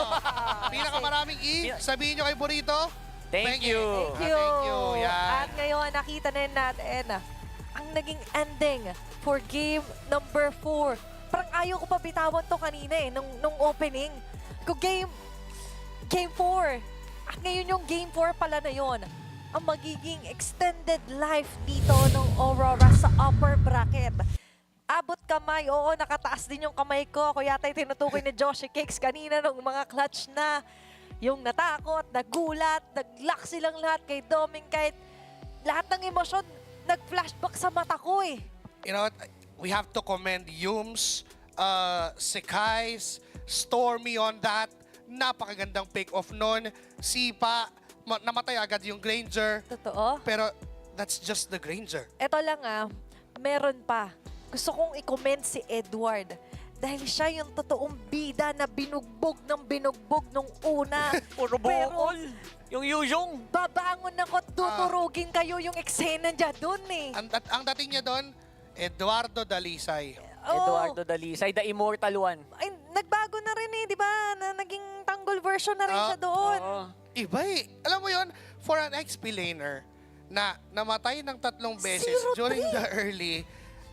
Pinakamaraming sabihin nyo kay Burrito. Thank you. Thank you. Thank you. Yan. At ngayon, nakita na natin ang naging ending for game number 4. Parang ayaw ko pa bitawan to kanina nung opening. Kung game 4. At ngayon yung game 4 pala na yon. Ang magiging extended life dito ng Aurora sa upper bracket. Abot kamay, oo, nakataas din yung kamay ko. Ako yata yung tinutukoy ni Joshi Cakes kanina nung mga clutch na. Yung natakot, nagulat, nag-lock silang lahat kay Doming kahit lahat ng emosyon nag-flashback sa mata ko eh. You know what? We have to commend Yums, Sekais, Stormy on that. Napakagandang pick-off nun. Sipa, namatay agad yung Granger. Totoo? Pero that's just the Granger. Eto lang meron pa. Gusto kong i-comment si Edward. Dahil siya yung totoong bida na binugbog nung una. Puro bukol. Yung Yuzhong. Babangon ako at tuturugin kayo yung eksena niya dun eh. Ang dating niya doon, Eduardo Dalisay. Eduardo Dalisay, the immortal one. Ay, nagbago na rin eh, di ba? Na naging tanggol version na rin siya doon. Iba eh. Alam mo yon, for an XP laner na namatay ng 3 beses during the early,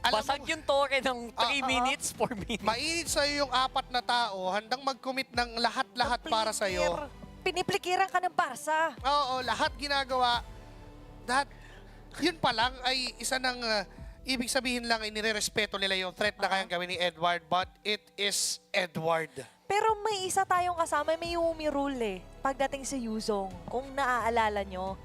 Basag yung tore ng 3 minutes, 4 minutes. Mainit sa'yo yung 4 na tao, handang mag-commit ng lahat-lahat para sa'yo. Piniplikiran ka ng Barca. Oo, lahat ginagawa. Yun pa lang ay isa ng, ibig sabihin lang, inirerespeto nila yung threat na kayang gawin ni Edward, but it is Edward. Pero may isa tayong kasama, may Yumi rule eh. Pagdating sa Yuzong, kung naaalala nyo,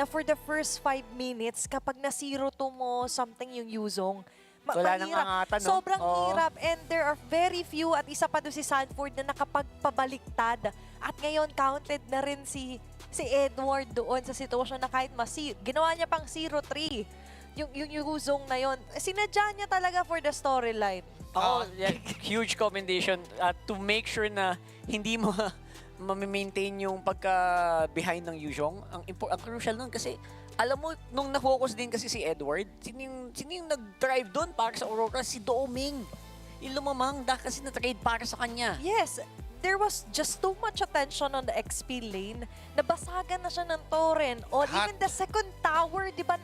na for the first 5 minutes, kapag na-0-2 mo something yung Yuzong, wala nang angatan, no? Sobrang hirap. And there are very few, at isa pa doon si Sanford na nakapagpabaliktad. At ngayon, counted na rin si Edward doon sa sitwasyon na kahit ginawa niya pang 0-3. Yung Yuzong na yon, sinadya niya talaga for the storyline. Huge commendation to make sure na hindi mo ma-maintain yung pagka-behind ng Yuzhong. Ang crucial nun kasi, alam mo, nung na-focus din kasi si Edward, sino yung nag-drive doon para sa Aurora? Si Doming. Yung lumamang kasi na-trade para sa kanya. Yes, there was just too much attention on the XP lane. Nabasagan na siya ng Torren. Or even the second tower, di ba,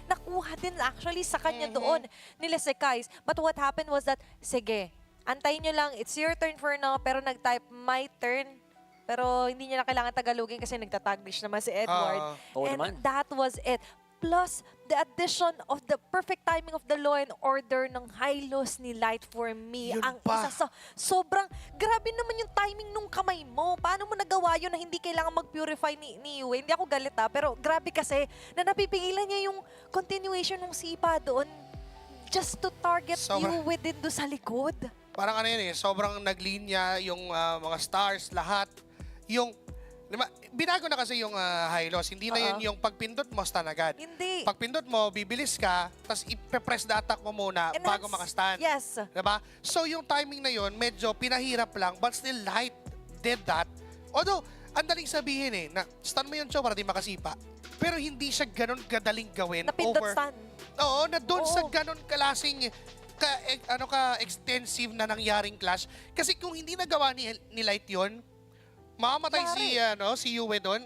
nakuha din actually sa kanya doon nila Sekais. But what happened was that, sige, antayin nyo lang, it's your turn for now, pero nag-type my turn. Pero hindi niya na kailangan Tagalogin kasi nagtataglish naman si Edward. And that was it. Plus, the addition of the perfect timing of the law and order ng high-lows ni Light for me. Yun ang pa. isa sa sobrang, grabe naman yung timing nung kamay mo. Paano mo nagawa yun na hindi kailangan mag-purify ni Yue? Hindi ako galit pero grabe kasi na napipigilan niya yung continuation ng sipa doon just to target Yue din doon sa likod. Parang ano yun eh, sobrang naglinya yung mga stars, lahat. Yung, binago na kasi yung high loss. Hindi na yun yung pagpindot mo, stun agad. Hindi. Pagpindot mo, bibilis ka, tapos ipe-press the attack mo muna bago makastan. Yes. Diba? So yung timing na yun, medyo pinahirap lang, but still Light did that. Although, ang daling sabihin eh, na stun mo yung Cho para di makasipa. Pero hindi siya ganun kadaling gawin. Napindot stun. Oo, na doon sa ganun kalasing extensive na nangyaring clash. Kasi kung hindi nagawa ni Light yun, mamamatay si Yue doon,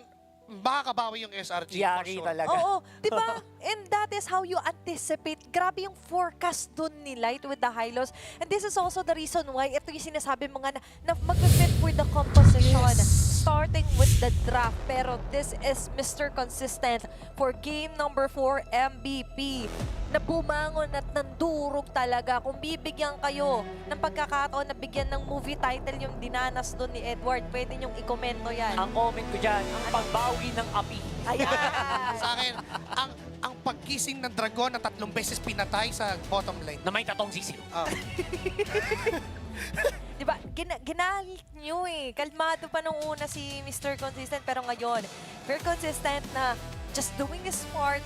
makakabawi yung SRG. Yari talaga. Oo, di ba? And that is how you anticipate. Grabe yung forecast dun ni Light with the high lows. And this is also the reason why, ito yung sinasabi mga na mag-fit for the composition. Starting with the draft. Pero this is Mr. Consistent for game number 4 MVP. Na bumangon at nandurog talaga. Kung bibigyan kayo ng pagkakataon na bigyan ng movie title yung dinanas doon ni Edward, pwede niyong i-komento yan. Ang comment ko dyan, ang pagbawi lugi ng api. Sa akin, ang pagkising ng dragon na 3 beses pinatay sa bottom lane. Na may tatong sisil. Diba, ginalit nyo eh. Kalmado pa nung una si Mr. Consistent, pero ngayon, very consistent na just doing the smart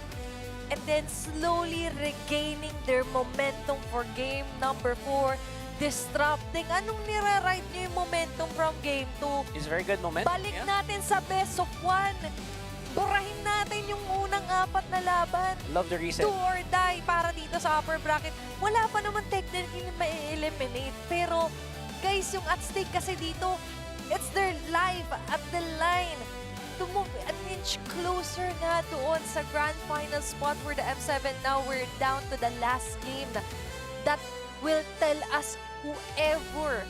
and then slowly regaining their momentum for game number 4. Disrupting. Anong nire-ride nyo yung momentum from game 2? It's very good momentum. Balik natin sa best of 1. Burahin natin yung unang 4 na laban. Love the reset. Do or die para dito sa upper bracket. Wala pa naman technically ma-eliminate. Pero guys, yung at stake kasi dito, it's their life at the line to move an inch closer na doon sa grand final spot for the M7. Now we're down to the last game. That will tell us whoever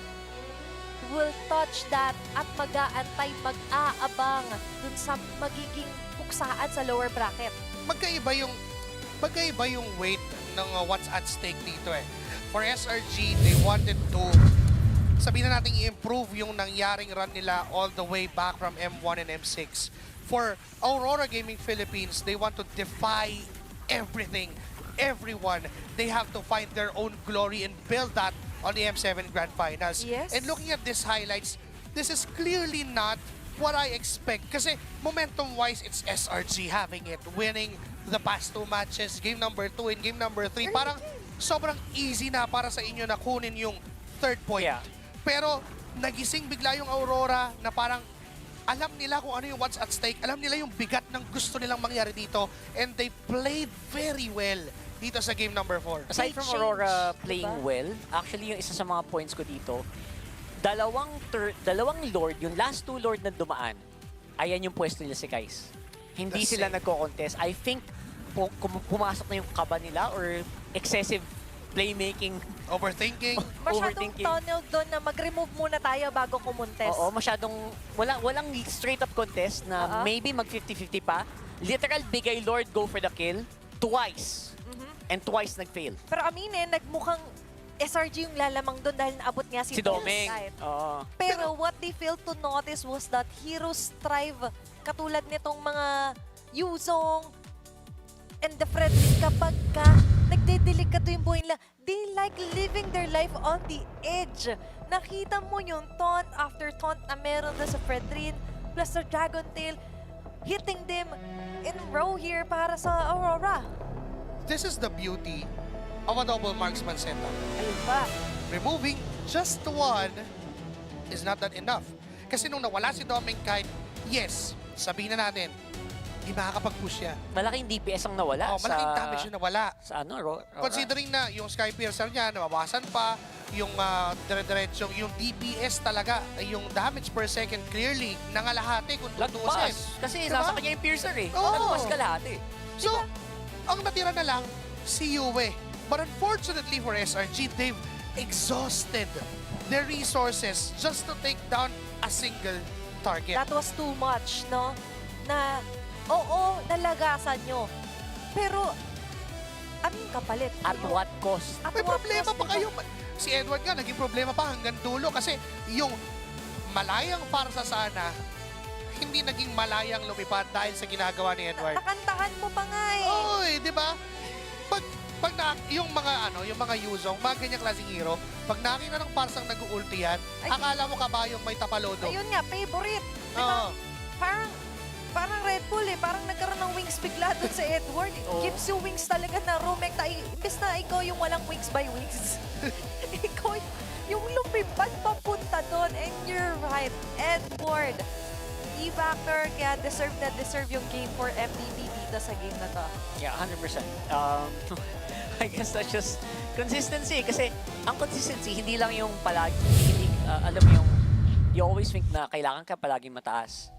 will touch that at mag-aantay, mag-aabang dun sa magiging puksaan sa lower bracket. Magkaiba yung weight ng what's at stake dito eh. For SRG, they wanted to sabihin na natin i-improve yung nangyaring run nila all the way back from M1 and M6. For Aurora Gaming Philippines, they want to defy everything, everyone. They have to find their own glory and build that on the M7 Grand Finals. Yes. And looking at these highlights, this is clearly not what I expect. Kasi momentum-wise, it's SRG having it, winning the past 2 matches, game number 2 and game number 3. Parang sobrang easy na para sa inyo na kunin yung 3rd point. Yeah. Pero nagising bigla yung Aurora na parang alam nila kung ano yung what's at stake, alam nila yung bigat ng gusto nilang mangyari dito, and they played very well dito sa game number 4. Aside from Aurora playing well, actually yung isa sa mga points ko dito, dalawang Lord, yung last 2 Lord na dumaan, ayan yung pwesto nila si Kais. Hindi sila nagko-contest. I think pumasok na yung kaba nila or excessive playmaking. Overthinking. Masyadong tunnel doon na mag-remove muna tayo bago kumontes. Oo, masyadong walang straight up contest na maybe mag 50-50 pa. Literal bigay Lord go for the kill twice. And twice nag-fail. Pero aminin, nagmukhang SRG yung lalamang doon dahil naabot nga si Domeng. Pero what they failed to notice was that heroes thrive katulad nitong mga Yuzong and the Frederick kapag ka nagdedelikado yung buhay nila. They like living their life on the edge. Nakita mo yung taunt after taunt na meron na sa Fredrin plus sa Dragon Tail hitting them in row here para sa Aurora. This is the beauty of a double marksman setup. Ayun ba? Removing just 1 is not that enough. Kasi nung nawala si Domeng kahit, yes, sabihin na natin, di makakapag-push yan. Malaking DPS ang nawala. Malaking damage yung nawala. Sa Aurora. Considering na yung Sky Piercer niya, nababasan pa, yung dire-diretsong, yung DPS talaga, yung damage per second, clearly, nangalahati kung tutusin. Kasi nasa kanya yung Piercer eh. Lagpas kalahati. So, ang natira na lang, si Yue. But unfortunately for SRG, they've exhausted their resources just to take down a single target. That was too much, no? Na, oo, nalagasan nyo. Pero, anong kapalit? At what cost? May problema pa kayo. Si Edward nga, naging problema pa hanggang dulo kasi yung malayang farsa sana, hindi naging malayang lumipad dahil sa ginagawa ni Edward. Nakantahan mo pa nga eh. Oy, di ba? Pag yung mga Yuzong, mga ganyang klaseng hero, pag nakita ng parsang nag-ulti yan, akala mo kabayong may tapalodo. Ayun nga, favorite. Diba? Parang Red Bull eh. Parang nagkaroon ng wings bigla dun sa Edward. Gives you wings talaga na rumekta. Imbes na ikaw yung walang wings by wings. Ikaw yung lumipad papunta doon. And you're right, Edward. E-Factor, kaya deserve yung game for MVP dito sa game na to. Yeah, 100%. I guess that's just consistency. Kasi ang consistency, hindi lang yung palagi, alam mo yung, you always think na kailangan ka palaging mataas.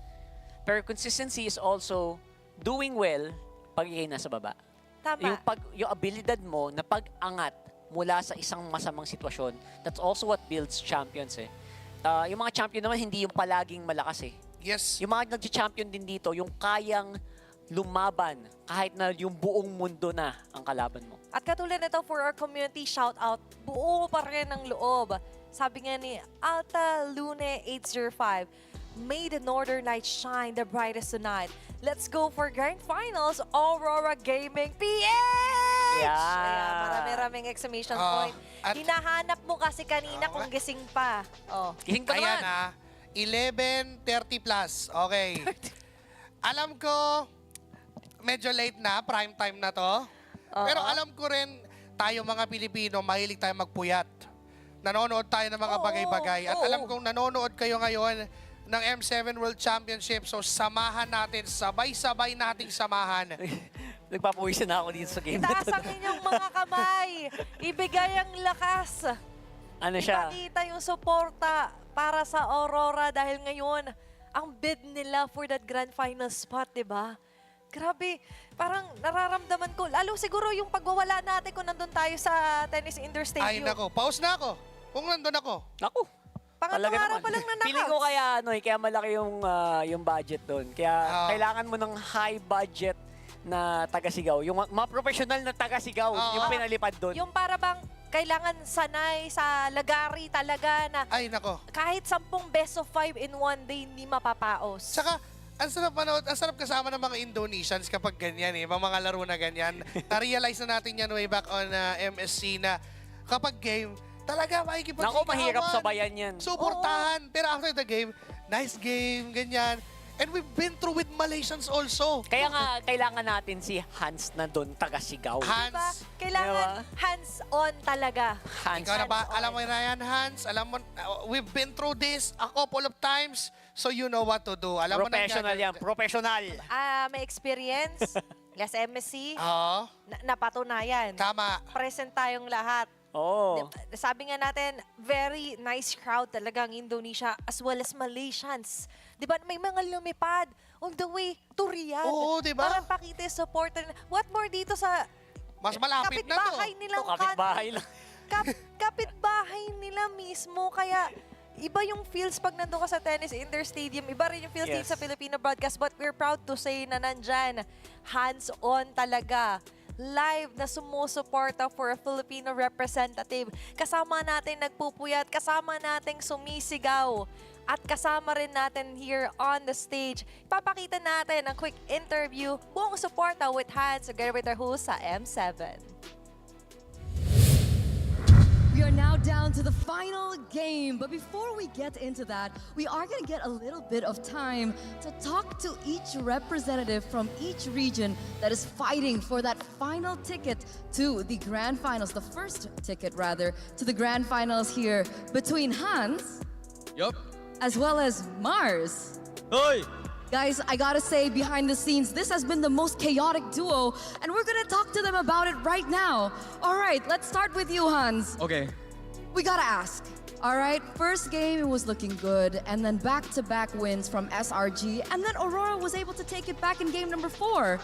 Pero consistency is also doing well pag ikay nasa baba. Tama. Yung abilidad mo na pag-angat mula sa isang masamang sitwasyon, that's also what builds champions eh. Yung mga champion naman, hindi yung palaging malakas eh. Yes. Yung mga nag-champion din dito, yung kayang lumaban kahit na yung buong mundo na ang kalaban mo. At katulad nito for our community shoutout, buo pa rin ang loob. Sabi nga ni Alta Lune 805, May the Northern Lights shine the brightest tonight. Let's go for Grand Finals, Aurora Gaming PH! Yeah. Ayan, marami-raming exclamation point. Hinahanap mo kasi kanina kung gising pa. Oh. Gising pa Ayan naman. 11:30 plus. Okay. Alam ko, medyo late na, prime time na to. Pero alam ko rin, tayo mga Pilipino, mahilig tayo magpuyat. Nanonood tayo ng mga bagay-bagay. At alam kong nanonood kayo ngayon ng M7 World Championship. So samahan natin, sabay-sabay nating samahan. Nagpapawisan na ako dito sa game na Itaas ang inyong mga kamay. Ibigay ang lakas. Ano siya? Ipakita yung suporta para sa Aurora dahil ngayon, ang bid nila for that grand final spot, di ba? Grabe, parang nararamdaman ko. Lalo siguro yung pagwawala natin kung nandun tayo sa Tennis Indoor Stadium. Ay nako, pause na ako. Kung nandun ako. Naku. Pangatlong araw pa lang na knockouts. Feeling ko kaya kaya malaki yung budget doon. Kaya kailangan mo ng high budget na taga-sigaw. Yung mga professional na taga-sigaw, yung pinalipad doon. Yung para bang kailangan sanay sa lagari talaga na ay nako. Kahit 10 best of 5 in one day, hindi mapapaos. Saka, ang sarap manood, ang sarap kasama ng mga Indonesians kapag ganyan mga laro na ganyan. Na-realize na natin yan way back on MSC na kapag game, talaga makikipag-ikawan. Naku, mahirap sabayan yan. Suportahan. Pero after the game, nice game, ganyan. And we've been through with Malaysians also. Kaya nga, kailangan natin si Hans na doon, taga-sigaw. Hans. Diba? Kailangan hands-on talaga. Ikaw na ba? Alam mo na yan, Hans? Alam mo, we've been through this a couple of times, so you know what to do. Alam professional mo na yan, professional. May experience. Yes, MSC. Oo. Napatunayan. Tama. Present tayong lahat. Oh. Sabi nga natin, very nice crowd talaga ang Indonesia as well as Malaysians. Di ba? May mga lumipad on the way to Riyadh. Oo, di ba? Para pakita yung support. What more dito sa mas malapit na to. kapitbahay nilang kapitbahay lang. kapitbahay nila mismo. Kaya iba yung feels pag nandun ka sa Tennis Indoor Stadium. Iba rin yung feels dito sa Filipino broadcast. But we're proud to say na nandyan, hands-on talaga. Live na sumusuporta for a Filipino representative. Kasama natin nagpupuyat, kasama nating sumisigaw, at kasama rin natin here on the stage. Papakita natin ang quick interview, buong suporta with Hans together with our host sa M7. We are now down to the final game, but before we get into that, we are going to get a little bit of time to talk to each representative from each region that is fighting for that final ticket to the grand finals, the first ticket rather, to the grand finals here between Hans as well as Mars. Hey! Guys, I gotta say, behind the scenes, this has been the most chaotic duo, and we're gonna talk to them about it right now. All right, let's start with you, Hans. Okay. We gotta ask. All right, first game, it was looking good, and then back-to-back wins from SRG, and then Aurora was able to take it back in game number 4.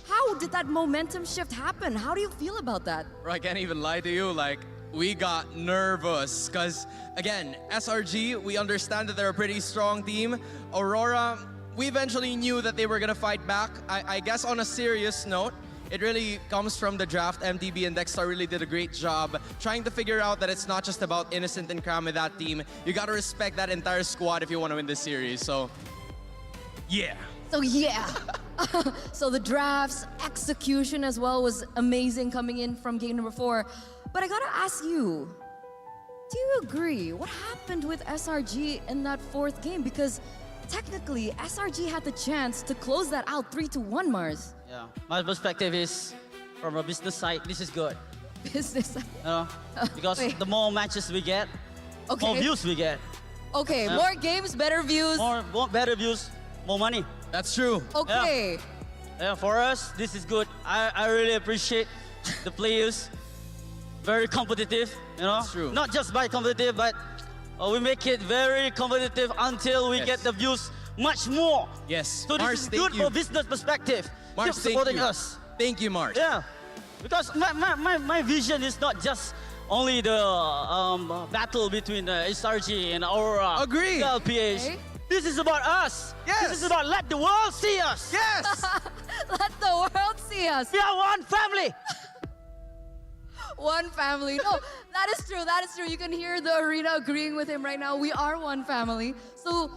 How did that momentum shift happen? How do you feel about that? Bro, I can't even lie to you, like, we got nervous, because, again, SRG, we understand that they're a pretty strong team. Aurora, we eventually knew that they were gonna fight back. I guess on a serious note, it really comes from the draft. MTB and Dexter really did a great job trying to figure out that it's not just about Innocent and Cram with that team. You gotta respect that entire squad if you wanna win this series, so yeah. So yeah. So the draft's execution as well was amazing coming in from game number 4. But I gotta ask you, do you agree? What happened with SRG in that 4th game? Because technically, SRG had the chance to close that out 3-1, Mars. Yeah, my perspective is, from a business side, this is good. Business side? Because the more matches we get, more views we get. Okay, more games, better views. More better views, more money. That's true. Okay. Yeah, for us, this is good. I really appreciate the players. Very competitive, you know? That's true. Not just by competitive, but we make it very competitive until we get the views much more. Yes. So Mars, this is good for business perspective. Mars, Keep supporting thank you. us. Thank you, Mars. Yeah. Because my vision is not just only the battle between SRG and Aurora. Agree. The LPH. Okay. This is about us. Yes. This is about let the world see us. Yes. Let the world see us. We are one family. One family. No, that is true. That is true. You can hear the arena agreeing with him right now. We are one family. So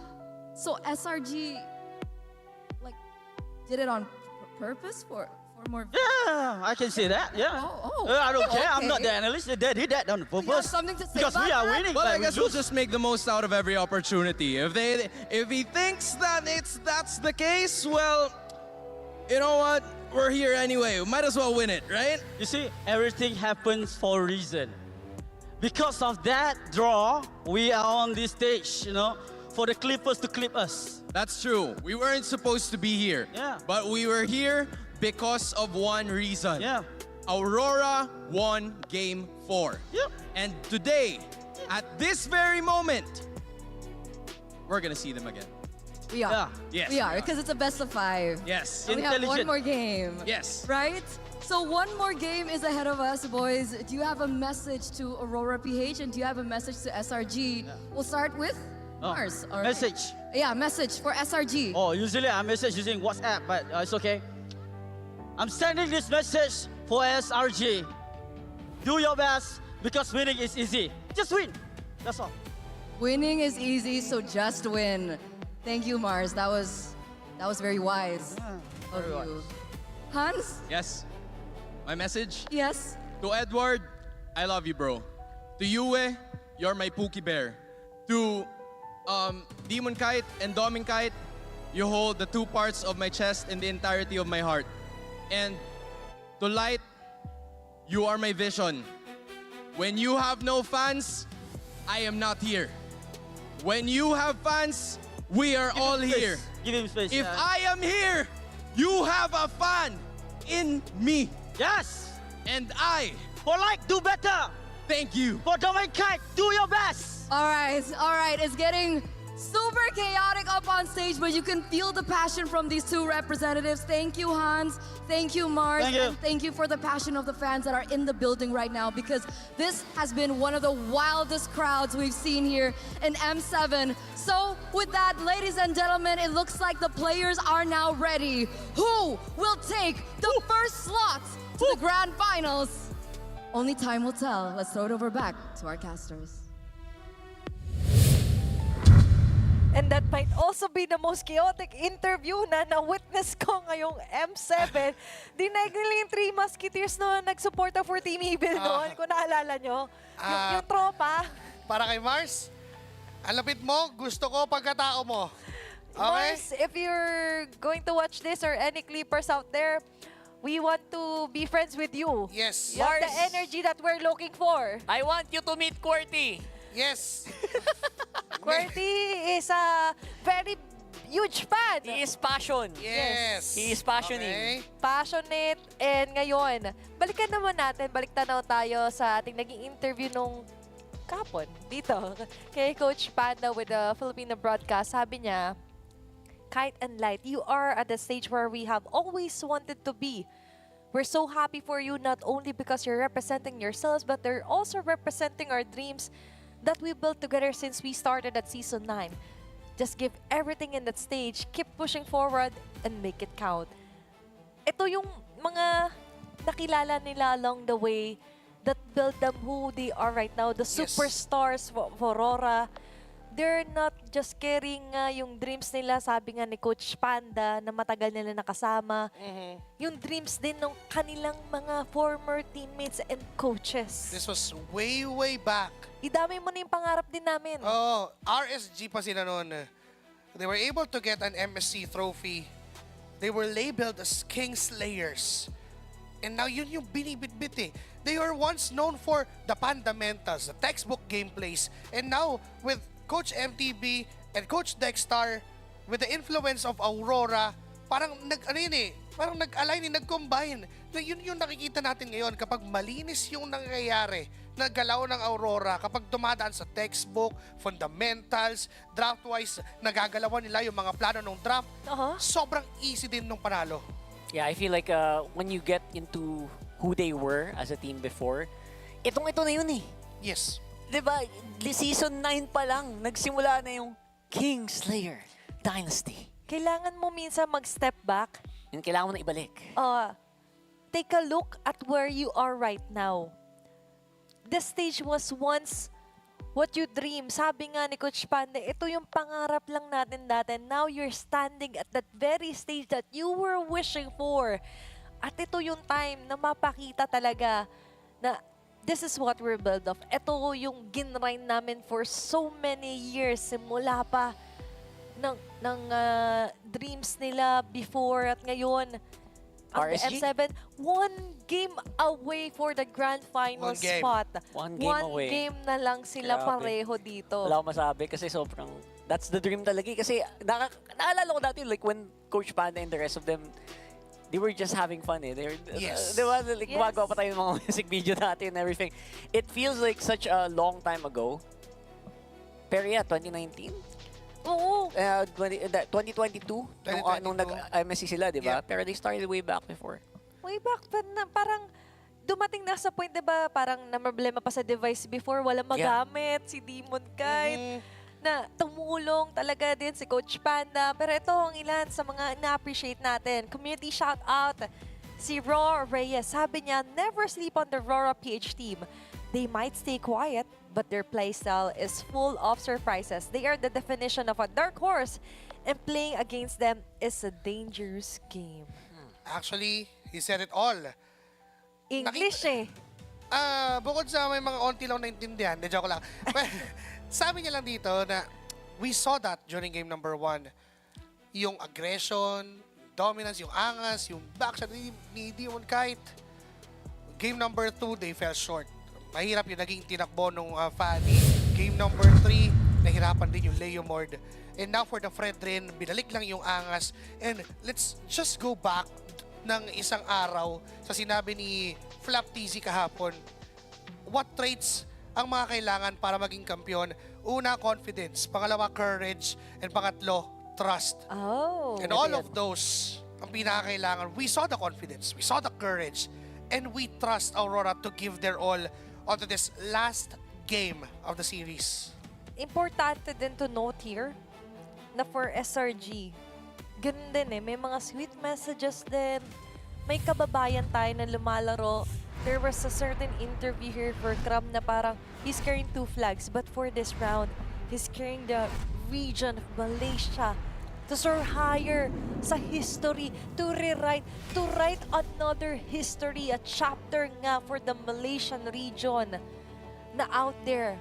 So SRG, like, did it on purpose for more? Yeah, I can say that. Yeah. Oh, I don't care. I'm not okay. the analyst. They did that on purpose. You have something to say because about we are that? winning. Well, but I we guess we'll lose. just make the most out of every opportunity. If he thinks that that's the case, well, you know what? We're here anyway. We might as well win it, right? You see, everything happens for a reason. Because of that draw, we are on this stage, for the Clippers to clip us. That's true. We weren't supposed to be here. Yeah. But we were here because of one reason. Yeah. Aurora won Game 4. Yep. And today, at this very moment, we're gonna see them again. We are. Yes, We are, because it's a best of 5. Yes. And we have one more game. Yes. Right? So one more game is ahead of us, boys. Do you have a message to Aurora PH and do you have a message to SRG? We'll start with Mars. All right. Message. Yeah, message for SRG. Oh, usually I message using WhatsApp, but it's okay. I'm sending this message for SRG. Do your best because winning is easy. Just win. That's all. Winning is easy, so just win. Thank you, Mars. That was very wise of you. Hans? Yes. My message? Yes. To Edward, I love you, bro. To Yue, you're my Pookie Bear. To Demon Kite and Doming Kite, you hold the 2 parts of my chest and the entirety of my heart. And to Light, you are my vision. When you have no fans, I am not here. When you have fans, we are all here. Give him space. If I am here, you have a fan in me. Yes. And I. For Light, do better. Thank you. For Dominic Kite, do your best. All right. It's getting super chaotic up on stage, but you can feel the passion from these 2 representatives. Thank you, Hans. Thank you, Mars. Thank you. And thank you for the passion of the fans that are in the building right now, because this has been one of the wildest crowds we've seen here in M7. So with that, ladies and gentlemen, it looks like the players are now ready. Who will take the first slot to the grand finals? Only time will tell. Let's throw it over back to our casters. And that might also be the most chaotic interview na na-witness ko ngayong M7. Dineg nila yung 3 Musketeers na nagsuporta for Team Evil doon, kung naalala nyo. Yung tropa. Para kay Mars, ang lapit mo, gusto ko pagkatao mo. Okay? Mars, if you're going to watch this or any Clippers out there, we want to be friends with you. Yes. You have the energy that we're looking for. I want you to meet QWERTY. Yes. QWERTY is a very huge fan. He is passion. Yes. He is passionate. Okay. Passionate. And ngayon, balik tanaw tayo sa ating naging interview nung kapon dito kay Coach Panda with the Filipino broadcast. Sabi niya, Kite and Light, you are at the stage where we have always wanted to be. We're so happy for you, not only because you're representing yourselves, but they're also representing our dreams that we built together since we started at Season 9. Just give everything in that stage, keep pushing forward, and make it count. Ito yung mga nakilala nila along the way that built them who they are right now, the superstars of Aurora. They're not just carrying yung dreams nila, sabi nga ni Coach Panda, na matagal nila nakasama. Yung dreams din ng kanilang mga former teammates and coaches. This was way, way back. Idamay mo na yung pangarap din namin. Oh, RSG pa sila noon. They were able to get an MSC trophy. They were labeled as King Slayers. And now yun yung binibitbit eh. They were once known for the fundamentals, the textbook gameplays. And now, with Coach MTB and Coach Dexter, with the influence of Aurora, parang nag-align, nag-combine. Yun yung nakikita natin ngayon kapag malinis yung nangyayari na galaw ng Aurora, kapag dumadaan sa textbook, fundamentals, draft-wise, nagagalawan nila yung mga plano ng draft, sobrang easy din nung panalo. Yeah, I feel like when you get into who they were as a team before, ito na yun eh. Yes. Diba, season 9 pa lang, nagsimula na yung King Slayer Dynasty. Kailangan mo minsan mag-step back. Yung kailangan mo na ibalik. Take a look at where you are right now. This stage was once what you dream. Sabi nga ni Coach Pande, ito yung pangarap lang natin dati. Now you're standing at that very stage that you were wishing for. At ito yung time na mapakita talaga na this is what we're built of. Ito yung ginrind namin for so many years. Simula pa ng dreams nila before at ngayon. Ang RSG? M7, 1 game away for the grand final spot. One game away. 1 game na lang sila Grabe. pareho dito. Wala akong masabi kasi sobrang, that's the dream talaga. Kasi naalala ko dati, like when Coach Panda and the rest of them, they were just having fun eh. Yes. Di ba? Like, gumagawa pa tayo ng mga music video natin and everything. It feels like such a long time ago. Pero yeah, 2019? Oo. 2022, nung nag-MSC sila, di ba? Yeah. Pero they started way back before. Way back pa na parang dumating na sa point, diba, parang na-problema pa sa device before, wala magamit, si Demon Kite, na tumulong talaga din si Coach Panda. Pero ito ang ilan sa mga na-appreciate natin. Community shout out, si Raw Reyes. Sabi niya, never sleep on the Rora PH team. They might stay quiet, but their playstyle is full of surprises. They are the definition of a dark horse, and playing against them is a dangerous game. Actually, he said it all. English eh. Bukod sa may mga onti lang naintindihan, joke lang. Sabi niya lang dito na we saw that during game number 1. Yung aggression, dominance, yung angas, yung backshot ni Demon Kite. Game number 2, they fell short. Mahirap yung naging tinakbo nung Fanny. Game number 3, nahirapan din yung Leomord. And now for the Fredrin, binalik lang yung angas. And let's just go back ng isang araw sa sinabi ni Flap TZ kahapon. What traits ang mga kailangan para maging kampiyon? Una, confidence. Pangalawa, courage. And pangatlo, trust. Oh. And all of those ang pinakakailangan. We saw the confidence. We saw the courage. And we trust Aurora to give their all onto this last game of the series. Importante din to note here na for SRG, ganun din eh, may mga sweet messages din. May kababayan tayo na lumalaro. There was a certain interview here for Kram na parang he's carrying 2 flags, but for this round, he's carrying the region of Malaysia to soar higher sa history, to write another history, a chapter nga for the Malaysian region na out there.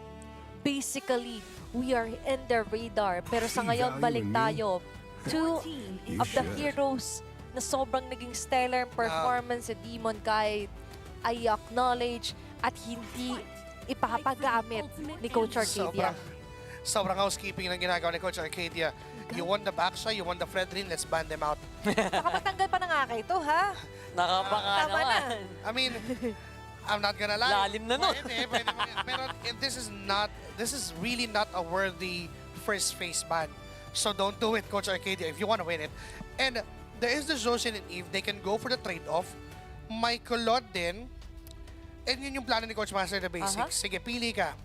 Basically, we are in the radar. Pero sa ngayon, balik tayo. 2 of the heroes na sobrang naging stellar performance sa Demon Kite ay acknowledge at hindi ipapagamit ni Coach Arcadia. Sobrang housekeeping ng ginagawa ni Coach Arcadia. You won the backshot, you won the Fredrin, let's ban them out. Nakapatanggal pa ng aka ito, ha? Nakapaka naman. I mean, I'm not gonna lie. Lalim na nun. Pero this is really not a worthy first phase ban. So don't do it, Coach Arcadia, if you want to win it. And there is the Zoshin and Eve, they can go for the trade-off. May Claude din. And yun yung plano ni Coach Master the Basics. Sige, pili ka.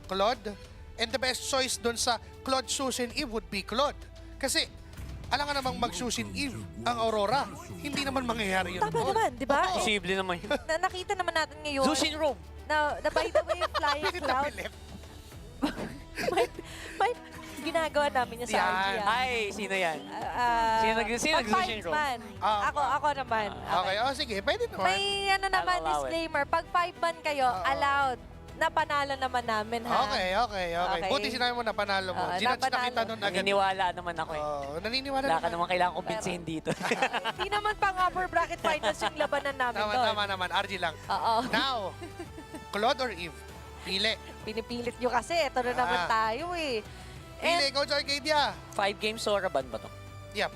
Claude. And the best choice dun sa Claude, Zoshin, Eve would be Claude. Kasi, alam nga namang mag-Zoshin Eve ang Aurora. Hindi naman mangyayari yun. Tama naman, di ba? Posible naman yun. Nakita naman natin ngayon. Zoshin Room. Na by the way, Flying Cloud. may ginagawa namin niya sa RG. Ay, sino yan? Sino nag-Zoshin Room? Ako naman. Okay, sige, pwede naman. May ano naman, disclaimer. Pag 5-man kayo, allowed. Napanalo naman namin, ha? Okay. Buti sinabi mo napanalo mo. Ginats nakita nun agad. Naniniwala naman ako eh. Naniniwala Wala ka naman kailangan kumbinsihin dito. Hindi naman pang upper bracket finals yung labanan namin doon. Tama naman, RG lang. Oo. Now, Claude or Eve? Pili. Pinipilit nyo kasi. Ito na naman tayo eh. Pili, Coach Arcadia. 5 games Soraban ba to? Yep.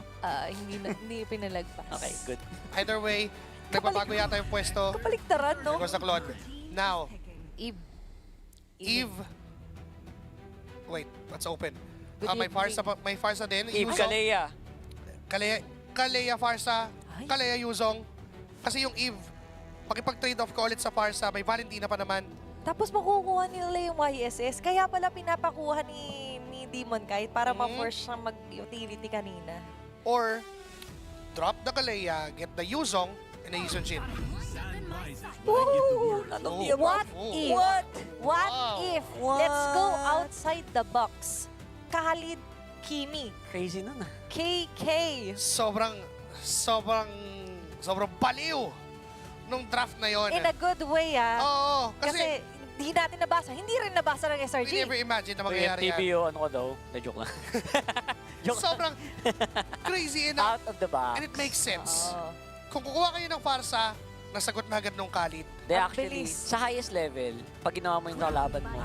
Hindi pinalagpas. Okay, good. Either way, nagbabago yata yung pwesto. Kapaliktaran, no? Sa Claude. Now, Eve. Wait, let's open. May Farsa din. Eve, Yuzong. Kalea Farsa. Kalea Yuzong. Kasi yung Eve, pakipag-trade off ko ulit sa Farsa, may Valentina pa naman. Tapos makukuha nila yung YSS. Kaya pala pinapakuha ni Demon Kite para ma-force siyang mag-utility kanina. Or, drop the Kalea, get the Yuzong, and the Yuzong Jin. Woo! What Oh. if? What if? Let's go outside the box. Khalid, Kimi, Crazy nun ah. KK. Sobrang baliw nung draft na yon. In a good way, ah. Oo, Kasi hindi natin nabasa. Hindi rin nabasa ng we SRG. never imagine na mangyayari yan. TBO, ano ko daw? Na-joke lang. Sobrang crazy enough. Out of the box. And it makes sense. Oo. Kung kukuha kayo ng farsa, nasagot na agad nung Khalid. They Ang actually, bilis. sa highest level, pag ginawa mo yung kalaban mo,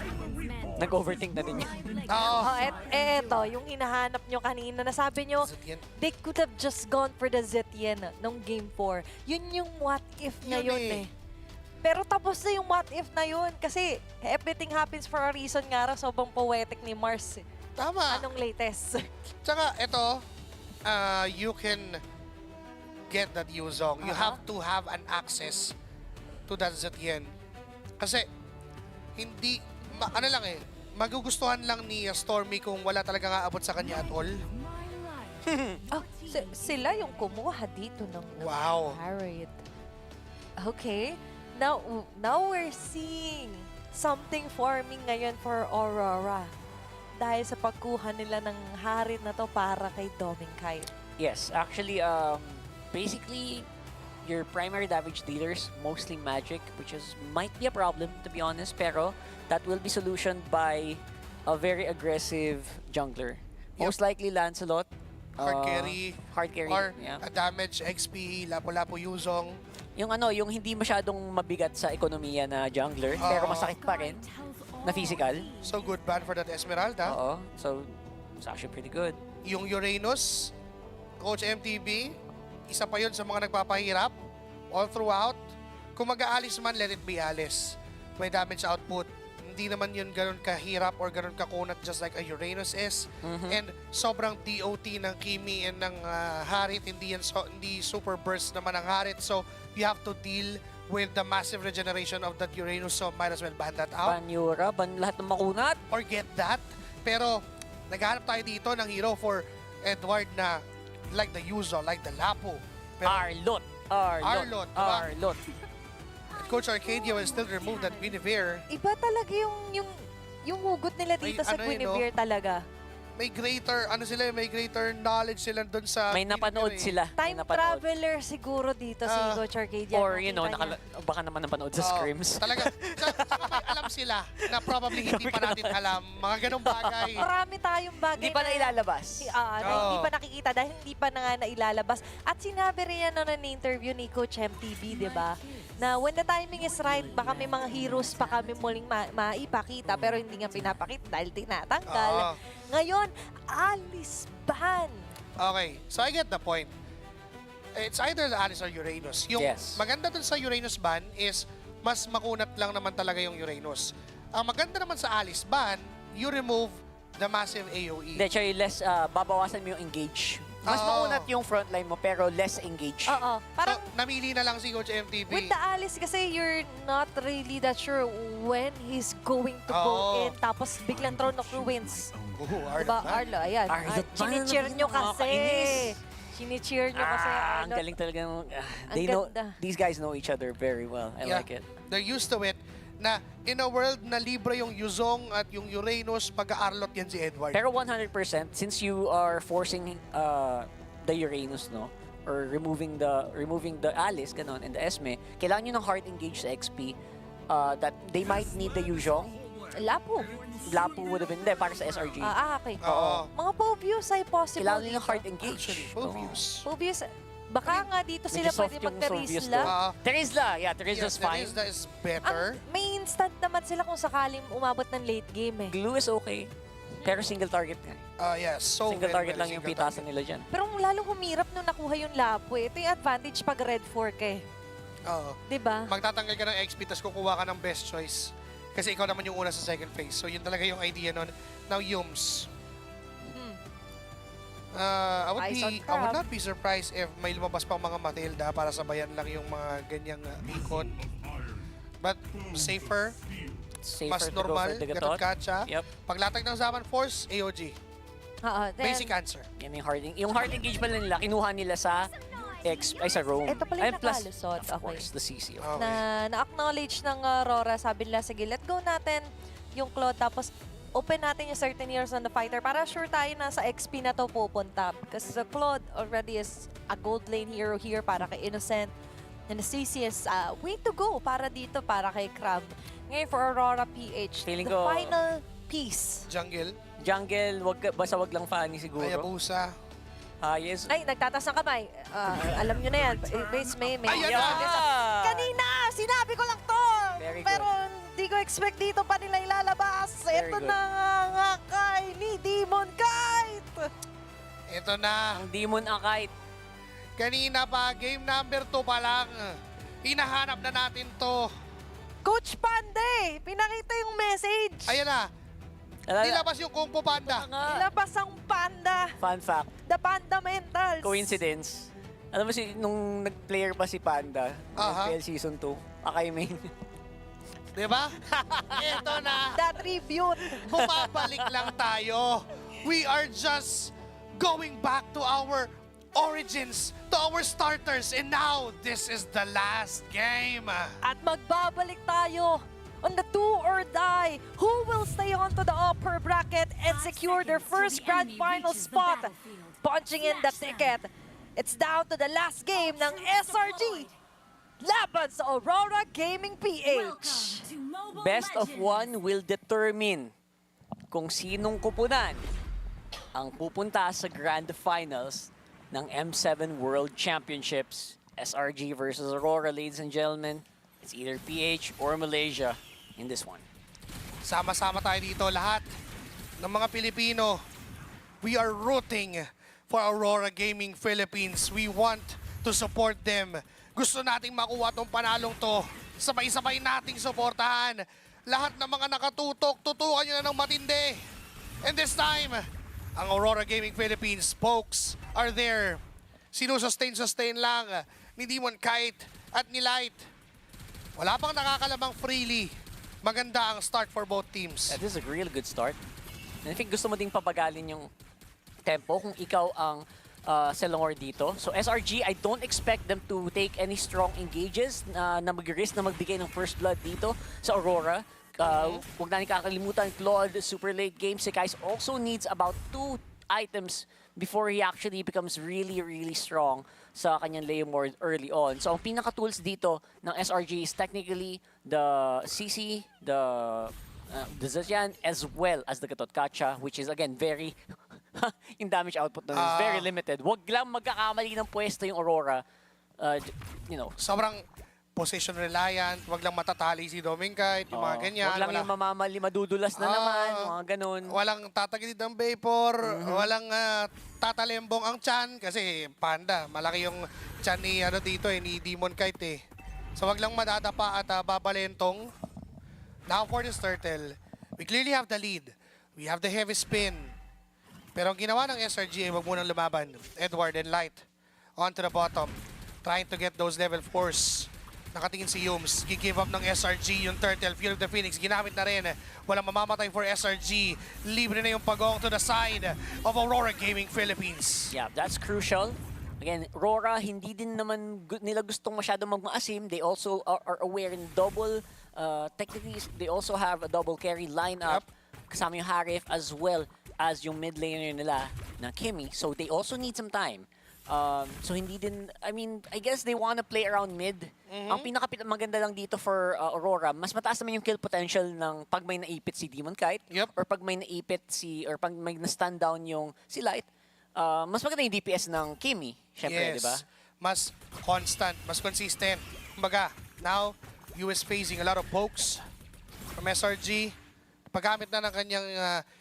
nag-overthink na din yan. Oo. Oh, eto, yung hinahanap nyo kanina, nasabi nyo, Zetien. they could have just gone for the Zetien nung Game 4. Yun yung what if na Yun yun eh. Pero tapos na yung what if na yun. Kasi everything happens for a reason nga raw. Sobrang poetic ni Mars. Tama. Anong latest? Tsaka, ito, you can get that Yuzong. You have to have an access to that Zetien. Kasi, hindi, ano lang eh, magugustuhan lang ni Stormy kung wala talagang aabot sa kanya at all. Oh, sila yung kumuha dito ng Wow. Harriet. Okay. Now we're seeing something forming ngayon for Aurora. Dahil sa pagkuha nila ng Harriet na to para kay Dominkite. Yes, actually, basically, your primary damage dealers, mostly magic, which might be a problem, to be honest, pero that will be solutioned by a very aggressive jungler. Most likely Lancelot. Hard carry. Hard carry, Or yeah. a damage, XP, lapo-lapo Yuzong. Yung hindi masyadong mabigat sa ekonomiya na jungler, pero masakit pa rin na physical. So good ban for that Esmeralda. Oo. So, it's actually pretty good. Yung Uranus, Coach MTB, isa pa yun sa mga nagpapahirap all throughout. Kung mag-aalis man, let it be Alice. May damage output. Hindi naman yun ganun kahirap or ganun kakunat just like a Uranus is. And sobrang DOT ng Kimi and ng Harit. Hindi super burst naman ang Harit. So, you have to deal with the massive regeneration of that Uranus. So, might as well ban that out. Ban Yura, ban lahat ng makunat. Or get that. Pero, naghahanap tayo dito ng hero for Edward na like the Yuzo, like the Lapo. Pero, Arlot. Arlot, diba? Arlot. Coach Arcadia will still remove that Guinevere. Iba talaga yung hugot nila dito sa Guinevere talaga. May greater knowledge sila doon sa May napanood sila. Time traveler siguro dito si Coach Arcadia. Or, baka naman napanood sa scrims. Talaga, may alam sila na probably hindi pa natin alam. Mga ganong bagay. Marami tayong bagay Hindi pa na ilalabas. Na hindi pa nakikita dahil hindi pa na nga nailalabas. At sinabi rin yan na interview ni Coach MTB, di ba? Na when the timing is right, baka may mga heroes pa kami muling maipakita pero hindi nga pinapakita dahil tinatanggal. Ngayon, Alice ban. Okay, so I get the point. It's either Alice or Uranus. Yung maganda dun sa Uranus ban is mas makunat lang naman talaga yung Uranus. Ang maganda naman sa Alice ban, you remove the massive AoE. Hindi, less, babawasan mo yung engage. Mas makunat yung frontline mo pero less engage. Oo. Parang namili na lang si Coach MTV. with the Alice kasi you're not really that sure when he's going to go in tapos biglang Throne of Ruins. Diba? Arlo, ayan. Chinicheer nyo kasi. Chinicheer nyo kasi. Ang galing talaga. These guys know each other very well. I like it. They're used to it na in a world na libre yung Yuzong at yung Uranus, pag-aarlot yan si Edward. Pero 100%, since you are forcing the Uranus, no? Or removing the Alice, ganon, and the Esme, kailangan nyo ng hard engage sa XP that they might need the Yuzong. Lapo. Lapo would have been there para sa SRG. Okay. Mga Povius ay possible. Kailangan nyo ng hard engage. Povius. Baka nga dito sila pwede mag-Terizla. Terizla, yeah, Terizla's fine. Terizla is better. May instant naman sila kung sakaling umabot ng late game eh. Glue is okay. Pero single target nga. Yes, so single target lang yung pitasan nila dyan. Pero lalong humirap nung nakuha yung Lapo eh. Ito yung advantage pag red fork eh. Oo. Diba? Magtatanggal ka ng XP tapos kukuha ka ng best choice. Kasi ikaw naman yung una sa second phase. So yun talaga yung idea nun. Now, Yums. I would not be surprised if may lumabas pang mga Matilda para sabayan lang yung mga ganyang ikot. But safer mas normal, gatot kacha. Paglatag ng Zaman Force, AOG. Basic answer. Yan yung hard engage pala nila, kinuha nila sa sa Rome. Ito pala Ay, yung plus, nakalusot. of Okay. course, the CC. Na-acknowledge ng Aurora, sabi nila, sige, let go natin yung Claude, tapos open natin yung certain years on the fighter para sure tayo na sa XP na to pupunta. Because the Claude already is a gold lane hero here para kay Innocent. And the CC is way to go para dito, para kay Crab. Ngayon for Aurora PH, Feeling the ko- final piece. Jungle. Basta wag lang Fanny siguro. Hayabusa. Yes. Ay, nagtatas ng kamay. Alam nyo na yan. Base may. Ayan na! Kanina, sinabi ko lang to. Very Pero hindi ko expect dito pa nila ilalabas. Very Ito good. na nga kay ni Demon Kite. Ito na. Ang Demon Akite. Kanina pa, game number 2 pa lang. Hinahanap na natin to. Coach Panday, pinakita yung message. Ayan na. Nilabas yung Kung Fu Panda. Ilabas ang panda. Fun fact. The fundamentals. Coincidence. Alam mo nung nag-player pa si Panda, FIL Season 2, Akay main. Diba? Ito na. The tribute. Bumabalik lang tayo. We are just going back to our origins, to our starters, and now this is the last game. At magbabalik tayo on the do or die. Who will stay on to the upper bracket and secure their first grand final spot? Punching in the ticket. It's down to the last game ng SRG. Laban sa Aurora Gaming PH. Best of 1 will determine kung sinong kupunan ang pupunta sa grand finals ng M7 World Championships. SRG versus Aurora, ladies and gentlemen. It's either PH or Malaysia in this one. Sama-sama tayo dito lahat ng mga Pilipino. We are rooting for Aurora Gaming Philippines. We want to support them. Gusto nating makuha tong panalong to. Sabay-sabay nating suportahan. Lahat ng mga nakatutok, tutukan nyo na ng matindi. And this time, ang Aurora Gaming Philippines folks are there. Sinusustain lang ni Demon Kite at ni Light. Wala pang nakakalamang freely. Maganda ang start for both teams. This is a really good start. And I think gusto mo ding papagalin yung tempo kung ikaw ang Selangor dito. So SRG, I don't expect them to take any strong engages na mag-risk na magbigay ng first blood dito sa Aurora. Huwag na kakalimutan, Claude, super late game. Si Kais also needs about 2 items before he actually becomes really, really strong sa kanyang Leomord early on. So ang pinaka-tools dito ng SRG is technically the CC, the Zetian, as well as the Katotkacha, which is again very, yung damage output na is very limited. Huwag lang magkakamali ng pwesto yung Aurora. Sobrang position reliant, wag lang matatali si Domingkite, yung mga ganyan. Huwag lang yung mamamali, madudulas na naman, mga ganun. Walang tatagilid ng vapor, walang tatalembong ang chan, kasi Panda, malaki yung chan ni, dito, ni Demon Kite. So wag lang madadapa at babalentong. Now for this turtle, we clearly have the lead. We have the heavy spin. Pero ang ginawa ng SRG ay wag munang lumaban. Edward and Light onto the bottom, trying to get those level 4s. Nakatingin si Yums, gi-give up ng SRG yung turtle. Field of the Phoenix, ginamit na rin. Walang mamamatay for SRG. Libre na yung pagong to the side of Aurora Gaming Philippines. Yeah, that's crucial. Again, Aurora, hindi din naman nila gustong masyadong magmaasim. They also are aware in double, technically, they also have a double carry lineup. Kasama yung Harif as well as yung mid laner nila na Kimmy. So they also need some time. So hindi din, I mean, I guess they wanna play around mid. Ang maganda lang dito for Aurora, mas mataas naman yung kill potential ng pag may naipit si Demon Kite, or pag may naipit or pag may na-stand down yung si Light. Mas maganda yung DPS ng Kimmy, syempre, di ba? Mas constant, mas consistent. Kumbaga, now, US facing a lot of pokes from SRG. Paggamit na ng kanyang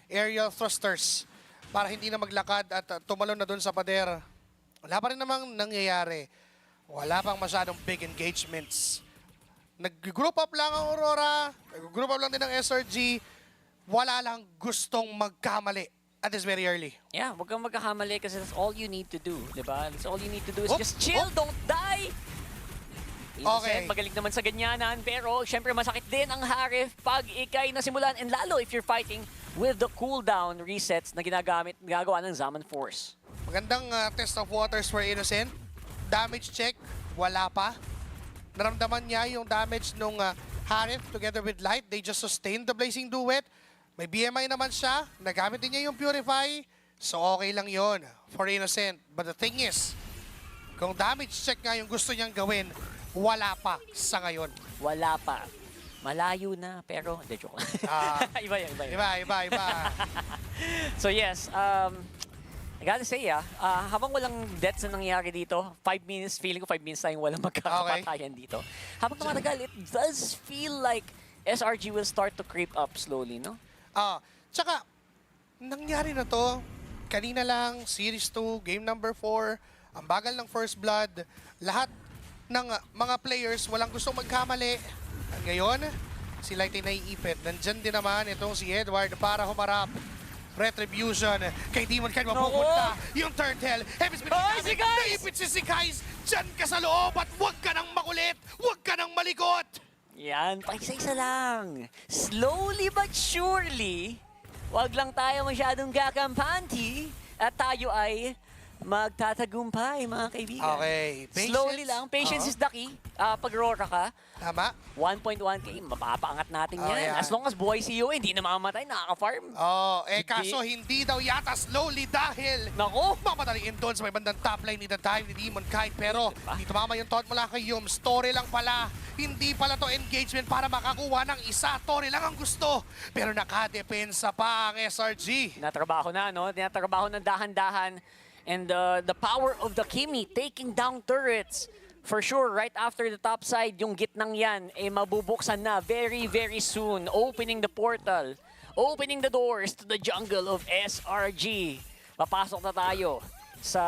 aerial thrusters para hindi na maglakad at tumalon na dun sa pader. Wala pa rin namang nangyayari. Wala pang masyadong big engagements. Nag-group up lang ang Aurora, nag-group up lang din ang SRG. Wala lang gustong magkamali at this very early. Yeah, wag kang magkakamali kasi that's all you need to do, di ba? That's all you need to do is just chill, don't die! Okay. Magaling naman sa ganyanan, pero syempre masakit din ang Harif pag ikay nasimulan, and lalo if you're fighting with the cooldown resets na ginagawa ng Zaman Force. Magandang test of waters for Innocent. damage check, wala pa. Naramdaman niya yung damage nung Harith together with Light. They just sustained the Blazing Duet. May BMI naman siya. Nagamit din niya yung Purify. So okay lang yon for Innocent. But the thing is, kung damage check nga yung gusto niyang gawin, wala pa sa ngayon. Wala pa. Malayo na, pero hindi, joke. Iba. Iba. So yes, I gotta say, habang walang deaths na nangyayari dito, 5 minutes, feeling ko 5 minutes tayong walang magkakapatayan dito. Habang tumatagal, it does feel like SRG will start to creep up slowly, no? Tsaka, nangyari na to, kanina lang, Series 2, Game number 4, ang bagal ng First Blood, lahat ng mga players walang gustong magkamali. Ngayon, si Light ay naiipit. Nandyan din naman itong si Edward para humarap. Retribution kay Demon Kite mapupunta. Yung turtle. Heavy's been naipit si Sikais. Diyan ka sa loob at huwag ka nang makulit. Huwag ka nang malikot. Yan, paisa-isa lang. Slowly but surely, wag lang tayo masyadong gakampanti at tayo ay magtatagumpay, mga kaibigan. Okay. Patience. Slowly lang. Patience is the key. Pag Aurora ka, tama. 1.1k, mapapaangat natin yan. As long as buhay si Yue, hindi na mamamatay, nakaka-farm. Kaso hindi daw yata slowly dahil mamadaling doon sa may bandang top line ni The Time ni Demon Kite. Pero hindi tumama yung thought mula kay Yum. Story lang pala. Hindi pala to engagement para makakuha ng isa. Story lang ang gusto. Pero nakadepensa pa ang SRG. Natrabaho na, no? Natrabaho na dahan-dahan. And the power of the Kimi taking down turrets. For sure, right after the top side, yung gitnang yan, mabubuksan na very, very soon. Opening the portal. Opening the doors to the jungle of SRG. Papasok na tayo sa,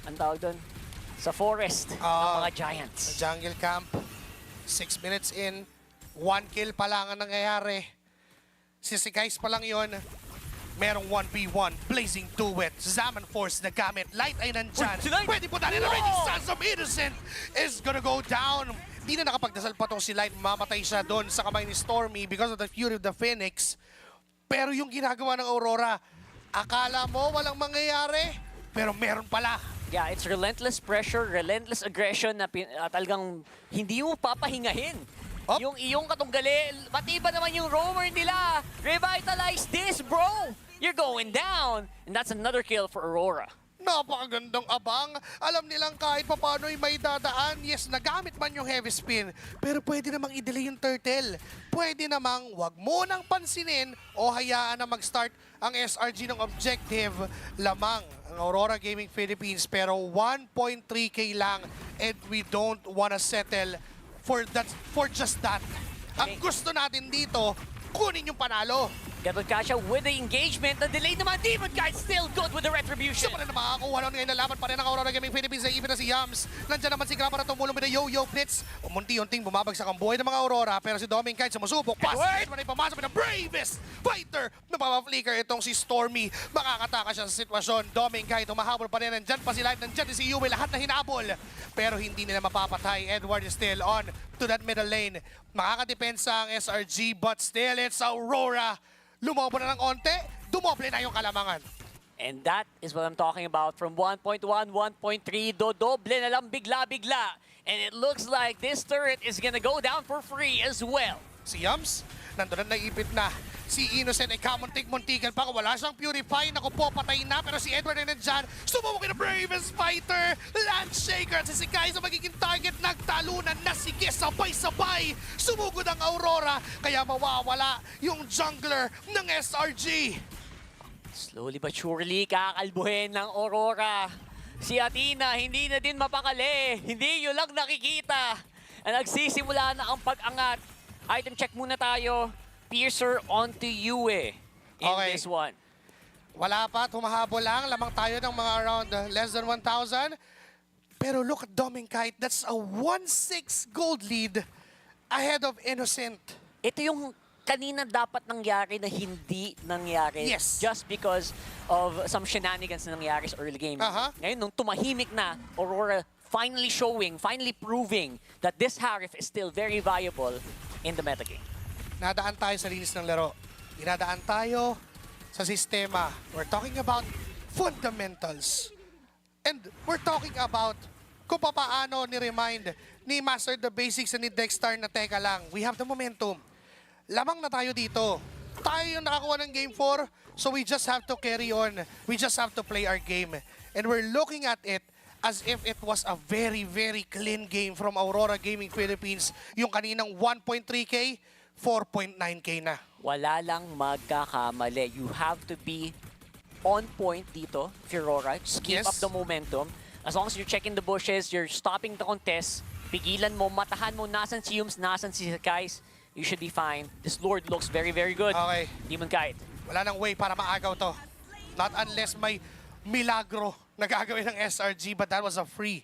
ang tawag doon? Sa forest ng mga Giants. Sa jungle camp. 6 minutes in. 1 kill pa lang ang nangyayari. Si Guys pa lang yun. Merong 1v1, Blazing Duet, Zaman Force na gamit, Light ay nandyan. Pwede po dali na ready, Sons of Innocent is gonna go down. Di na nakapagdasal pa tong si Light, mamatay siya doon sa kamay ni Stormy because of the Fury of the Phoenix. Pero yung ginagawa ng Aurora, akala mo walang mangyayari, pero meron pala. Yeah, it's relentless pressure, relentless aggression na talagang hindi mo papahingahin. Yung iyong katunggali, pati ba naman yung roamer nila? Revitalize this, bro! You're going down! And that's another kill for Aurora. Napakagandang abang. Alam nilang kahit papano'y may dadaan. Yes, nagamit man yung heavy spin. Pero pwede namang i-delay yung turtle. Pwede namang wag mo nang pansinin o hayaan na mag-start ang SRG ng objective. Lamang ang Aurora Gaming Philippines. Pero 1.3k lang and we don't wanna settle for just that. Ang gusto natin dito, kunin yung panalo. Gatot Kasha with the engagement. The delay naman, Demon Kite still good with the retribution. Siya pa rin na makakuha lang ngayon na laban pa rin ang Aurora Gaming Philippines sa even na si Yams. Nandiyan naman si Gra para tumulong with the yo-yo blitz. Umunti-unting bumabagsak ang buhay ng mga Aurora pero si Doming Kite sumusubok. Pass! Man ay pumasok ng bravest fighter. Napapa-flicker itong si Stormy. Makakataka siya sa sitwasyon. Doming Kite humahabol pa rin. Nandiyan pa si Live. Nandiyan si Yue. Lahat na hinabol. Pero hindi nila mapapatay. Edward is still on to that middle lane. Makakadepensa ang SRG but still it's Aurora. Lumobo na ng onte, dumoble na yung kalamangan. And that is what I'm talking about. From 1.1, 1.3, dodoble na lang bigla-bigla. And it looks like this turret is gonna go down for free as well. Si Yams, nandun na naipit na. Si Innocent ay kamuntik-muntikan pa. Wala siyang Purify. Naku po, patay na. Pero si Edward ay nandyan. Sumubok na bravest fighter. Landshaker at si Kai sa magiging target. Nagtalunan na. Sige, sabay-sabay. Sumugod ang Aurora. Kaya mawawala yung jungler ng SRG. Slowly but surely, kakalbuhin ng Aurora. Si Athena, hindi na din mapakali. Hindi yun lang nakikita. Nagsisimula na ang pag-angat. Item check muna tayo. Piercer onto Yue in this one. Wala pa, tumahabol lang. Lamang tayo ng mga around less than 1,000. Pero look at Doming Kite. That's a 1-6 gold lead ahead of Innocent. Ito yung kanina dapat nangyari na hindi nangyari. Yes. Just because of some shenanigans na nangyari sa early game. Ngayon, nung tumahimik na, Aurora finally showing, finally proving that this Harith is still very viable in the metagame. Nadaan tayo sa linis ng laro. Dinadaan tayo sa sistema. We're talking about fundamentals. And we're talking about kung paano ni-remind ni Master the Basics and ni Dexter na teka lang, we have the momentum. Lamang na tayo dito. Tayo yung nakakuha ng Game 4, so we just have to carry on. We just have to play our game. And we're looking at it as if it was a very, very clean game from Aurora Gaming Philippines. Yung kaninang 1.3K, 4.9K na. Wala lang magkakamali. You have to be on point dito, Aurora. Just keep up the momentum. As long as you're checking the bushes, you're stopping the contest, pigilan mo, matahan mo, nasan si Yums, nasan si Kais, you should be fine. This Lord looks very, very good. Okay. Demon Kite. Wala nang way para maagaw to. Not unless may milagro na gagawin ng SRG, but that was a free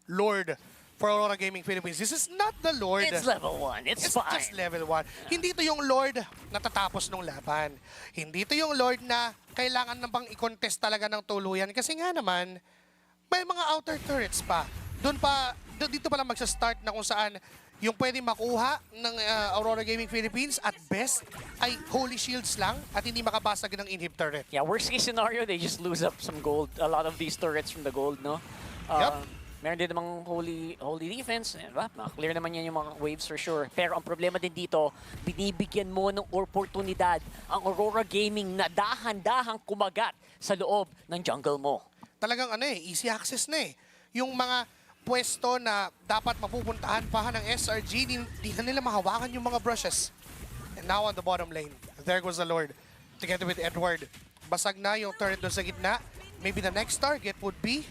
Lord for Aurora Gaming Philippines. This is not the Lord. It's level 1. It's fine. Just level 1. Hindi to yung Lord na tatapos ng laban. Hindi to yung Lord na kailangan na bang i-contest talaga ng tuluyan. Kasi nga naman, may mga outer turrets pa. Dito pa lang magsa-start na kung saan yung pwedeng makuha ng Aurora Gaming Philippines at best ay Holy Shields lang at hindi makabasag ng inhib turret. Yeah, worst case scenario, they just lose up some gold. A lot of these turrets from the gold, no? Meron din namang holy defense. Diba? Clear naman yan yung mga waves for sure. Pero ang problema din dito, binibigyan mo ng oportunidad ang Aurora Gaming na dahan-dahang kumagat sa loob ng jungle mo. Talagang easy access na eh. Yung mga pwesto na dapat mapupuntahan pa ng SRG, di na nila mahawakan yung mga brushes. And now on the bottom lane, there goes the Lord. Together with Edward. Basag na yung turret doon sa gitna. Maybe the next target would be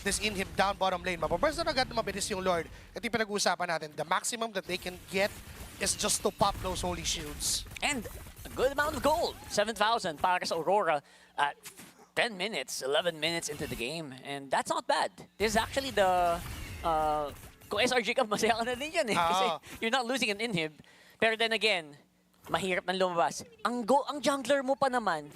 this inhib down bottom lane. Mapaburst na agad na mabilis yung Lord. Ito yung pinag-uusapan natin. The maximum that they can get is just to pop those holy shields. And a good amount of gold. 7,000 para sa Aurora at 10 minutes, 11 minutes into the game. And that's not bad. This is actually the... kung SRG ka, masaya ka na din yan eh. Kasi you're not losing an inhib. Pero then again, mahirap nang lumabas. Ang jungler mo pa naman,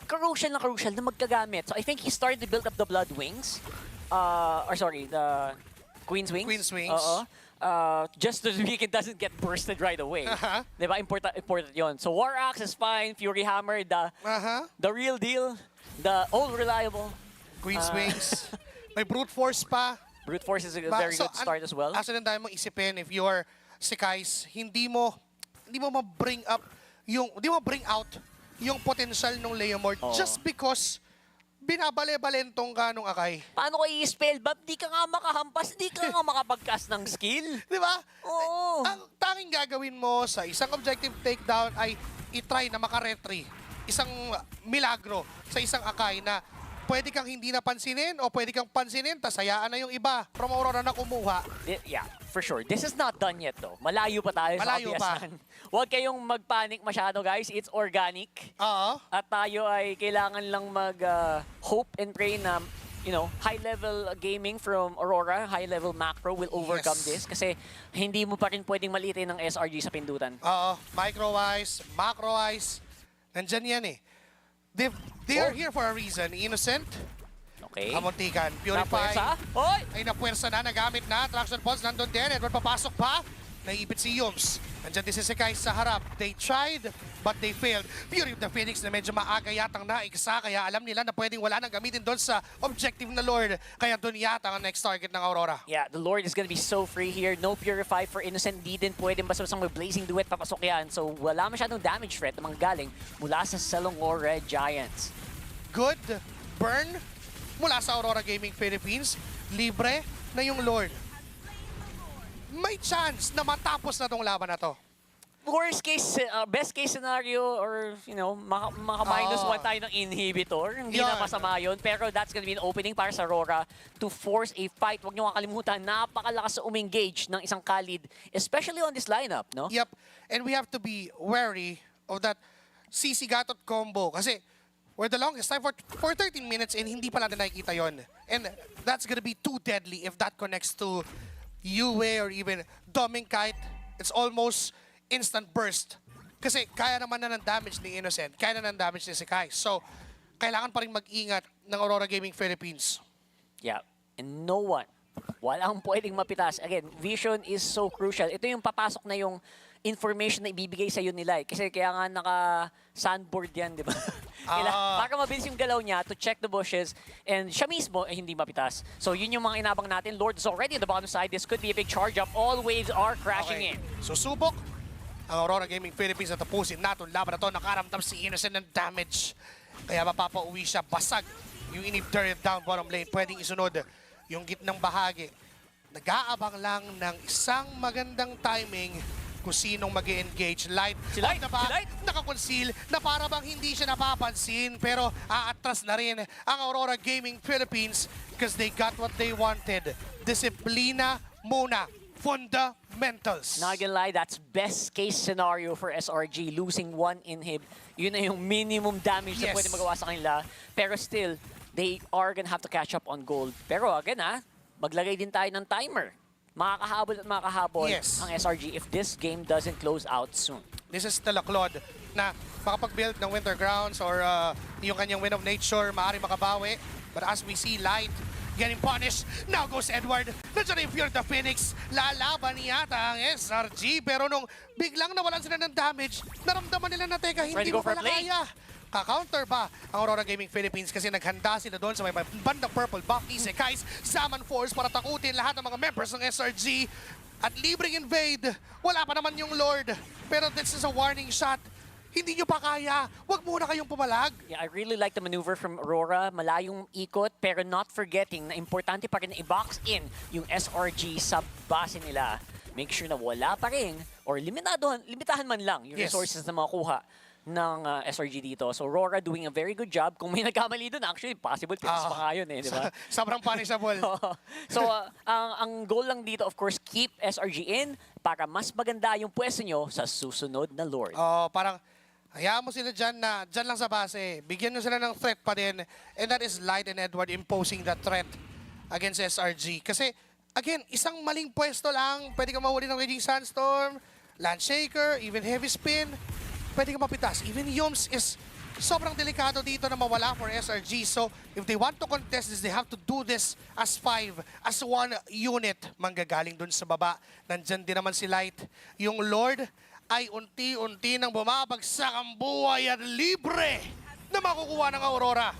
crucial na magkagamit. So I think he started to build up the Blood Wings. The Queen's Wings. Queen's Wings. Just so it doesn't get bursted right away. Diba? Important yun. So War Axe is fine. Fury Hammer, the real deal. The all reliable. Queen's Wings. May Brute Force pa. Brute Force is a very good start as well. Asa lang tayo mong isipin, if you're si Kais, hindi mo ma-bring out yung potential ng Leomord just because binabale-balentong ka nung Akay. Paano ko i-spell? Di ka nga makahampas, di ka nga makapag-cast ng skill. Di ba? Oo. Ang tanging gagawin mo sa isang objective takedown ay i-try na maka-retry. Isang milagro sa isang Akay na pwede kang hindi napansinin o pwede kang pansinin, tas hayaan na yung iba from Aurora na kumuha. Yeah, for sure. This is not done yet though. Malayo pa tayo sa obvious. Huwag kayong mag-panic masyado guys. It's organic. At tayo ay kailangan lang mag-hope and pray na high-level gaming from Aurora, high-level macro will overcome this kasi hindi mo pa rin pwedeng malitin ng SRG sa pindutan. Micro-wise, macro-wise, nandyan yan eh. They are here for a reason. Innocent. Okay. Kamuntikan. Purify. Hoy! Ay napuwersa na, nagamit na. Traction pods, nandun din. Edward papasok pa. Naiipit si Yums. Nandyan din si Sekay sa harap. They tried, but they failed. Fury of the Phoenix na medyo maaga yatang naigsa. Kaya alam nila na pwedeng wala nang gamitin doon sa objective na Lord. Kaya doon yata ang next target ng Aurora. Yeah, the Lord is gonna be so free here. No Purify for Innocent. Di din pwedeng basta-basta may Blazing Duet papasok yan. So wala masyadong damage threat na manggaling mula sa Selangor Red Giants. Good burn mula sa Aurora Gaming Philippines. Libre na yung Lord. May chance na matapos na tong laban na to. Worst case, best case scenario or, maka-minus 1 tayo ng inhibitor. Hindi na masama yun. Pero that's gonna be an opening para sa Aurora to force a fight. Huwag niyo makalimutan, napakalakas sa umengage ng isang Khalid, especially on this lineup, no? Yep. And we have to be wary of that CC Gatot combo. Kasi we're the longest time for 13 minutes and hindi pa natin nakikita yon. And that's gonna be too deadly if that connects to Yue or even Doming Kite. It's almost instant burst. Kasi kaya naman na ng damage ni Innocent, kaya na ng damage ni Sekai. So, kailangan pa rin mag-ingat ng Aurora Gaming Philippines. Yeah, and no one, walang pwedeng mapitas. Again, vision is so crucial. Ito yung papasok na yung information na ibibigay sa'yo nila. Kasi kaya nga naka-sandboard yan, di ba? Para mabilis yung galaw niya to check the bushes and siya mismo hindi mapitas. So yun yung mga inabang natin. Lord is already on the bottom side. This could be a big charge up. All waves are crashing in. Susubok ang Aurora Gaming Philippines na tapusin natin laban na to. Nakaramdam si Innocent ng damage. Kaya mapapauwi siya. Basag yung inib turret down bottom lane. Pwedeng isunod yung gitnang bahagi. Nag-aabang lang ng isang magandang timing kung sinong mag-engage. Light, si Light, na ba? Nakakonceal na para bang hindi siya napapansin. Pero aatras na rin ang Aurora Gaming Philippines because they got what they wanted. Disiplina muna. Fundamentals. Not gonna lie, that's best case scenario for SRG. Losing one inhib, yun na yung minimum damage na pwede magawa sa kanila. Pero still, they are gonna have to catch up on gold. Pero again maglagay din tayo ng timer. Makakahabol at makakahabol ang SRG if this game doesn't close out soon. This is still a Claude na makapag-build ng Winter Grounds or yung kanyang Wind of Nature, maaari makabawi. But as we see, Light getting punished. Now goes Edward. Nandiyan yung Fear the Phoenix. Lalaban yata ang SRG. Pero nung biglang nawalan sila ng damage, naramdaman nila na teka, hindi mo pala kaya. Ka-counter ba ang Aurora Gaming Philippines kasi naghanda sila doon sa may bandang purple buff ni Sekais. Summon Force para takutin lahat ng mga members ng SRG. At libreng invade. Wala pa naman yung Lord. Pero this is a warning shot. Hindi nyo pa kaya. Huwag muna kayong pumalag. Yeah, I really like the maneuver from Aurora. Malayong ikot, pero not forgetting na importante pa rin na i-box in yung SRG sa base nila. Make sure na wala pa rin, or limitahan man lang yung resources na makukuha ng SRG dito. So Aurora doing a very good job. Kung may nagkamali doon, actually possible pinas pa nga yun di ba? Sobrang punishable. So ang goal lang dito, of course, keep SRG in para mas maganda yung pwesto nyo sa susunod na Lord. Parang hayaan mo sila dyan na dyan lang sa base. Bigyan nyo sila ng threat pa din. And that is Light and Edward imposing that threat against SRG. Kasi, again, isang maling pwesto lang. Pwede ka mahuli ng Raging Sandstorm, Landshaker, even Heavy Spin. Pwede ka mapitas. Even Yums is sobrang delikado dito na mawala for SRG. So, if they want to contest this, they have to do this as 5, as one unit. Manggagaling dun sa baba. Nandyan din naman si Light. Yung Lord ay unti-unti nang bumabagsak ang buhay at libre na makukuha ng Aurora.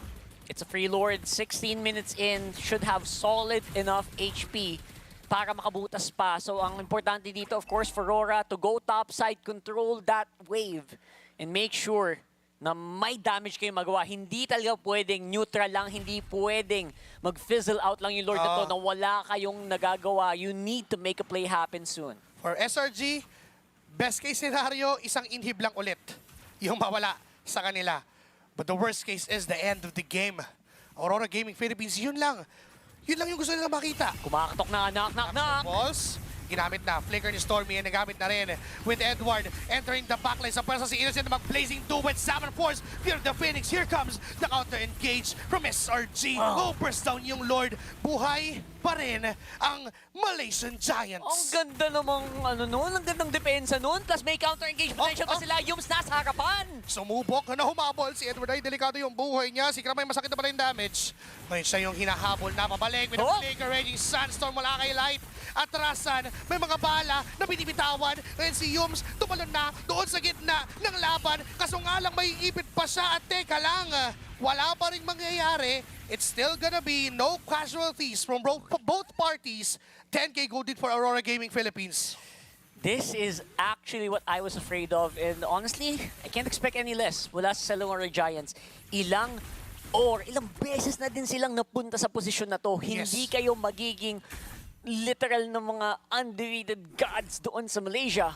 It's a free Lord, 16 minutes in, should have solid enough HP para makabutas pa. So ang importante dito, of course, for Aurora to go topside, control that wave, and make sure na may damage kayo magawa. Hindi talaga pwedeng neutral lang, hindi pwedeng mag-fizzle out lang yung Lord na to na wala kayong nagagawa. You need to make a play happen soon. For SRG, best case scenario, isang inhib lang ulit yung mawala sa kanila. But the worst case is the end of the game. Aurora Gaming Philippines, yun lang. Yun lang yung gusto nila makita. Kumakatok na, knock. Balls, ginamit na. Flicker ni Stormy, nagamit na rin with Edward entering the backline. Sa pwersa si Innocent na mag-blazing duet. Summon Force, Fear the Phoenix. Here comes the counter-engage from SRG. Burst down yung Lord. Buhay pa rin ang Malaysian Giants. Ang ganda namang ang gandang depensa nun. Plus may counter-engage potential pa sila. Yums nasa harapan. Sumubok na humabol si Edward. Ay, delikado yung buhay niya. Si Kramay masakit na pala yung damage. Ngayon siya yung hinahabol. Napabalik with a flicker. Raging Sandstorm mula kay Light. Atrasan. May mga bala na binibitawan. Ngayon si Yums tumalon na doon sa gitna ng laban. Kaso nga lang may ipit pa siya. At teka lang, wala pa rin mangyayari. It's still gonna be no casualties from both parties. 10K gold for Aurora Gaming Philippines. This is actually what I was afraid of. And honestly, I can't expect any less. Wala sa Aurora Giants. Ilang beses na din silang napunta sa posisyon na to. Hindi kayo magiging literal na mga undefeated gods doon sa Malaysia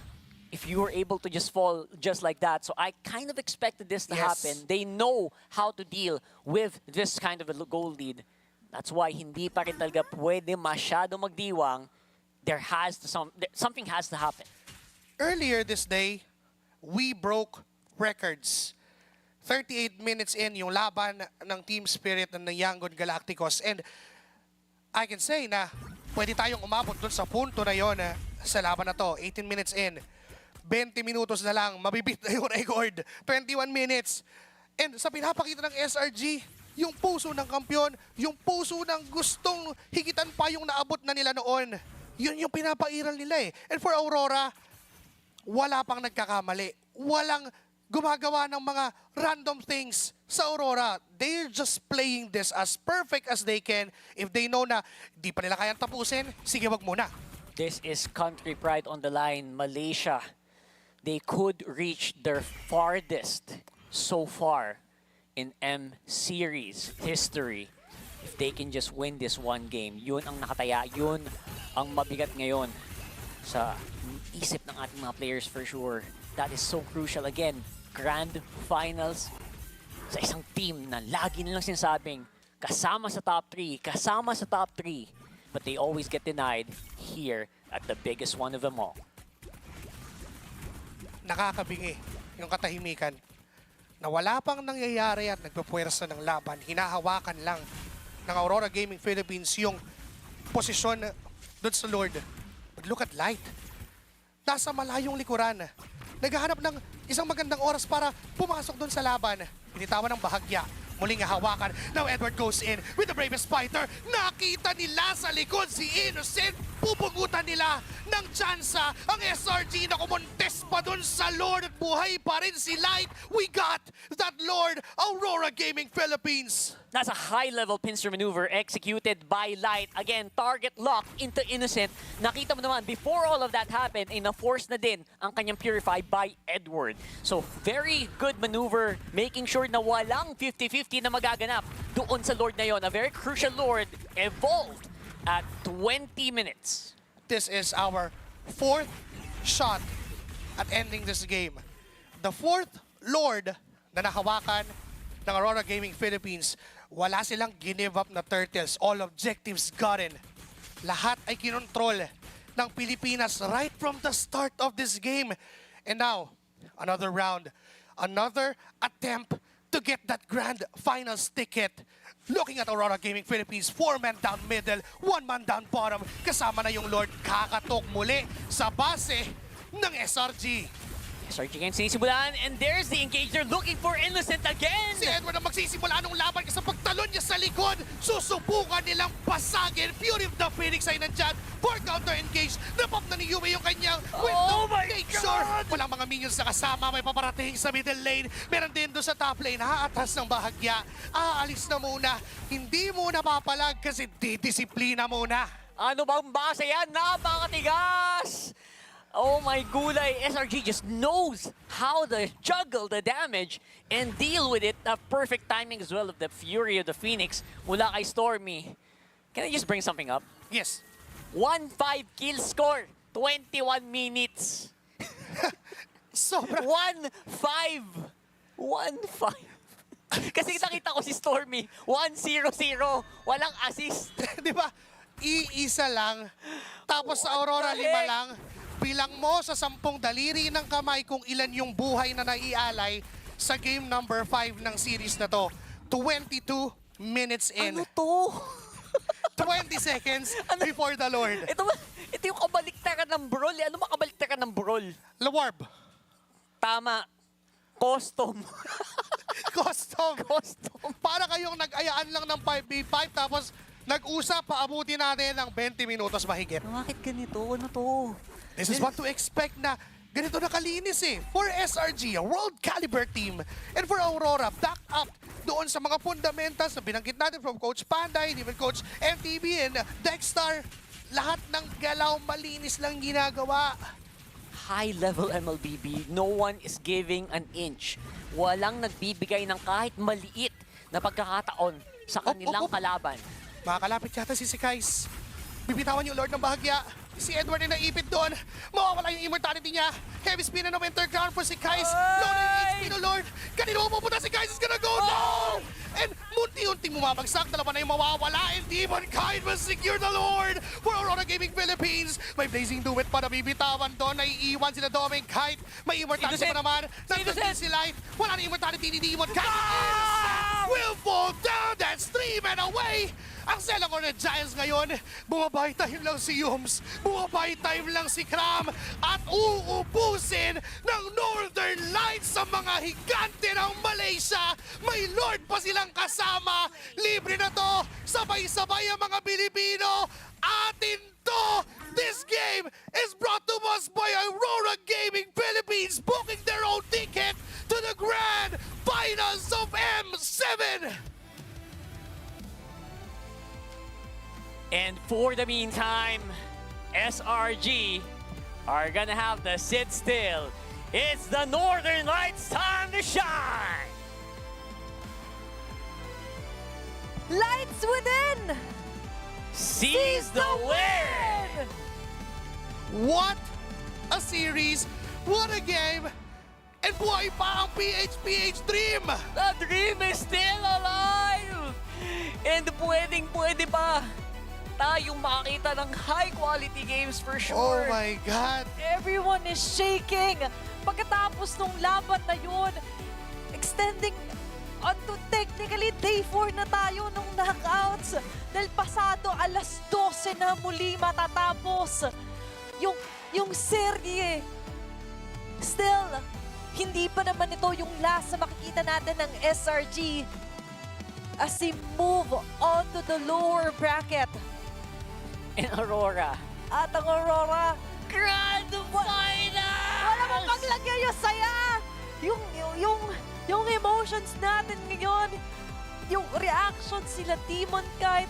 if you were able to just fall just like that. So I kind of expected this to happen. They know how to deal with this kind of a goal lead. That's why hindi pa rin talaga pwede masyado magdiwang. Something has to happen. Earlier this day, we broke records. 38 minutes in yung laban ng Team Spirit ng Yangon Galacticos. And I can say na pwede tayong umabot dun sa punto na yon sa laban na to. 18 minutes in. 20 minutos na lang, mabibit na yung record. 21 minutes. And sa pinapakita ng SRG, yung puso ng kampyon, yung puso ng gustong higitan pa yung naabot na nila noon. Yun yung pinapairal nila And for Aurora, wala pang nagkakamali. Walang gumagawa ng mga random things sa Aurora. They're just playing this as perfect as they can. If they know na di pa nila kayang tapusin, sige, wag muna. This is country pride on the line. Malaysia, they could reach their farthest so far in M Series history if they can just win this one game. Yun ang nakataya, yun ang mabigat ngayon sa isip ng ating mga players for sure. That is so crucial. Again, grand finals sa isang team na lagi nilang sinasabing kasama sa top 3, kasama sa top 3. But they always get denied here at the biggest one of them all. Nakakabingi yung katahimikan na wala pang nangyayari at nagpupuwersa ng laban. Hinahawakan lang ng Aurora Gaming Philippines yung posisyon doon sa Lord. But look at Light. Nasa malayong likuran. Naghahanap ng isang magandang oras para pumasok doon sa laban. Binitawan ng bahagya. Muling hawakan. Now Edward goes in with the bravest fighter. Nakita nila sa likod si Innocent. Pupugutan nila ng tsansa ang SRG na kumontes pa dun sa Lord at buhay pa rin si Light. We got that Lord, Aurora Gaming Philippines. That's a high-level pincer maneuver executed by Light. Again, target lock into Innocent. Nakita mo naman, before all of that happened, ay na-force na din ang kanyang Purify by Edward. So, very good maneuver, making sure na walang 50-50 na magaganap doon sa Lord na yon. A very crucial Lord evolved at 20 minutes. This is our 4th shot at ending this game. The 4th Lord na nahawakan ng Aurora Gaming Philippines. Wala silang give up na turtles. All objectives gotten. Lahat ay kinontrol ng Pilipinas right from the start of this game. And now, another round. Another attempt to get that grand finals ticket. Looking at Aurora Gaming Philippines, 4-man down middle, 1-man down bottom. Kasama na yung Lord, kakatok muli sa base ng SRG. SRG ngayon sinisimulan, and there's the engager looking for Innocent again! Si Edward ang magsisimula nung laban kasi pagtalon niya sa likod, susubukan nilang pasagin. Fury of the Phoenix ay nandyan for counter-engage. Napop na ni Yumi yung kanyang window. Make sure walang mga minions na kasama, may paparating sa middle lane. Meron din doon sa top lane, haatas ng bahagya. Aalis na muna, hindi muna papalag kasi didisiplina muna. Ano bang base yan? Napakatigas! Oh my gulay, SRG just knows how to juggle the damage and deal with it. The perfect timing as well of the Fury of the Phoenix mula kay Stormy. Can I just bring something up? Yes. 1-5 kill score, 21 minutes. Sobra. 1-5. 1-5. Kasi nakita ko si Stormy, 1-0-0, walang assist. Di ba? Iisa lang. Tapos sa Aurora, 5 lang. Bilang mo sa 10 daliri ng kamay kung ilan yung buhay na naialay sa game number 5 ng series na to. 22 minutes in. Ano to? 20 seconds before the Lord. Ito yung kabaliktaran ng brawl. Ano makabaliktaran ng brawl? Lawarb. Tama. Custom. Custom. Para kayong nag-ayaan lang ng 5v5 tapos nag-usap, paabuti natin ng 20 minutos mahigit. Bakit ganito? Ano to? This is what to expect na ganito na kalinis eh. For SRG, a world caliber team. And for Aurora, back up doon sa mga fundamentals na binanggit natin from Coach Panday, even Coach MTB and Dexstar. Lahat ng galaw malinis lang ginagawa. High-level MLBB, no one is giving an inch. Walang nagbibigay ng kahit maliit na pagkakataon sa kanilang kalaban. Makakalapit yata si Kais. Bibitawan yung Lord ng bahagya. Si Edward ay naipit doon. Mawawala yung immortality niya. Heavy spin na Winter Crown for si Kais. Low na yung HP no Lord. Kanino pupunta si Kais is gonna go down. And munti-unting bumabagsak. Dalawa na yung mawawala. And Demonkind will secure the Lord for Aurora Gaming Philippines. May Blazing Duet pa na bibitawan doon. Naiiwan sila Demonkind. May immortality pa naman. Nandun si Light. Wala na immortality ni Demonkind. Will fall down. That's 3 men away. Ang Selangor na Giants ngayon, bumabay time lang si Yums, bumabay time lang si Kram, at uubusin ng Northern Lights sa mga higante ng Malaysia. May Lord pa silang kasama. Libre na to. Sabay-sabay ang mga Pilipino. Atin to. This game is brought to us by Aurora Gaming Philippines booking their own ticket to the Grand Finals of M7! And for the meantime, SRG are gonna have to sit still. It's the Northern Lights' time to shine! Lights within! Seize the win! What a series! What a game! And buhay pa ang PH Dream! The dream is still alive! And pwede pa tayong makita ng high-quality games for sure. Oh my God! Everyone is shaking! Pagkatapos nung laban na yun, extending onto technically day 4 na tayo nung knockouts. Dahil pasado alas 12 na muli matatapos yung serye. Still, hindi pa naman ito yung last na makikita natin ng SRG as they move on to the lower bracket. And Aurora. At ang Aurora, Grand Final! wala mong paglagay yung saya! Yung emotions natin ngayon, yung reaction sila Demon Kite,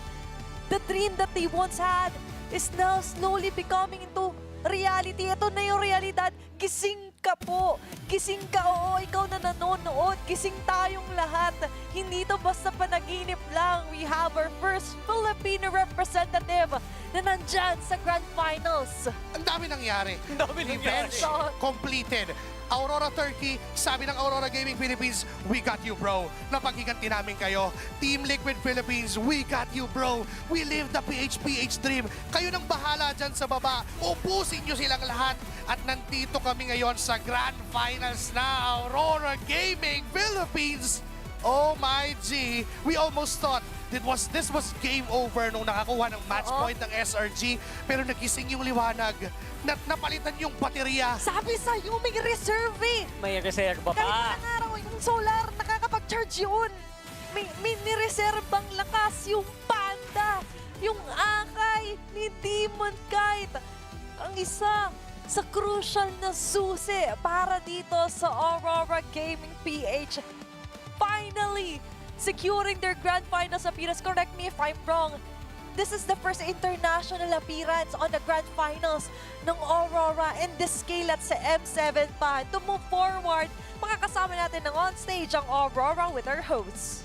the dream that they once had is now slowly becoming into reality. Ito na yung realidad. Gising ka po. Gising ka, oo, ikaw na nanonood. Gising tayong lahat. Hindi to basta panaginip lang. We have our first Filipino representative na nandyan sa Grand Finals. Ang dami nangyari. Ang dami nangyari. Events completed. Aurora Turkey, sabi ng Aurora Gaming Philippines, we got you, bro. Napaghiganti namin kayo. Team Liquid Philippines, we got you, bro. We live the PH dream. Kayo nang bahala dyan sa baba. Ubusin nyo silang lahat. At nandito kami ngayon sa Grand Finals na Aurora Gaming Philippines. Oh my G, we almost thought this was game over nung nakakuha ng match point ng SRG, pero nagising yung liwanag. Napalitan yung baterya. Sabi sa'yo, may reserve eh. May reserva pa. Kalimang araw, yung solar, nakakapag-charge yun. May nireserbang lakas yung Panda, yung Akay ni Demon Kite. Ang isa sa crucial na susi para dito sa Aurora Gaming PH. Finally, securing their grand finals appearance. Correct me if I'm wrong. This is the first international appearance on the grand finals ng Aurora and this scale at sa M7 pa. To move forward, makakasama natin ng on stage ang Aurora with our hosts.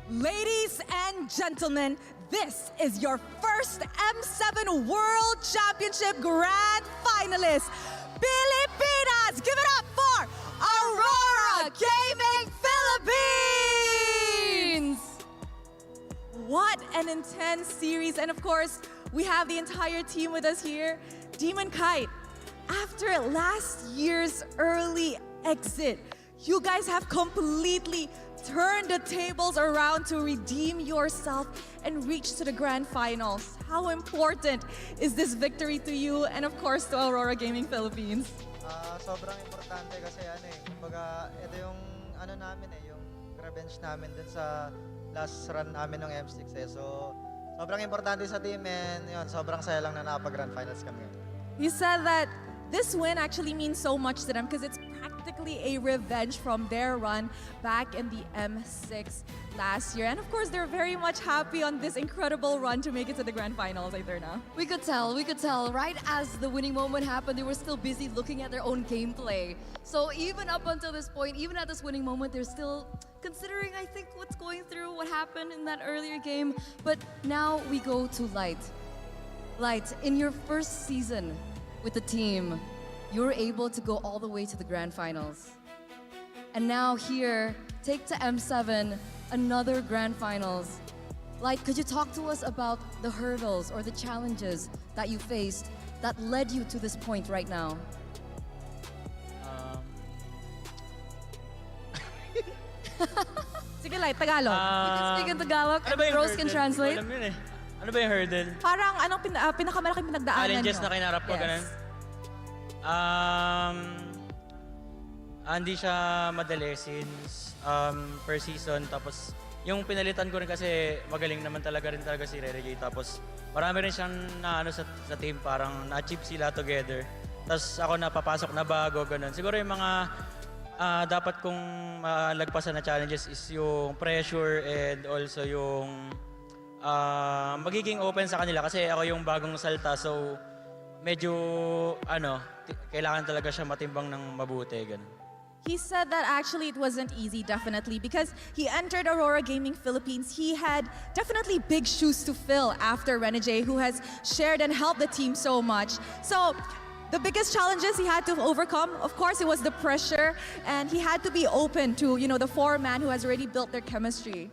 Ladies and gentlemen, this is your first M7 World Championship Grand Finalist, Pilipinas! Give it up for Aurora Gaming Philippines! What an intense series. And of course, we have the entire team with us here. Demon Kite, after last year's early exit, you guys have completely turned the tables around to redeem yourself and reach to the grand finals. How important is this victory to you and of course to Aurora Gaming Philippines? Sobrang importante kasi kumbaga ito yung namin yung revenge namin dun sa last run namin ng M6 So sobrang importante sa team and yun, sobrang saya lang na nakapag-grand finals kami. You said that this win actually means so much to them because it's practically a revenge from their run back in the M6 last year. And of course, they're very much happy on this incredible run to make it to the grand finals, Aetherna. We could tell. Right as the winning moment happened, they were still busy looking at their own gameplay. So even up until this point, even at this winning moment, they're still considering, I think, what's going through, what happened in that earlier game. But now we go to Light. Light, in your first season with the team, you were able to go all the way to the grand finals. And now here, take to M7, another grand finals. Light, could you talk to us about the hurdles or the challenges that you faced that led you to this point right now? Sige, Light, Tagalog. You can speak in Tagalog and Rose can translate. Alam yun eh. Ano ba yung hurdle? Parang anong pinakamalaking pinagdaanan Challenges nyo? na kinarap ko, ganun? Hindi siya madali since per season, tapos yung pinalitan ko rin kasi magaling naman talaga si Rere. Tapos marami rin siyang naano sa team, parang na-achieve sila together. Tapos ako napapasok na bago, ganun. Siguro yung mga dapat kong lagpasan na challenges is yung pressure and also yung magiging open sa kanila kasi ako yung bagong salta, so medyo kailangan talaga siya matimbang ng mabuti, ganun. He said that actually it wasn't easy, definitely, because he entered Aurora Gaming Philippines. He had definitely big shoes to fill after Renegade, who has shared and helped the team so much. So the biggest challenges he had to overcome, of course, it was the pressure, and he had to be open to, the four-man who has already built their chemistry.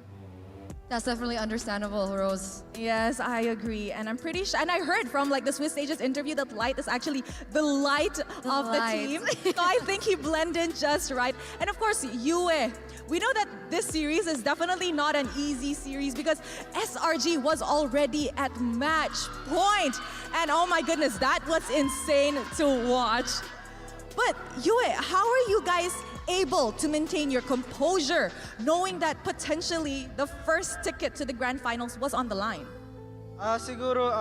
That's definitely understandable, Rose. Yes, I agree. And I'm pretty sure, and I heard from the Swiss Stages interview that Light is actually the light of the team. So I think he blended just right. And of course, Yue. We know that this series is definitely not an easy series because SRG was already at match point. And oh my goodness, that was insane to watch. But Yue, how are you guys able to maintain your composure knowing that potentially the first ticket to the grand finals was on the line? Siguro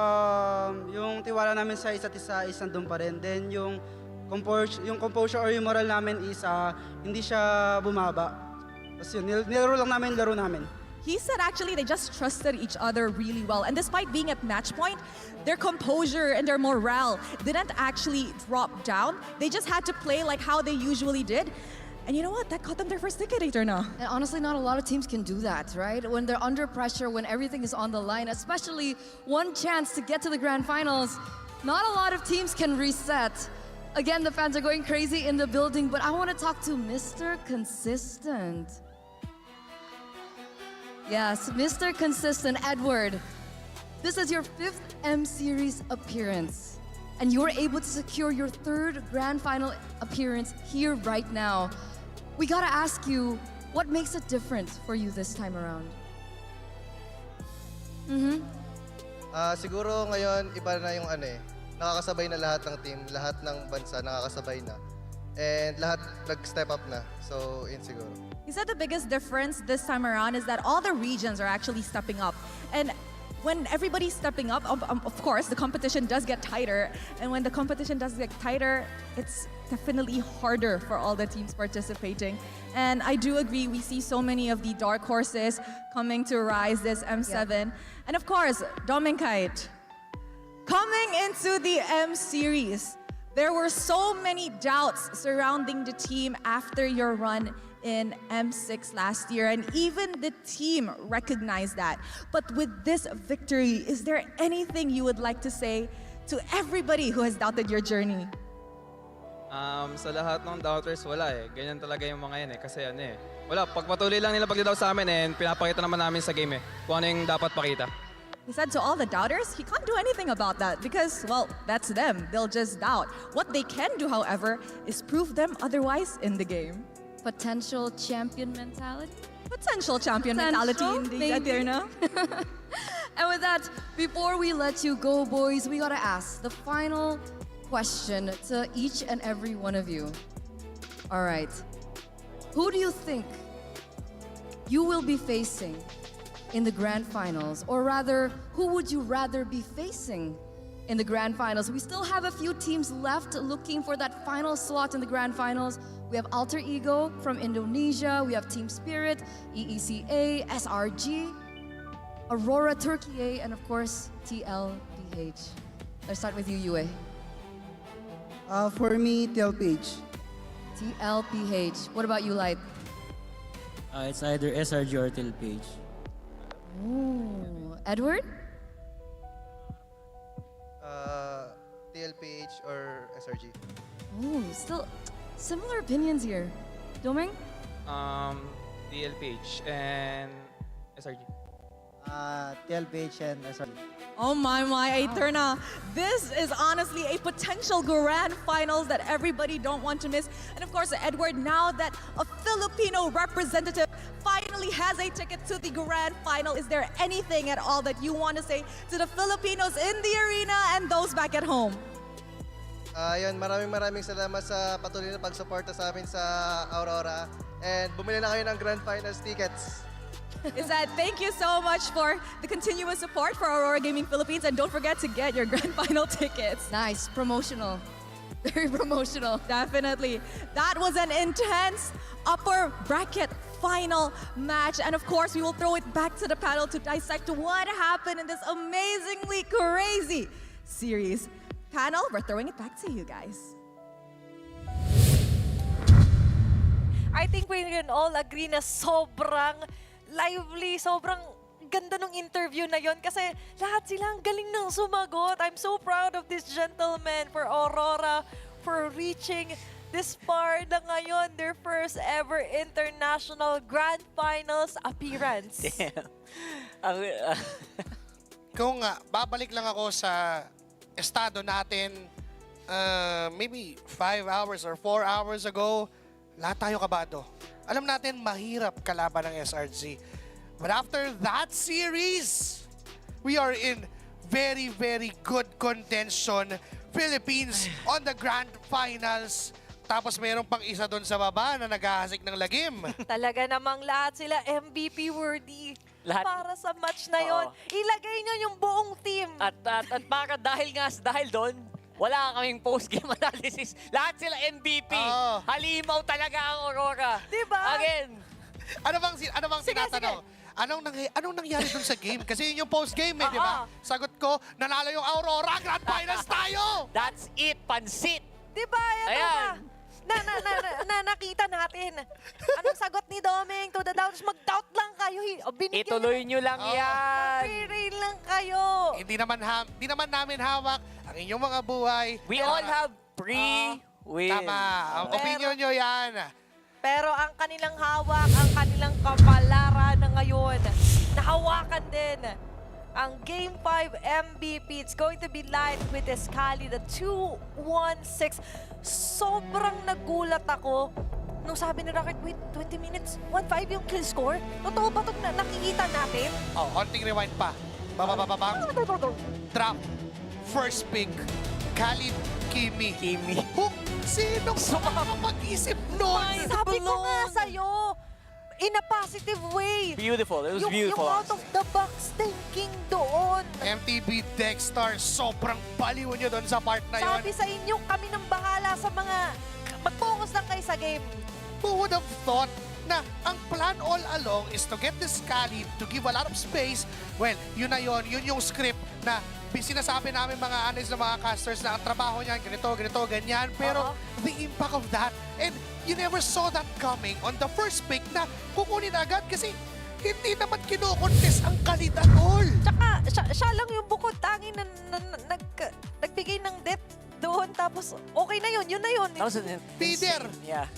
yung tiwala namin sa isa't isa is nandun pa rin. Then yung composure or yung moral namin is hindi siya bumaba. Tapos yun, nilaro lang namin, laro namin. He said actually they just trusted each other really well. And despite being at match point, their composure and their morale didn't actually drop down. They just had to play like how they usually did. And you know what? That got them their first ticket, Eterna. And honestly, not a lot of teams can do that, right? When they're under pressure, when everything is on the line, especially one chance to get to the grand finals, not a lot of teams can reset. Again, the fans are going crazy in the building, but I want to talk to Mr. Consistent. Yes, Mr. Consistent, Edward. This is your 5th M Series appearance, and you were able to secure your 3rd grand final appearance here right now. We gotta ask you, what makes it different for you this time around? Siguro ngayon, iba na yung nakakasabay na lahat ng team, lahat ng bansa nakakasabay na. And lahat nag-step up na. So, yun siguro. He said the biggest difference this time around is that all the regions are actually stepping up. And when everybody's stepping up, of course, the competition does get tighter. And when the competition does get tighter, it's definitely harder for all the teams participating. And I do agree, we see so many of the dark horses coming to rise this M7. Yeah. And of course, Dominkite. Coming into the M Series, there were so many doubts surrounding the team after your run in M6 last year, and even the team recognized that. But with this victory, is there anything you would like to say to everybody who has doubted your journey? Sa lahat ng doubters, wala eh. Ganyan talaga yung mga yan eh. Kasi wala, pagpatuloy lang nila pagdadaw sa amin and pinapakita naman namin sa game kung ano yung dapat pakita. He said to all the doubters, he can't do anything about that because, well, that's them. They'll just doubt. What they can do, however, is prove them otherwise in the game. Potential champion mentality? Potential champion mentality indeed, Eterna. And with that, before we let you go, boys, we gotta ask the final question to each and every one of you. All right. Who do you think you will be facing in the grand finals? Or rather, who would you rather be facing in the grand finals? We still have a few teams left looking for that final slot in the grand finals. We have Alter Ego from Indonesia. We have Team Spirit, EECA, SRG, Aurora Turkey, and of course, TLPH. Let's start with you, Yue. For me, TLPH. TLPH. What about you, Light? It's either SRG or TLPH. Ooh. Edward? TLPH or SRG. Ooh, still similar opinions here. Doming? TLPH and SRG. TLPH and SRG. Oh my, Eterna. This is honestly a potential grand finals that everybody don't want to miss. And of course, Edward, now that a Filipino representative finally has a ticket to the grand final, is there anything at all that you want to say to the Filipinos in the arena and those back at home? Yun, maraming salamat sa patuloy na pagsuporta sa amin sa Aurora. And bumili na kayo ng grand finals tickets. He said, thank you so much for the continuous support for Aurora Gaming Philippines, and don't forget to get your grand final tickets. Nice, promotional. Very promotional. Definitely. That was an intense upper bracket final match. And of course, we will throw it back to the panel to dissect what happened in this amazingly crazy series. Panel, we're throwing it back to you guys. I think we can all agree na sobrang lively, sobrang ganda ng interview na yon kasi lahat silang galing nang sumagot. I'm so proud of this gentleman for Aurora for reaching this part na ngayon, their first ever international grand finals appearance. Kung babalik lang ako sa estado natin maybe 5 hours or 4 hours ago, lahat tayo kabado. Alam natin, mahirap kalaban ng SRG. But after that series, we are in very, very good contention. Philippines on the grand finals. Tapos mayroon pang isa doon sa baba na naghahasik ng lagim. Talaga namang lahat sila MVP worthy. Lahat. Para sa match na yon. Ilagay nyo yung buong team. At para dahil doon, wala kaming post-game analysis. Lahat sila MVP. Halimaw talaga ang Aurora. Diba? Again. Ano bang tinatanong? Anong nangyari dun sa game? Kasi yun yung post-game di ba? Sagot ko, nanalo yung Aurora, grand finals tayo! That's it, pansit! Diba? Ayan. Nakita natin. Anong sagot ni Doming to the doubters? Mag-doubt lang kayo. Ituloy nyo lang yan. Mag-rail lang kayo. Hindi naman namin hawak ang inyong mga buhay. We all have pre-win. Tama. Ang opinion nyo yan. Pero ang kanilang hawak, ang kanilang kapalaran na ngayon, nahawakan din ang Game 5 MVP. It's going to be live with Escali, the 2-1-6. Sobrang nagulat ako nung sabi ni Rocket, wait, 20 minutes, 1-5 yung kill score? Totoo ba itong nakikita natin? Konting rewind pa. Babababang. Drop. First pick. Khalid Kimi. Sinong makakapag-isip nun? Sabi ko nga sa'yo, in a positive way. Beautiful. It was beautiful. Yung out of the box thinking doon. MTB Dexter, sobrang baliw nyo doon sa part na yun. Sabi sa inyo, kami nang bahala sa mga... Mag-focus lang kayo sa game. Who would have thought na ang plan all along is to get this Khalid to give a lot of space? Well, yun na yun. Yun yung script na sinasabi namin mga analysts na mga casters na ang trabaho niyan, ganito, ganyan. Pero the impact of that, and you never saw that coming on the first pick na kukunin agad kasi hindi naman kino-contest ang Khalid at all. Tsaka siya lang yung bukod tangi na nagbigay ng death doon. Tapos okay na yun, yun na yun. Peter! Yeah.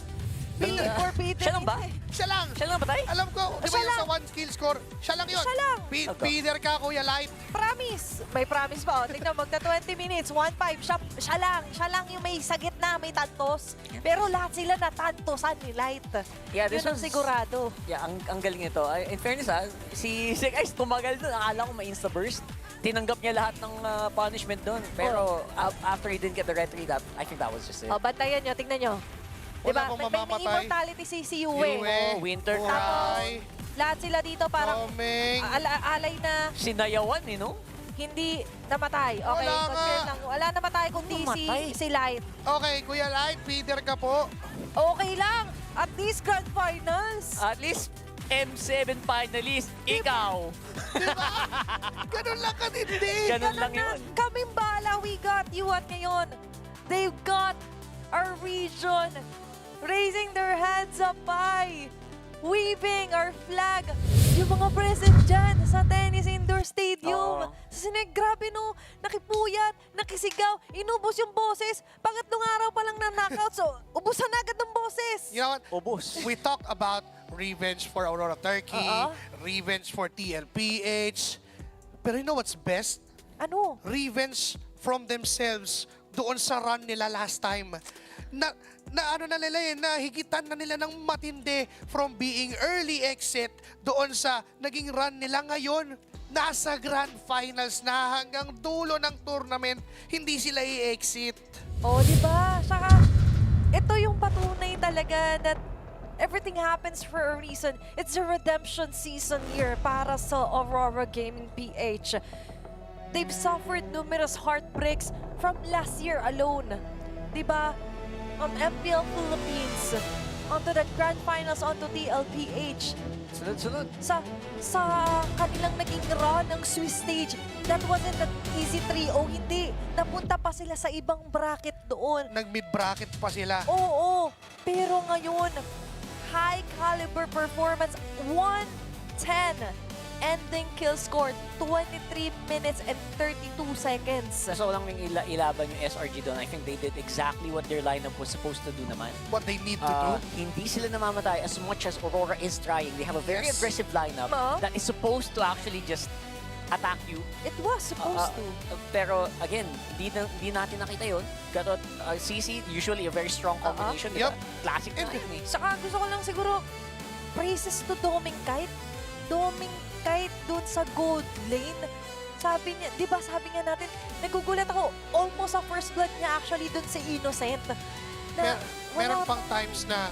For Peter. Siya lang ba? Siya lang. Siya lang batay? Alam ko, di ba yung sa one skill score? Siya lang yun. Siya lang. Peter ka, Kuya Light. Promise. May promise pa. Tingnan, magta 20 minutes, 1-5. Siya lang yung may sagit na, may tantos. Pero lahat sila natantosan ni Light. Yeah, yun ang sigurado. Yeah, ang galing nito. In fairness si Sick Ice tumagal doon. Akala ko may insta-burst. Tinanggap niya lahat ng punishment doon. Pero after he didn't get the red tree, I think that was just it. Bantayan nyo, tingnan nyo. Wala diba? akong May mamamatay. immortality si Yue. Winter Tapos, lahat sila dito parang alay na sinayawan, no? hindi namatay. Okay, confirm lang. Wala namatay kundi si Light. Okay, Kuya Light, Peter ka po. Okay lang. At least grand finals. At least M7 finalist, ikaw. Diba? Ganun lang katindi. Ganun lang yun. Kaming bala, we got you at ngayon. They've got our region raising their hands up high, waving our flag. Yung mga present dyan sa tennis indoor stadium. Sa Sineg, grabe no, nakipuyat, nakisigaw, inubos yung boses. Pangatlong araw pa lang na knockout, so ubusan agad ng boses. You know what? Ubus. We talk about revenge for Aurora Turkey, revenge for TLPH. Pero you know what's best? Ano? Revenge from themselves doon sa run nila last time. Na higitan na nila ng matindi from being early exit doon sa naging run nila ngayon. Nasa grand finals na hanggang dulo ng tournament, hindi sila i-exit. Oh, di ba? Saka, ito yung patunay talaga that everything happens for a reason. It's a redemption season here para sa Aurora Gaming PH. They've suffered numerous heartbreaks from last year alone. Diba? MPL Philippines, onto the Grand Finals, onto TLPH. Sunod-sunod. Sa kanilang naging run ng Swiss stage, that wasn't an easy 3-0. Hindi. Napunta pa sila sa ibang bracket doon. Nag-mid bracket pa sila. Oo. Pero ngayon, high caliber performance, 110. Ending kill score, 23 minutes and 32 seconds. So lang yung ilaban yung SRG doon. I think they did exactly what their lineup was supposed to do naman. What they need to do. Hindi sila namamatay as much as Aurora is trying. They have a very aggressive lineup that is supposed to actually just attack you. It was supposed to. Pero again, di natin nakita yun. Gatot, CC, usually a very strong combination. Diba? Classic na yun eh. Saka gusto ko lang siguro, praises to Doming Kite. Doming Kite dun sa gold lane. Sabi niya, di ba sabi nga natin, nagugulat ako, almost sa first blood niya actually dun si Innocent. Meron pang times na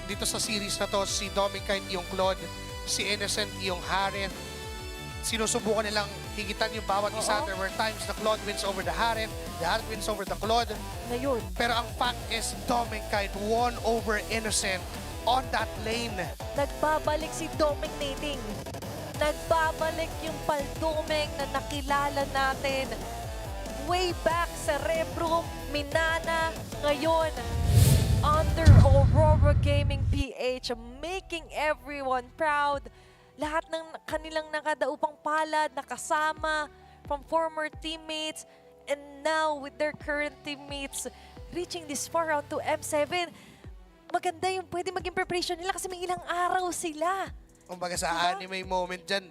dito sa series na to, si Doming Kite yung Claude, si Innocent yung Harith. Sinusubukan nilang higitan yung bawat isa. There were times na Claude wins over the Harith wins over the Claude. Ngayon. Pero ang fact is, Doming Kite won over Innocent on that lane. Nagbabalik si Doming Nating. Nagbabalik yung Paldomeng na nakilala natin. Way back sa Rebro, Minana, ngayon under Aurora Gaming PH, making everyone proud. Lahat ng kanilang nakadaupang palad, nakasama from former teammates, and now with their current teammates, reaching this far round to M7. Maganda yung pwede maging preparation nila kasi may ilang araw sila. Kumbaga sa anime moment dyan,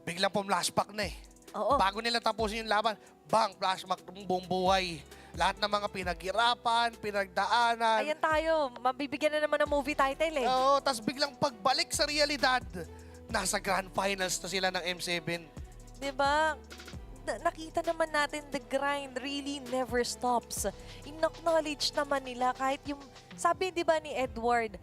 biglang pumlashback na eh. Bago nila tapusin yung laban, bang, flashback ng buong buhay. Lahat ng mga pinaghirapan, pinagdaanan. Ayan tayo, mabibigyan na naman ng movie title eh. Oo, tapos biglang pagbalik sa realidad, nasa grand finals na sila ng M7. Diba? Nakita naman natin the grind really never stops. In-acknowledge naman nila kahit yung, sabi di ba ni Edward,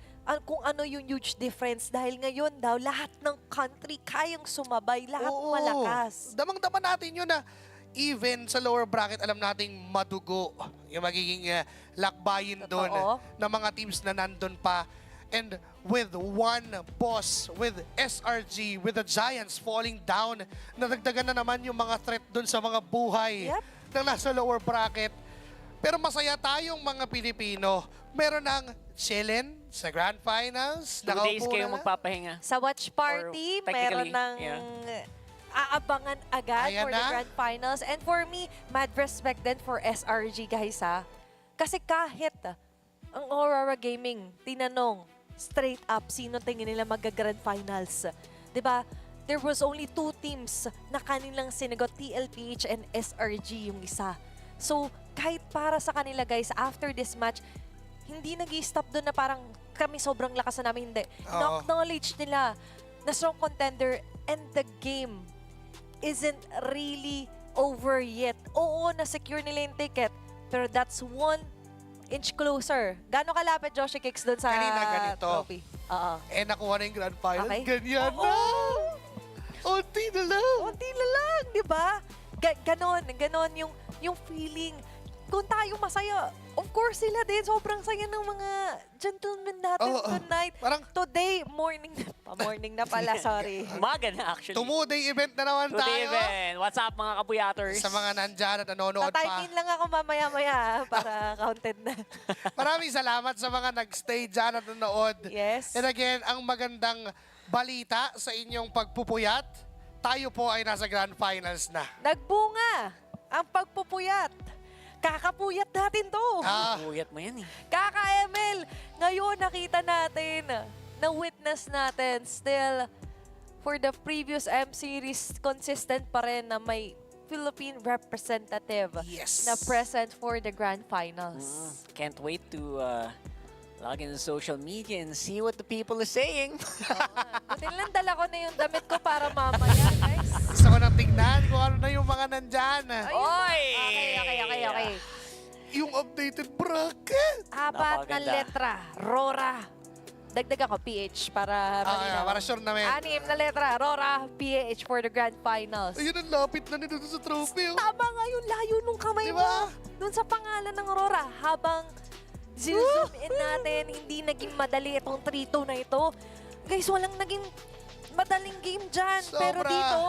kung ano yung huge difference dahil ngayon daw lahat ng country kayang sumabay, lahat malakas. Damang-dama natin yun na even sa lower bracket, alam nating madugo yung magiging lakbayin doon ng mga teams na nandun pa. And with one boss, with SRG, with the Giants falling down, nadagdagan na naman yung mga threat doon sa mga buhay ng nasa lower bracket. Pero masaya tayong mga Pilipino. Meron ng chillin sa Grand Finals. 2 days kayo magpapahinga. Sa watch party, meron ng aabangan agad for the Grand Finals. And for me, mad respect din for SRG guys ha. Kasi kahit ang Aurora Gaming, tinanong, straight up, sino tingin nila mag-Grand Finals? Diba? There was only 2 teams na kanilang sinagot, TLPH and SRG yung isa. So, kahit para sa kanila guys, after this match, hindi nag-i-stop doon na parang kami sobrang lakas na namin, hindi. Na-acknowledge nila na strong contender and the game isn't really over yet. Oo, na-secure nila yung ticket, pero that's 1 inch closer. Gano'ng kalapit, Joshi Kicks, doon sa trophy? Eh, nakuha na yung Grand Finals. Ganyan na! Unti na lang! Unti na lang, di ba? Ganon yung feeling. Kung tayo masaya, of course sila din. Sobrang saya ng mga gentlemen natin tonight. Today, morning na pala, sorry. Umaga na actually. Tumuday event na naman tayo. Today event. What's up mga kabuyaters? Sa mga nandyan at nanonood pa. Tatime lang ako mamaya-maya para counted na. Maraming salamat sa mga nagstay dyan at nanonood. Yes. And again, ang magandang balita sa inyong pagpupuyat, tayo po ay nasa Grand Finals na. Nagbunga ang pagpupuyat. Kakapuyat natin to. Puyat mo yan eh. Kaka-ML. Ngayon nakita natin, na-witness natin, still for the previous M-Series, consistent pa rin na may Philippine representative na present for the Grand Finals. Can't wait to log in social media and see what the people are saying. Buti lang dala ko na yung damit ko para mamaya, guys. Gusto ko nang tignan kung ano na yung mga nandyan. Oy! Okay. Yung updated bracket. 4 na letra. Rora. dagdagan ko PH para malinaw. para sure namin. 6 na letra, Aurora, PH for the Grand Finals. Ayun, ang lapit na nito sa trophy. Tama nga yung layo nung kamay mo. Dun sa pangalan ng Aurora, habang zoom in natin, hindi naging madali itong 3-2 na ito. Guys, walang naging madaling game dyan. Pero dito,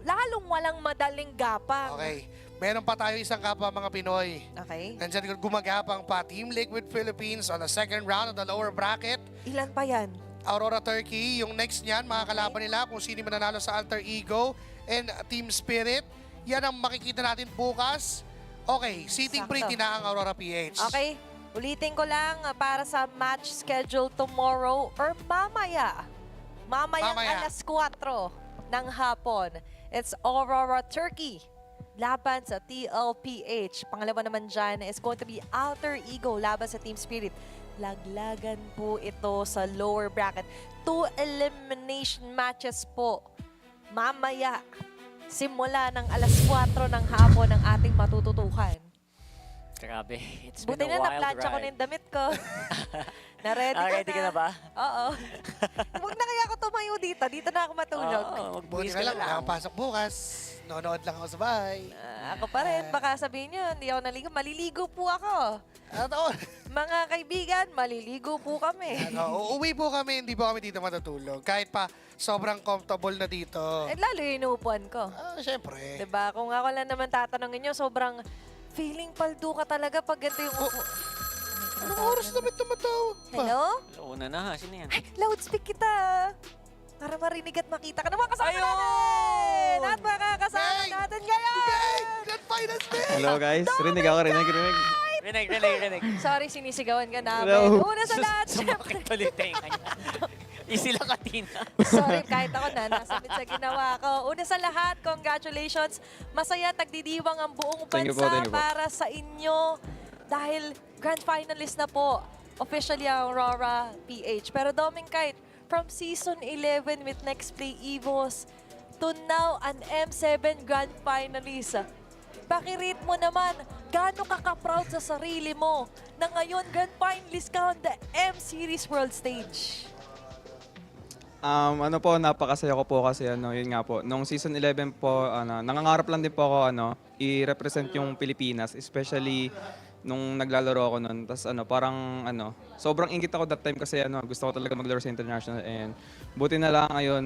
lalong walang madaling gapang. Okay. Meron pa tayo isang kapwa mga Pinoy. Okay. Nandyan gumagapang pa. Team Liquid Philippines on the second round of the lower bracket. Ilan pa yan? Aurora Turkey. Yung next niyan, mga kalaban nila kung sino mananalo sa Alter Ego and Team Spirit. Yan ang makikita natin bukas. Okay, seating pretty na ang Aurora PH. Okay. Ulitin ko lang para sa match schedule tomorrow or mamaya. Mamayang alas 4 ng hapon. It's Aurora Turkey laban sa TLPH. Pangalawa naman dyan is going to be Alter Ego laban sa Team Spirit. Laglagan po ito sa lower bracket. 2 elimination matches po. Mamaya, simula ng alas 4 ng hapon ang ating matututukan. Grabe, it's been Buti a na wild na-plancha ko na ride. yung damit ko. Na-ready ko Ready ka na ba? Oo. Huwag na kaya ako tumayo dito. Dito na ako matulog. Buti na lang, nakapasok bukas. Nonood lang ako sa bahay. Ako pa rin. Baka sabihin nyo, hindi ako naligo. Maliligo po ako. Mga kaibigan, maliligo po kami. Uuwi po kami, hindi po kami dito matutulog. Kahit pa sobrang comfortable na dito. Lalo yung inuupuan ko. Siyempre. Diba? Kung ako lang naman tatanungin nyo, sobrang feeling paldo ka talaga pag ganito yung upo. Anong oras naman tumatawag pa? Hello? Una na ha, sino yan? Loudspeak kita. Para marinig at makita ka ng mga kasama natin! At makakasama natin ngayon! Grand Finals, Hello guys, rinig ako, rinig. Rinig. Sorry, sinisigawan ka namin. Hello. Una sa lahat, Sumakit ulit yung kanya. Easy lang katina. sorry, kahit ako na, nasabit sa ginawa ko. Una sa lahat, congratulations. Masaya, tagdidiwang ang buong Thank you po, bansa thank you po. para sa inyo. Dahil grand finalist na po, officially ang Aurora PH. Pero Doming Kite, from Season 11 with Next Play Evos to now an M7 Grand Finalist. Pakirate mo naman, gaano ka ka-proud sa sarili mo na ngayon Grand Finalist ka on the M-Series World Stage? Ano po, napakasaya ko po kasi yun nga po. Nung season 11 po, nangangarap lang din po ako i-represent yung Pilipinas, especially nung naglalaro ako noon. Tapos parang sobrang inggit ako that time kasi gusto ko talaga maglaro sa international and buti na lang ngayon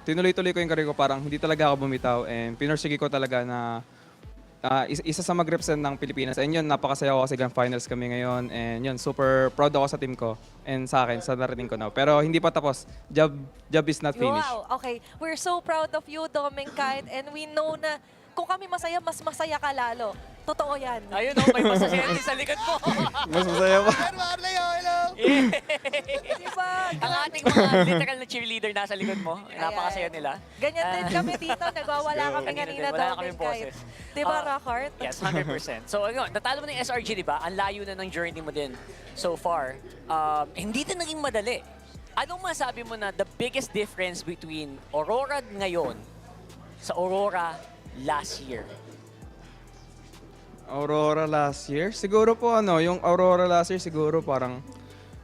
tinuloy-tuloy ko yung career ko, parang hindi talaga ako bumitaw and pinursige ko talaga na isa sa mag-represent ng Pilipinas. And yun, napakasaya ko kasi grand finals kami ngayon. And yun, super proud ako sa team ko and sa akin, sa narating ko now. Pero hindi pa tapos. Job is not finished. Wow, okay. We're so proud of you, Doming Kite, and we know na kung kami masaya, mas masaya ka lalo. Totoo yan. Ayun may masasaya din sa likod mo. Mas masaya pa. Hello! Diba? Ang ating mga literal na cheerleader nasa likod mo. Napakasaya nila. Ganyan din kami dito. Nagwawala kami kanina, Wala Doming kaming Kite. boses. Diba, Rockheart? Yes, 100%. So, natalo mo ng SRG, di ba? Ang layo na ng journey mo din so far. Hindi din naging madali. Anong masabi mo na the biggest difference between Aurora ngayon sa Aurora last year? Aurora last year? Siguro po yung Aurora last year siguro parang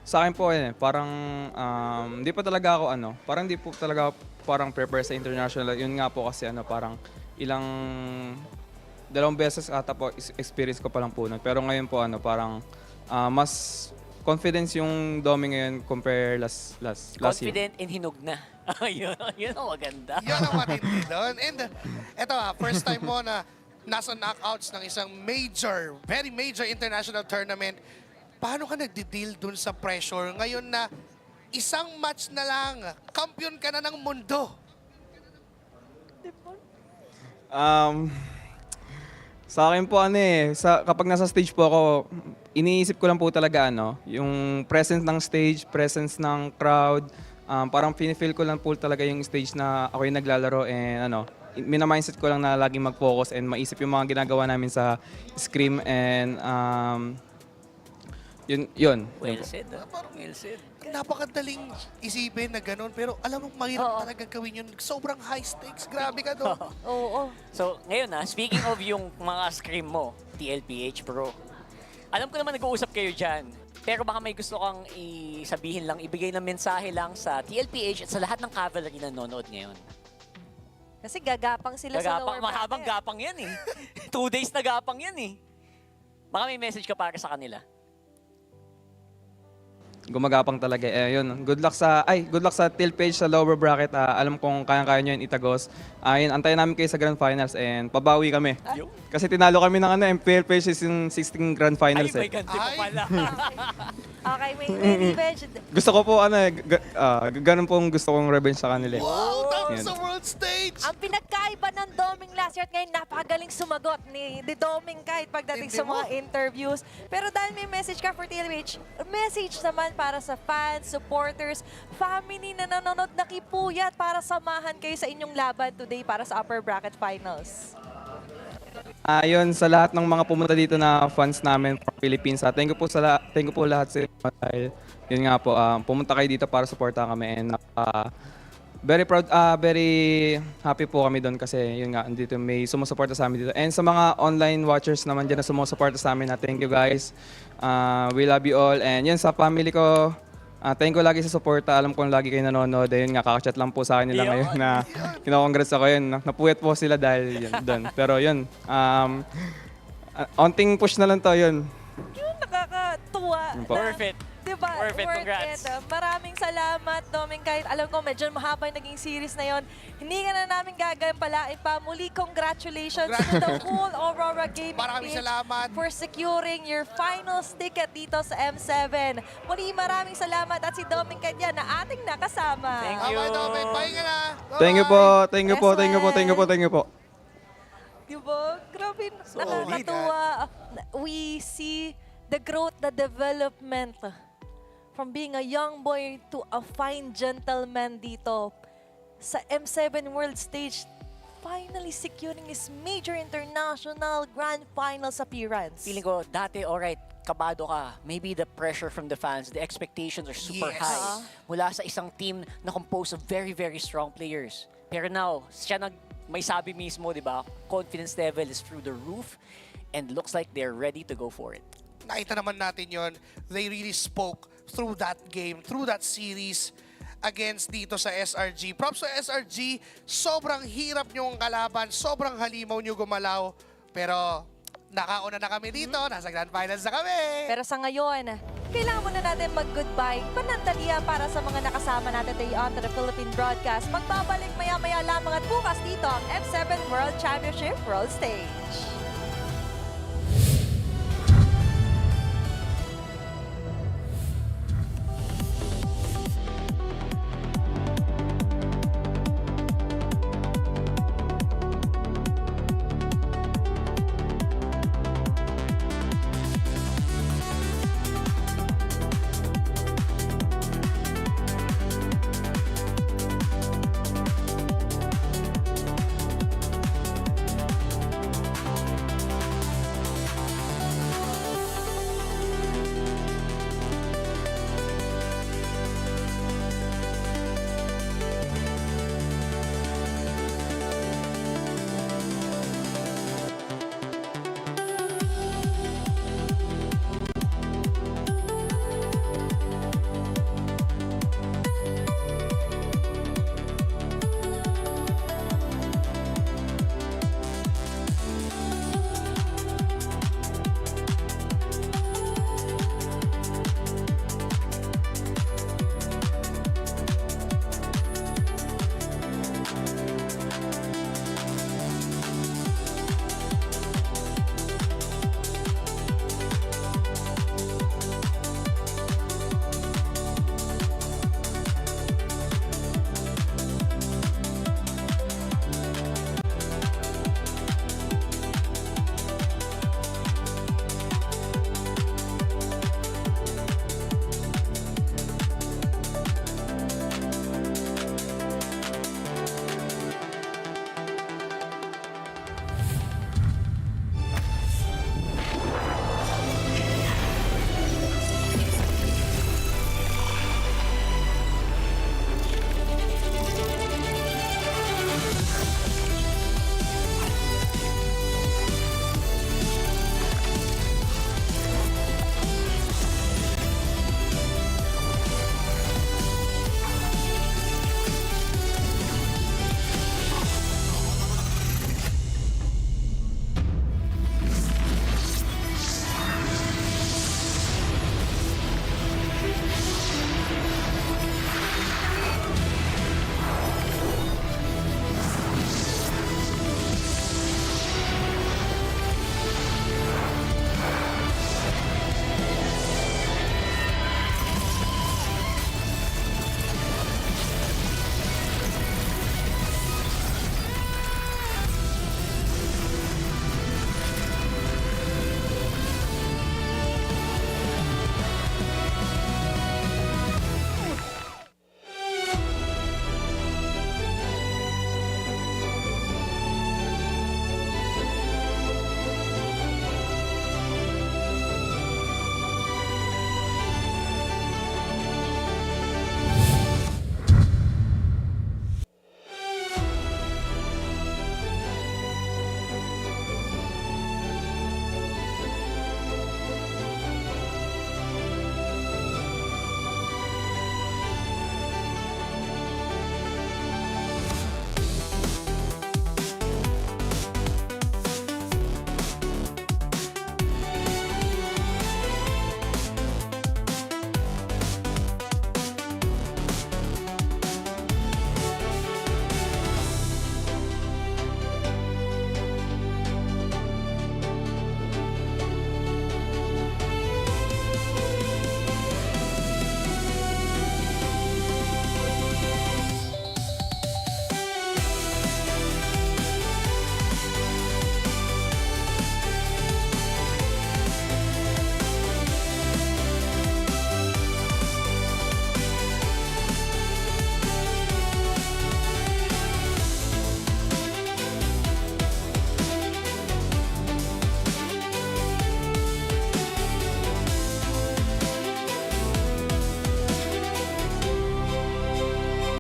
sa akin po parang hindi pa talaga ako parang hindi po talaga parang prepare sa international. Yun nga po kasi parang dalawang beses ata po experience ko pa lang po nun. Pero ngayon po parang mas confidence yung Domi ngayon compare last year. Confident and hinug na. Yun ang maganda. Yun ang matindi doon. And eto first time mo na nasa knockouts ng isang very major international tournament. Paano ka nagdi-deal dun sa pressure ngayon na isang match na lang, kampiyon ka na ng mundo? Sa akin po kapag nasa stage po ako, iniisip ko lang po talaga yung presence ng stage, presence ng crowd, parang feel ko lang po talaga yung stage na ako yung naglalaro and mina-mindset ko lang na laging mag-focus and maisip yung mga ginagawa namin sa scrim and yun. Well said. Well said. Napakadaling isipin na ganun, pero alam mo, mahirap talaga gawin yun. Sobrang high stakes. Grabe ka doon. Oo. So, ngayon speaking of yung mga scrim mo, TLPH bro, alam ko naman nag-uusap kayo dyan. Pero baka may gusto kang sabihin lang, ibigay ng mensahe lang sa TLPH at sa lahat ng cavalry na nanonood ngayon. Kasi gagapang sila sa lower bracket. Mahabang gapang yan eh. 2 days na gapang yan eh. Baka may message ka para sa kanila. Gumagapang talaga. Yun. Good luck sa Till Page sa lower bracket. Alam kong kayang-kaya nyo yun itagos. Yun, antayin namin kayo sa Grand Finals and pabawi kami. Kasi tinalo kami ng MPL Page yung 16 Grand Finals. Ay, may ganti pa pala. Okay, may revenge. Gusto ko po, ganun pong gusto kong revenge sa kanila. Wow, that's the world stage! Ang pinagkaiba ng Doming last year at ngayon, napakagaling sumagot ni Doming kahit pagdating sa mga interviews. Pero dahil may message ka for TLH, message naman para sa fans, supporters, family na nanonood, nakipuyat para samahan kayo sa inyong laban today para sa upper bracket finals. Yun, sa lahat ng mga pumunta dito na fans namin from Philippines, thank you po lahat sa inyo dahil yun nga po, pumunta kayo dito para supportan kami and very proud, very happy po kami doon kasi yun nga, dito may sumusuporta sa amin dito. And sa mga online watchers naman dyan na sumusuporta sa amin, thank you guys. We love you all. And yun, sa family ko, thank you lagi sa suporta. Alam ko lagi kayo nanonood. Ayun nga, kakachat lang po sa kanila ngayon na kinocongrats ako yun. Napuyat po sila dahil yun, doon. Pero yun, onting push na lang to, yun. Yun, nakakatuwa. Perfect. Diba? Worth it, congrats. Maraming salamat, Doming. Kahit alam ko medyo mahaba yung naging series na yon, hindi ka na namin gagampalain pa. Muli, congratulations to the whole Aurora Gaming Maraming team salamat for securing your finals ticket dito sa M7. Muli, maraming salamat at si Doming Kanya na ating nakasama. Thank you. Okay, Doming. Pahinga na. Thank you po, thank you po, thank you po, thank you po, thank you po. Diba? Grabe, nakakatuwa. We see the growth, the development from being a young boy to a fine gentleman dito sa M7 World Stage, finally securing his major international grand finals appearance. Feeling ko, dati, alright, kabado ka. Maybe the pressure from the fans, the expectations are super high. Mula sa isang team na composed of very, very strong players. Pero now, siya may sabi mismo, di ba? Confidence level is through the roof and looks like they're ready to go for it. Nakita naman natin yon. They really spoke through that game, through that series against dito sa SRG. Props sa SRG, sobrang hirap nyo ang kalaban, sobrang halimaw nyo gumalaw. Pero nakauna na kami dito, nasa Grand Finals na kami. Pero sa ngayon, kailangan muna natin mag-goodbye. Panandalian para sa mga nakasama natin today on the Philippine broadcast. Magbabalik maya-maya lamang at bukas dito ang M7 World Championship World Stage.